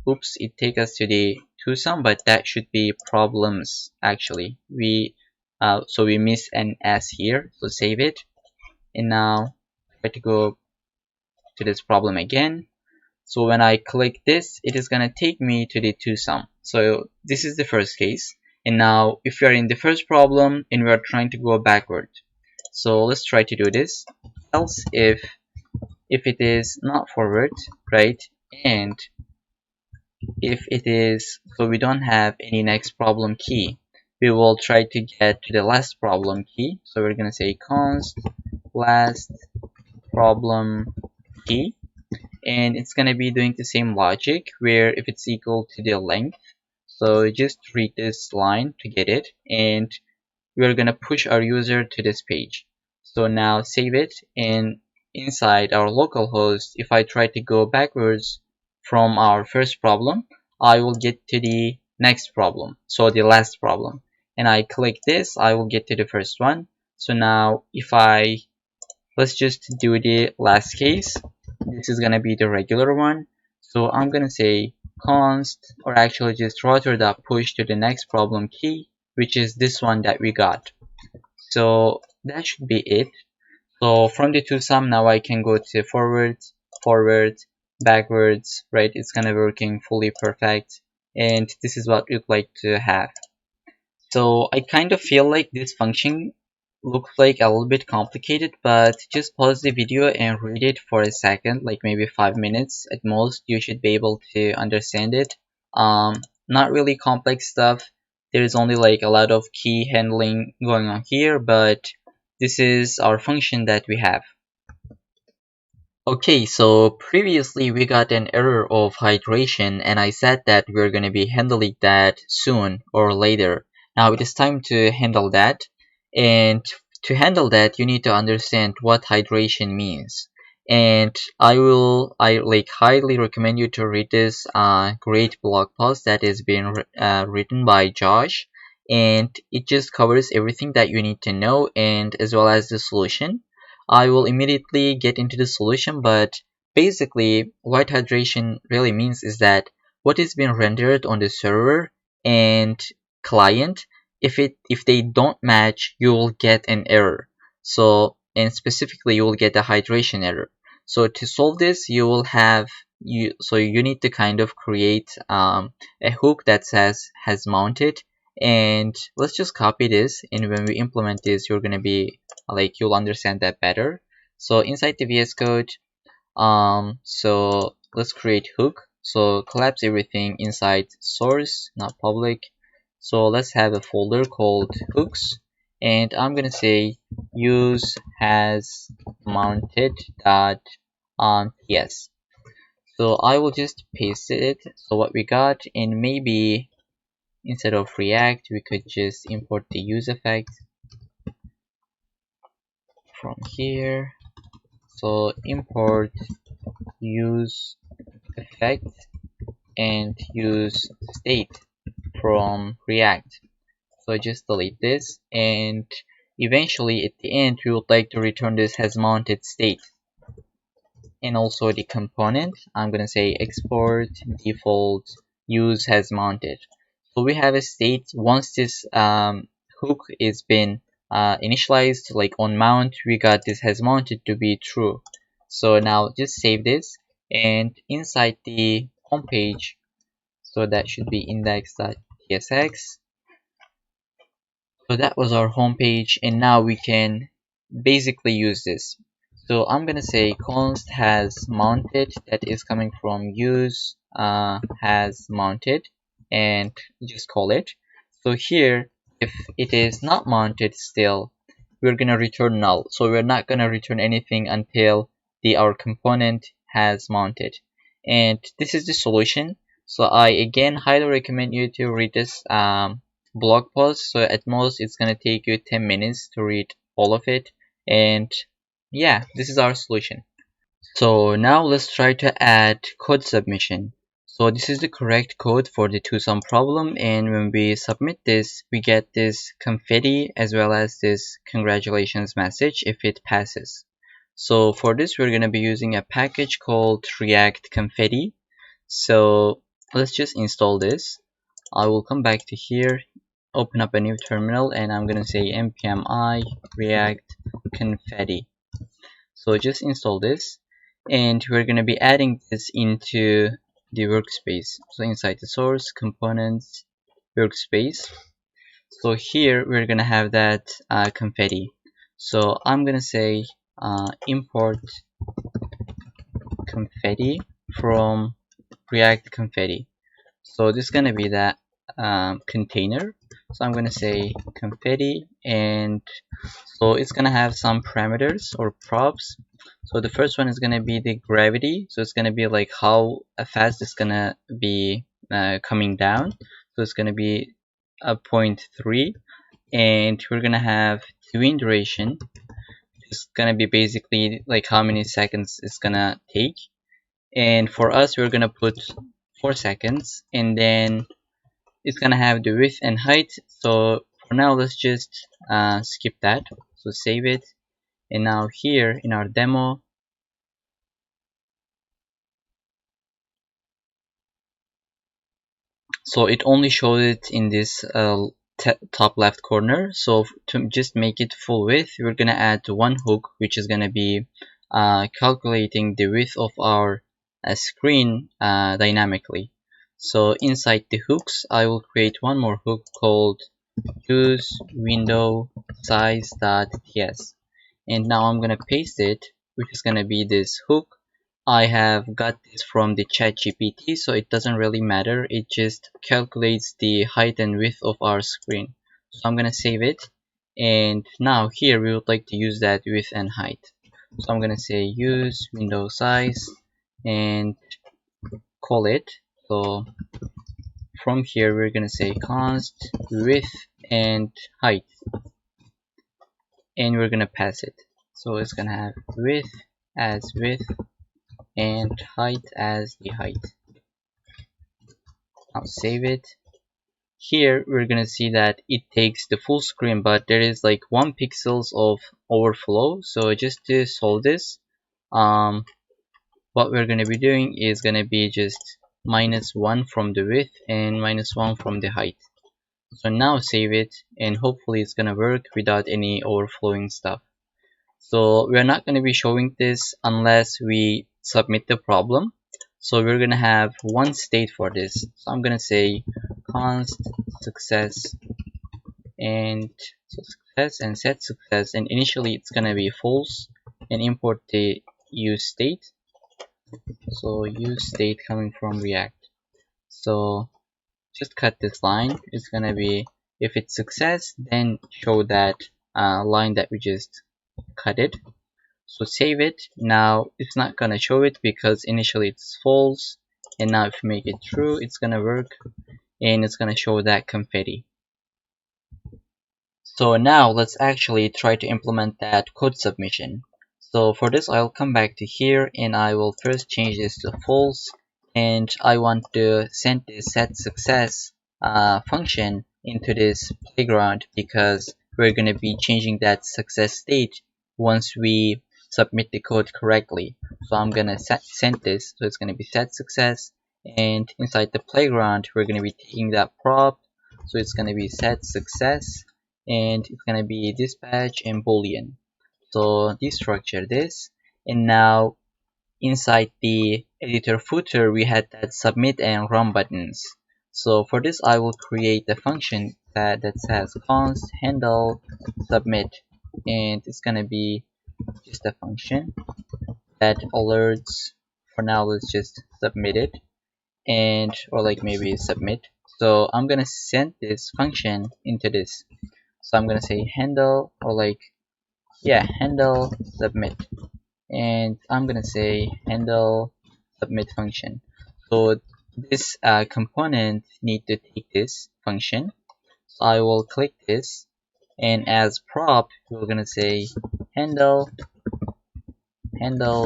oops, it take us to the to-sum, but that should be problems actually. So we miss an S here, so save it. And now try to go to this problem again. So when I click this, it is going to take me to the to-sum. So this is the first case. And now if we are in the first problem and we are trying to go backward, so let's try to do this. Else if it is not forward, right? And if it is, so we don't have any next problem key, we will try to get to the last problem key. So we're going to say const last problem key, and it's going to be doing the same logic where if it's equal to the length, so just read this line to get it, and we're going to push our user to this page. So now save it, and inside our localhost, if I try to go backwards from our first problem, I will get to the next problem, so the last problem, and I click this, I will get to the first one. So now if let's just do the last case. This is gonna be the regular one. So I'm gonna say const, or actually just router.push to the next problem key, which is this one that we got. So that should be it. So from the to-sum, now I can go to forward, backwards, right? It's gonna working fully perfect. And this is what we'd like to have. So I kind of feel like this function looks like a little bit complicated, but just pause the video and read it for a second, like maybe 5 minutes at most. You should be able to understand it. Not really complex stuff. There's only like a lot of key handling going on here, but this is our function that we have. Okay, so previously we got an error of hydration, and I said that we're going to be handling that soon or later. Now it is time to handle that, and to handle that you need to understand what hydration means. And I like highly recommend you to read this great blog post that is being written by Josh, and it just covers everything that you need to know, and as well as the solution. I will immediately get into the solution, but basically what hydration really means is that what is being rendered on the server and client, if they don't match, you will get an error. So, and specifically you will get a hydration error. So to solve this, you will have you need to kind of create a hook that says has mounted, and let's just copy this, and when we implement this, you're gonna be like, you'll understand that better. So inside the VS Code, so let's create hook. So collapse everything inside source, not public. So let's have a folder called hooks, and I'm gonna say use has mounted dot ts. So I will just paste it. So what we got, and maybe instead of React, we could just import the use effect from here. So import use effect and use state from React. So just delete this, and eventually at the end we would like to return this has mounted state. And also the component, I'm gonna say export default use has mounted. So we have a state. Once this hook is been initialized like on mount, we got this has mounted to be true. So now just save this, and inside the home page, so that should be index.tsx. So that was our home page, and now we can basically use this. So I'm gonna say const has mounted, that is coming from use has mounted, and just call it. So here, if it is not mounted still, we're gonna return null. So we're not gonna return anything until our component has mounted. And this is the solution. So I again highly recommend you to read this blog post. So at most it's gonna take you 10 minutes to read all of it. And yeah, this is our solution. So now let's try to add code submission. So this is the correct code for the two-sum problem, and when we submit this, we get this confetti as well as this congratulations message if it passes. So for this, we're going to be using a package called React Confetti. So let's just install this. I will come back to here, open up a new terminal, and I'm going to say npm I react confetti. So just install this, and we're going to be adding this into the workspace. So inside the source components workspace, so here we're going to have that confetti. So I'm going to say import confetti from React Confetti. So this is going to be that container. So I'm going to say confetti, and so it's going to have some parameters or props. So the first one is going to be the gravity. So it's going to be like how fast it's going to be coming down. So it's going to be a 0.3, and we're going to have tween duration. It's going to be basically like how many seconds it's going to take. And for us, we're going to put 4 seconds, and then it's gonna have the width and height. So for now, let's just skip that. So save it, and now here in our demo, so it only shows it in this top left corner. So to just make it full width, we're gonna add one hook, which is gonna be calculating the width of our screen dynamically. So inside the hooks, I will create one more hook called use window size.ts, and now I'm gonna paste it, which is gonna be this hook. I have got this from the ChatGPT, so it doesn't really matter. It just calculates the height and width of our screen. So I'm gonna save it, and now here we would like to use that width and height. So I'm gonna say use window size and call it. So from here we're gonna say const width and height, and we're gonna pass it. So it's gonna have width as width and height as the height. I'll save it. Here we're gonna see that it takes the full screen, but there is like 1 pixels of overflow. So just to solve this, what we're gonna be doing is gonna be just -1 from the width and -1 from the height. So now save it, and hopefully it's gonna work without any overflowing stuff. So we're not gonna be showing this unless we submit the problem. So we're gonna have one state for this. So I'm gonna say const success and success and set success, and initially it's gonna be false, and import the use state. So use state coming from React. So just cut this line. It's gonna be, if it's success, then show that line that we just cut it. So save it. Now it's not gonna show it because initially it's false, and now if you make it true, it's gonna work, and it's gonna show that confetti. So now let's actually try to implement that code submission. So for this, I'll come back to here, and I will first change this to false, and I want to send this set success function into this playground because we're going to be changing that success state once we submit the code correctly. So I'm going to send this, so it's going to be set success, and inside the playground we're going to be taking that prop, so it's going to be set success, and it's gonna be dispatch and boolean. So destructure this, and now inside the editor footer we had that submit and run buttons. So for this I will create a function that says const handle submit, and it's gonna be just a function that alerts. For now let's just submit it, and or like maybe submit. So I'm gonna send this function into this. So I'm gonna say handle, or like handle submit, and I'm gonna say handle submit function. So this component need to take this function. So I will click this, and as prop we're gonna say handle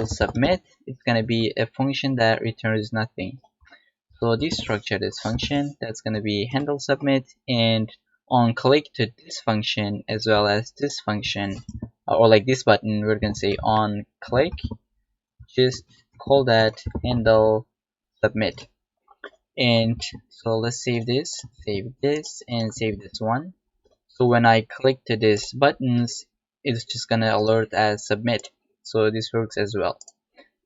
submit. It's gonna be a function that returns nothing. So destructure this function, that's gonna be handle submit, and on click to this function as well as this function, or like this button, we're gonna say on click, just call that handle submit. And so let's save this, and save this one. So when I click to this buttons, it's just gonna alert as submit. So this works as well.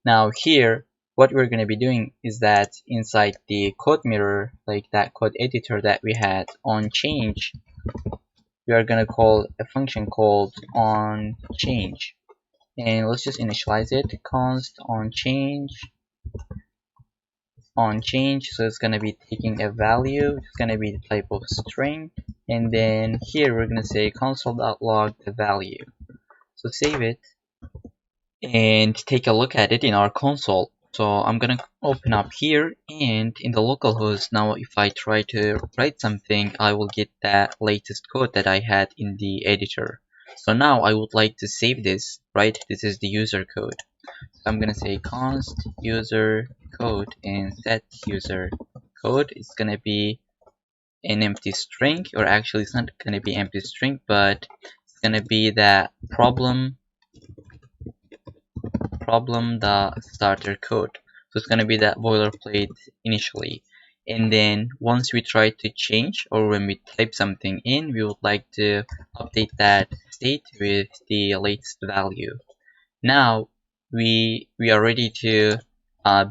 Now here, what we're gonna be doing is that inside the code mirror, like that code editor that we had on change, we are gonna call a function called on change. And let's just initialize it, const on change, so it's gonna be taking a value, it's gonna be the type of string, and then here we're gonna say console.log the value. So save it and take a look at it in our console. So I'm gonna open up here, and in the localhost, now if I try to write something, I will get that latest code that I had in the editor. So now I would like to save this, right? This is the user code. So I'm gonna say const user code and set user code. It's gonna be an empty string, or actually it's not gonna be empty string, but it's gonna be that the starter code. So it's gonna be that boilerplate initially, and then once we try to change, or when we type something in, we would like to update that state with the latest value. Now we are ready to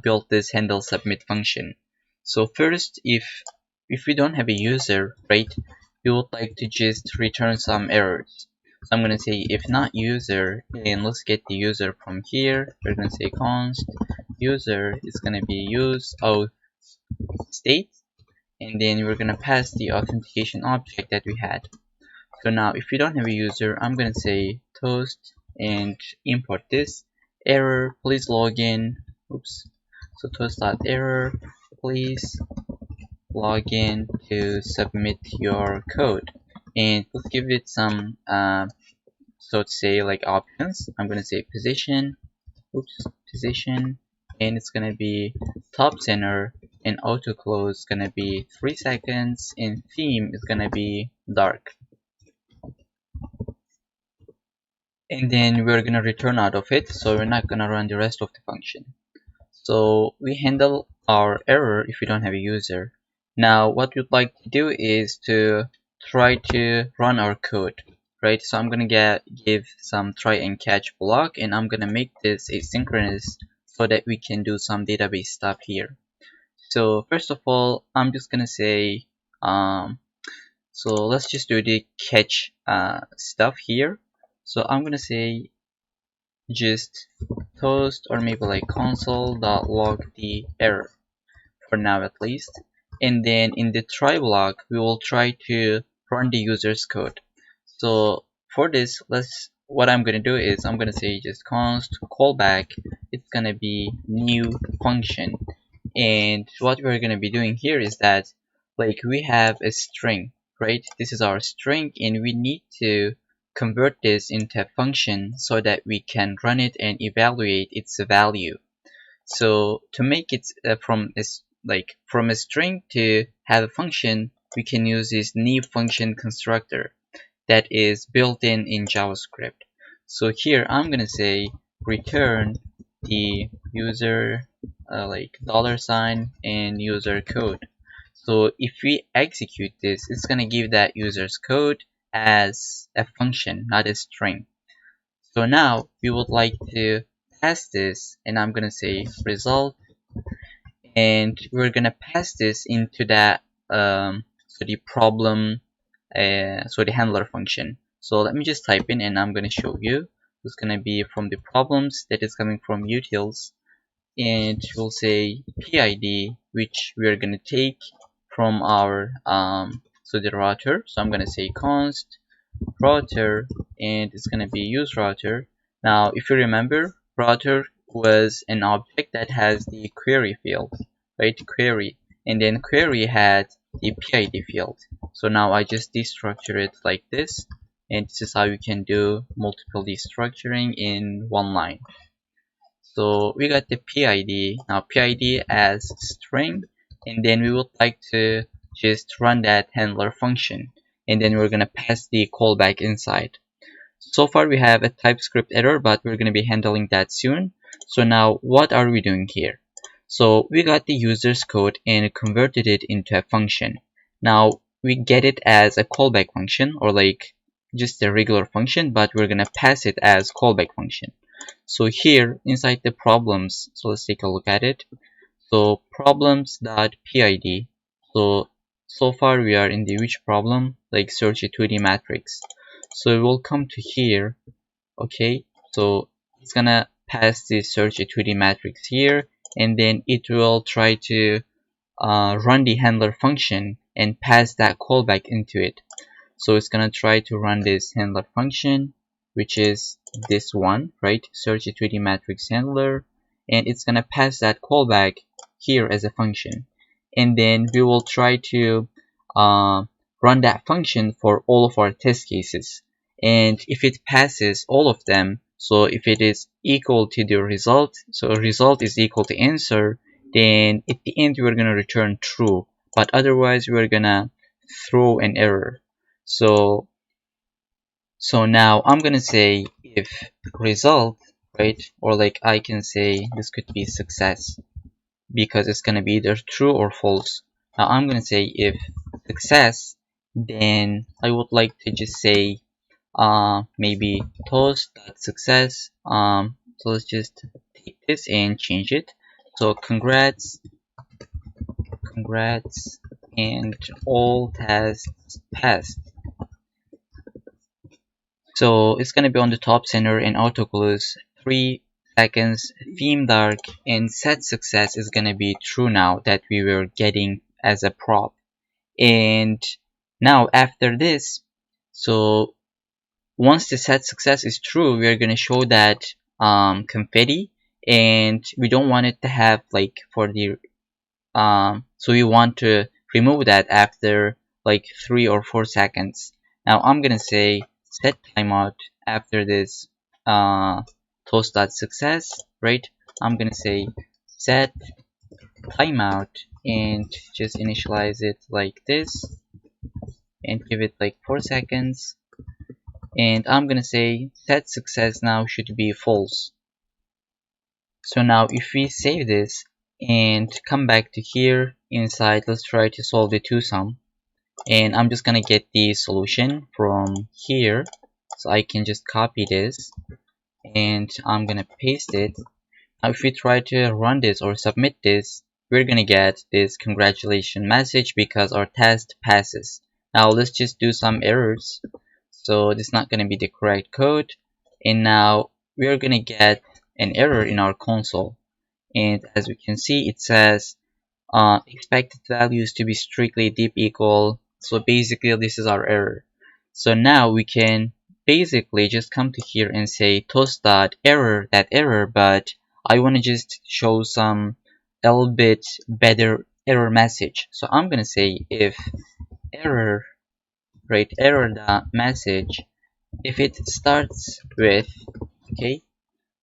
build this handle submit function. So first, if we don't have a user, right, we would like to just return some errors. So I'm gonna say if not user, and let's get the user from here. We're gonna say const user is gonna be use auth state, and then we're gonna pass the authentication object that we had. So now if we don't have a user, I'm gonna say toast and import this error, please log in. Oops. So toast.error, please log in to submit your code, and let's give it some so to say like options. I'm gonna say position, position, and it's gonna be top center, and auto close is gonna be 3 seconds, and theme is gonna be dark. And then we're gonna return out of it, so we're not gonna run the rest of the function. So we handle our error if we don't have a user. Now what we'd like to do is to try to run our code, right? So I'm gonna give some try and catch block, and I'm gonna make this asynchronous so that we can do some database stuff here. So first of all, I'm just gonna say so let's just do the catch stuff here. So I'm gonna say just toast, or maybe like console.log the error for now at least, and then in the try block we will try to run the user's code. So for this, what I'm gonna do is I'm gonna say just const callback, it's gonna be new function, and what we're gonna be doing here is that like we have a string, right? This is our string, and we need to convert this into a function so that we can run it and evaluate its value. So to make it from a string to have a function, we can use this new function constructor that is built in JavaScript. So here I'm gonna say return the user $sign and user code. So if we execute this, it's gonna give that user's code, as a function, not a string. So now we would like to pass this, and I'm gonna say result, and we're gonna pass this into that so the problem so the handler function. So let me just type in and I'm gonna show you. It's gonna be from the problems that is coming from utils, and we'll say PID, which we're gonna take from our so the router. So I'm gonna say const router, and it's gonna be use router. Now if you remember, router was an object that has the query field, right? Query, and then query had the PID field. So now I just destructure it like this, and this is how you can do multiple destructuring in one line. So we got the PID, now PID as string, and then we would like to just run that handler function, and then we're gonna pass the callback inside. So far we have a TypeScript error, but we're gonna be handling that soon. So now what are we doing here? So we got the user's code and converted it into a function. Now we get it as a callback function, or like just a regular function, but we're gonna pass it as callback function. So here inside the problems, so let's take a look at it. So problems.pid. So far we are in the which problem? Like search a 2D matrix. So we'll come to here. Okay, so it's gonna pass the search a 2D matrix here, and then it will try to run the handler function and pass that callback into it. So it's gonna try to run this handler function, which is this one, right? Search a 3D matrix handler, and it's gonna pass that callback here as a function. And then we will try to run that function for all of our test cases. And if it passes all of them, so if it is equal to the result, so result is equal to answer, then at the end we're gonna return true. But otherwise we're gonna throw an error. So now I'm gonna say if result, right, or like I can say this could be success, because it's gonna be either true or false. Now I'm gonna say if success, then I would like to just say maybe toast.success. So let's just take this and change it. So congrats, and all tests passed. So it's gonna be on the top center and autoclose 3 seconds, theme dark, and set success is gonna be true now that we were getting as a prop. And now after this, so once the set success is true, we are gonna show that confetti, and we don't want it to have like for the so we want to remove that after like 3 or 4 seconds. Now I'm gonna say set timeout after this toast.success, right? I'm gonna say set timeout and just initialize it like this and give it like 4 seconds. And I'm gonna say set success now should be false. So now if we save this and come back to here inside, let's try to solve the 2-sum, and I'm just gonna get the solution from here. So I can just copy this and I'm gonna paste it. Now if we try to run this or submit this, we're gonna get this congratulations message because our test passes. Now let's just do some errors. So this is not gonna be the correct code, and now we're gonna get an error in our console. And as we can see, it says expected values to be strictly deep equal. So basically this is our error. So now we can basically just come to here and say toast.error that error, but I want to just show some a little bit better error message. So I'm gonna say if error, right, error the message, if it starts with, okay,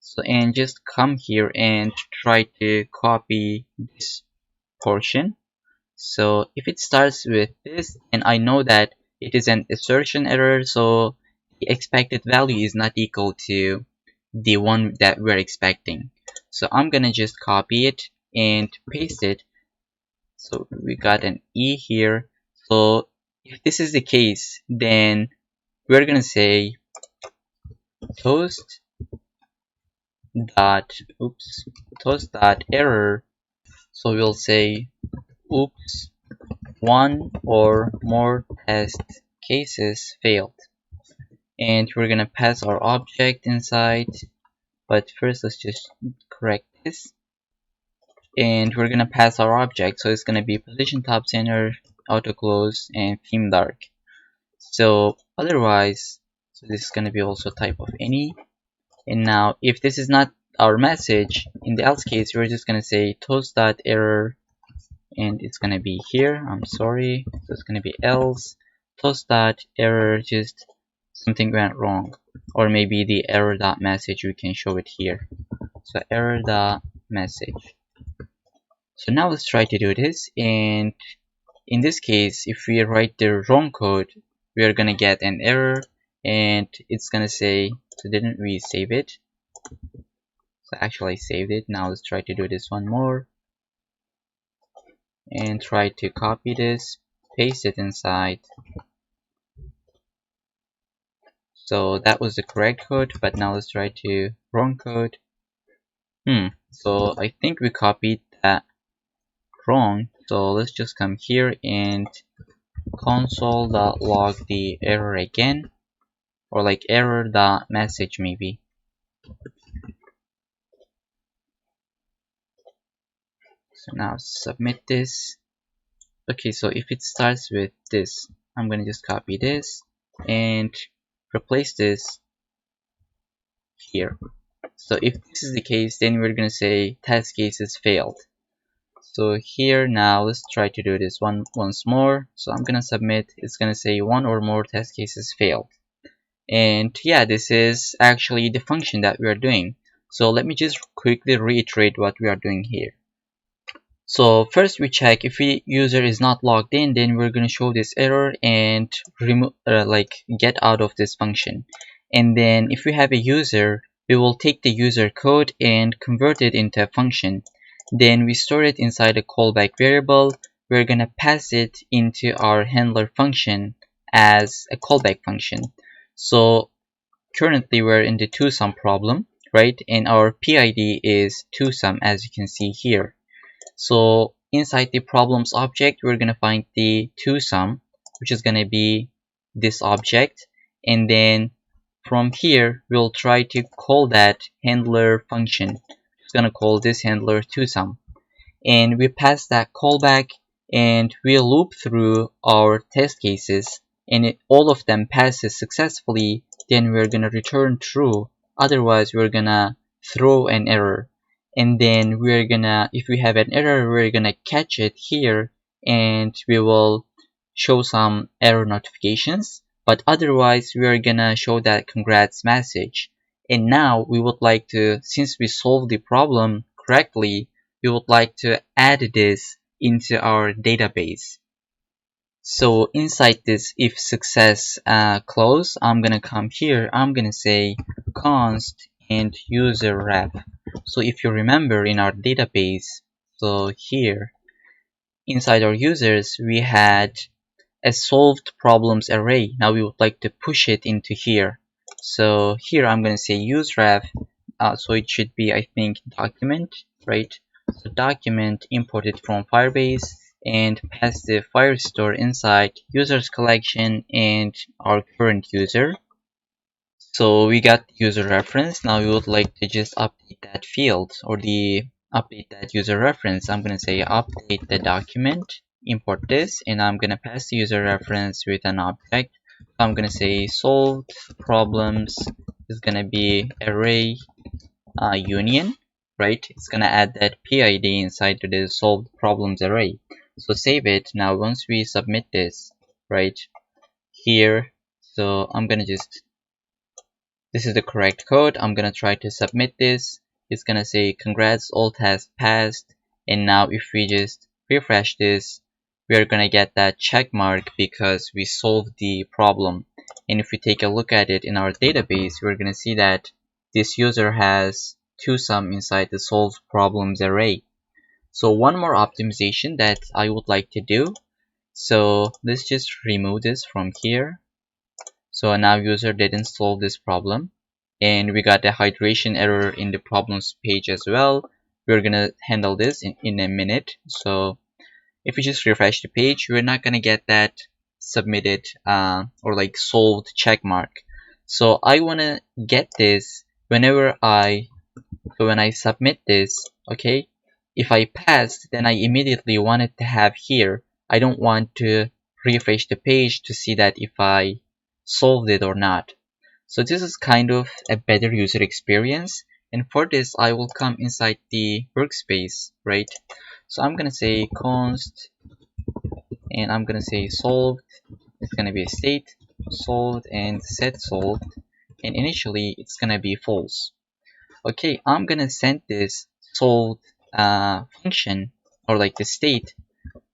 so and just come here and try to copy this portion. So if it starts with this, and I know that it is an assertion error, so the expected value is not equal to the one that we're expecting. So I'm gonna just copy it and paste it. So we got an E here. So if this is the case, then we're gonna say toast dot toast dot error. So we'll say oops, one or more test cases failed, and we're gonna pass our object inside. But first, let's just correct this, and we're gonna pass our object. So it's gonna be position top center, auto close, and theme dark. So otherwise, so this is gonna be also type of any. And now, if this is not our message, in the else case, we're just gonna say toast.error, and it's gonna be here. I'm sorry, so it's gonna be else toast.error, just something went wrong, or maybe the error.message, we can show it here. So error.message. So now let's try to do this, and in this case, if we write the wrong code, we are gonna get an error, and it's gonna say, so didn't we save it? So actually I saved it. Now let's try to do this one more, and try to copy this, paste it inside. So that was the correct code, but now let's try to wrong code. So I think we copied that wrong. So let's just come here and console.log the error again, or like error.message maybe. So now submit this. Okay, so if it starts with this, I'm gonna just copy this and replace this here. So if this is the case, then we're gonna say test cases failed. So here now let's try to do this once more. So I'm gonna submit, it's gonna say one or more test cases failed. And yeah, this is actually the function that we are doing. So let me just quickly reiterate what we are doing here. So first we check if the user is not logged in, then we're going to show this error and remove, get out of this function. And then if we have a user, we will take the user code and convert it into a function. Then we store it inside a callback variable. We're going to pass it into our handler function as a callback function. So currently we're in the toSum problem, right? And our PID is toSum, as you can see here. So inside the problems object, we're going to find the toSum, which is going to be this object. And then from here, we'll try to call that handler function. It's going to call this handler toSum. And we pass that callback, and we'll loop through our test cases. And all of them passes successfully, then we're going to return true. Otherwise, we're going to throw an error. And then we're gonna, if we have an error, we're gonna catch it here, and we will show some error notifications. But otherwise, we are gonna show that congrats message. And now we would like to, since we solved the problem correctly, we would like to add this into our database. So inside this if success clause, I'm gonna come here, I'm gonna say const and user ref. So if you remember in our database, so here inside our users, we had a solved problems array. Now we would like to push it into here. So here I'm going to say use ref. So it should be, I think, document, right? So document imported from Firebase, and pass the Firestore inside users collection and our current user. So we got user reference. Now we would like to just update that field, or update that user reference. I'm going to say update the document, import this, and I'm going to pass the user reference with an object. I'm going to say solved problems is going to be array union, right? It's going to add that PID inside to the solved problems array. So save it. Now once we submit this, right here, so I'm going to just, this is the correct code. I'm gonna try to submit this. It's gonna say congrats, all tasks passed. And now if we just refresh this, we are gonna get that check mark because we solved the problem. And if we take a look at it in our database, we're gonna see that this user has toSum inside the solved problems array. So one more optimization that I would like to do. So let's just remove this from here. So now user didn't solve this problem, and we got a hydration error in the problems page as well. We're gonna handle this in a minute. So if we just refresh the page, we're not gonna get that submitted or like solved check mark. So I wanna get this whenever when I submit this, okay? If I passed, then I immediately want it to have here. I don't want to refresh the page to see that if I solved it or not. So this is kind of a better user experience. And for this, I will come inside the workspace, right? So I'm gonna say const, and I'm gonna say solved. It's gonna be a state solved and set solved. And initially, it's gonna be false. Okay, I'm gonna send this solved function or like the state.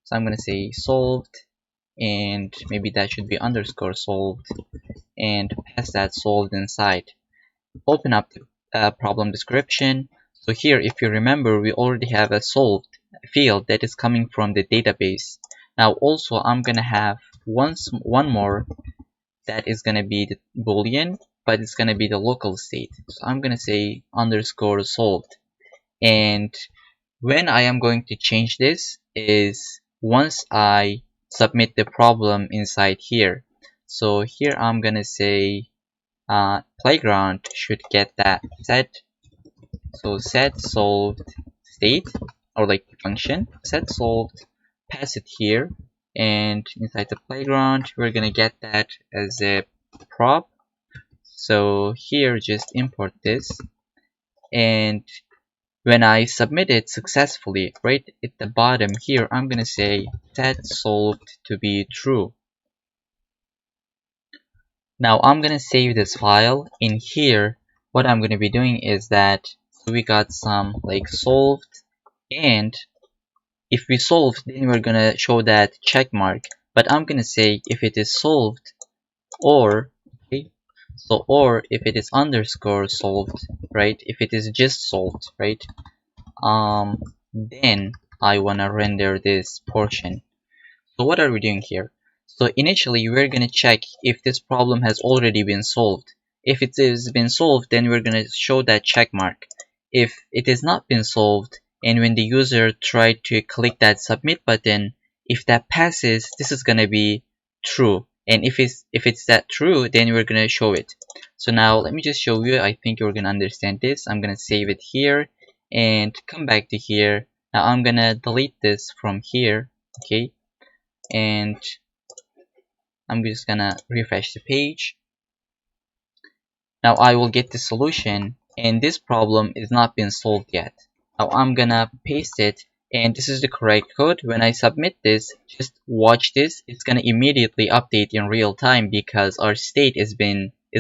So I'm gonna say solved, and maybe that should be underscore solved, and pass that solved inside. Open up the problem description. So here, if you remember, we already have a solved field that is coming from the database. Now also, I'm gonna have one more that is gonna be the boolean, but it's gonna be the local state. So I'm gonna say underscore solved. And when I am going to change this is once I submit the problem inside here. So here I'm gonna say playground should get that set. So set solved state, or like the function set solved, pass it here, and inside the playground we're gonna get that as a prop. So here just import this, and when I submit it successfully, right at the bottom here, I'm gonna say set solved to be true. Now I'm gonna save this file. In here, what I'm gonna be doing is that we got some like solved, and if we solved, then we're gonna show that check mark. But I'm gonna say if it is solved, or okay, so or if it is underscore solved, right? If it is just solved, right? Then I wanna render this portion. So what are we doing here? So initially we're gonna check if this problem has already been solved. If it has been solved, then we're gonna show that check mark. If it has not been solved, and when the user tried to click that submit button, if that passes, this is gonna be true. And if it's that true, then we're gonna show it. So now let me just show you. I think you're gonna understand this. I'm gonna save it here and come back to here. Now I'm gonna delete this from here, okay? And I'm just gonna refresh the page. Now I will get the solution, and this problem is not been solved yet. Now I'm gonna paste it, and this is the correct code. When I submit this, just watch this. It's gonna immediately update in real time because our state is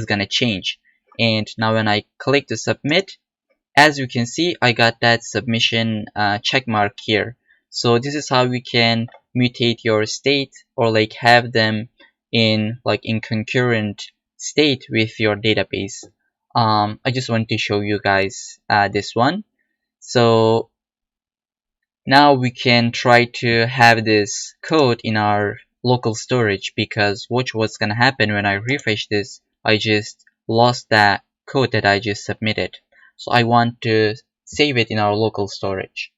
gonna change. And now when I click to submit, as you can see, I got that submission check mark here. So this is how we can mutate your state, or like have them in concurrent state with your database. I just want to show you guys this one. So now we can try to have this code in our local storage, because watch what's gonna happen when I refresh this. I just lost that code that I just submitted. So I want to save it in our local storage.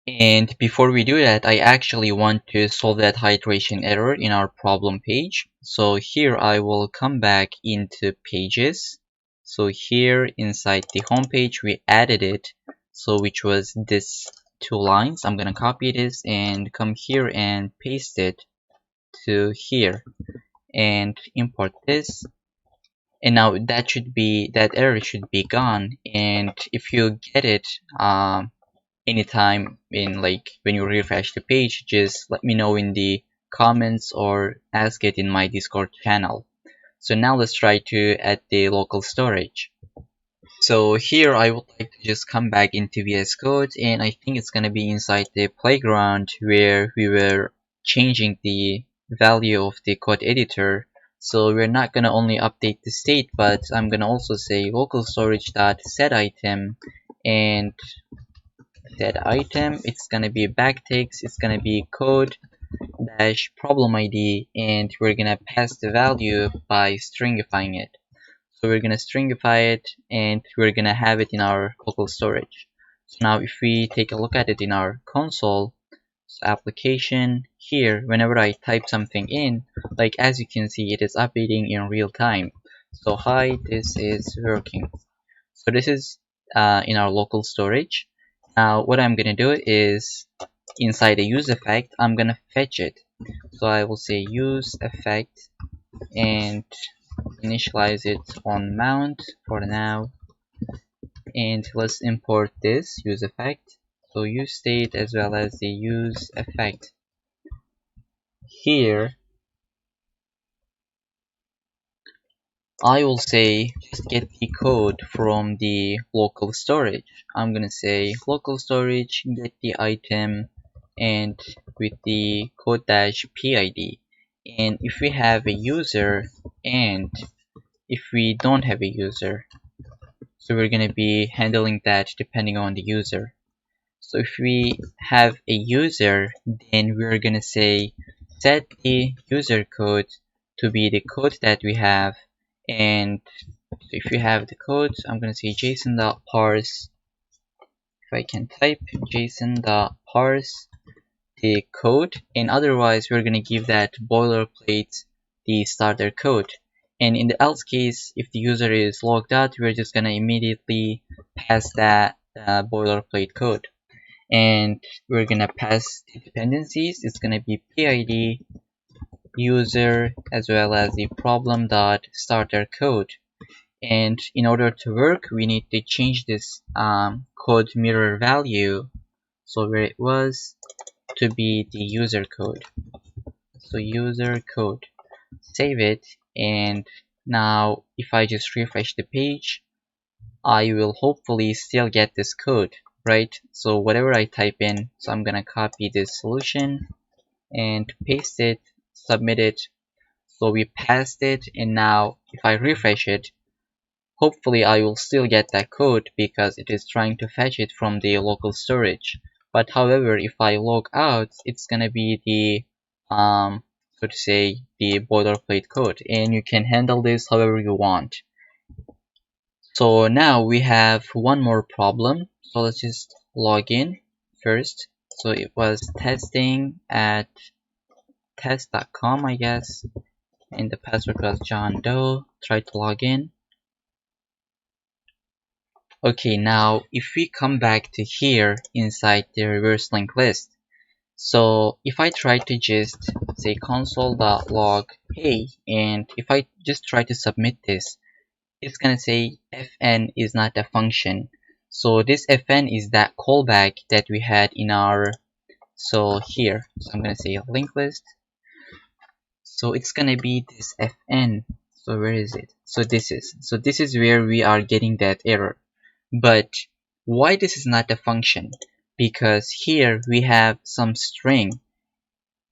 And before we do that, I actually want to solve that hydration error in our problem page. So here I will come back into pages. So here inside the home page, we added it. So which was this 2 lines. I'm gonna copy this and come here and paste it to here and import this. And now that error should be gone. And if you get it anytime in when you refresh the page, just let me know in the comments or ask it in my Discord channel. So now let's try to add the local storage. So here I would like to just come back into VS Code, and I think it's gonna be inside the playground where we were changing the value of the code editor. So we're not gonna only update the state, but I'm gonna also say local storage dot set item, and that item, it's gonna be backticks, it's gonna be code dash problem ID, and we're gonna pass the value by stringifying it. So we're gonna stringify it, and we're gonna have it in our local storage. So now if we take a look at it in our console, so application here, whenever I type something in, like as you can see, it is updating in real time. So hi, this is working. So this is in our local storage. Now what I'm gonna do is inside a use effect, I'm gonna fetch it. So I will say use effect and initialize it on mount for now, and let's import this use effect. So use state as well as the use effect. Here I will say just get the code from the local storage. I'm gonna say local storage, get the item, and with the code dash PID. And if we have a user and if we don't have a user, so we're gonna be handling that depending on the user. So if we have a user, then we're gonna say set the user code to be the code that we have. And if we have the code, I'm gonna say json.parse. If I can type json.parse the code, and otherwise we're gonna give that boilerplate the starter code. And in the else case, if the user is logged out, we're just gonna immediately pass that boilerplate code. And we're gonna pass the dependencies. It's gonna be PID user as well as the problem.starter code. And in order to work, we need to change this code mirror value, so where it was, to be the user code. So user code, save it, and now if I just refresh the page, I will hopefully still get this code, right? So whatever I type in, so I'm gonna copy this solution and paste it, submit it. So we passed it, and now if I refresh it, hopefully I will still get that code because it is trying to fetch it from the local storage. But however, if I log out, it's gonna be the so to say the boilerplate code, and you can handle this however you want. So now we have one more problem. So let's just log in first. So it was testing at test.com, I guess, and the password was John Doe. Try to log in. Okay, now if we come back to here inside the reverse linked list, so if I try to just say console.log hey, and if I just try to submit this, it's gonna say fn is not a function. So this fn is that callback that we had in our, so here, so I'm gonna say linked list. So it's gonna be this fn. So where is it? So this is where we are getting that error. But why this is not a function? Because here we have some string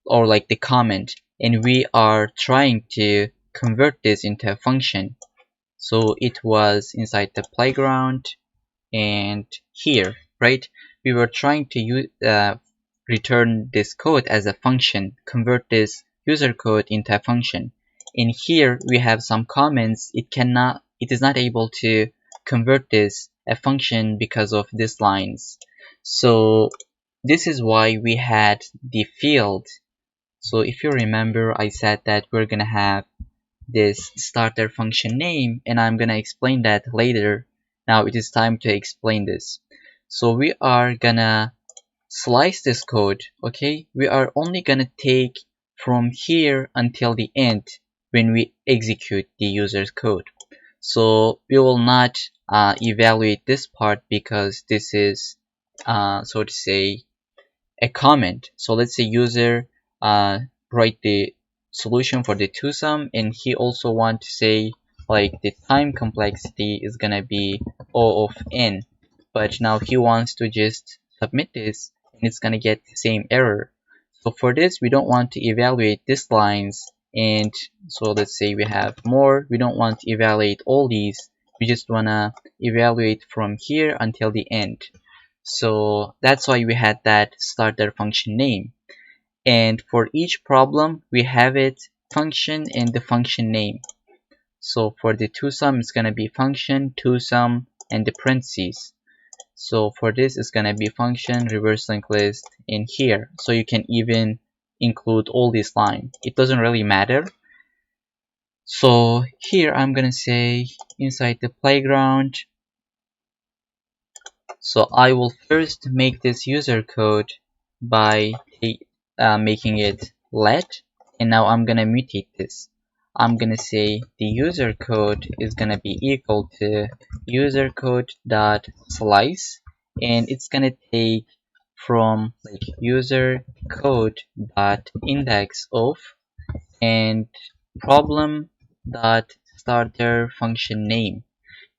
or like the comment, and we are trying to convert this into a function. So it was inside the playground, and here, right? We were trying to return this code as a function, convert this user code into a function. And here we have some comments. It is not able to convert this a function because of these lines. So this is why we had the field. So if you remember, I said that we're gonna have this starter function name, and I'm gonna explain that later. Now it is time to explain this. So we are gonna slice this code, okay? We are only gonna take from here until the end when we execute the user's code. So we will not evaluate this part because this is so to say a comment. So let's say user write the solution for the two-sum, and he also want to say like the time complexity is gonna be O of n, but now he wants to just submit this and it's gonna get the same error. So for this, we don't want to evaluate these lines, and so let's say we have more. We don't want to evaluate all these. We just wanna evaluate from here until the end. So that's why we had that starter function name. And for each problem, we have it function and the function name. So for the toSum, it's gonna be function, toSum, and the parentheses. So for this, it's gonna be function reverse linked list in here. So you can even include all these lines. It doesn't really matter. So here I'm gonna say inside the playground. So I will first make this user code by making it let, and now I'm gonna mutate this. I'm gonna say the user code is gonna be equal to user code dot slice, and it's gonna take from like user code dot index of and problem dot starter function name.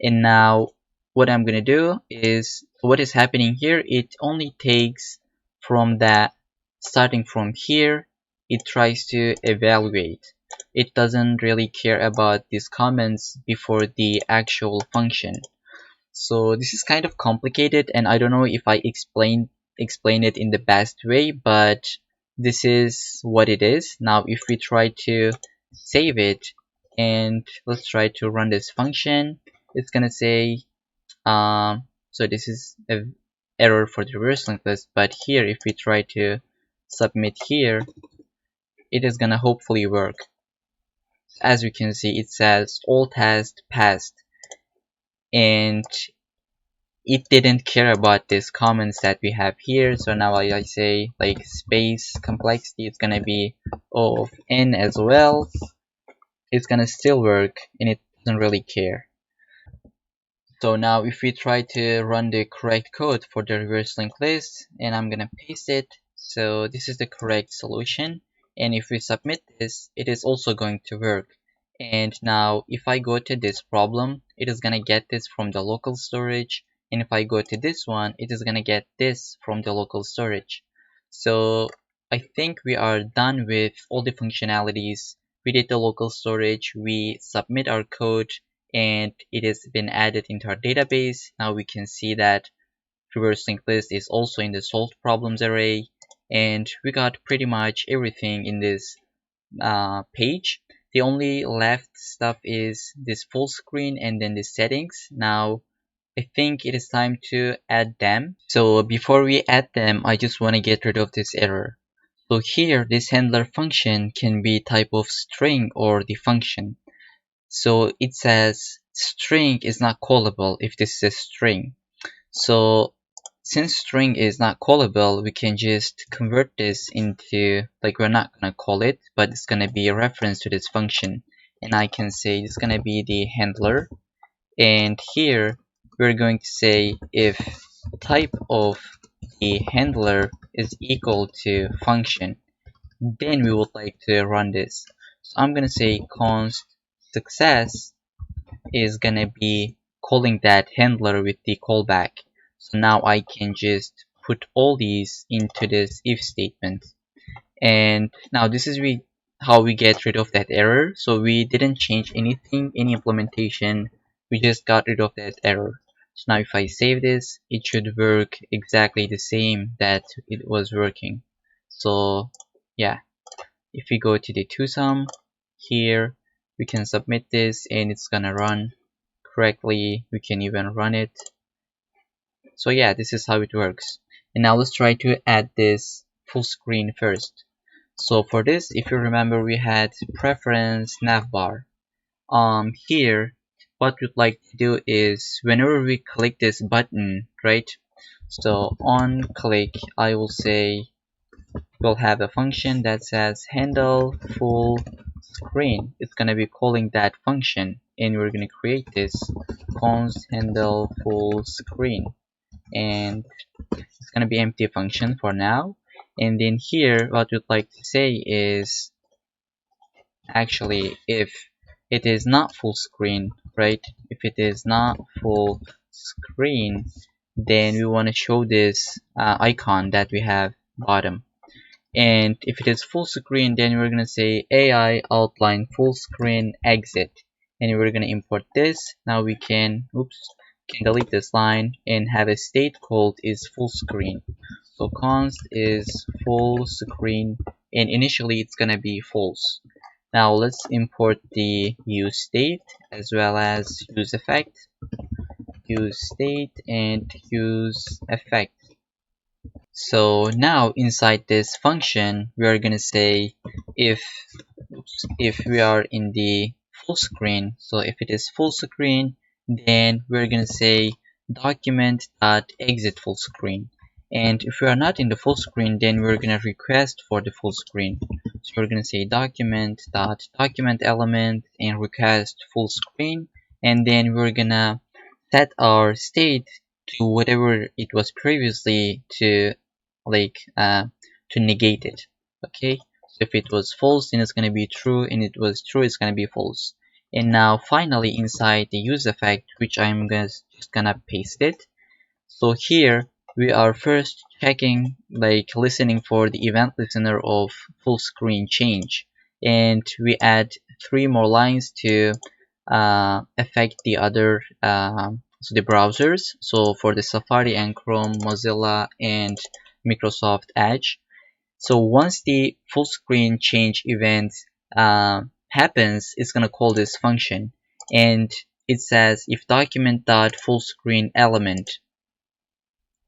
And now what I'm gonna do is, what is happening here, it only takes from that, starting from here, it tries to evaluate. It doesn't really care about these comments before the actual function. So this is kind of complicated, and I don't know if I explain it in the best way, but this is what it is. Now if we try to save it and let's try to run this function, it's gonna say so this is an error for the reverse linked list, but here if we try to submit here, it is gonna hopefully work. As you can see, it says all tasks passed, and it didn't care about these comments that we have here. So now I say like space complexity, it's gonna be O of n as well. It's gonna still work, and it doesn't really care. So now if we try to run the correct code for the reverse linked list, and I'm gonna paste it, so this is the correct solution, and if we submit this, it is also going to work. And now if I go to this problem, it is gonna get this from the local storage, and if I go to this one, it is gonna get this from the local storage. So I think we are done with all the functionalities. We did the local storage, we submit our code, and it has been added into our database. Now we can see that reverse linked list is also in the solved problems array, and we got pretty much everything in this page. The only left stuff is this full screen and then the settings. Now I think it is time to add them. So before we add them, I just want to get rid of this error. So here, this handler function can be type of string or the function. So it says string is not callable if this is a string. So since string is not callable, we can just convert this into, like, we're not gonna call it, but it's gonna be a reference to this function. And I can say it's gonna be the handler. And here we're going to say if type of the handler is equal to function, then we would like to run this. So I'm gonna say const success is gonna be calling that handler with the callback. So now I can just put all these into this if statement. And now this is how we get rid of that error. So we didn't change anything, any implementation, we just got rid of that error. So now if I save this, it should work exactly the same that it was working. So yeah, if we go to the toSum here, we can submit this and it's gonna run correctly. We can even run it. So yeah, this is how it works. And now let's try to add this full screen first. So for this, if you remember, we had preference navbar. Here, what we'd like to do is whenever we click this button, right? So on click, I will say we'll have a function that says handle full screen. It's gonna be calling that function, and we're gonna create this const handle full screen, and it's gonna be empty function for now. And then here, what we'd like to say is actually if it is not full screen, right? If it is not full screen, then we want to show this icon that we have bottom. And if it is full screen, then we're gonna say AI outline full screen exit, and we're gonna import this. Now we can delete this line and have a state called is full screen. So const is full screen and initially it's gonna be false. Now let's import the useState as well as useEffect, useState and useEffect. So now inside this function, we are going to say if we are in the full screen. So if it is full screen, then we're going to say document.exit full screen. And if we are not in the full screen, then we're going to request for the full screen. So we're going to say document.document element and request full screen. And then we're going to set our state to whatever it was previously to negate it. Okay, so if it was false, then it's going to be true, and it was true, it's going to be false. And now finally inside the use effect, which I'm just gonna paste it. So here we are first checking, listening for the event listener of full screen change, and we add 3 more lines to affect the other so the browsers. So for the Safari and Chrome, Mozilla and Microsoft Edge. So once the full screen change event happens, it's gonna call this function, and it says if document.fullScreenElement.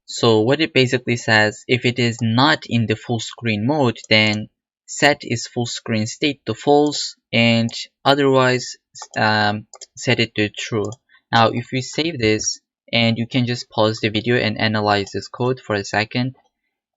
So what it basically says, if it is not in the full screen mode, then set its full screen state to false, and otherwise set it to true. Now if we save this, and you can just pause the video and analyze this code for a second,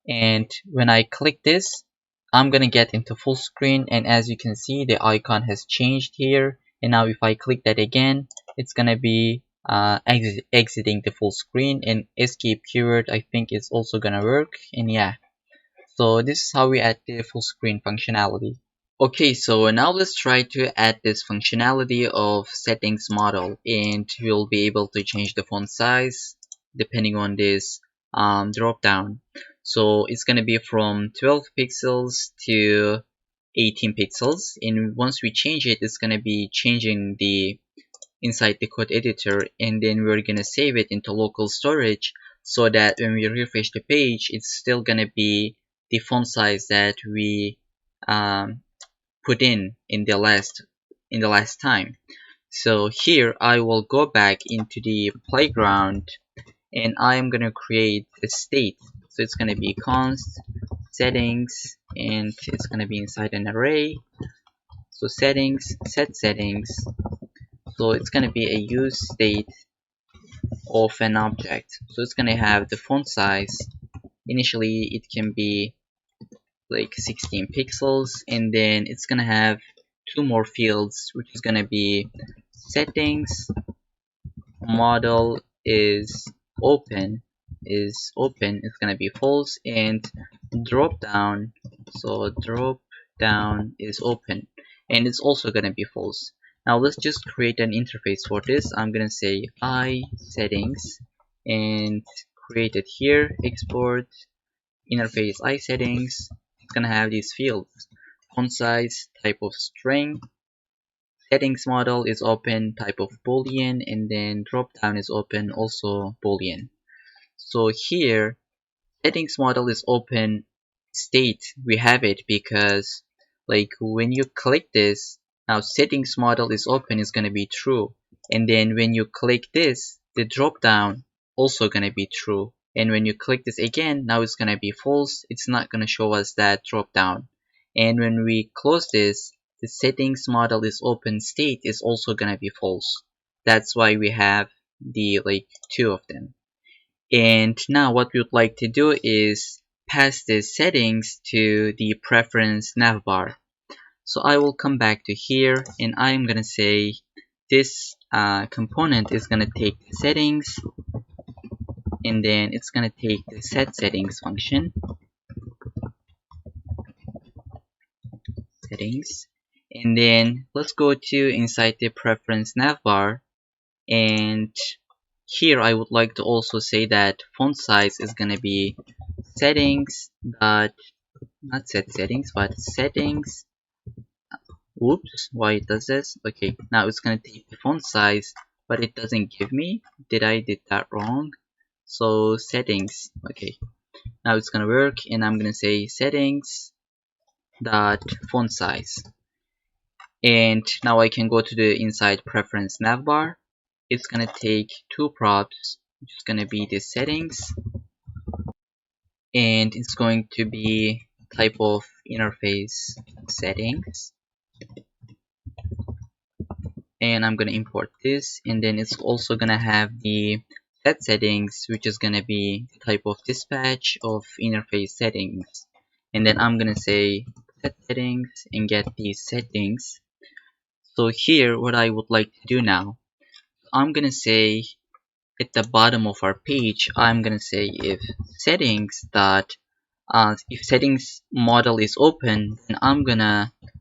and when I click this, I'm gonna get into full screen, and as you can see, the icon has changed here. And now if I click that again, it's gonna be exiting the full screen, and escape keyword I think is also gonna work. And yeah, so this is how we add the full screen functionality. Okay, so now let's try to add this functionality of settings model, and we'll be able to change the font size depending on this drop down. So it's gonna be from 12 pixels to 18 pixels, and once we change it, it's gonna be changing the inside the code editor, and then we're gonna save it into local storage so that when we refresh the page, it's still gonna be the font size that we put in the last time. So here I will go back into the playground, and I'm gonna create a state. So it's gonna be const settings, and it's gonna be inside an array. So settings, set settings. So it's gonna be a use state of an object. So it's gonna have the font size. Initially it can be like 16 pixels, and then it's gonna have 2 more fields, which is gonna be settings model is open it's gonna be false, and drop down, so drop down is open, and it's also gonna be false. Now let's just create an interface for this. I'm gonna say I settings and create it here, export interface I settings. It's gonna have these fields: font size, type of string, settings model is open, type of boolean, and then drop down is open, also boolean. So here settings model is open state, we have it because when you click this, now settings model is open is going to be true, and then when you click this, the drop down also going to be true, and when you click this again, now it's going to be false. It's not going to show us that drop down. And when we close this, the settings model is open state is also going to be false. That's why we have the 2 of them. And now what we would like to do is pass the settings to the preference navbar. So I will come back to here, and I'm gonna say this component is gonna take the settings, and then it's gonna take the set settings function, settings, and then let's go to inside the preference navbar, and here I would like to also say that font size is gonna be settings dot, not set settings, but settings. Oops, why it does this? Okay, now it's gonna take the font size, but it doesn't give me. Did that wrong? So settings. Okay, now it's gonna work, and I'm gonna say settings dot font size. And now I can go to the inside preference navbar. It's gonna take two props, which is gonna be the settings, and it's going to be type of interface settings, and I'm gonna import this, and then it's also gonna have the set settings, which is gonna be the type of dispatch of interface settings, and then I'm gonna say set settings and get these settings. So here what I would like to do now, I'm gonna say at the bottom of our page, I'm gonna say if settings dot if settings model is open, then I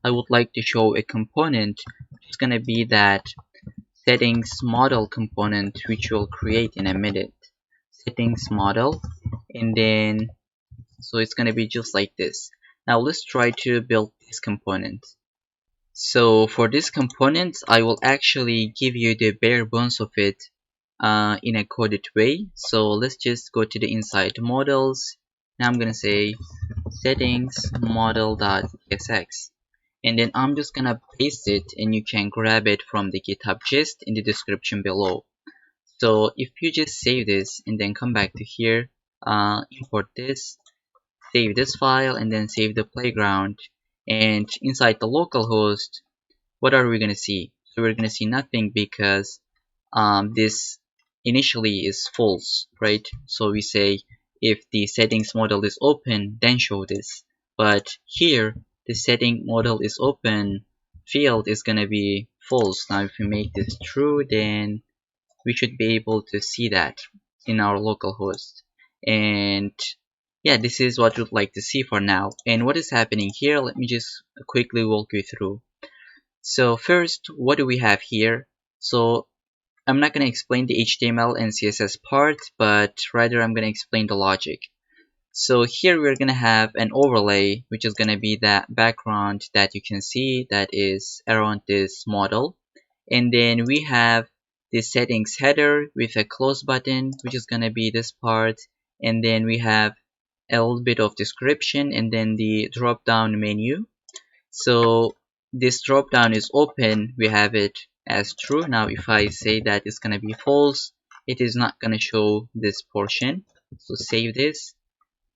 would like to show a component which is gonna be that settings model component, which we'll create in a minute. Settings model, and then so it's gonna be just like this. Now let's try to build this component. So for this component, I will actually give you the bare bones of it in a coded way. So let's just go to the inside models. Now I'm gonna say SettingsModal.tsx, and then I'm just gonna paste it, and you can grab it from the GitHub gist in the description below. So if you just save this and then come back to here, import this, save this file, and then save the playground, and inside the localhost, what are we gonna see? So we're gonna see nothing because this initially is false, right? So we say if the settings model is open, then show this. But here, the setting model is open field is gonna be false. Now if we make this true, then we should be able to see that in our localhost. And yeah, this is what we'd like to see for now. And what is happening here, let me just quickly walk you through. So first, what do we have here? So I'm not going to explain the HTML and CSS part, but rather I'm going to explain the logic. So here we're going to have an overlay, which is going to be that background that you can see that is around this model. And then we have the settings header with a close button, which is going to be this part. And then we have a little bit of description and then the drop down menu. So this drop down is open, we have it as true. Now if I say that it's gonna be false, it is not gonna show this portion. So save this.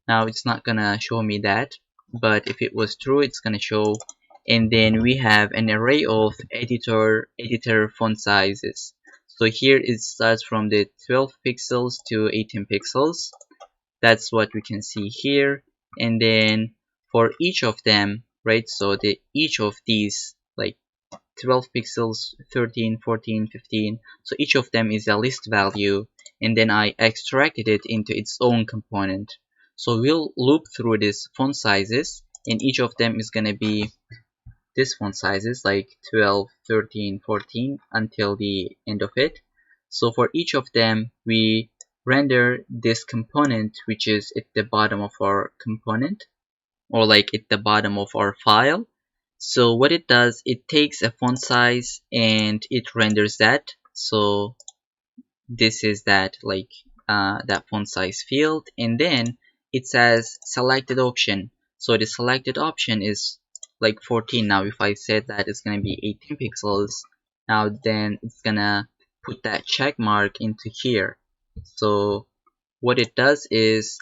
Now it's not gonna show me that, but if it was true, it's gonna show. And then we have an array of editor font sizes. So here it starts from the 12 pixels to 18 pixels. That's what we can see here. And then for each of them, right, so each of these, like 12 pixels, 13, 14, 15, so each of them is a list value, and then I extracted it into its own component. So we'll loop through these font sizes, and each of them is going to be this font sizes like 12, 13, 14 until the end of it. So for each of them, we render this component, which is at the bottom of our component, or like at the bottom of our file. So what it does, it takes a font size and it renders that. So this is that, like that font size field, and then it says selected option. So the selected option is like 14. Now if I said that it's gonna be 18 pixels, now then it's gonna put that check mark into here. So what it does is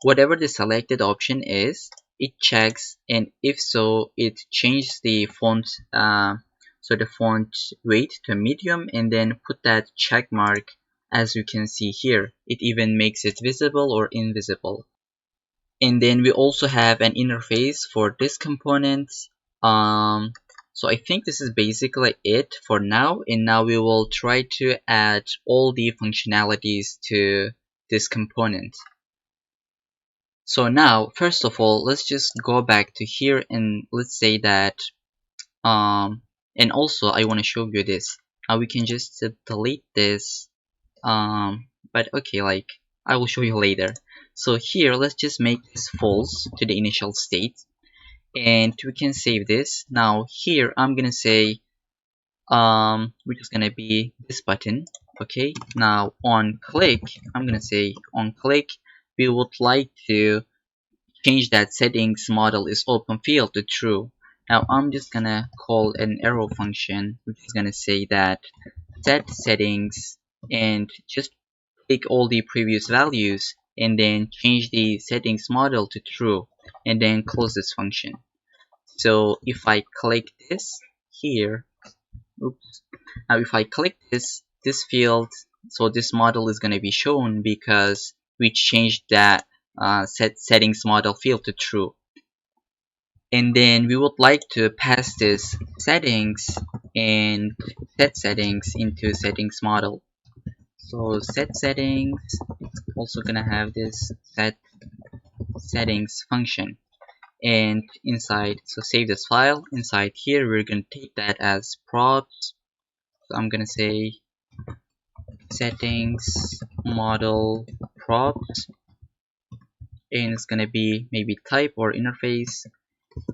whatever the selected option is, it checks, and if so, it changes the font, so the font weight to medium, and then put that check mark. As you can see here, it even makes it visible or invisible. And then we also have an interface for this component. So I think this is basically it for now, and now we will try to add all the functionalities to this component. So now, first of all, let's just go back to here and let's say that, and also I want to show you this. Now we can just delete this, but okay, like I will show you later. So here, let's just make this false to the initial state, and we can save this. Now here, I'm gonna say, which is gonna be this button. Okay, now on click, I'm gonna say on click, we would like to change that settings model is open field to true. Now I'm just gonna call an arrow function which is gonna say that set settings and just take all the previous values and then change the settings model to true and then close this function. So if I click this here, oops, now if I click this field, so this model is going to be shown because we changed that settings model field to true. And then we would like to pass this settings and set settings into settings model. So set settings, it's also gonna have this set settings function. And inside, so save this file. Inside here, we're gonna take that as props. So I'm gonna say settings model props, and it's gonna be maybe type or interface.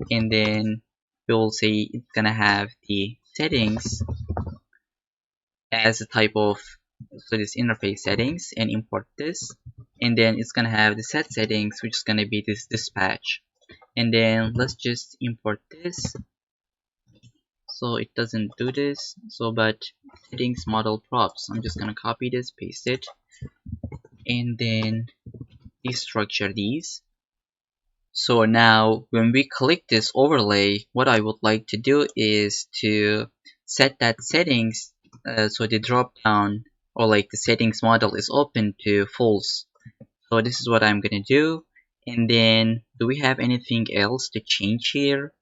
And then we'll say it's gonna have the settings as a type of, so this interface settings, and import this. And then it's gonna have the set settings, which is gonna be this dispatch. And then let's just import this. So it doesn't do this. So but settings model props. I'm just gonna copy this, paste it, and then destructure these. So now when we click this overlay, what I would like to do is to set that settings so the drop down or like the settings model is open to false. So this is what I'm gonna do. And then do we have anything else to change here?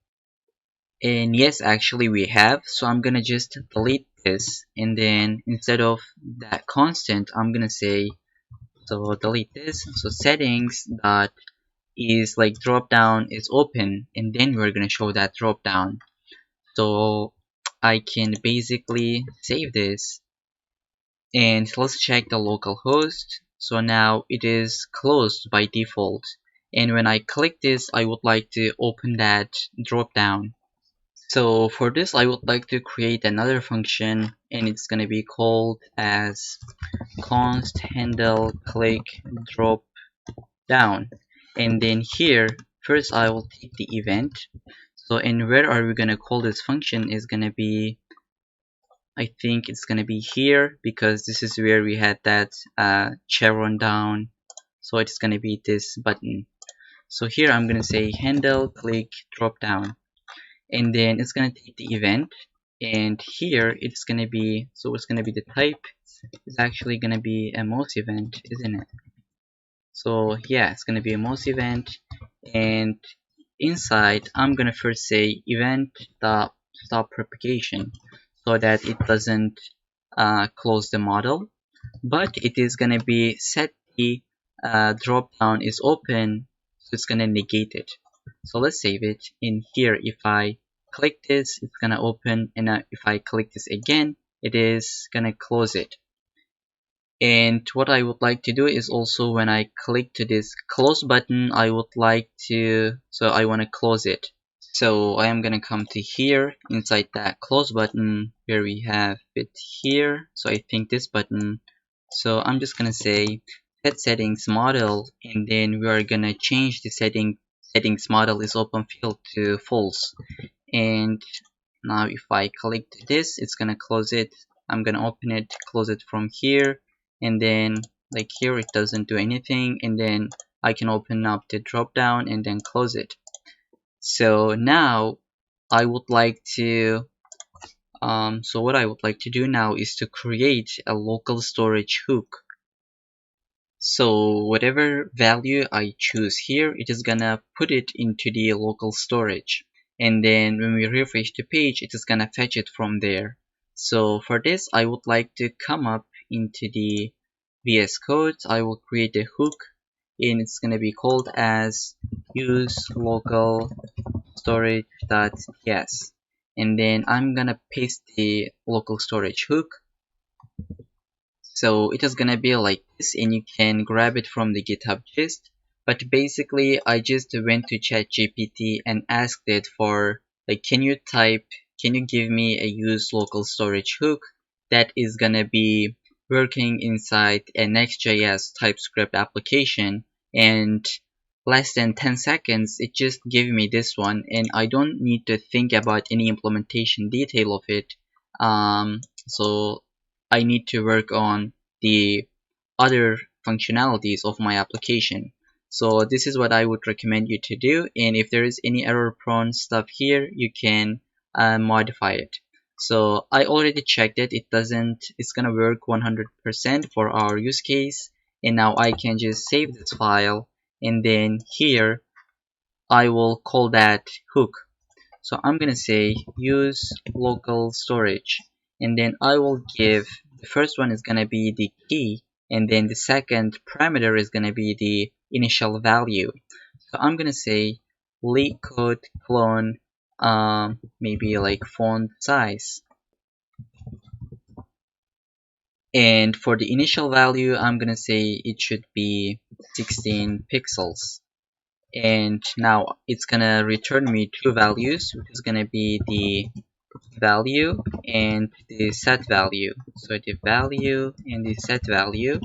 And yes, actually we have. So I'm gonna just delete this, and then instead of that constant, I'm gonna say, so delete this. So settings dot is like drop down is open, and then we're gonna show that drop down. So I can basically save this, and let's check the local host. So now it is closed by default, and when I click this, I would like to open that drop down. So for this, I would like to create another function, and it's gonna be called as const handle click drop down. And then here, first I will take the event. So and where are we gonna call this function is gonna be, I think it's gonna be here, because this is where we had that chevron down. So it's gonna be this button. So here I'm gonna say handle click drop down, and then it's gonna take the event, and here it's gonna be, so it's gonna be the type is actually gonna be a mouse event, isn't it? So yeah, it's gonna be a mouse event, and inside I'm gonna first say event stop propagation so that it doesn't close the model, but it is gonna be set the drop down is open, so it's gonna negate it. So let's save it. In here, if I click this, it's gonna open, and if I click this again, it is gonna close it. And what I would like to do is also when I click to this close button, I would like to, so I want to close it. So I am gonna come to here inside that close button where we have it here. So I think this button. So I'm just gonna say set settings model, and then we are gonna change the settings model is open field to false. And now if I click this, it's gonna close it. I'm gonna open it, close it from here, and then like here it doesn't do anything, and then I can open up the drop down and then close it. So now I would like to so what I would like to do now is to create a local storage hook. So whatever value I choose here, it is gonna put it into the local storage, and then when we refresh the page, it is gonna fetch it from there. So for this, I would like to come up into the VS Code. I will create a hook, and it's gonna be called as use local storage.tsx, and then I'm gonna paste the local storage hook. So it is gonna be like this, and you can grab it from the GitHub gist. But basically, I just went to ChatGPT and asked it for like, can you give me a use local storage hook that is gonna be working inside a Next.JS TypeScript application, and less than 10 seconds, it just gave me this one, and I don't need to think about any implementation detail of it. So I need to work on the other functionalities of my application. So this is what I would recommend you to do, and if there is any error prone stuff here, you can modify it. So I already checked it. It's gonna work 100% for our use case, and now I can just save this file, and then here I will call that hook. So I'm gonna say use local storage, and then I will give the first one is gonna be the key, and then the second parameter is gonna be the initial value. So I'm gonna say LeetCode clone maybe like font size, and for the initial value I'm gonna say it should be 16 pixels. And now it's gonna return me two values, which is gonna be the value and the set value. So the value and the set value,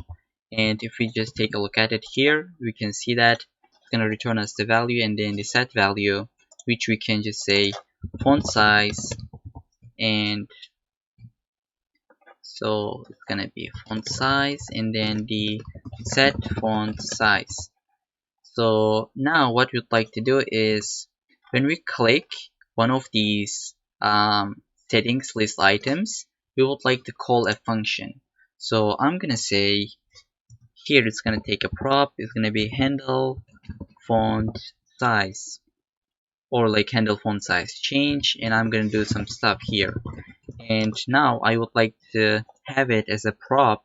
and if we just take a look at it here, we can see that it's gonna return us the value and then the set value, which we can just say font size, and so it's gonna be font size and then the set font size. So now what we'd like to do is when we click one of these settings list items, we would like to call a function. So I'm gonna say here it's gonna take a prop, it's gonna be handle font size, or like handle font size change, and I'm gonna do some stuff here. And now I would like to have it as a prop,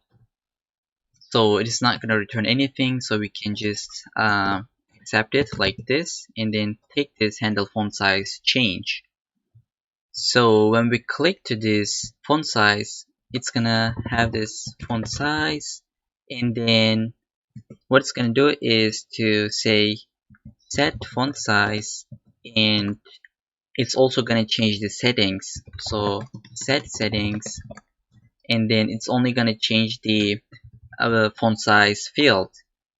so it is not going to return anything, so we can just accept it like this, and then take this handle font size change. So when we click to this font size, it's gonna have this font size, and then what it's gonna do is to say set font size, and it's also gonna change the settings. So set settings, and then it's only gonna change the font size field.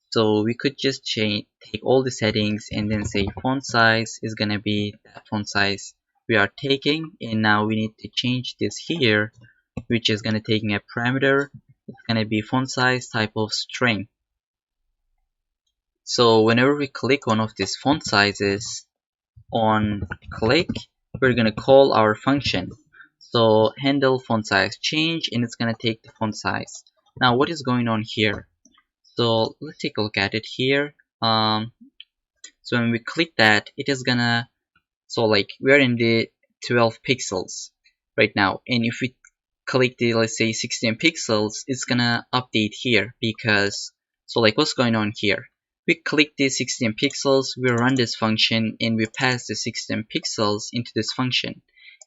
So we could just take all the settings and then say font size is gonna be that font size we are taking, and now we need to change this here, which is gonna taking a parameter. It's gonna be font size type of string. So whenever we click one of these font sizes on click, we're gonna call our function. So handle font size change, and it's gonna take the font size. Now what is going on here? So let's take a look at it here. So when we click that, it is gonna, so like we're in the 12 pixels right now, and if we click the, let's say 16 pixels, it's gonna update here, because so like what's going on here? We click the 16 pixels, we run this function, and we pass the 16 pixels into this function.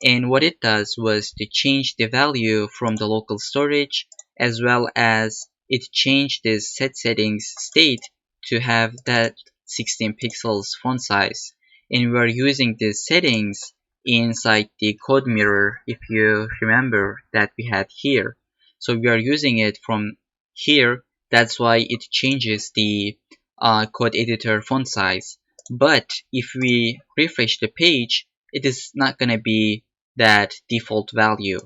And what it does was to change the value from the local storage, as well as it changed this set settings state to have that 16 pixels font size. And we're using these settings inside the code mirror, if you remember that we had here. So we are using it from here. That's why it changes the code editor font size. But if we refresh the page, it is not going to be that default value.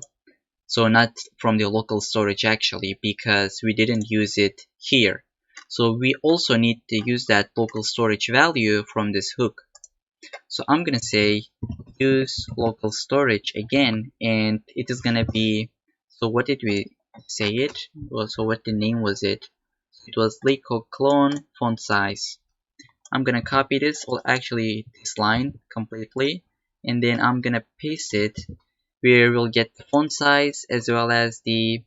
So not from the local storage actually, because we didn't use it here. So we also need to use that local storage value from this hook. So I'm gonna say use local storage again, and it is gonna be, so what did we say it? Well, so what the name was it? It was LeetCode clone font size. I'm gonna copy this, or actually this line completely, and then I'm gonna paste it where we'll get the font size as well as the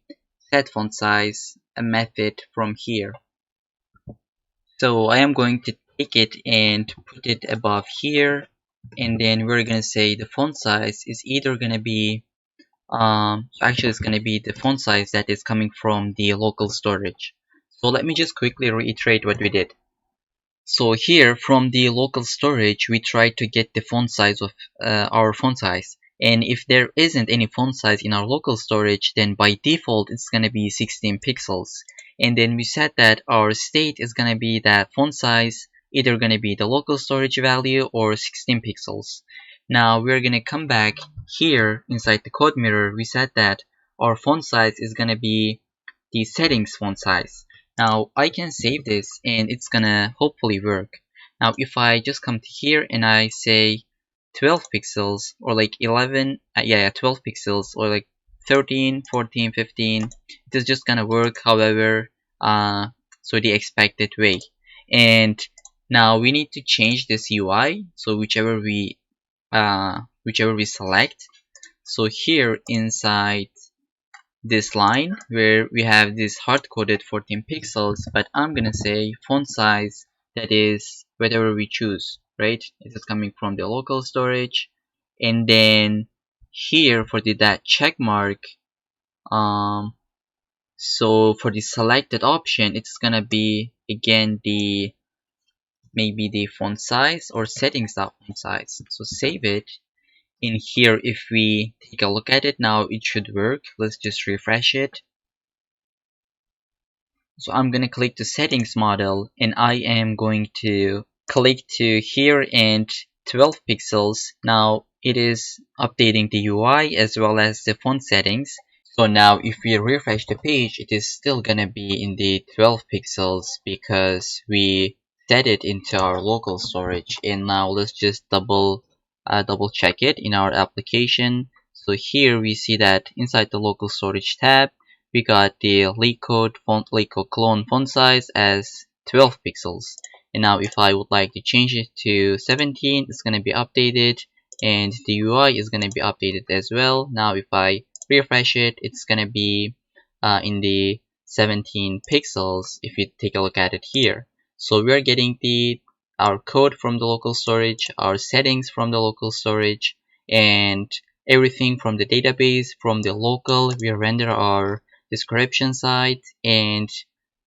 set font size method from here. So I am going to take it and put it above here, and then we're gonna say the font size is either gonna be actually it's gonna be the font size that is coming from the local storage. So let me just quickly reiterate what we did. So here from the local storage, we try to get the font size of our font size. And if there isn't any font size in our local storage, then by default it's going to be 16 pixels. And then we set that our state is going to be that font size either gonna be the local storage value or 16 pixels. Now we're gonna come back here inside the code mirror. We said that our font size is gonna be the settings font size. Now I can save this and it's gonna hopefully work. Now if I just come to here and I say 12 pixels or like 11, 12 pixels or like 13, 14, 15, it is just gonna work however so the expected way. And now we need to change this UI, so whichever we select. So here inside this line where we have this hard-coded 14 pixels, but I'm gonna say font size, that is whatever we choose, right? It is coming from the local storage. And then here for that check mark, so for the selected option, it's gonna be again the maybe the font size or settings.font size. So save it. In here, if we take a look at it now, it should work. Let's just refresh it. So I'm gonna click the settings model and I am going to click to here and 12 pixels. Now it is updating the UI as well as the font settings. So now if we refresh the page, it is still gonna be in the 12 pixels because we set it into our local storage. And now let's just double check it in our application. So here we see that inside the local storage tab, we got the LeetCode clone font size as 12 pixels. And now if I would like to change it to 17, it's gonna be updated and the UI is gonna be updated as well. Now if I refresh it, it's gonna be in the 17 pixels if you take a look at it here. So we are getting our code from the local storage, our settings from the local storage, and everything from the database, from the local. We render our description side, and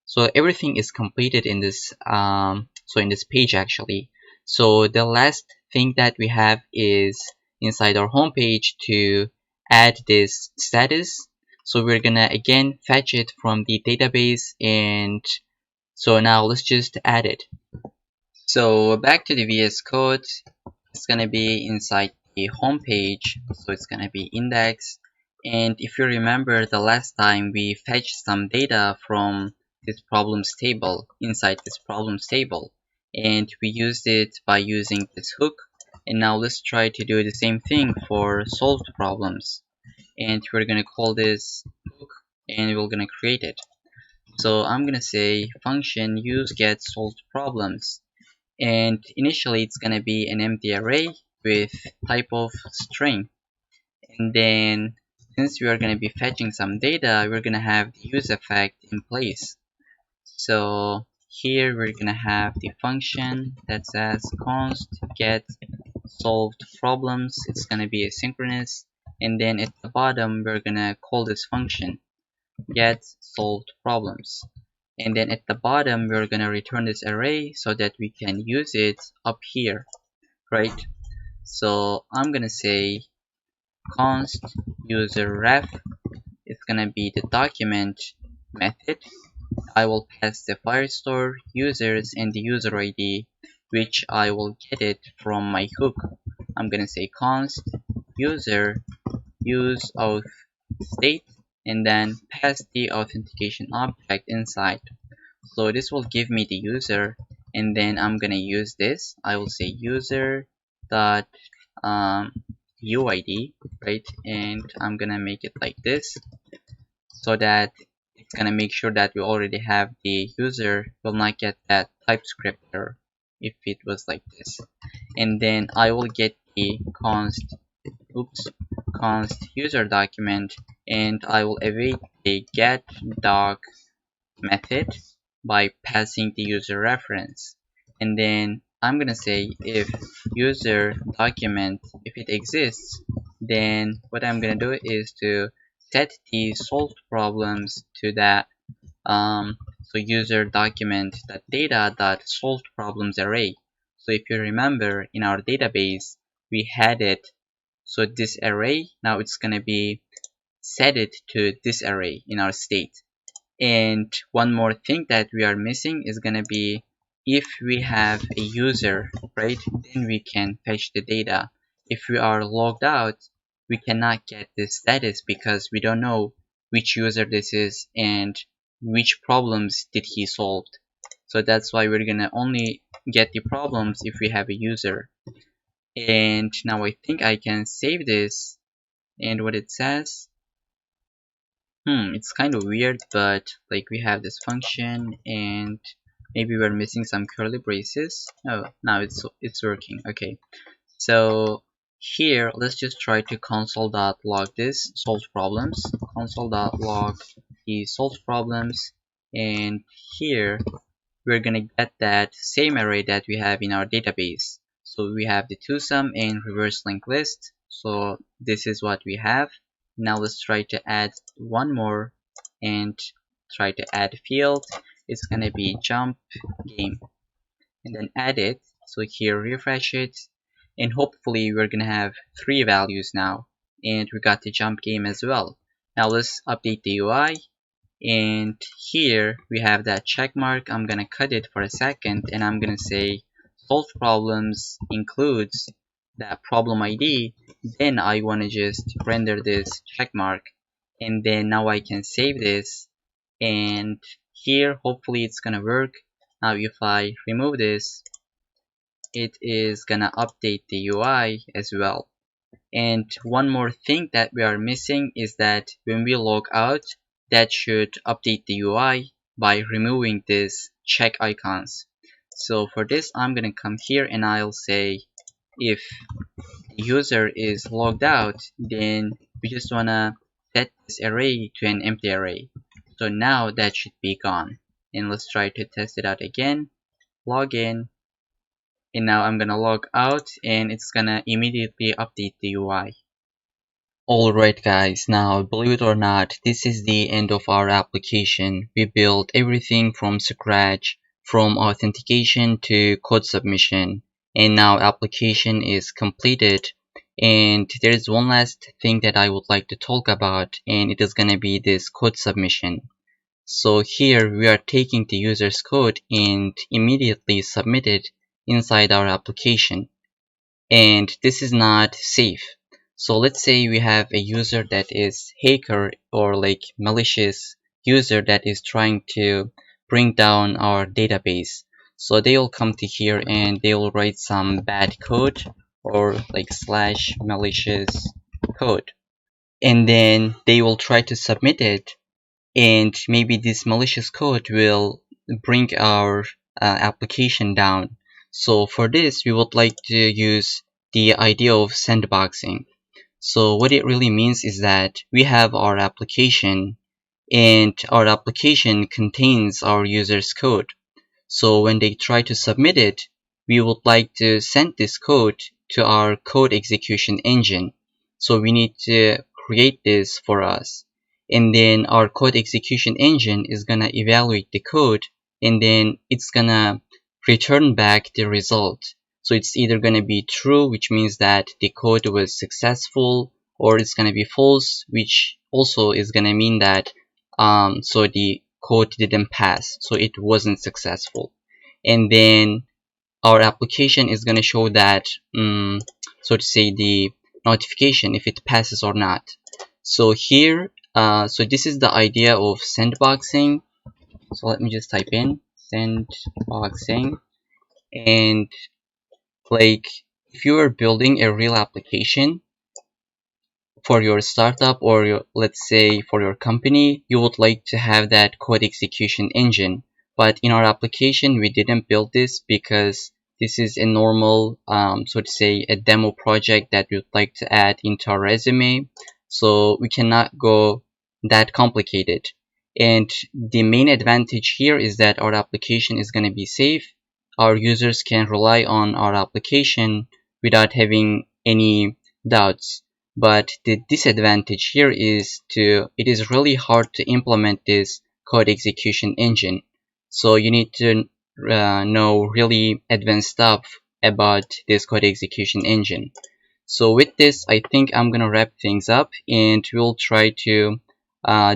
so everything is completed in this in this page actually. So the last thing that we have is inside our home page to add this status. So we're gonna again fetch it from the database, and so now let's just add it. So back to the VS Code, it's gonna be inside the home page, so it's gonna be index. And if you remember the last time we fetched some data from this problems table, inside this problems table, and we used it by using this hook. And now let's try to do the same thing for solved problems. And we're gonna call this hook and we're gonna create it. So I'm gonna say function use get solved problems. And initially it's gonna be an empty array with type of string. And then since we are gonna be fetching some data, we're gonna have the use effect in place. So here we're gonna have the function that says const get solved problems. It's gonna be asynchronous. And then at the bottom we're gonna call this function get solved problems. And then at the bottom we're gonna return this array so that we can use it up here, right? So I'm gonna say const user ref. It's gonna be the document method. I will pass the Firestore users and the user ID, which I will get it from my hook. I'm gonna say const user use auth state and then pass the authentication object inside. So this will give me the user, and then I'm gonna use this. I will say user dot UID, right? And I'm gonna make it like this so that it's gonna make sure that we already have the user, will not get that TypeScript error if it was like this. And then I will get the const user document, and I will await the get doc method by passing the user reference. And then I'm gonna say if user document, if it exists, then what I'm gonna do is to set the solved problems to that so user document that data that solved problems array. So if you remember in our database we had it, so this array, now it's gonna be set it to this array in our state. And one more thing that we are missing is gonna be if we have a user, right, then we can fetch the data. If we are logged out, we cannot get this status because we don't know which user this is and which problems did he solve. So that's why we're gonna only get the problems if we have a user. And now I think I can save this, and what it says, it's kind of weird, but like we have this function and maybe we're missing some curly braces. Oh, now it's working. Okay, so here let's just try to console.log this solve problems, console.log the solve problems, and here we're gonna get that same array that we have in our database. So we have the twosome and reverse linked list. So this is what we have. Now let's try to add one more and try to add a field. It's gonna be jump game, and then add it. So here refresh it, and hopefully we're gonna have 3 values now, and we got the jump game as well. Now let's update the UI, and here we have that check mark. I'm gonna cut it for a second, and I'm gonna say solve problems includes that problem ID. Then I want to just render this check mark, and then now I can save this, and here hopefully it's gonna work. Now if I remove this, it is gonna update the UI as well. And one more thing that we are missing is that when we log out, that should update the UI by removing these check icons. So for this, I'm gonna come here and I'll say if the user is logged out, then we just wanna set this array to an empty array. So now that should be gone. And let's try to test it out again. Log in. And now I'm gonna log out and it's gonna immediately update the UI. Alright guys, now believe it or not, this is the end of our application. We built everything from scratch, from authentication to code submission, and now application is completed. And there is one last thing that I would like to talk about, and it is gonna be this code submission. So here we are taking the user's code and immediately submit it inside our application, and this is not safe. So let's say we have a user that is hacker or like malicious user that is trying to bring down our database. So they will come to here and they will write some bad code or like slash malicious code, and then they will try to submit it, and maybe this malicious code will bring our application down. So for this, we would like to use the idea of sandboxing. So what it really means is that we have our application, and our application contains our user's code. So when they try to submit it, we would like to send this code to our code execution engine. So we need to create this for us. And then our code execution engine is gonna evaluate the code, and then it's gonna return back the result. So it's either gonna be true, which means that the code was successful, or it's gonna be false, which also is gonna mean that so the code didn't pass, so it wasn't successful. And then our application is gonna show that so to say the notification if it passes or not. So here so this is the idea of sandboxing. So let me just type in sandboxing, and like if you are building a real application for your startup or your, let's say for your company, you would like to have that code execution engine. But in our application, we didn't build this because this is a normal, so to say, a demo project that we would like to add into our resume. So we cannot go that complicated. And the main advantage here is that our application is going to be safe. Our users can rely on our application without having any doubts. But the disadvantage here is it is really hard to implement this code execution engine. So you need to know really advanced stuff about this code execution engine. So with this, I think I'm gonna wrap things up, and we'll try to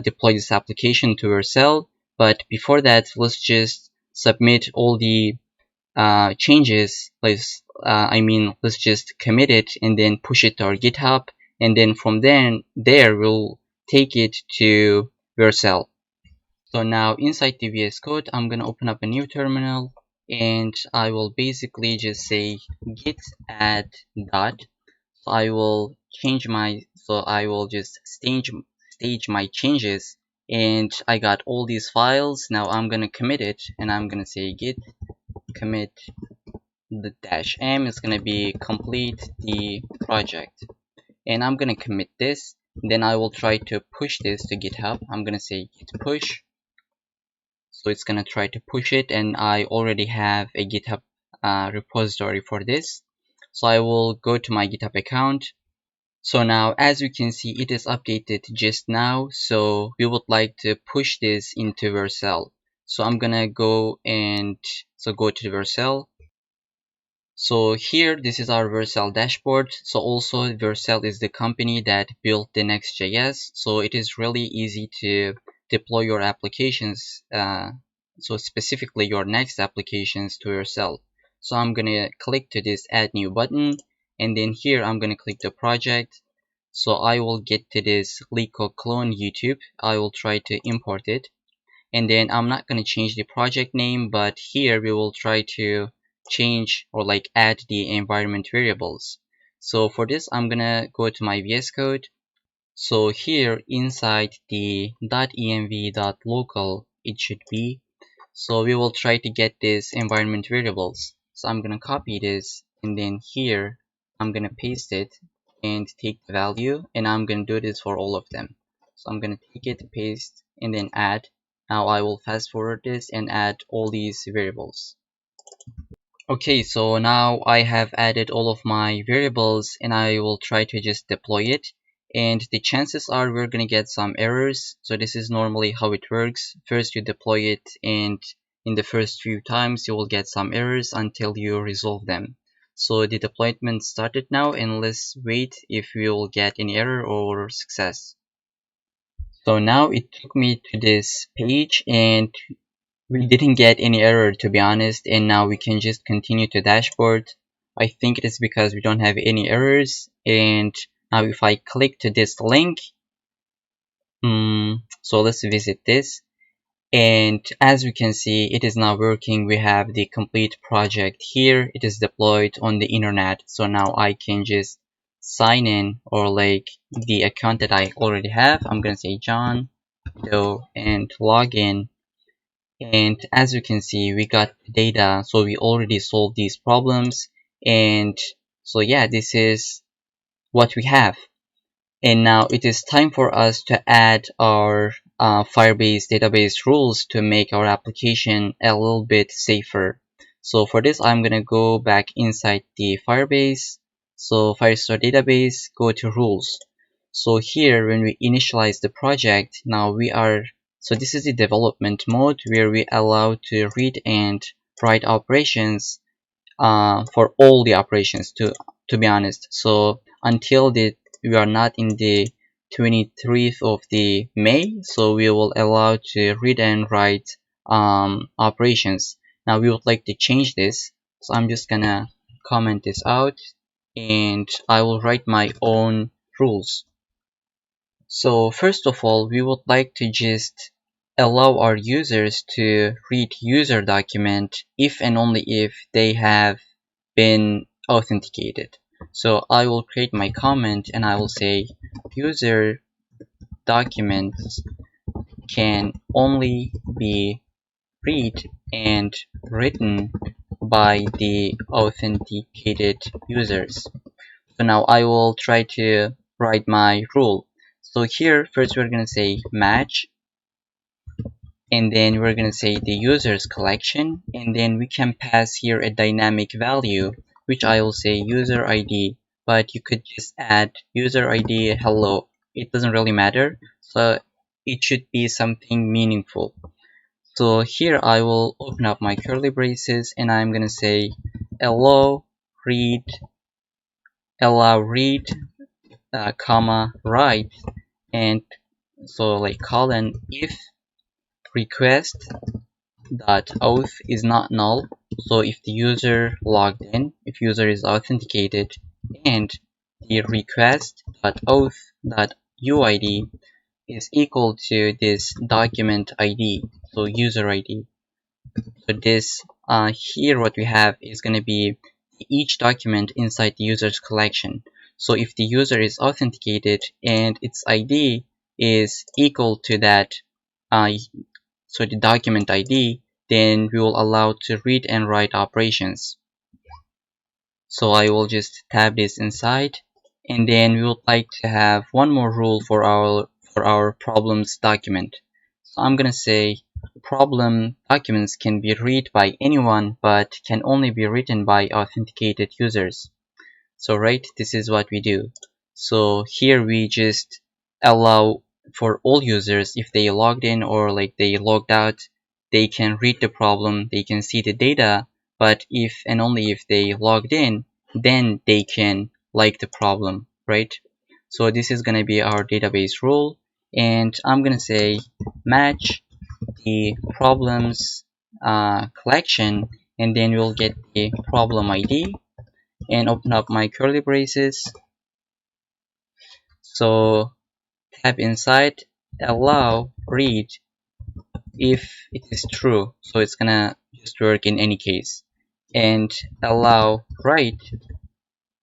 deploy this application to vercel. But before that, let's just submit all the changes, let's just commit it and then push it to our GitHub, and then from there we'll take it to vercel. So now inside the VS Code, I'm gonna open up a new terminal, and I will basically just say git add dot. So I will just stage my changes, and I got all these files. Now I'm gonna commit it, and I'm gonna say git commit the dash m is gonna be complete the project, and I'm gonna commit this. Then I will try to push this to GitHub. I'm gonna say git push. So it's gonna try to push it, and I already have a GitHub repository for this. So I will go to my GitHub account. So now, as you can see, it is updated just now. So we would like to push this into vercel. So I'm gonna go go to vercel. So here, this is our vercel dashboard. So also vercel is the company that built the Next.JS. So it is really easy to deploy your applications, so specifically your Next applications to vercel. So I'm gonna click to this add new button, and then here I'm gonna click the project. So I will get to this LeetCode clone YouTube. I will try to import it, and then I'm not gonna change the project name, but here we will try to change or add the environment variables. So for this, I'm gonna go to my VS Code. So here inside the .env.local it should be. So we will try to get this environment variables. So I'm gonna copy this, and then here I'm gonna paste it and take the value, and I'm gonna do this for all of them. So I'm gonna take it, paste, and then add. Now I will fast forward this and add all these variables. Okay, so now I have added all of my variables, and I will try to just deploy it. And the chances are we're going to get some errors. So this is normally how it works. First you deploy it, and in the first few times you will get some errors until you resolve them. So the deployment started now, and let's wait if we will get any error or success. So now it took me to this page, and we didn't get any error, to be honest, and now we can just continue to dashboard. I think it is because we don't have any errors. And now if I click to this link, so let's visit this, and as we can see, it is now working. We have the complete project here. It is deployed on the internet. So now I can just sign in, or the account that I already have. I'm gonna say John Doe and log in. And as you can see, we got data, so we already solved these problems. And so yeah, this is what we have. And now it is time for us to add our Firebase database rules to make our application a little bit safer. So for this, I'm gonna go back inside the Firebase. So Firestore database, go to rules. So here, when we initialize the project, now so this is the development mode where we allow to read and write operations for all the operations, to be honest. So until we are not in the 23rd of the May, so we will allow to read and write operations. Now we would like to change this, so I'm just gonna comment this out, and I will write my own rules. So first of all, we would like to just allow our users to read user document if and only if they have been authenticated. So I will create my comment, and I will say user documents can only be read and written by the authenticated users. So now I will try to write my rule. So here, first we're going to say match, and then we're going to say the users collection, and then we can pass here a dynamic value, which I will say user ID, but you could just add user ID hello. It doesn't really matter, so it should be something meaningful. So here I will open up my curly braces, and I'm going to say allow read, comma write, and so colon if request request.auth is not null. So if the user logged in, if user is authenticated, and the request.auth.uid is equal to this document ID, so user ID. So this here what we have is going to be each document inside the user's collection. So if the user is authenticated and its ID is equal to that, so the document ID, then we will allow to read and write operations. So I will just tab this inside, and then we would like to have one more rule for our problems document. So I'm gonna say problem documents can be read by anyone but can only be written by authenticated users. So right, this is what we do. So here we just allow for all users, if they logged in or like they logged out, they can read the problem, they can see the data, but if and only if they logged in, then they can like the problem, right? So this is going to be our database rule, and I'm going to say match the problems collection, and then we'll get the problem ID and open up my curly braces. So tab inside, allow read if it is true, so it's gonna just work in any case, and allow write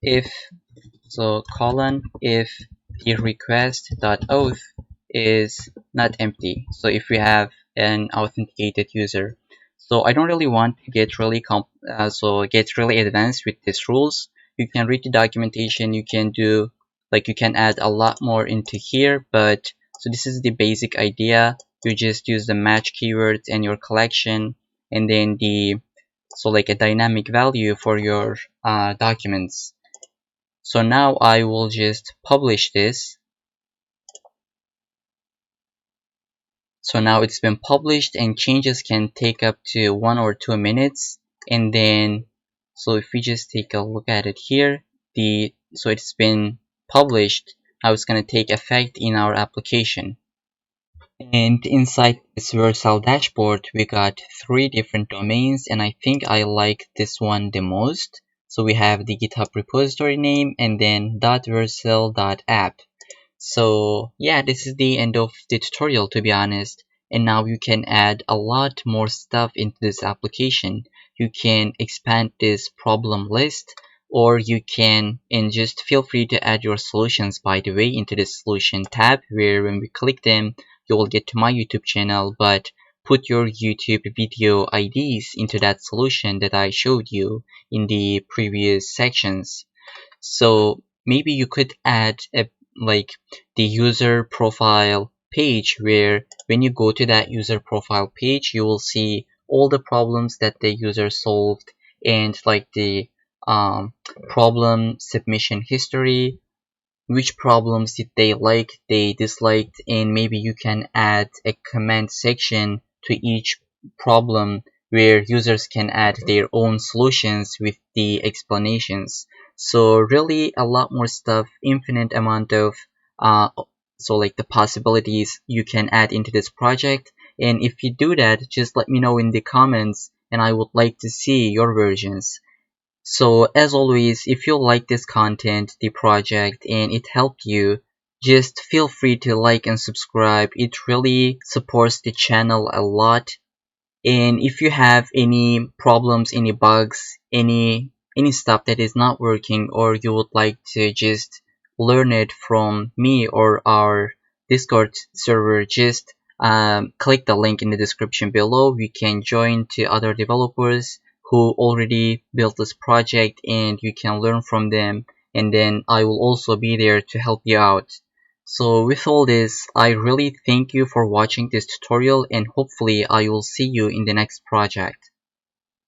if, so colon, if the request.auth is not empty, so if we have an authenticated user. So I don't really want to get really advanced with these rules. You can read the documentation, you can do, like, you can add a lot more into here, but so this is the basic idea. You just use the match keywords and your collection, and then like a dynamic value for your documents. So now I will just publish this. So now it's been published, and changes can take up to 1 or 2 minutes. And then, so if we just take a look at it here, so it's been published. Now it's going to take effect in our application. And inside this vercel dashboard, we got 3 different domains, and I think I like this one the most. So we have the GitHub repository name and then .vercel.app. So yeah, this is the end of the tutorial, to be honest. And now you can add a lot more stuff into this application. You can expand this problem list, or you can, and just feel free to add your solutions, by the way, into the solution tab, where when we click them, you will get to my YouTube channel, but put your YouTube video IDs into that solution that I showed you in the previous sections. So maybe you could add like the user profile page, where when you go to that user profile page, you will see all the problems that the user solved, and like the problem submission history, which problems did they like, they disliked, and maybe you can add a comment section to each problem where users can add their own solutions with the explanations. So really a lot more stuff, infinite amount of so like the possibilities you can add into this project. And if you do that, just let me know in the comments, and I would like to see your versions. So as always, if you like this content, the project, and it helped you, just feel free to like and subscribe. It really supports the channel a lot. And if you have any problems, any bugs, any stuff that is not working, or you would like to just learn it from me or our Discord server, just click the link in the description below. You can join to other developers who already built this project, and you can learn from them, and then I will also be there to help you out. So with all this, I really thank you for watching this tutorial, and hopefully I will see you in the next project.